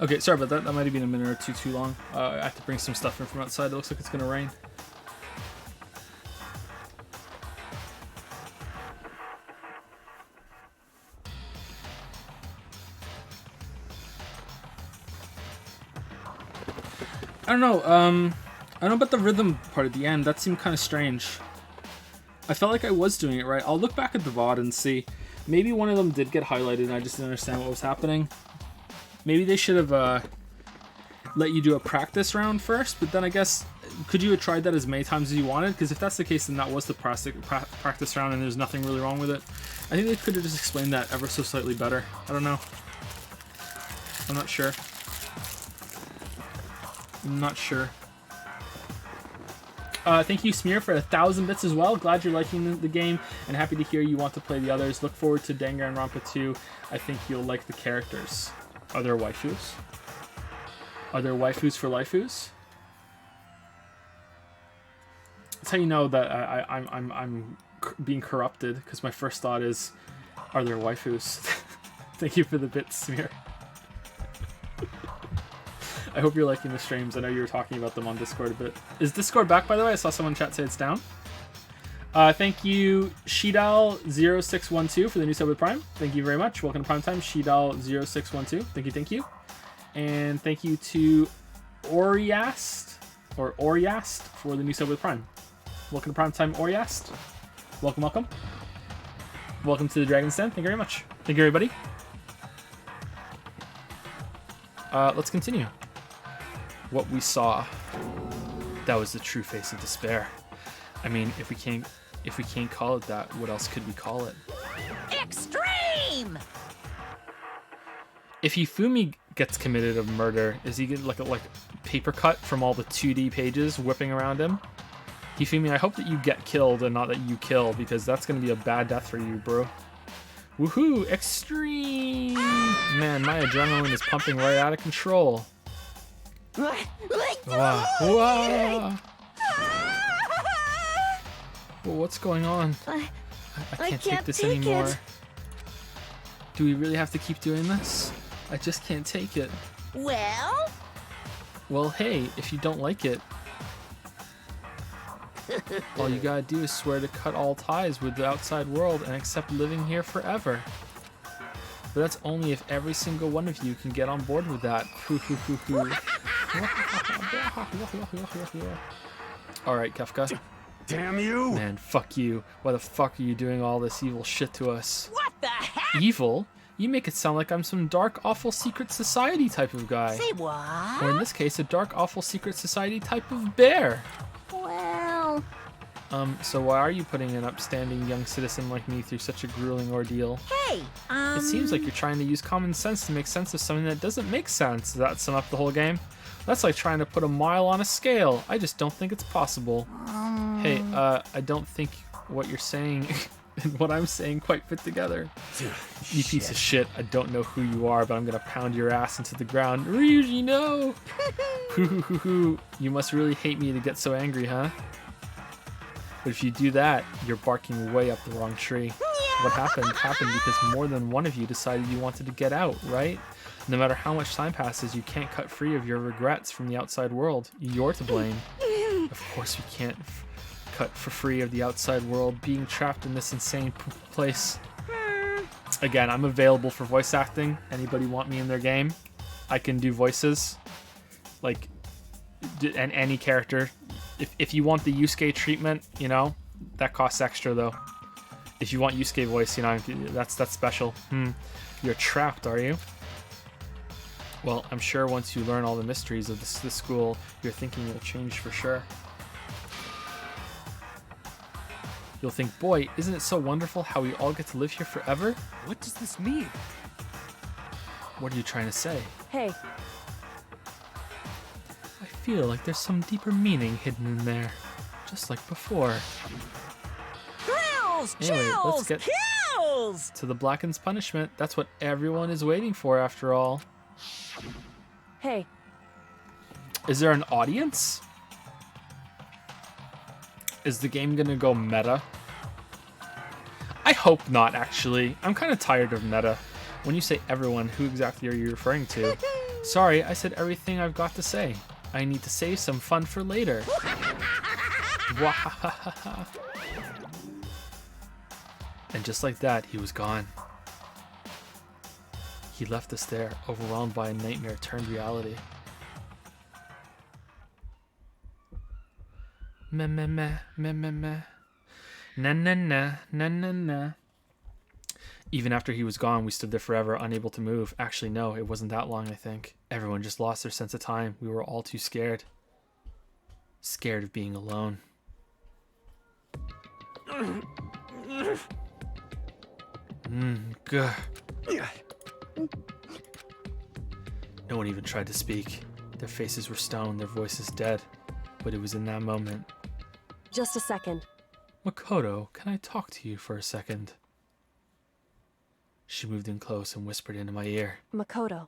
Okay, sorry about that. That might have been a minute or two too long. I have to bring some stuff in from outside. It looks like it's gonna rain. I don't know. I don't know about the rhythm part at the end. That seemed kind of strange. I felt like I was doing it right. I'll look back at the VOD and see. Maybe one of them did get highlighted and I just didn't understand what was happening. Maybe they should have let you do a practice round first, but then I guess, could you have tried that as many times as you wanted? Because if that's the case, then that was the practice round and there's nothing really wrong with it. I think they could have just explained that ever so slightly better. I don't know. I'm not sure. I'm not sure. Thank you, Smear, for 1,000 bits as well. Glad you're liking the game and happy to hear you want to play the others. Look forward to Danganronpa 2. I think you'll like the characters. Are there waifus? Are there waifus for laifus? That's how you know that I'm being corrupted, because my first thought is, are there waifus? Thank you for the bits, Smear. I hope you're liking the streams. I know you were talking about them on Discord a bit. Is Discord back, by the way? I saw someone in chat say it's down. Thank you, Shidal0612 for the new sub with Prime. Thank you very much. Welcome to Prime Time, Shidal0612. Thank you, thank you. And thank you to Oriast for the new sub with Prime. Welcome to Prime Time, Oriast. Welcome, welcome. Welcome to the Dragon's Den. Thank you very much. Thank you, everybody. Let's continue. What we saw, that was the true face of despair. I mean, if we can't call it that, what else could we call it? Extreme! If Hifumi gets committed of murder, is he getting like a paper cut from all the 2D pages whipping around him? Hifumi, I hope that you get killed and not that you kill, because that's gonna be a bad death for you, bro. Woohoo! Extreme! Man, my adrenaline is pumping right out of control. Wow. Wow. Well, what's going on? I can't take this anymore. Do we really have to keep doing this? I just can't take it. Well? Well, hey, if you don't like it, all you gotta do is swear to cut all ties with the outside world and accept living here forever. But that's only if every single one of you can get on board with that. Alright, Kefka. Damn you! Man, fuck you. Why the fuck are you doing all this evil shit to us? What the heck? Evil? You make it sound like I'm some dark, awful secret society type of guy. Say what? Or in this case, a dark, awful secret society type of bear. Well... So why are you putting an upstanding young citizen like me through such a grueling ordeal? Hey, It seems like you're trying to use common sense to make sense of something that doesn't make sense. Does that sum up the whole game? That's like trying to put a mile on a scale. I just don't think it's possible. Hey, I don't think what you're saying and what I'm saying quite fit together. You piece of shit. I don't know who you are, but I'm gonna pound your ass into the ground. Ryuji, no! You must really hate me to get so angry, huh? But if you do that, you're barking way up the wrong tree. What happened because more than one of you decided you wanted to get out, right? No matter how much time passes, you can't cut free of your regrets from the outside world. You're to blame. Of course we can't cut for free of the outside world, being trapped in this insane place. Again, I'm available for voice acting. Anybody want me in their game? I can do voices. Like, and any character. If you want the Yusuke treatment, you know, that costs extra though. If you want Yusuke voice, you know, that's special. You're trapped, are you? Well, I'm sure once you learn all the mysteries of this school, your thinking will change for sure. You'll think, boy, isn't it so wonderful how we all get to live here forever? What does this mean? What are you trying to say? Hey. I feel like there's some deeper meaning hidden in there, just like before. Thrills, Anyway, let's chills, get kills! to the Blacken's punishment. That's what everyone is waiting for, after all. Hey. Is there an audience? Is the game gonna go meta? I hope not, actually. I'm kind of tired of meta. When you say everyone, who exactly are you referring to? Sorry, I said everything I've got to say. I need to save some fun for later. Wahahaha. And just like that, he was gone. He left us there, overwhelmed by a nightmare turned reality. Meh meh meh meh meh meh. Na na na na na na. Even after he was gone, we stood there forever, unable to move. Actually, no, it wasn't that long, I think. Everyone just lost their sense of time. We were all too scared. Scared of being alone. Gah. No one even tried to speak. Their faces were stone, their voices dead. But it was in that moment. Just a second. Makoto, can I talk to you for a second? She moved in close and whispered into my ear. Makoto.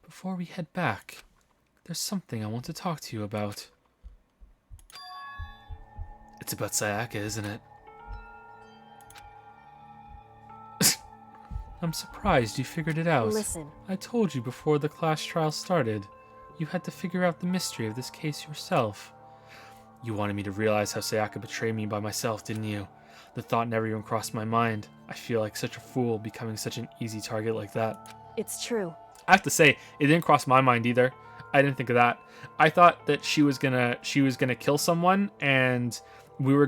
Before we head back, there's something I want to talk to you about. It's about Sayaka, isn't it? I'm surprised you figured it out. Listen. I told you before the class trial started. You had to figure out the mystery of this case yourself. You wanted me to realize how Sayaka betrayed me by myself, didn't you? The thought never even crossed my mind. I feel like such a fool becoming such an easy target like that. It's true. I have to say, it didn't cross my mind either. I didn't think of that. I thought that she was gonna kill someone, and she was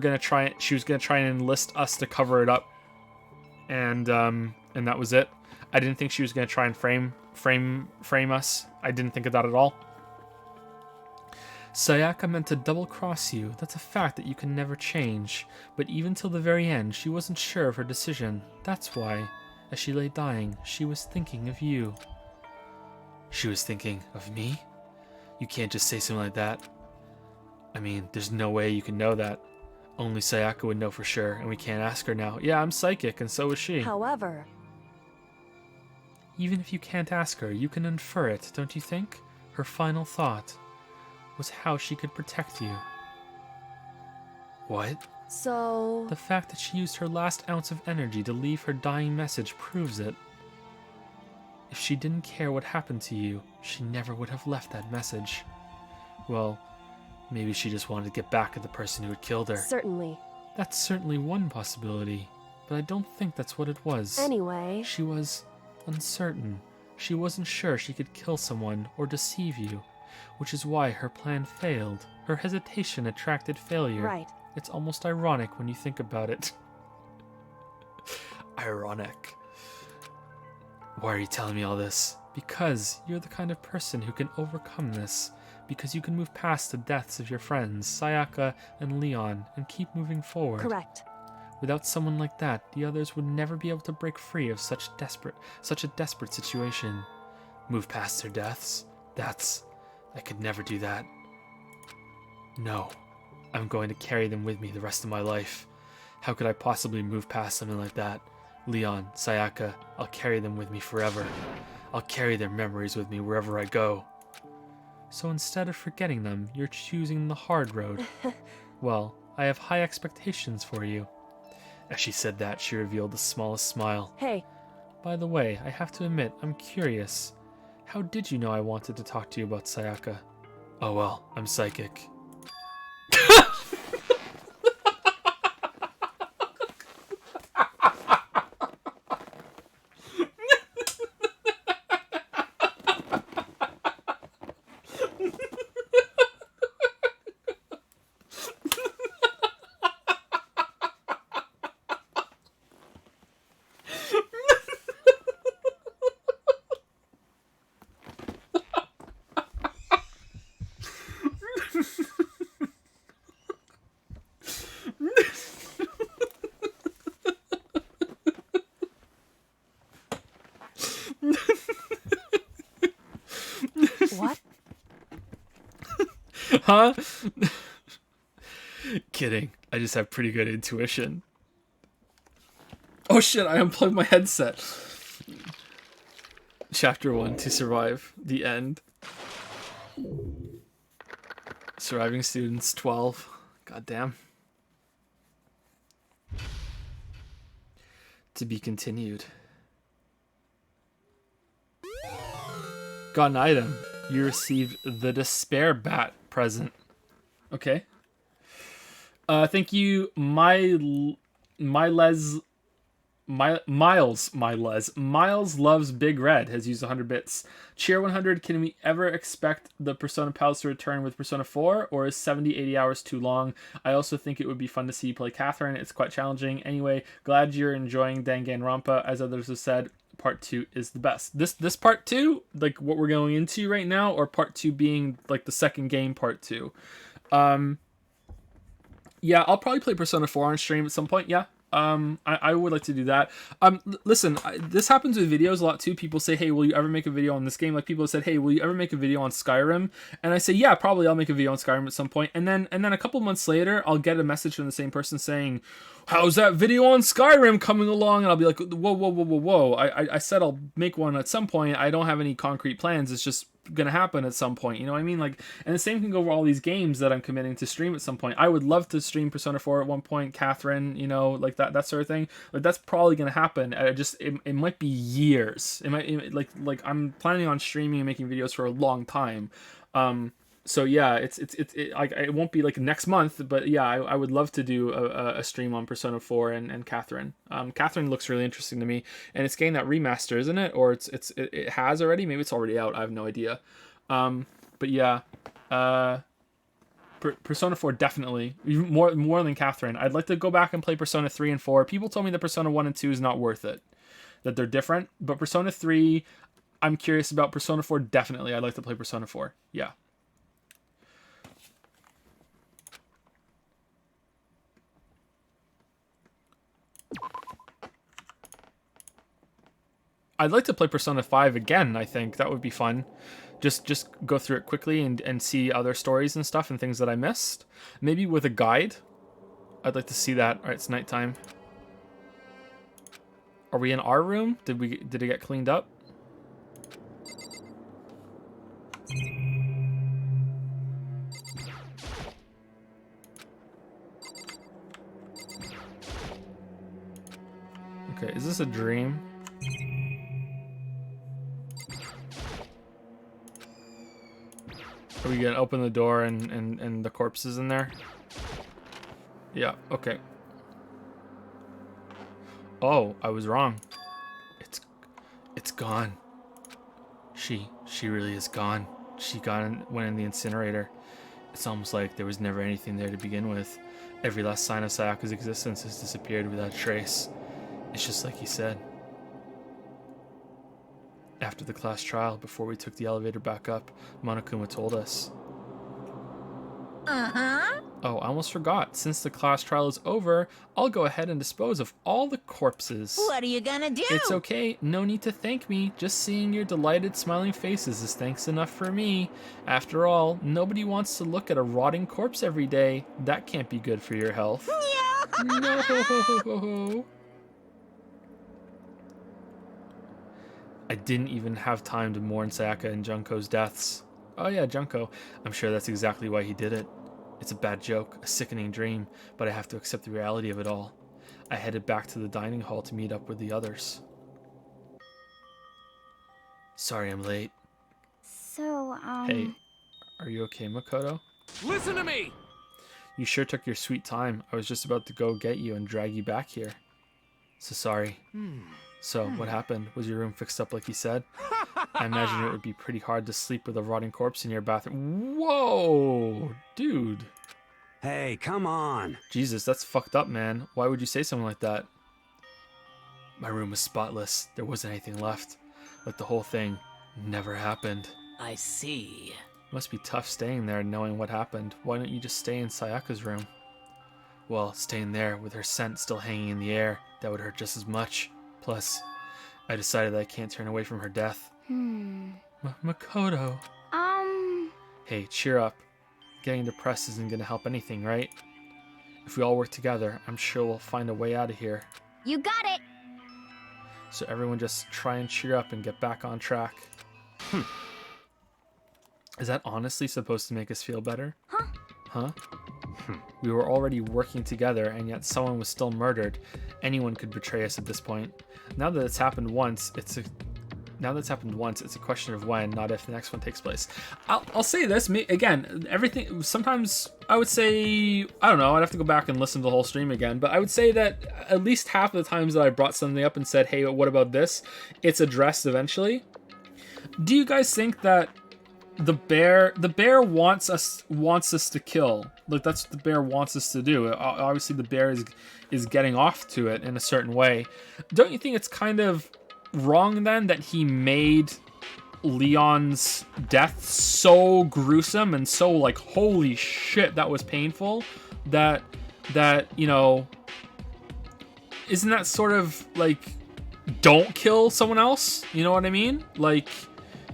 gonna try and enlist us to cover it up, and that was it. I didn't think she was gonna try and frame us. I didn't think of that at all. Sayaka meant to double-cross you. That's a fact that you can never change. But even till the very end, she wasn't sure of her decision. That's why, as she lay dying, she was thinking of you. She was thinking of me? You can't just say something like that. I mean, there's no way you can know that. Only Sayaka would know for sure, and we can't ask her now. Yeah, I'm psychic, and so is she. However... Even if you can't ask her, you can infer it, don't you think? Her final thought was how she could protect you. What? So... The fact that she used her last ounce of energy to leave her dying message proves it. If she didn't care what happened to you, she never would have left that message. Well, maybe she just wanted to get back at the person who had killed her. Certainly. That's certainly one possibility, but I don't think that's what it was. Anyway... She was uncertain. She wasn't sure she could kill someone or deceive you, which is why her plan failed. Her hesitation attracted failure. Right. It's almost ironic when you think about it. Ironic. Why are you telling me all this? Because you're the kind of person who can overcome this. Because you can move past the deaths of your friends, Sayaka and Leon, and keep moving forward. Correct. Without someone like that, the others would never be able to break free of such a desperate situation. Move past their deaths? I could never do that. No. I'm going to carry them with me the rest of my life. How could I possibly move past something like that? Leon, Sayaka, I'll carry them with me forever. I'll carry their memories with me wherever I go. So instead of forgetting them, you're choosing the hard road. Well, I have high expectations for you. As she said that, she revealed the smallest smile. Hey. By the way, I have to admit, I'm curious. How did you know I wanted to talk to you about Sayaka? Oh well, I'm psychic. What? Huh? Kidding. I just have pretty good intuition. Oh shit, I unplugged my headset. Chapter 1, To Survive. The end. Surviving students, 12. Goddamn. To be continued. Got an item. You received the Despair Bat present. Okay. Thank you, Miles loves Big Red has used 100 bits. Cheer 100, can we ever expect the Persona Pals to return with Persona 4, or is 70-80 hours too long? I also think it would be fun to see you play Catherine. It's quite challenging. Anyway, glad you're enjoying Danganronpa. As others have said, part 2 is the best. This part 2, like what we're going into right now, or part 2 being like the second game, part 2. Yeah, I'll probably play Persona 4 on stream at some point. Yeah. I would like to do that. Listen, this happens with videos a lot too. People say, hey, will you ever make a video on this game? Like people have said, hey, will you ever make a video on Skyrim? And I say, yeah, probably I'll make a video on Skyrim at some point. And then a couple months later, I'll get a message from the same person saying, how's that video on Skyrim coming along? And I'll be like, whoa. I said I'll make one at some point. I don't have any concrete plans. It's just gonna happen at some point, you know what I mean? Like, and the same can go over all these games that I'm committing to stream at some point. I would love to stream Persona 4 at one point, Catherine, you know, like that sort of thing. Like that's probably gonna happen. It might be years. Like I'm planning on streaming and making videos for a long time. So yeah, it won't be like next month, but yeah, I would love to do a stream on Persona 4 and Catherine. Catherine looks really interesting to me, and it's getting that remaster, isn't it? Or it has already? Maybe it's already out. I have no idea. But yeah, Persona 4 definitely more than Catherine. I'd like to go back and play Persona 3 and 4. People told me that Persona 1 and 2 is not worth it, that they're different. But Persona 3, I'm curious about. Persona 4, definitely. I'd like to play Persona 4. Yeah. I'd like to play Persona 5 again, I think. That would be fun. Just go through it quickly and see other stories and stuff and things that I missed. Maybe with a guide. I'd like to see that. Alright, it's nighttime. Are we in our room? Did it get cleaned up? Okay, is this a dream? Are we gonna open the door and the corpse is in there? Yeah, okay. Oh, I was wrong. It's gone. She really is gone. She went in the incinerator. It's almost like there was never anything there to begin with. Every last sign of Sayaka's existence has disappeared without a trace. It's just like he said. After the class trial, before we took the elevator back up, Monokuma told us. Uh-huh. Oh, I almost forgot. Since the class trial is over, I'll go ahead and dispose of all the corpses. What are you gonna do? It's okay. No need to thank me. Just seeing your delighted, smiling faces is thanks enough for me. After all, nobody wants to look at a rotting corpse every day. That can't be good for your health. No. I didn't even have time to mourn Sayaka and Junko's deaths. Oh yeah, Junko. I'm sure that's exactly why he did it. It's a bad joke, a sickening dream, but I have to accept the reality of it all. I headed back to the dining hall to meet up with the others. Sorry I'm late. So, Hey, are you okay, Makoto? Listen to me! You sure took your sweet time. I was just about to go get you and drag you back here. So sorry. So, what happened? Was your room fixed up like he said? I imagine it would be pretty hard to sleep with a rotting corpse in your bathroom. Whoa! Dude. Hey, come on. Jesus, that's fucked up, man. Why would you say something like that? My room was spotless. There wasn't anything left. Like the whole thing never happened. I see. Must be tough staying there and knowing what happened. Why don't you just stay in Sayaka's room? Well, staying there with her scent still hanging in the air, that would hurt just as much. Plus, I decided that I can't turn away from her death. Makoto. Hey, cheer up. Getting depressed isn't gonna help anything, right? If we all work together, I'm sure we'll find a way out of here. You got it! So everyone just try and cheer up and get back on track. Is that honestly supposed to make us feel better? Huh? We were already working together, and yet someone was still murdered. Anyone could betray us at this point. Now that it's happened once, Now that's happened once, it's a question of when, not if the next one takes place. I'll say this, again, everything, sometimes I would say, I don't know, I'd have to go back and listen to the whole stream again, but I would say that at least half of the times that I brought something up and said, hey, what about this? It's addressed eventually. Do you guys think that the bear wants us to kill? Like, that's what the bear wants us to do. Obviously, the bear is getting off to it in a certain way. Don't you think it's kind of wrong then that he made Leon's death so gruesome and so like, holy shit, that was painful, that you know, isn't that sort of like, don't kill someone else, you know what I mean? Like,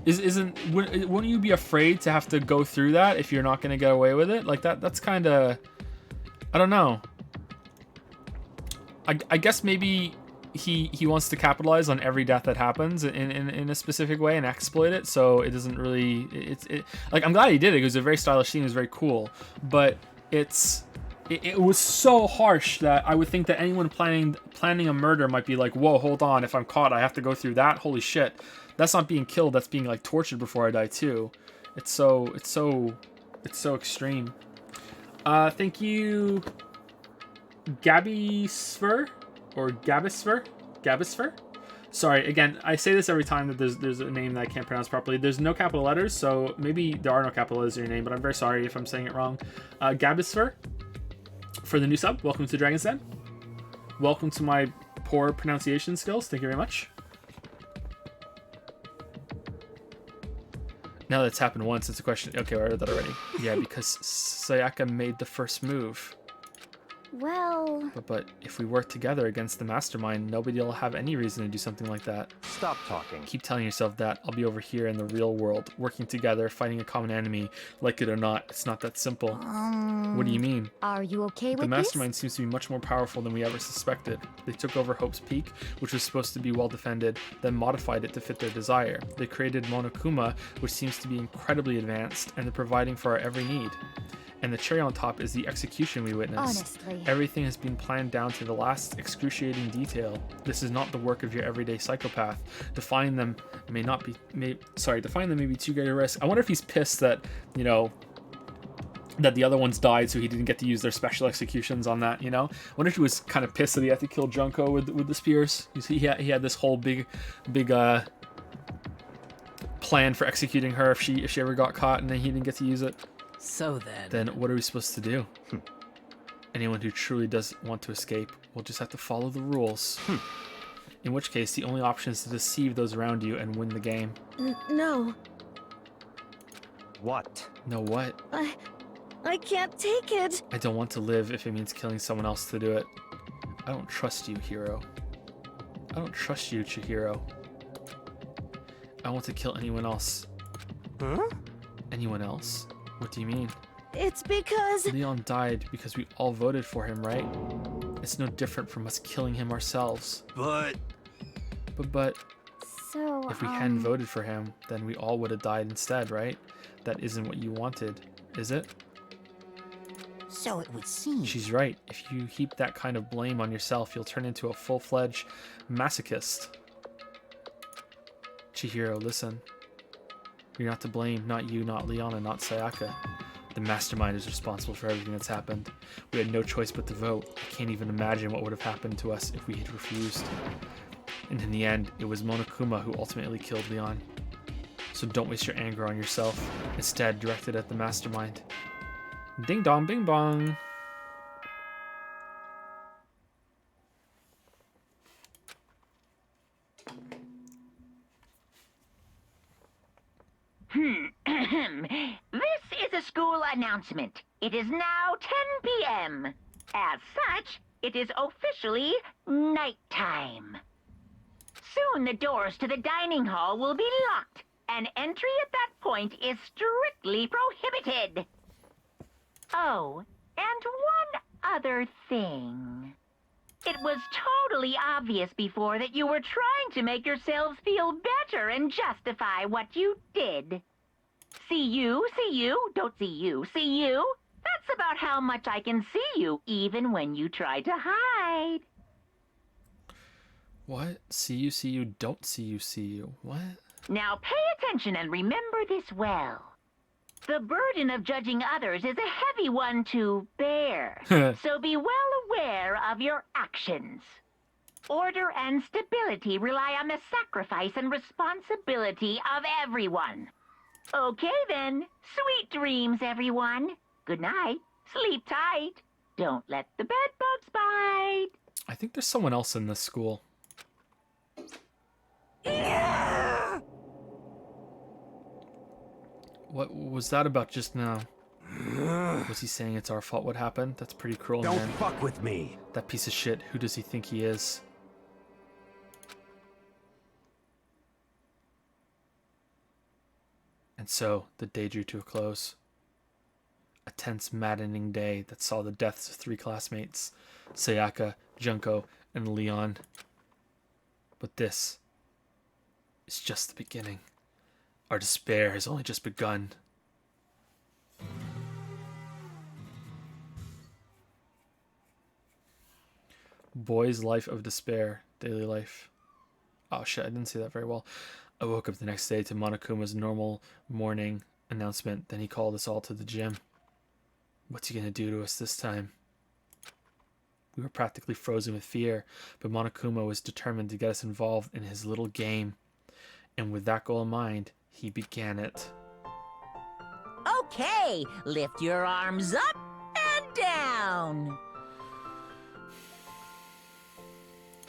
wouldn't you be afraid to have to go through that if you're not going to get away with it? Like, that's kind of, I don't know. I guess maybe he wants to capitalize on every death that happens in a specific way and exploit it, so it doesn't really, like, I'm glad he did it. It was a very stylish scene, it was very cool, but it was so harsh that I would think that anyone planning a murder might be like, whoa, hold on, if I'm caught I have to go through that? Holy shit. That's not being killed, that's being like tortured before I die too. It's so extreme. Thank you, Gabbysphere or Gabbysphere. Sorry, again, I say this every time that there's a name that I can't pronounce properly. There's no capital letters, so maybe there are no capital letters in your name, but I'm very sorry if I'm saying it wrong. Gabbysphere, for the new sub, welcome to Dragon's Den. Welcome to my poor pronunciation skills. Thank you very much. Now that's happened once, it's a question. Okay, I read that already. Yeah, because Sayaka made the first move. Well... But if we work together against the mastermind, nobody will have any reason to do something like that. Stop talking. Keep telling yourself that. I'll be over here in the real world, working together, fighting a common enemy. Like it or not, it's not that simple. What do you mean? Are you okay with this? The mastermind seems to be much more powerful than we ever suspected. They took over Hope's Peak, which was supposed to be well defended, then modified it to fit their desire. They created Monokuma, which seems to be incredibly advanced, and they're providing for our every need. And the cherry on top is the execution we witnessed. Honestly. Everything has been planned down to the last excruciating detail. This is not the work of your everyday psychopath. Defying them may be too great a risk. I wonder if he's pissed that, you know, that the other ones died, so he didn't get to use their special executions on that, you know? I wonder if he was kind of pissed that he had to kill Junko with the spears. You see, he had this whole big plan for executing her if she ever got caught, and then he didn't get to use it. So then what are we supposed to do? Anyone who truly does want to escape will just have to follow the rules. In which case, the only option is to deceive those around you and win the game. No. What? No what? I can't take it. I don't want to live if it means killing someone else to do it. I don't trust you, Hiro. I don't trust you, Chihiro. I want to kill anyone else. Huh? Anyone else? What do you mean? It's because... Leon died because we all voted for him, right? It's no different from us killing him ourselves. But... So, if we hadn't voted for him, then we all would have died instead, right? That isn't what you wanted, is it? So it would seem. She's right. If you heap that kind of blame on yourself, you'll turn into a full-fledged masochist. Chihiro, listen. You're not to blame, not you, not Leon, and not Sayaka. The mastermind is responsible for everything that's happened. We had no choice but to vote. I can't even imagine what would have happened to us if we had refused. And in the end, it was Monokuma who ultimately killed Leon. So don't waste your anger on yourself. Instead, direct it at the mastermind. Ding dong, bing bong. This is a school announcement. It is now 10 p.m. As such, it is officially nighttime. Soon the doors to the dining hall will be locked, and entry at that point is strictly prohibited. Oh, and one other thing. It was totally obvious before that you were trying to make yourselves feel better and justify what you did. See you, don't see you, see you. That's about how much I can see you, even when you try to hide. What? See you, don't see you. What? Now pay attention and remember this well. The burden of judging others is a heavy one to bear, so be well aware of your actions. Order and stability rely on the sacrifice and responsibility of everyone. Okay then, sweet dreams, everyone. Good night, sleep tight. Don't let the bed bugs bite. I think there's someone else in this school. What was that about just now? Was he saying it's our fault what happened? That's pretty cruel, Don't man. fuck with me. That piece of shit, who does he think he is? And so, the day drew to a close. A tense, maddening day that saw the deaths of 3 classmates, Sayaka, Junko, and Leon. But this is just the beginning. Our despair has only just begun. Boy's life of despair, daily life. Oh shit, I didn't see that very well. I woke up the next day to Monokuma's normal morning announcement. Then he called us all to the gym. What's he gonna do to us this time? We were practically frozen with fear, but Monokuma was determined to get us involved in his little game. And with that goal in mind, he began it. Okay, lift your arms up and down.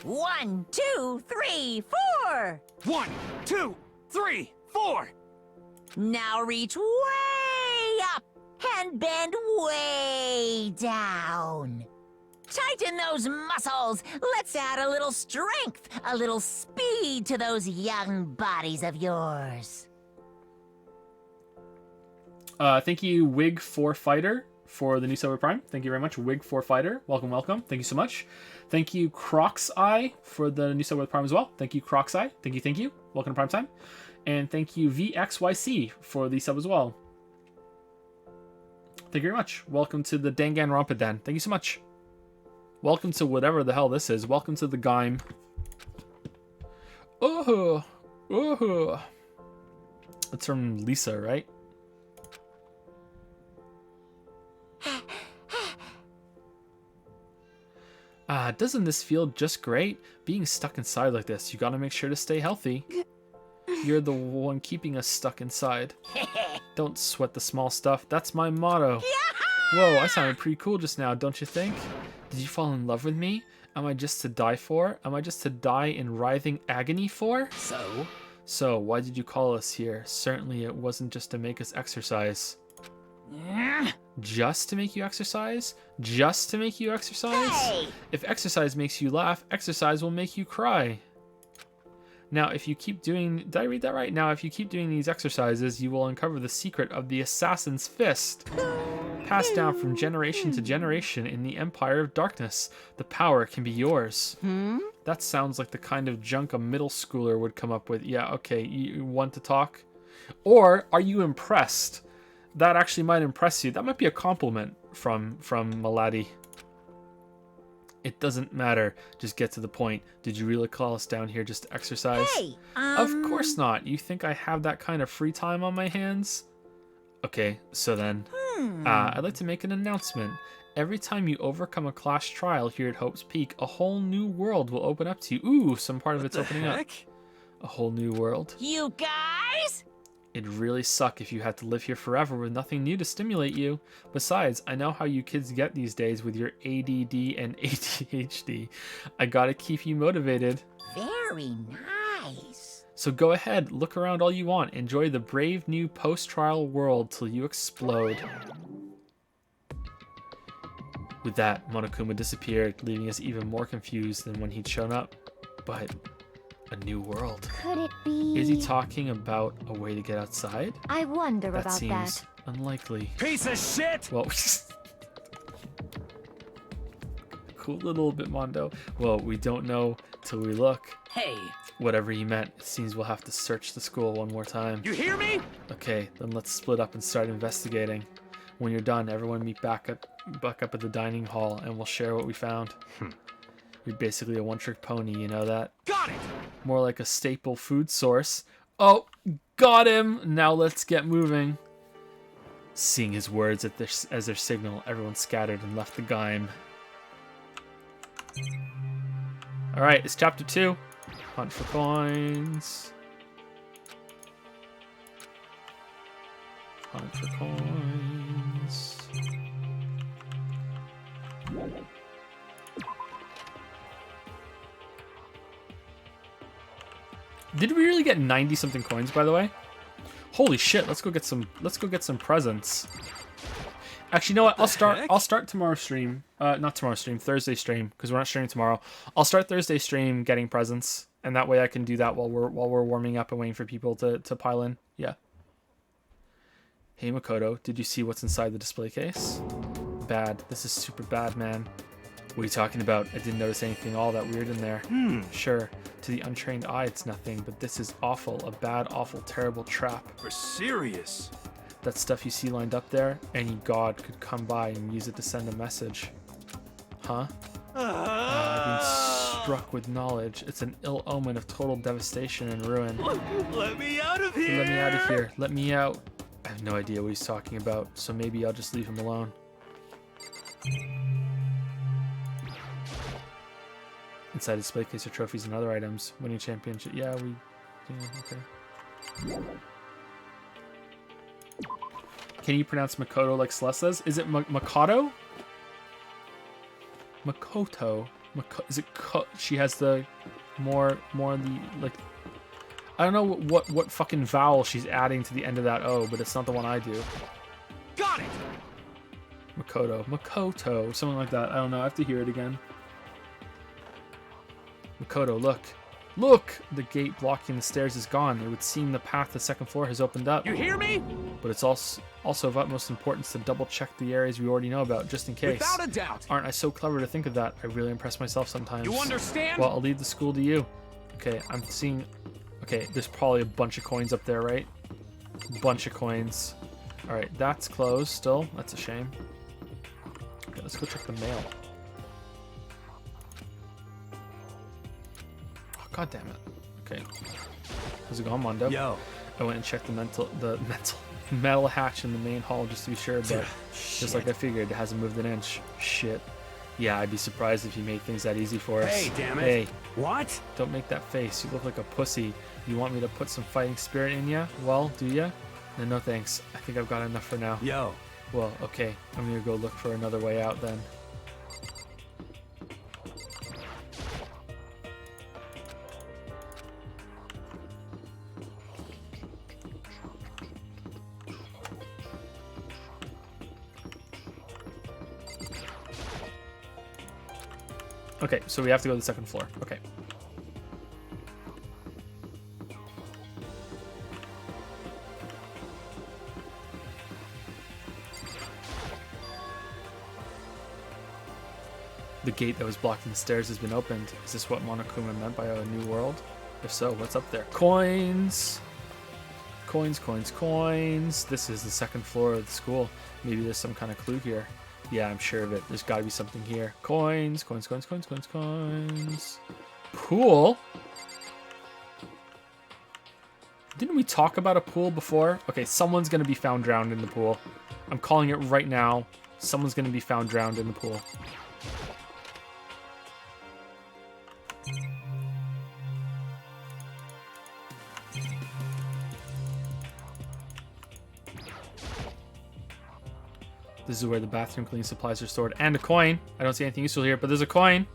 1, 2, 3, 4. 1, 2, 3, 4. Now reach way up and bend way down. Tighten those muscles. Let's add a little strength, a little speed to those young bodies of yours. Thank you, Wig4Fighter, for the new sub Prime. Thank you very much, Wig4Fighter. Welcome, welcome. Thank you so much. Thank you, Crocseye, for the new sub Prime as well. Thank you, Crocseye. Thank you. Welcome to Prime Time. And thank you, VXYC, for the sub as well. Thank you very much. Welcome to the Danganronpa Den. Thank you so much. Welcome to whatever the hell this is. Welcome to the Gaim. Oh. It's from Lisa, right? Doesn't this feel just great? Being stuck inside like this, you gotta make sure to stay healthy. You're the one keeping us stuck inside. Don't sweat the small stuff. That's my motto. Whoa, I sounded pretty cool just now, don't you think? Did you fall in love with me? Am I just to die for? Am I just to die in writhing agony for? So, why did you call us here? Certainly it wasn't just to make us exercise. Just to make you exercise? Just to make you exercise? Hey! If exercise makes you laugh, exercise will make you cry. Now, if you keep doing... Did I read that right? Now, if you keep doing these exercises, you will uncover the secret of the Assassin's Fist. Passed down from generation to generation in the Empire of Darkness. The power can be yours. That sounds like the kind of junk a middle schooler would come up with. Yeah, okay, you want to talk? Or are you impressed? That actually might impress you. That might be a compliment from Maladi. It doesn't matter. Just get to the point. Did you really call us down here just to exercise? Hey, Of course not. You think I have that kind of free time on my hands? Okay, so then, I'd like to make an announcement. Every time you overcome a class trial here at Hope's Peak, a whole new world will open up to you. Ooh, some part of it's opening up. A whole new world. You guys? It'd really suck if you had to live here forever with nothing new to stimulate you. Besides, I know how you kids get these days with your ADD and ADHD. I gotta keep you motivated. Very nice. So go ahead, look around all you want. Enjoy the brave new post-trial world till you explode. With that, Monokuma disappeared, leaving us even more confused than when he'd shown up. But a new world. Could it be? Is he talking about a way to get outside? I wonder That about seems that. unlikely. Piece of shit! Well, cool little bit, Mondo. Well, we don't know till we look. Hey, Whatever he meant, it seems we'll have to search the school one more time. You hear me? Okay, then let's split up and start investigating. When you're done, everyone meet back up at the dining hall and we'll share what we found. You're basically a one-trick pony, you know that? Got it! More like a staple food source. Oh, got him! Now let's get moving. Seeing his words as their signal, everyone scattered and left the Gaim. Alright, it's chapter 2. Hunt for coins. Hunt for coins. Did we really get 90 something coins, by the way? Holy shit, let's go get some presents. Actually, you know what? I'll start tomorrow's stream. Not tomorrow's stream, Thursday stream, because we're not streaming tomorrow. I'll start Thursday stream getting presents, and that way I can do that while we're warming up and waiting for people to pile in. Yeah. Hey Makoto, did you see what's inside the display case? Bad. This is super bad, man. What are you talking about? I didn't notice anything all that weird in there. Sure, to the untrained eye it's nothing, but this is awful. A bad, awful, terrible trap. We're serious. That stuff you see lined up there, any god could come by and use it to send a message. Huh? I've been struck with knowledge. It's an ill omen of total devastation and ruin. Let me out of here! Let me out of here. Let me out. I have no idea what he's talking about, so maybe I'll just leave him alone. Inside display case are trophies and other items. Winning championship. Yeah, okay. Can you pronounce Makoto like Celeste says? Is it Makoto? Makoto. Is it she has the more the like I don't know what fucking vowel she's adding to the end of that O, but it's not the one I do. Got it. Makoto, something like that. I don't know. I have to hear it again. Makoto, look. Look! The gate blocking the stairs is gone. It would seem the path to the second floor has opened up. You hear me? But it's also of utmost importance to double check the areas we already know about, just in case. Without a doubt. Aren't I so clever to think of that? I really impress myself sometimes. You understand? Well, I'll leave the school to you. Okay, I'm seeing... Okay, there's probably a bunch of coins up there, right? Bunch of coins. Alright, that's closed still. That's a shame. Okay, let's go check the mail. God damn it. Okay. How's it going, Mondo? Yo. I went and checked the metal hatch in the main hall just to be sure, but just like I figured, it hasn't moved an inch. Shit. Yeah, I'd be surprised if you made things that easy for us. Hey, damn it. Hey. What? Don't make that face. You look like a pussy. You want me to put some fighting spirit in ya? Well, do ya? No thanks. I think I've got enough for now. Yo. Well, okay. I'm gonna go look for another way out then. Okay, so we have to go to the second floor. Okay. The gate that was blocking the stairs has been opened. Is this what Monokuma meant by a new world? If so, what's up there? Coins! Coins, coins, coins! This is the second floor of the school. Maybe there's some kind of clue here. Yeah, I'm sure of it. There's got to be something here. Coins, coins, coins, coins, coins, coins. Pool? Didn't we talk about a pool before? Okay, someone's going to be found drowned in the pool. I'm calling it right now. Someone's going to be found drowned in the pool. This is where the bathroom cleaning supplies are stored. And a coin. I don't see anything useful here, but there's a coin.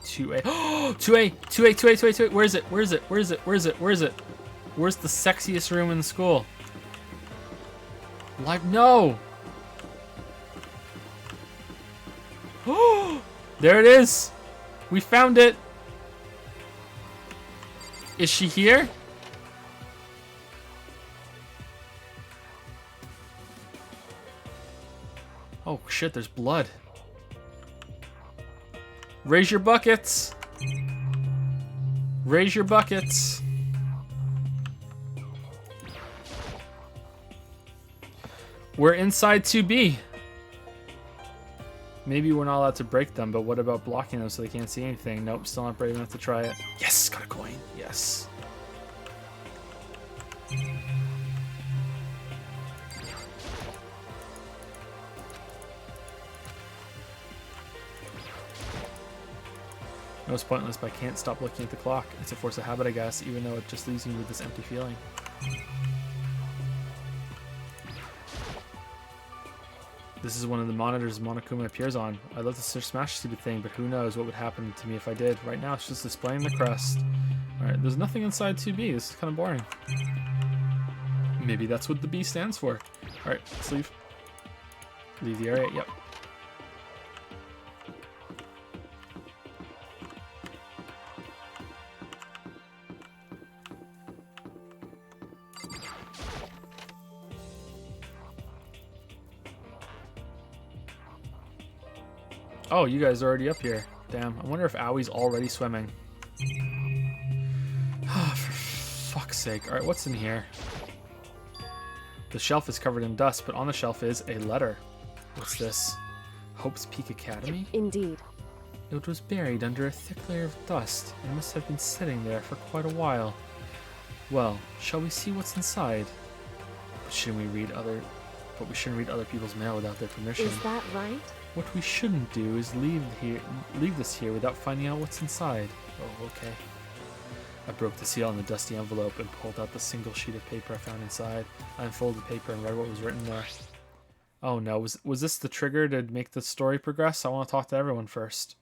Two A. 2A. Where is it? Where is it? Where is it? Where is it? Where is it? Where's the sexiest room in the school? No! There it is! We found it! Is she here? Oh shit, there's blood. Raise your buckets! Raise your buckets. We're inside 2B. Maybe we're not allowed to break them, but what about blocking them so they can't see anything? Nope, still not brave enough to try it. Yes, got a coin. Yes. No, it's pointless, but I can't stop looking at the clock. It's a force of habit, I guess, even though it just leaves me with this empty feeling. This is one of the monitors Monokuma appears on. I'd love to smash the stupid thing, but who knows what would happen to me if I did. Right now, it's just displaying the crest. Alright, there's nothing inside 2B. This is kind of boring. Maybe that's what the B stands for. Alright, let's leave. Leave the area, yep. Oh, you guys are already up here. Damn, I wonder if Awie's already swimming. For fuck's sake. Alright, what's in here? The shelf is covered in dust, but on the shelf is a letter. What's this? Hope's Peak Academy? Indeed. It was buried under a thick layer of dust and must have been sitting there for quite a while. Well, shall we see what's inside? But shouldn't we read other people's mail without their permission? Is that right? What we shouldn't do is leave this here without finding out what's inside. Oh, okay. I broke the seal on the dusty envelope and pulled out the single sheet of paper I found inside. I unfolded the paper and read what was written there. Oh no, was this the trigger to make the story progress? I want to talk to everyone first.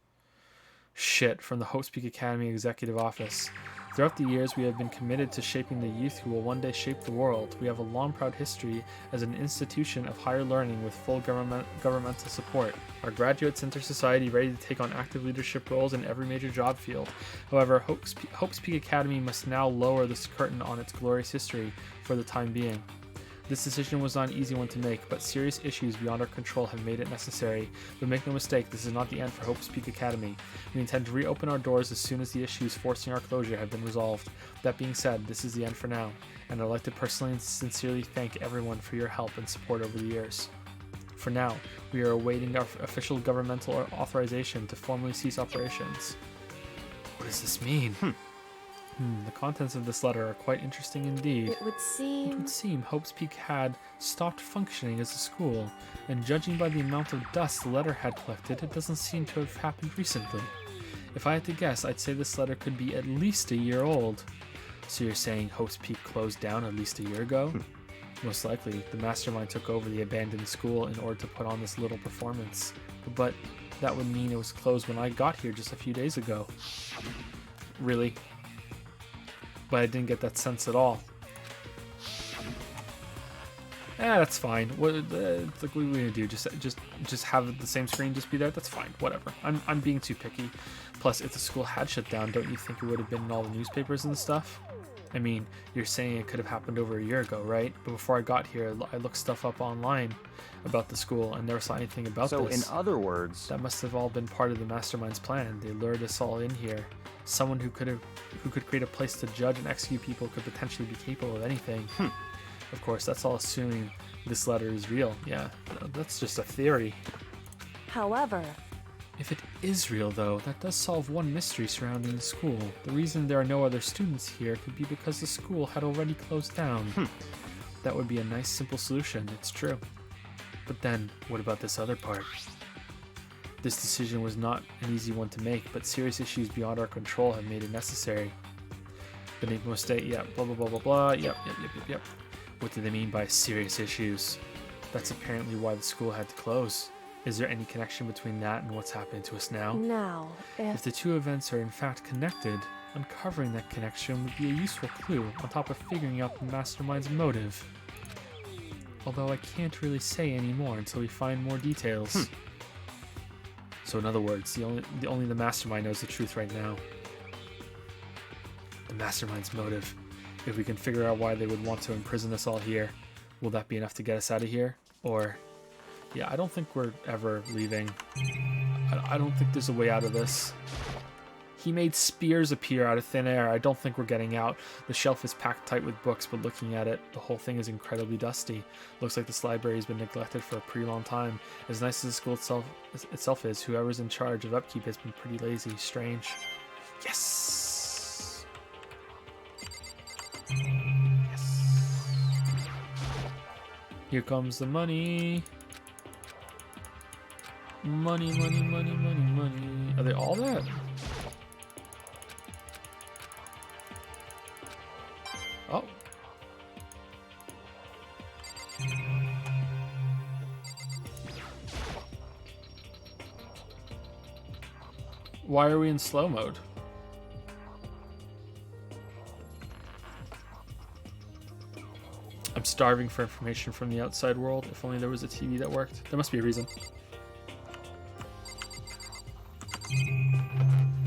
Shit, from the Hope's Peak Academy Executive Office. Throughout the years, we have been committed to shaping the youth who will one day shape the world. We have a long, proud history as an institution of higher learning with full governmental support. Our graduates enter society ready to take on active leadership roles in every major job field. However, Hope's Peak Academy must now lower this curtain on its glorious history for the time being. This decision was not an easy one to make, but serious issues beyond our control have made it necessary. But make no mistake, this is not the end for Hope's Peak Academy. We intend to reopen our doors as soon as the issues forcing our closure have been resolved. That being said, this is the end for now, and I'd like to personally and sincerely thank everyone for your help and support over the years. For now, we are awaiting our official governmental authorization to formally cease operations. What does this mean? The contents of this letter are quite interesting indeed. It would seem Hope's Peak had stopped functioning as a school, and judging by the amount of dust the letter had collected, it doesn't seem to have happened recently. If I had to guess, I'd say this letter could be at least a year old. So you're saying Hope's Peak closed down at least a year ago? Most likely, the mastermind took over the abandoned school in order to put on this little performance. But that would mean it was closed when I got here just a few days ago. Really? But I didn't get that sense at all. That's fine. What are we gonna do? Just have the same screen just be there? That's fine. Whatever. I'm being too picky. Plus, if the school had shut down, don't you think it would have been in all the newspapers and stuff? I mean, you're saying it could have happened over a year ago, right? But before I got here, I looked stuff up online about the school and never saw anything about this. So, in other words, that must have all been part of the mastermind's plan. They lured us all in here. Someone who could create a place to judge and execute people could potentially be capable of anything. Of course, that's all assuming this letter is real. Yeah, that's just a theory. However, if it is real, though, that does solve one mystery surrounding the school. The reason there are no other students here could be because the school had already closed down. That would be a nice, simple solution, it's true. But then, what about this other part? This decision was not an easy one to make, but serious issues beyond our control have made it necessary. The name must stay, yeah, blah blah blah blah blah, yep. What do they mean by serious issues? That's apparently why the school had to close. Is there any connection between that and what's happening to us now? Now, if the two events are in fact connected, uncovering that connection would be a useful clue on top of figuring out the mastermind's motive. Although I can't really say any more until we find more details. So in other words, only the mastermind knows the truth right now. The mastermind's motive. If we can figure out why they would want to imprison us all here, will that be enough to get us out of here? Or, yeah, I don't think we're ever leaving. I don't think there's a way out of this. He made spears appear out of thin air. I don't think we're getting out. The shelf is packed tight with books, but looking at it, the whole thing is incredibly dusty. Looks like this library has been neglected for a pretty long time. As nice as the school itself is, whoever's in charge of upkeep has been pretty lazy. Strange. Yes! Yes. Here comes the money. Money, money, money, money, money. Are they all that? Oh. Why are we in slow mode? I'm starving for information from the outside world. If only there was a TV that worked. There must be a reason.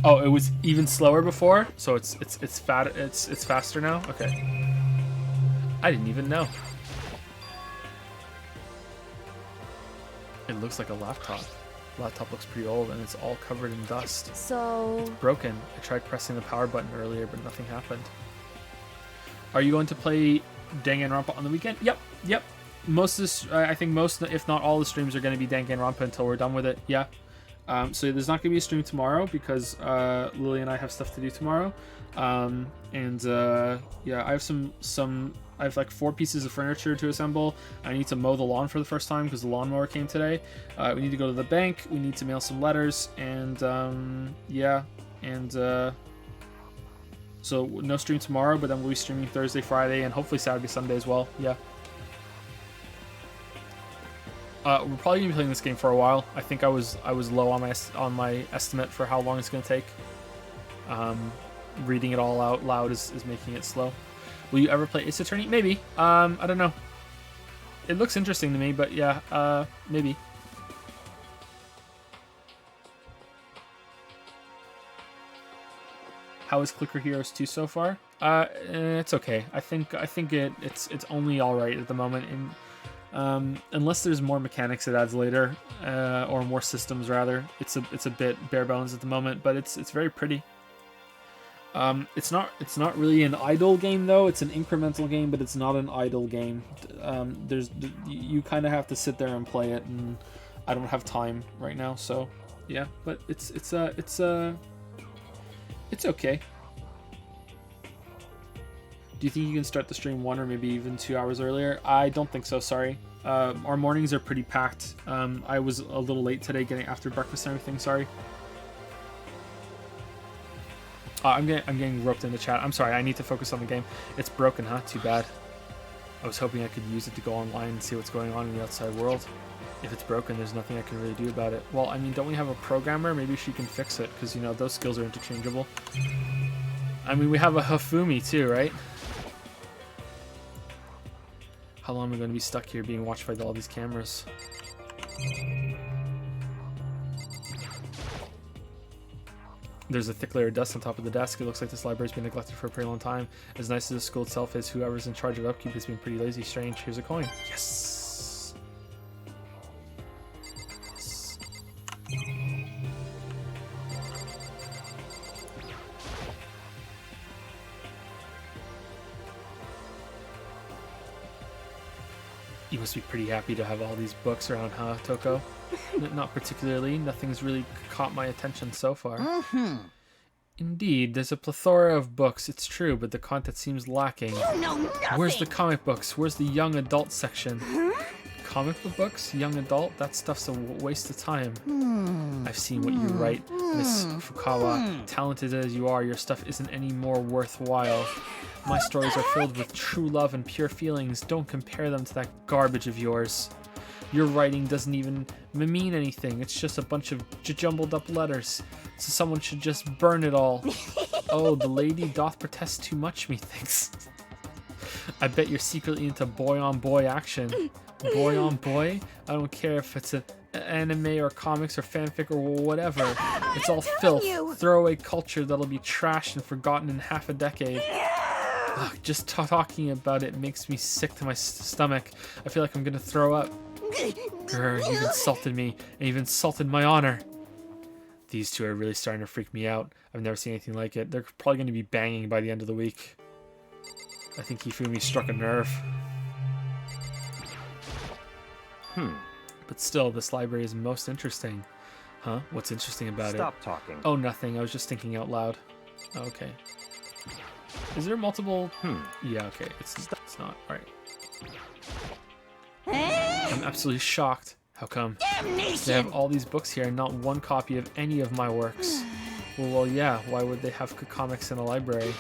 Oh, it was even slower before, so it's faster now. Okay, I didn't even know. It looks like a laptop. Laptop looks pretty old, and it's all covered in dust. So It's broken. I tried pressing the power button earlier, but nothing happened. Are you going to play Danganronpa on the weekend? Yep. Most of this, I think most, if not all, the streams are going to be Danganronpa until we're done with it. Yeah. So there's not going to be a stream tomorrow because Lily and I have stuff to do tomorrow. Yeah, I have like 4 pieces of furniture to assemble. I need to mow the lawn for the first time because the lawnmower came today. We need to go to the bank. We need to mail some letters. And so no stream tomorrow, but then we'll be streaming Thursday, Friday, and hopefully Saturday, Sunday as well. Yeah. We're probably gonna be playing this game for a while. I think I was low on my estimate for how long it's gonna take. Reading it all out loud is making it slow. Will you ever play Ace Attorney? Maybe. I don't know. It looks interesting to me, but yeah, maybe. How is Clicker Heroes 2 so far? It's okay. I think it's only all right at the moment. Unless there's more mechanics it adds later, or more systems rather. It's a bit bare bones at the moment, but it's very pretty. It's not really an idle game though. It's an incremental game, but it's not an idle game. You kind of have to sit there and play it, and I don't have time right now. So yeah, but it's okay. Do you think you can start the stream 1 or maybe even 2 hours earlier? I don't think so, sorry. Our mornings are pretty packed. I was a little late today getting after breakfast and everything, sorry. I'm getting roped into chat. I'm sorry, I need to focus on the game. It's broken, huh? Too bad. I was hoping I could use it to go online and see what's going on in the outside world. If it's broken, there's nothing I can really do about it. Well, I mean, don't we have a programmer? Maybe she can fix it, because, you know, those skills are interchangeable. I mean, we have a Hafumi, too, right? How long am I going to be stuck here being watched by all these cameras? There's a thick layer of dust on top of the desk. It looks like this library's been neglected for a pretty long time. As nice as the school itself is, whoever's in charge of upkeep has been pretty lazy. Strange. Here's a coin. Yes! You must be pretty happy to have all these books around, huh, Toko? Not particularly. Nothing's really caught my attention so far. Indeed, there's a plethora of books, it's true, but the content seems lacking. You know nothing. Where's the comic books? Where's the young adult section? Comic book books? Young adult? That stuff's a waste of time. I've seen what you write, Miss Fukawa. Talented as you are, your stuff isn't any more worthwhile. My stories are filled with true love and pure feelings. Don't compare them to that garbage of yours. Your writing doesn't even mean anything. It's just a bunch of jumbled up letters. So someone should just burn it all. Oh, the lady doth protest too much, methinks. I bet you're secretly into boy-on-boy action. Boy-on-boy? I don't care if it's an anime or comics or fanfic or whatever. It's all filth. Throwaway culture that'll be trashed and forgotten in half a decade. Ugh, just talking about it makes me sick to my stomach. I feel like I'm gonna throw up. Grr, you've insulted me, and you've insulted my honor. These two are really starting to freak me out. I've never seen anything like it. They're probably going to be banging by the end of the week. I think Hifumi struck a nerve. But still, this library is most interesting. Huh? What's interesting about it? Stop talking. Oh, nothing. I was just thinking out loud. Okay. Is there multiple? Yeah, okay. It's not. All right. I'm absolutely shocked. How come? They have all these books here and not one copy of any of my works. Well, yeah, why would they have comics in a library?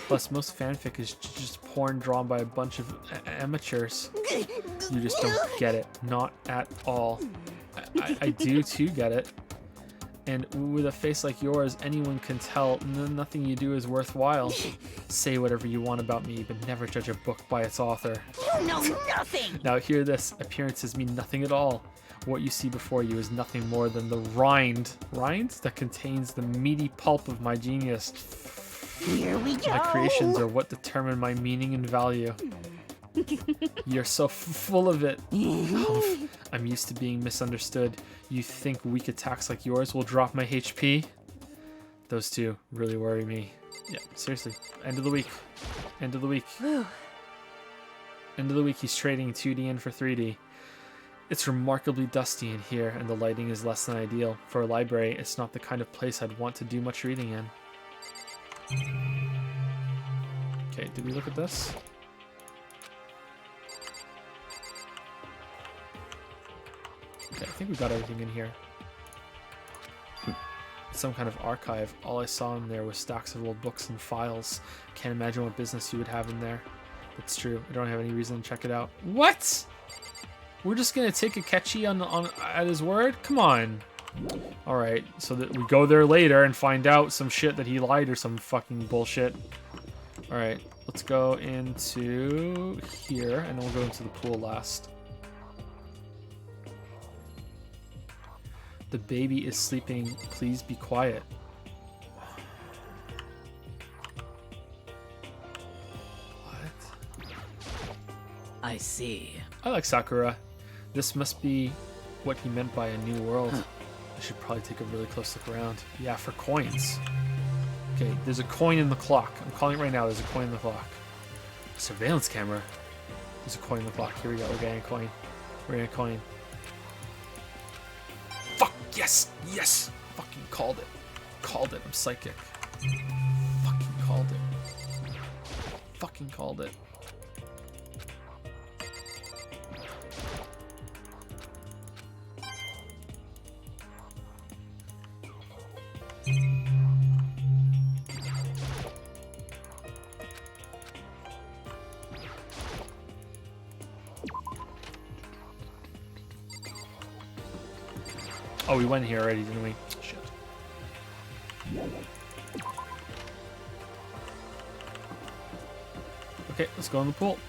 Plus, most fanfic is just porn drawn by a bunch of amateurs. You just don't get it. Not at all. I do too get it. And with a face like yours, anyone can tell nothing you do is worthwhile. Say whatever you want about me, but never judge a book by its author. You know nothing! Now hear this. Appearances mean nothing at all. What you see before you is nothing more than the rind that contains the meaty pulp of my genius. Here we go! My creations are what determine my meaning and value. You're so full of it. I'm used to being misunderstood. You think weak attacks like yours will drop my HP? Those two really worry me. Yeah, seriously. End of the week. End of the week. End of the week, he's trading 2D in for 3D. It's remarkably dusty in here, and the lighting is less than ideal. For a library, it's not the kind of place I'd want to do much reading in. Okay, did we look at this? Okay, I think we got everything in here. Some kind of archive. All I saw in there was stacks of old books and files. Can't imagine what business you would have in there. That's true. I don't have any reason to check it out. What? We're just gonna take Akechi on at his word? Come on. Alright, so that we go there later and find out some shit that he lied or some fucking bullshit. Alright, let's go into here and then we'll go into the pool last. The baby is sleeping. Please be quiet. What? I see. I like Sakura. This must be what he meant by a new world. I should probably take a really close look around. Yeah, for coins. Okay, there's a coin in the clock. I'm calling it right now. There's a coin in the clock. Surveillance camera. There's a coin in the clock. Here we go. We're getting a coin. We're getting a coin. Fuck! Yes! Yes! Fucking called it. Called it. I'm psychic. Fucking called it. Fucking called it. Oh, we went here already, didn't we? Shit. Okay, let's go in the pool.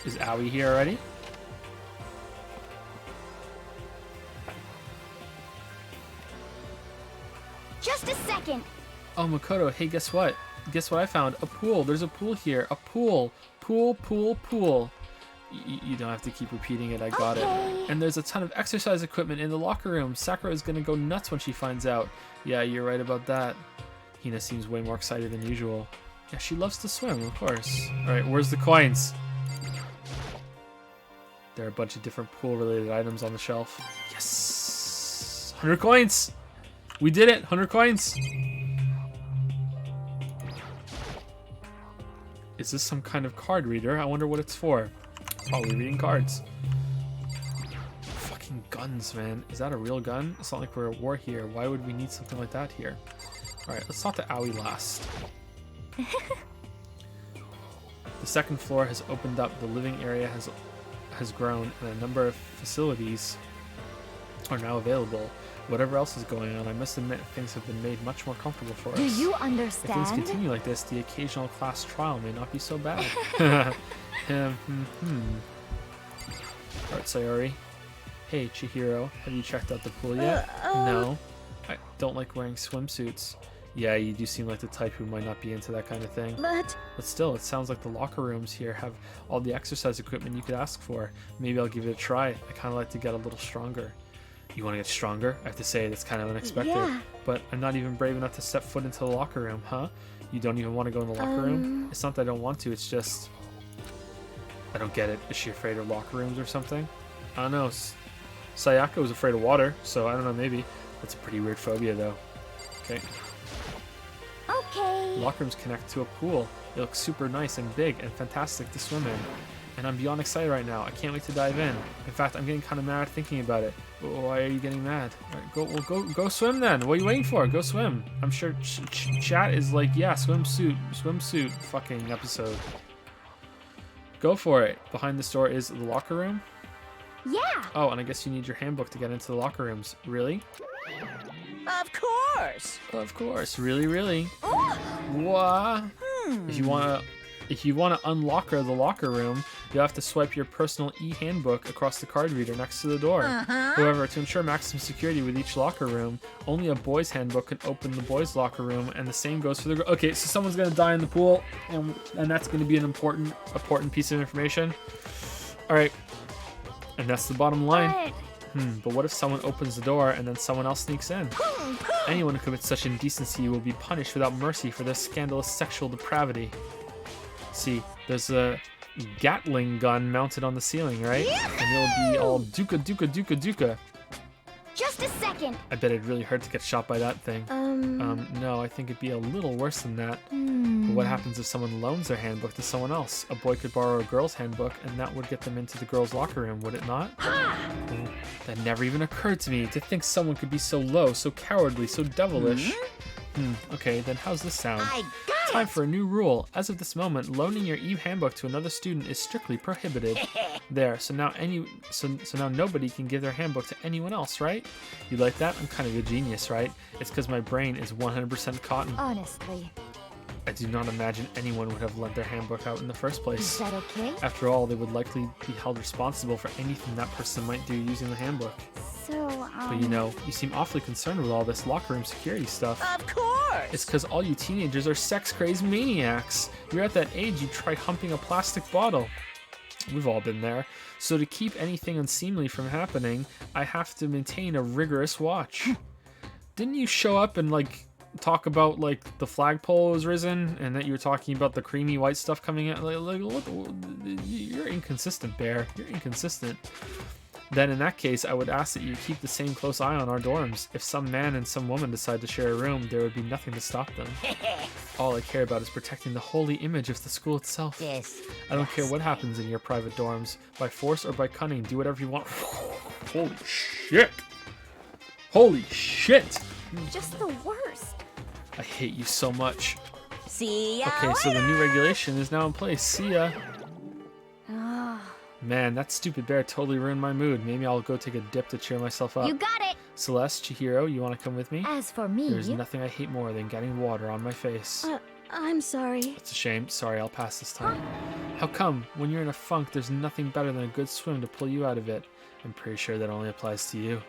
Is Aoi here already? Just a second. Oh, Makoto, hey, guess what? Guess what I found? A pool. There's a pool here. A pool. Pool, pool, pool. You don't have to keep repeating it. I got it. And there's a ton of exercise equipment in the locker room. Sakura is going to go nuts when she finds out. Yeah, you're right about that. Hina seems way more excited than usual. Yeah, she loves to swim, of course. Alright, where's the coins? There are a bunch of different pool-related items on the shelf. Yes! 100 coins! We did it! 100 coins! Is this some kind of card reader? I wonder what it's for. Probably reading cards. Fucking guns, man. Is that a real gun? It's not like we're at war here. Why would we need something like that here? Alright, let's talk to Aoi last. The second floor has opened up. The living area has grown, and a number of facilities are now available. Whatever else is going on, I must admit things have been made much more comfortable for us. Do you If understand? things continue like this, the occasional class trial may not be so bad. Alright, Sayori. Hey, Chihiro, have you checked out the pool yet? No. I don't like wearing swimsuits. Yeah, you do seem like the type who might not be into that kind of thing. But Still, it sounds like the locker rooms here have all the exercise equipment you could ask for. Maybe I'll give it a try. I kind of like to get a little stronger. You want to get stronger? I have to say, that's kind of unexpected. Yeah. But I'm not even brave enough to step foot into the locker room, huh? You don't even want to go in the locker room? It's not that I don't want to, it's just... I don't get it. Is she afraid of locker rooms or something? I don't know. Sayaka was afraid of water, so I don't know, maybe. That's a pretty weird phobia, though. Okay. Okay. Locker rooms connect to a pool. It looks super nice and big and fantastic to swim in. And I'm beyond excited right now. I can't wait to dive in. In fact, I'm getting kind of mad thinking about it. Why are you getting mad? All right, go swim then. What are you waiting for? Go swim. I'm sure chat is like, yeah, swimsuit fucking episode. Go for it. Behind this door is the locker room. Yeah. Oh, and I guess you need your handbook to get into the locker rooms. Really? Of course. Of course. Really? What? If you wanna unlock the locker room, you'll have to swipe your personal e-handbook across the card reader next to the door. However, to ensure maximum security with each locker room, only a boy's handbook can open the boys' locker room, and the same goes for the girl. Okay, so someone's gonna die in the pool, and that's gonna be an important piece of information. All right, and that's the bottom line. But what if someone opens the door and then someone else sneaks in? Anyone who commits such indecency will be punished without mercy for their scandalous sexual depravity. See, there's a Gatling gun mounted on the ceiling, right? And it'll be all duka. Just a second. I bet it'd really hurt to get shot by that thing. No, I think it'd be a little worse than that. But what happens if someone loans their handbook to someone else? A boy could borrow a girl's handbook, and that would get them into the girl's locker room, would it not? That never even occurred to me, to think someone could be so low, so cowardly, so devilish. Okay, then how's this sound? Time for a new rule. As of this moment, loaning your Eve handbook to another student is strictly prohibited. There, so now nobody can give their handbook to anyone else, right? You like that? I'm kind of a genius, right? It's because my brain is 100% cotton. Honestly. I do not imagine anyone would have lent their handbook out in the first place. Is that okay? After all, they would likely be held responsible for anything that person might do using the handbook. So, But you seem awfully concerned with all this locker room security stuff. Of course. It's because all you teenagers are sex-crazed maniacs. You're at that age you try humping a plastic bottle. We've all been there. So to keep anything unseemly from happening, I have to maintain a rigorous watch. Didn't you show up and talk about the flagpole was risen and that you were talking about the creamy white stuff coming out? You're inconsistent, Bear. You're inconsistent. Then in that case, I would ask that you keep the same close eye on our dorms. If some man and some woman decide to share a room, there would be nothing to stop them. All I care about is protecting the holy image of the school itself. Yes. I don't care what happens in your private dorms. By force or by cunning, do whatever you want. Holy shit! Holy shit! just the worst. I hate you so much. See ya Okay, so the new regulation is now in place. See ya. Ah. Man, that stupid bear totally ruined my mood. Maybe I'll go take a dip to cheer myself up. You got it. Celeste, Chihiro, you want to come with me? As for me... There's nothing I hate more than getting water on my face. I'm sorry. It's a shame. Sorry, I'll pass this time. How come? When you're in a funk, there's nothing better than a good swim to pull you out of it. I'm pretty sure that only applies to you.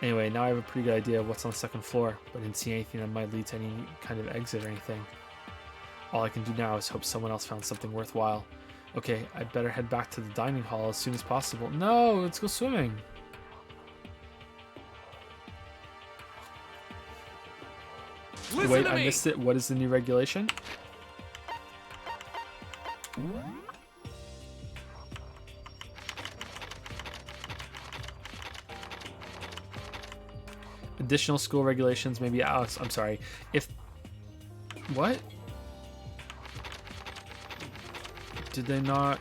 Anyway, now I have a pretty good idea of what's on the second floor, but I didn't see anything that might lead to any kind of exit or anything. All I can do now is hope someone else found something worthwhile. Okay, I'd better head back to the dining hall as soon as possible. No, let's go swimming. Wait, I missed it. What is the new regulation? Additional school regulations may be out. I'm sorry. If... What? Did they not...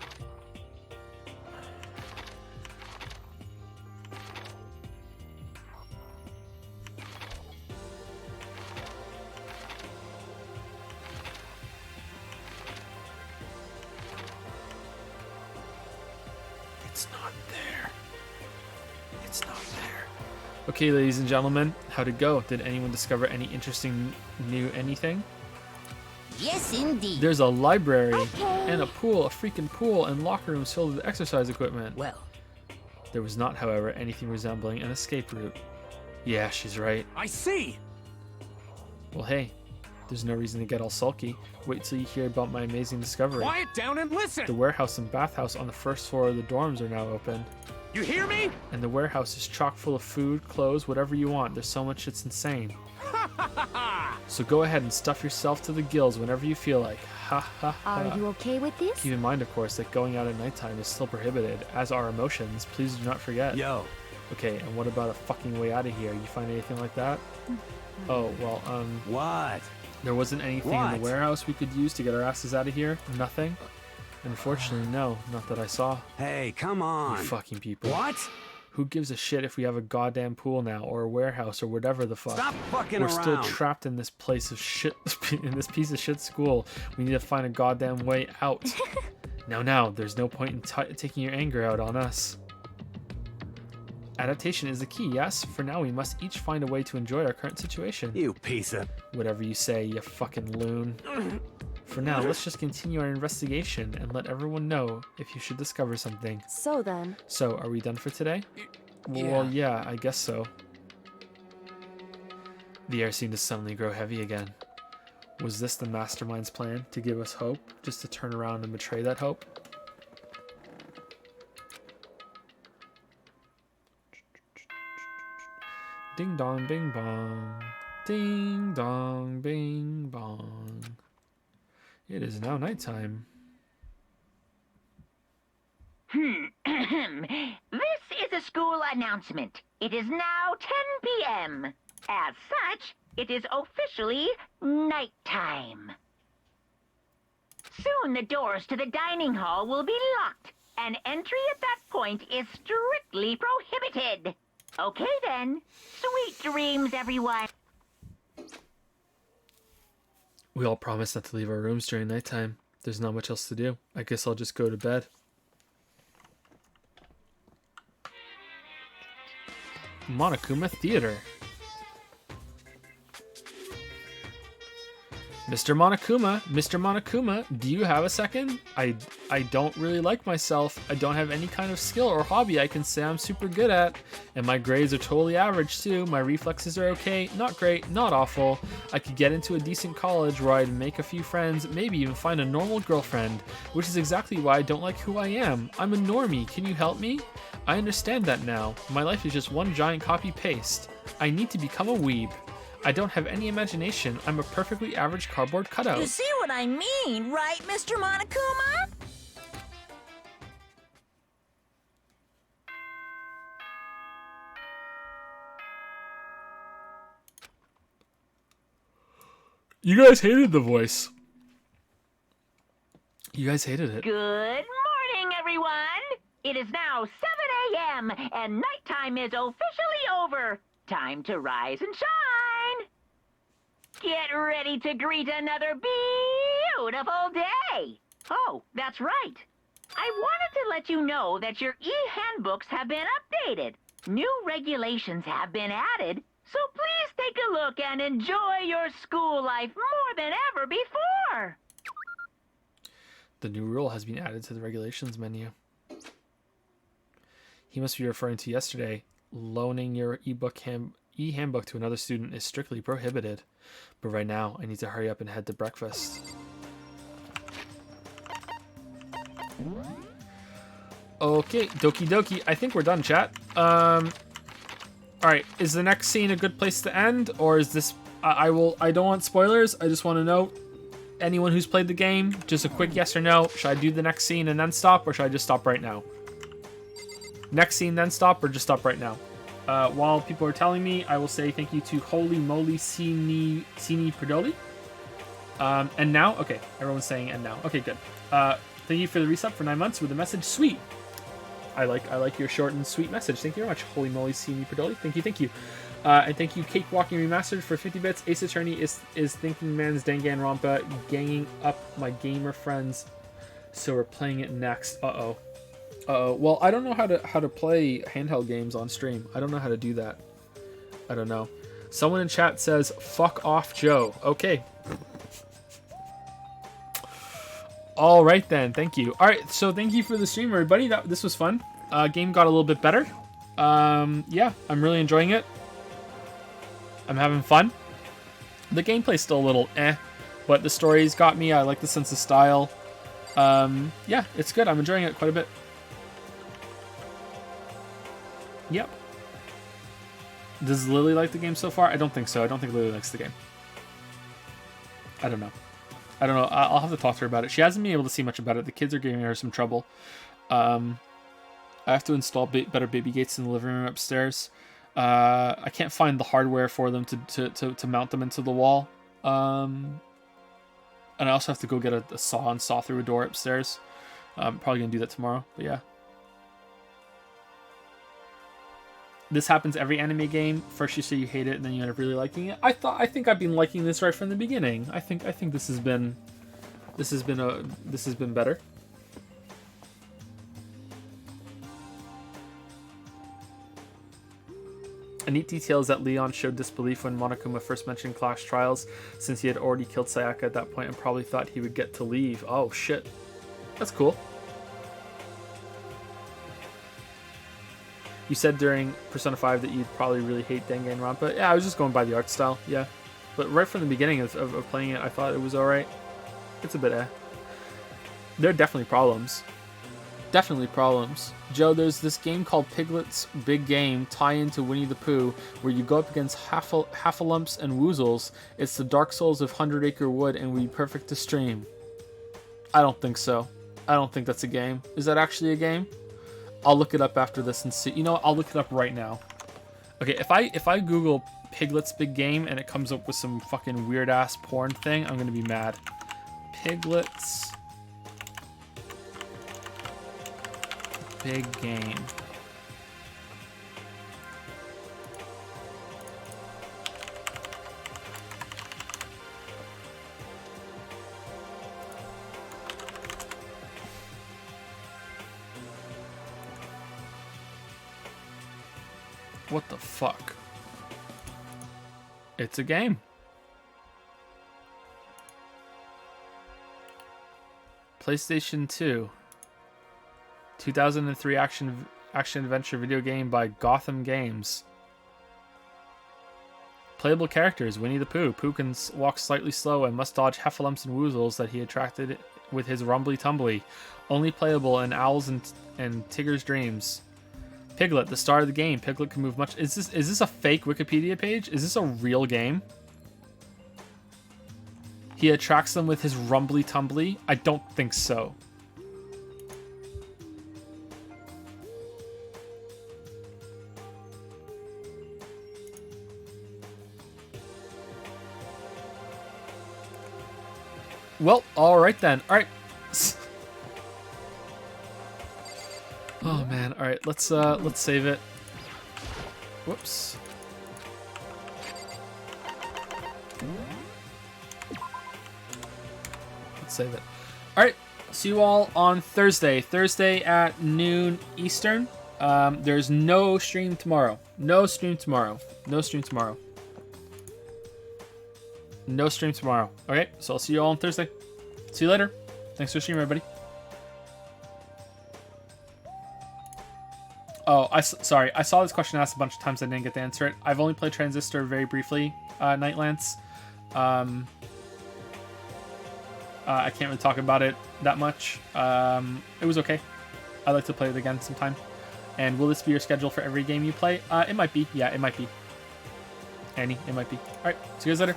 It's not there. It's not there. Okay, ladies and gentlemen, how'd it go? Did anyone discover any interesting new anything? Yes, indeed. There's a library and a pool, a freaking pool, and locker rooms filled with exercise equipment. Well, there was not, however, anything resembling an escape route. Yeah, she's right. I see. Well, hey, there's no reason to get all sulky. Wait till you hear about my amazing discovery. Quiet down and listen. The warehouse and bathhouse on the first floor of the dorms are now open. You hear me? And the warehouse is chock full of food, clothes, whatever you want. There's so much it's insane. So go ahead and stuff yourself to the gills whenever you feel like. Ha ha ha. Are you okay with this? Keep in mind, of course, that going out at nighttime is still prohibited, as are emotions. Please do not forget. Yo. Okay, and what about a fucking way out of here? You find anything like that? Oh, well, What? There wasn't anything in the warehouse we could use to get our asses out of here? Nothing? Unfortunately, no. Not that I saw. Hey, come on. You fucking people. What? Who gives a shit if we have a goddamn pool now, or a warehouse, or whatever the fuck? Stop fucking We're around. still trapped in this place of shit, in this piece of shit school. We need to find a goddamn way out. Now, there's no point in taking your anger out on us. Adaptation is the key, yes? For now, we must each find a way to enjoy our current situation. You piece of... Whatever you say, you fucking loon. For now, let's just continue our investigation and let everyone know if you should discover something. So then... So, are we done for today? Well, yeah, I guess so. The air seemed to suddenly grow heavy again. Was this the mastermind's plan, to give us hope, just to turn around and betray that hope? Ding dong, bing bong. Ding dong, bing bong. It is now nighttime. This is a school announcement. It is now 10 p.m. As such, it is officially nighttime. Soon the doors to the dining hall will be locked, and entry at that point is strictly prohibited. Okay then. Sweet dreams, everyone. We all promised not to leave our rooms during nighttime. There's not much else to do. I guess I'll just go to bed. Monokuma Theater. Mr. Monokuma, do you have a second? I don't really like myself. I don't have any kind of skill or hobby I can say I'm super good at. And my grades are totally average too. My reflexes are okay, not great, not awful. I could get into a decent college where I'd make a few friends, maybe even find a normal girlfriend, which is exactly why I don't like who I am. I'm a normie, can you help me? I understand that now. My life is just one giant copy-paste. I need to become a weeb. I don't have any imagination. I'm a perfectly average cardboard cutout. You see what I mean, right, Mr. Monokuma? You guys hated the voice. You guys hated it. Good morning, everyone. It is now 7 a.m. and nighttime is officially over. Time to rise and shine. Get ready to greet another beautiful day. Oh, that's right. I wanted to let you know that your e-handbooks have been updated. New regulations have been added, so please take a look and enjoy your school life more than ever before. The new rule has been added to the regulations menu. He must be referring to yesterday. Loaning your e-handbook to another student is strictly prohibited. But right now, I need to hurry up and head to breakfast. Okay, dokie dokie. I think we're done, chat. Alright, is the next scene a good place to end? Or is this... I don't want spoilers. I just want to know, anyone who's played the game, just a quick yes or no. Should I do the next scene and then stop, or should I just stop right now? Next scene, then stop, or just stop right now? While people are telling me, I will say thank you to Holy Moly Sini Perdoli. And now? Okay, everyone's saying and now. Okay, good. Thank you for the resub for 9 months with the message sweet. I like your short and sweet message. Thank you very much, Holy Moly Sini Perdoli. Thank you. And thank you, Cakewalking Remastered for 50 bits. Ace Attorney is Thinking Man's Danganronpa, ganging up my gamer friends. So we're playing it next. Uh-oh. Well, I don't know how to play handheld games on stream. I don't know how to do that. I don't know. Someone in chat says, fuck off, Joe. Okay. All right, then. Thank you. All right, so thank you for the stream, everybody. This was fun. Game got a little bit better. Yeah, I'm really enjoying it. I'm having fun. The gameplay's still a little but the story's got me. I like the sense of style. Yeah, it's good. I'm enjoying it quite a bit. Yep. Does Lily like the game so far? I don't think so. I don't think Lily likes the game. I don't know. I'll have to talk to her about it. She hasn't been able to see much about it. The kids are giving her some trouble. I have to install better baby gates in the living room upstairs. I can't find the hardware for them to mount them into the wall. And I also have to go get a saw and saw through a door upstairs. I'm probably going to do that tomorrow, but yeah. This happens every anime game. First you say you hate it, and then you end up really liking it. I think I've been liking this right from the beginning. I think this has been better. A neat detail is that Leon showed disbelief when Monokuma first mentioned Clash Trials, since he had already killed Sayaka at that point and probably thought he would get to leave. Oh shit, that's cool. You said during Persona 5 that you'd probably really hate Danganronpa. Yeah, I was just going by the art style, yeah. But right from the beginning of playing it, I thought it was alright. It's a bit There are definitely problems. Definitely problems. Joe, there's this game called Piglet's Big Game, tie-in to Winnie the Pooh, where you go up against Haffalumps and Woozles. It's the Dark Souls of 100 Acre Wood and would be perfect to stream. I don't think so. I don't think that's a game. Is that actually a game? I'll look it up after this and see. You know what? I'll look it up right now. Okay, if I Google Piglet's Big Game and it comes up with some fucking weird ass porn thing, I'm gonna be mad. Piglet's Big Game. What the fuck? It's a game. PlayStation 2. 2003 action adventure video game by Gotham Games. Playable characters: Winnie the Pooh. Pooh can walk slightly slow and must dodge Heffalumps and Woozles that he attracted with his rumbly tumbly. Only playable in Owl's and Tigger's dreams. Piglet, the star of the game. Piglet can move much. Is this a fake Wikipedia page? Is this a real game? He attracts them with his rumbly tumbly? I don't think so. Well, alright then. Alright. Oh man, alright, let's save it. Whoops. Let's save it. Alright, see you all on Thursday. Thursday at noon Eastern. There's no stream tomorrow. No stream tomorrow. No stream tomorrow. No stream tomorrow. Okay, so I'll see you all on Thursday. See you later. Thanks for streaming, everybody. Oh, sorry. I saw this question asked a bunch of times. I didn't get to answer it. I've only played Transistor very briefly, Nightlands. I can't really talk about it that much. It was okay. I'd like to play it again sometime. And will this be your schedule for every game you play? It might be. Yeah, it might be. Annie, it might be. All right, see you guys later.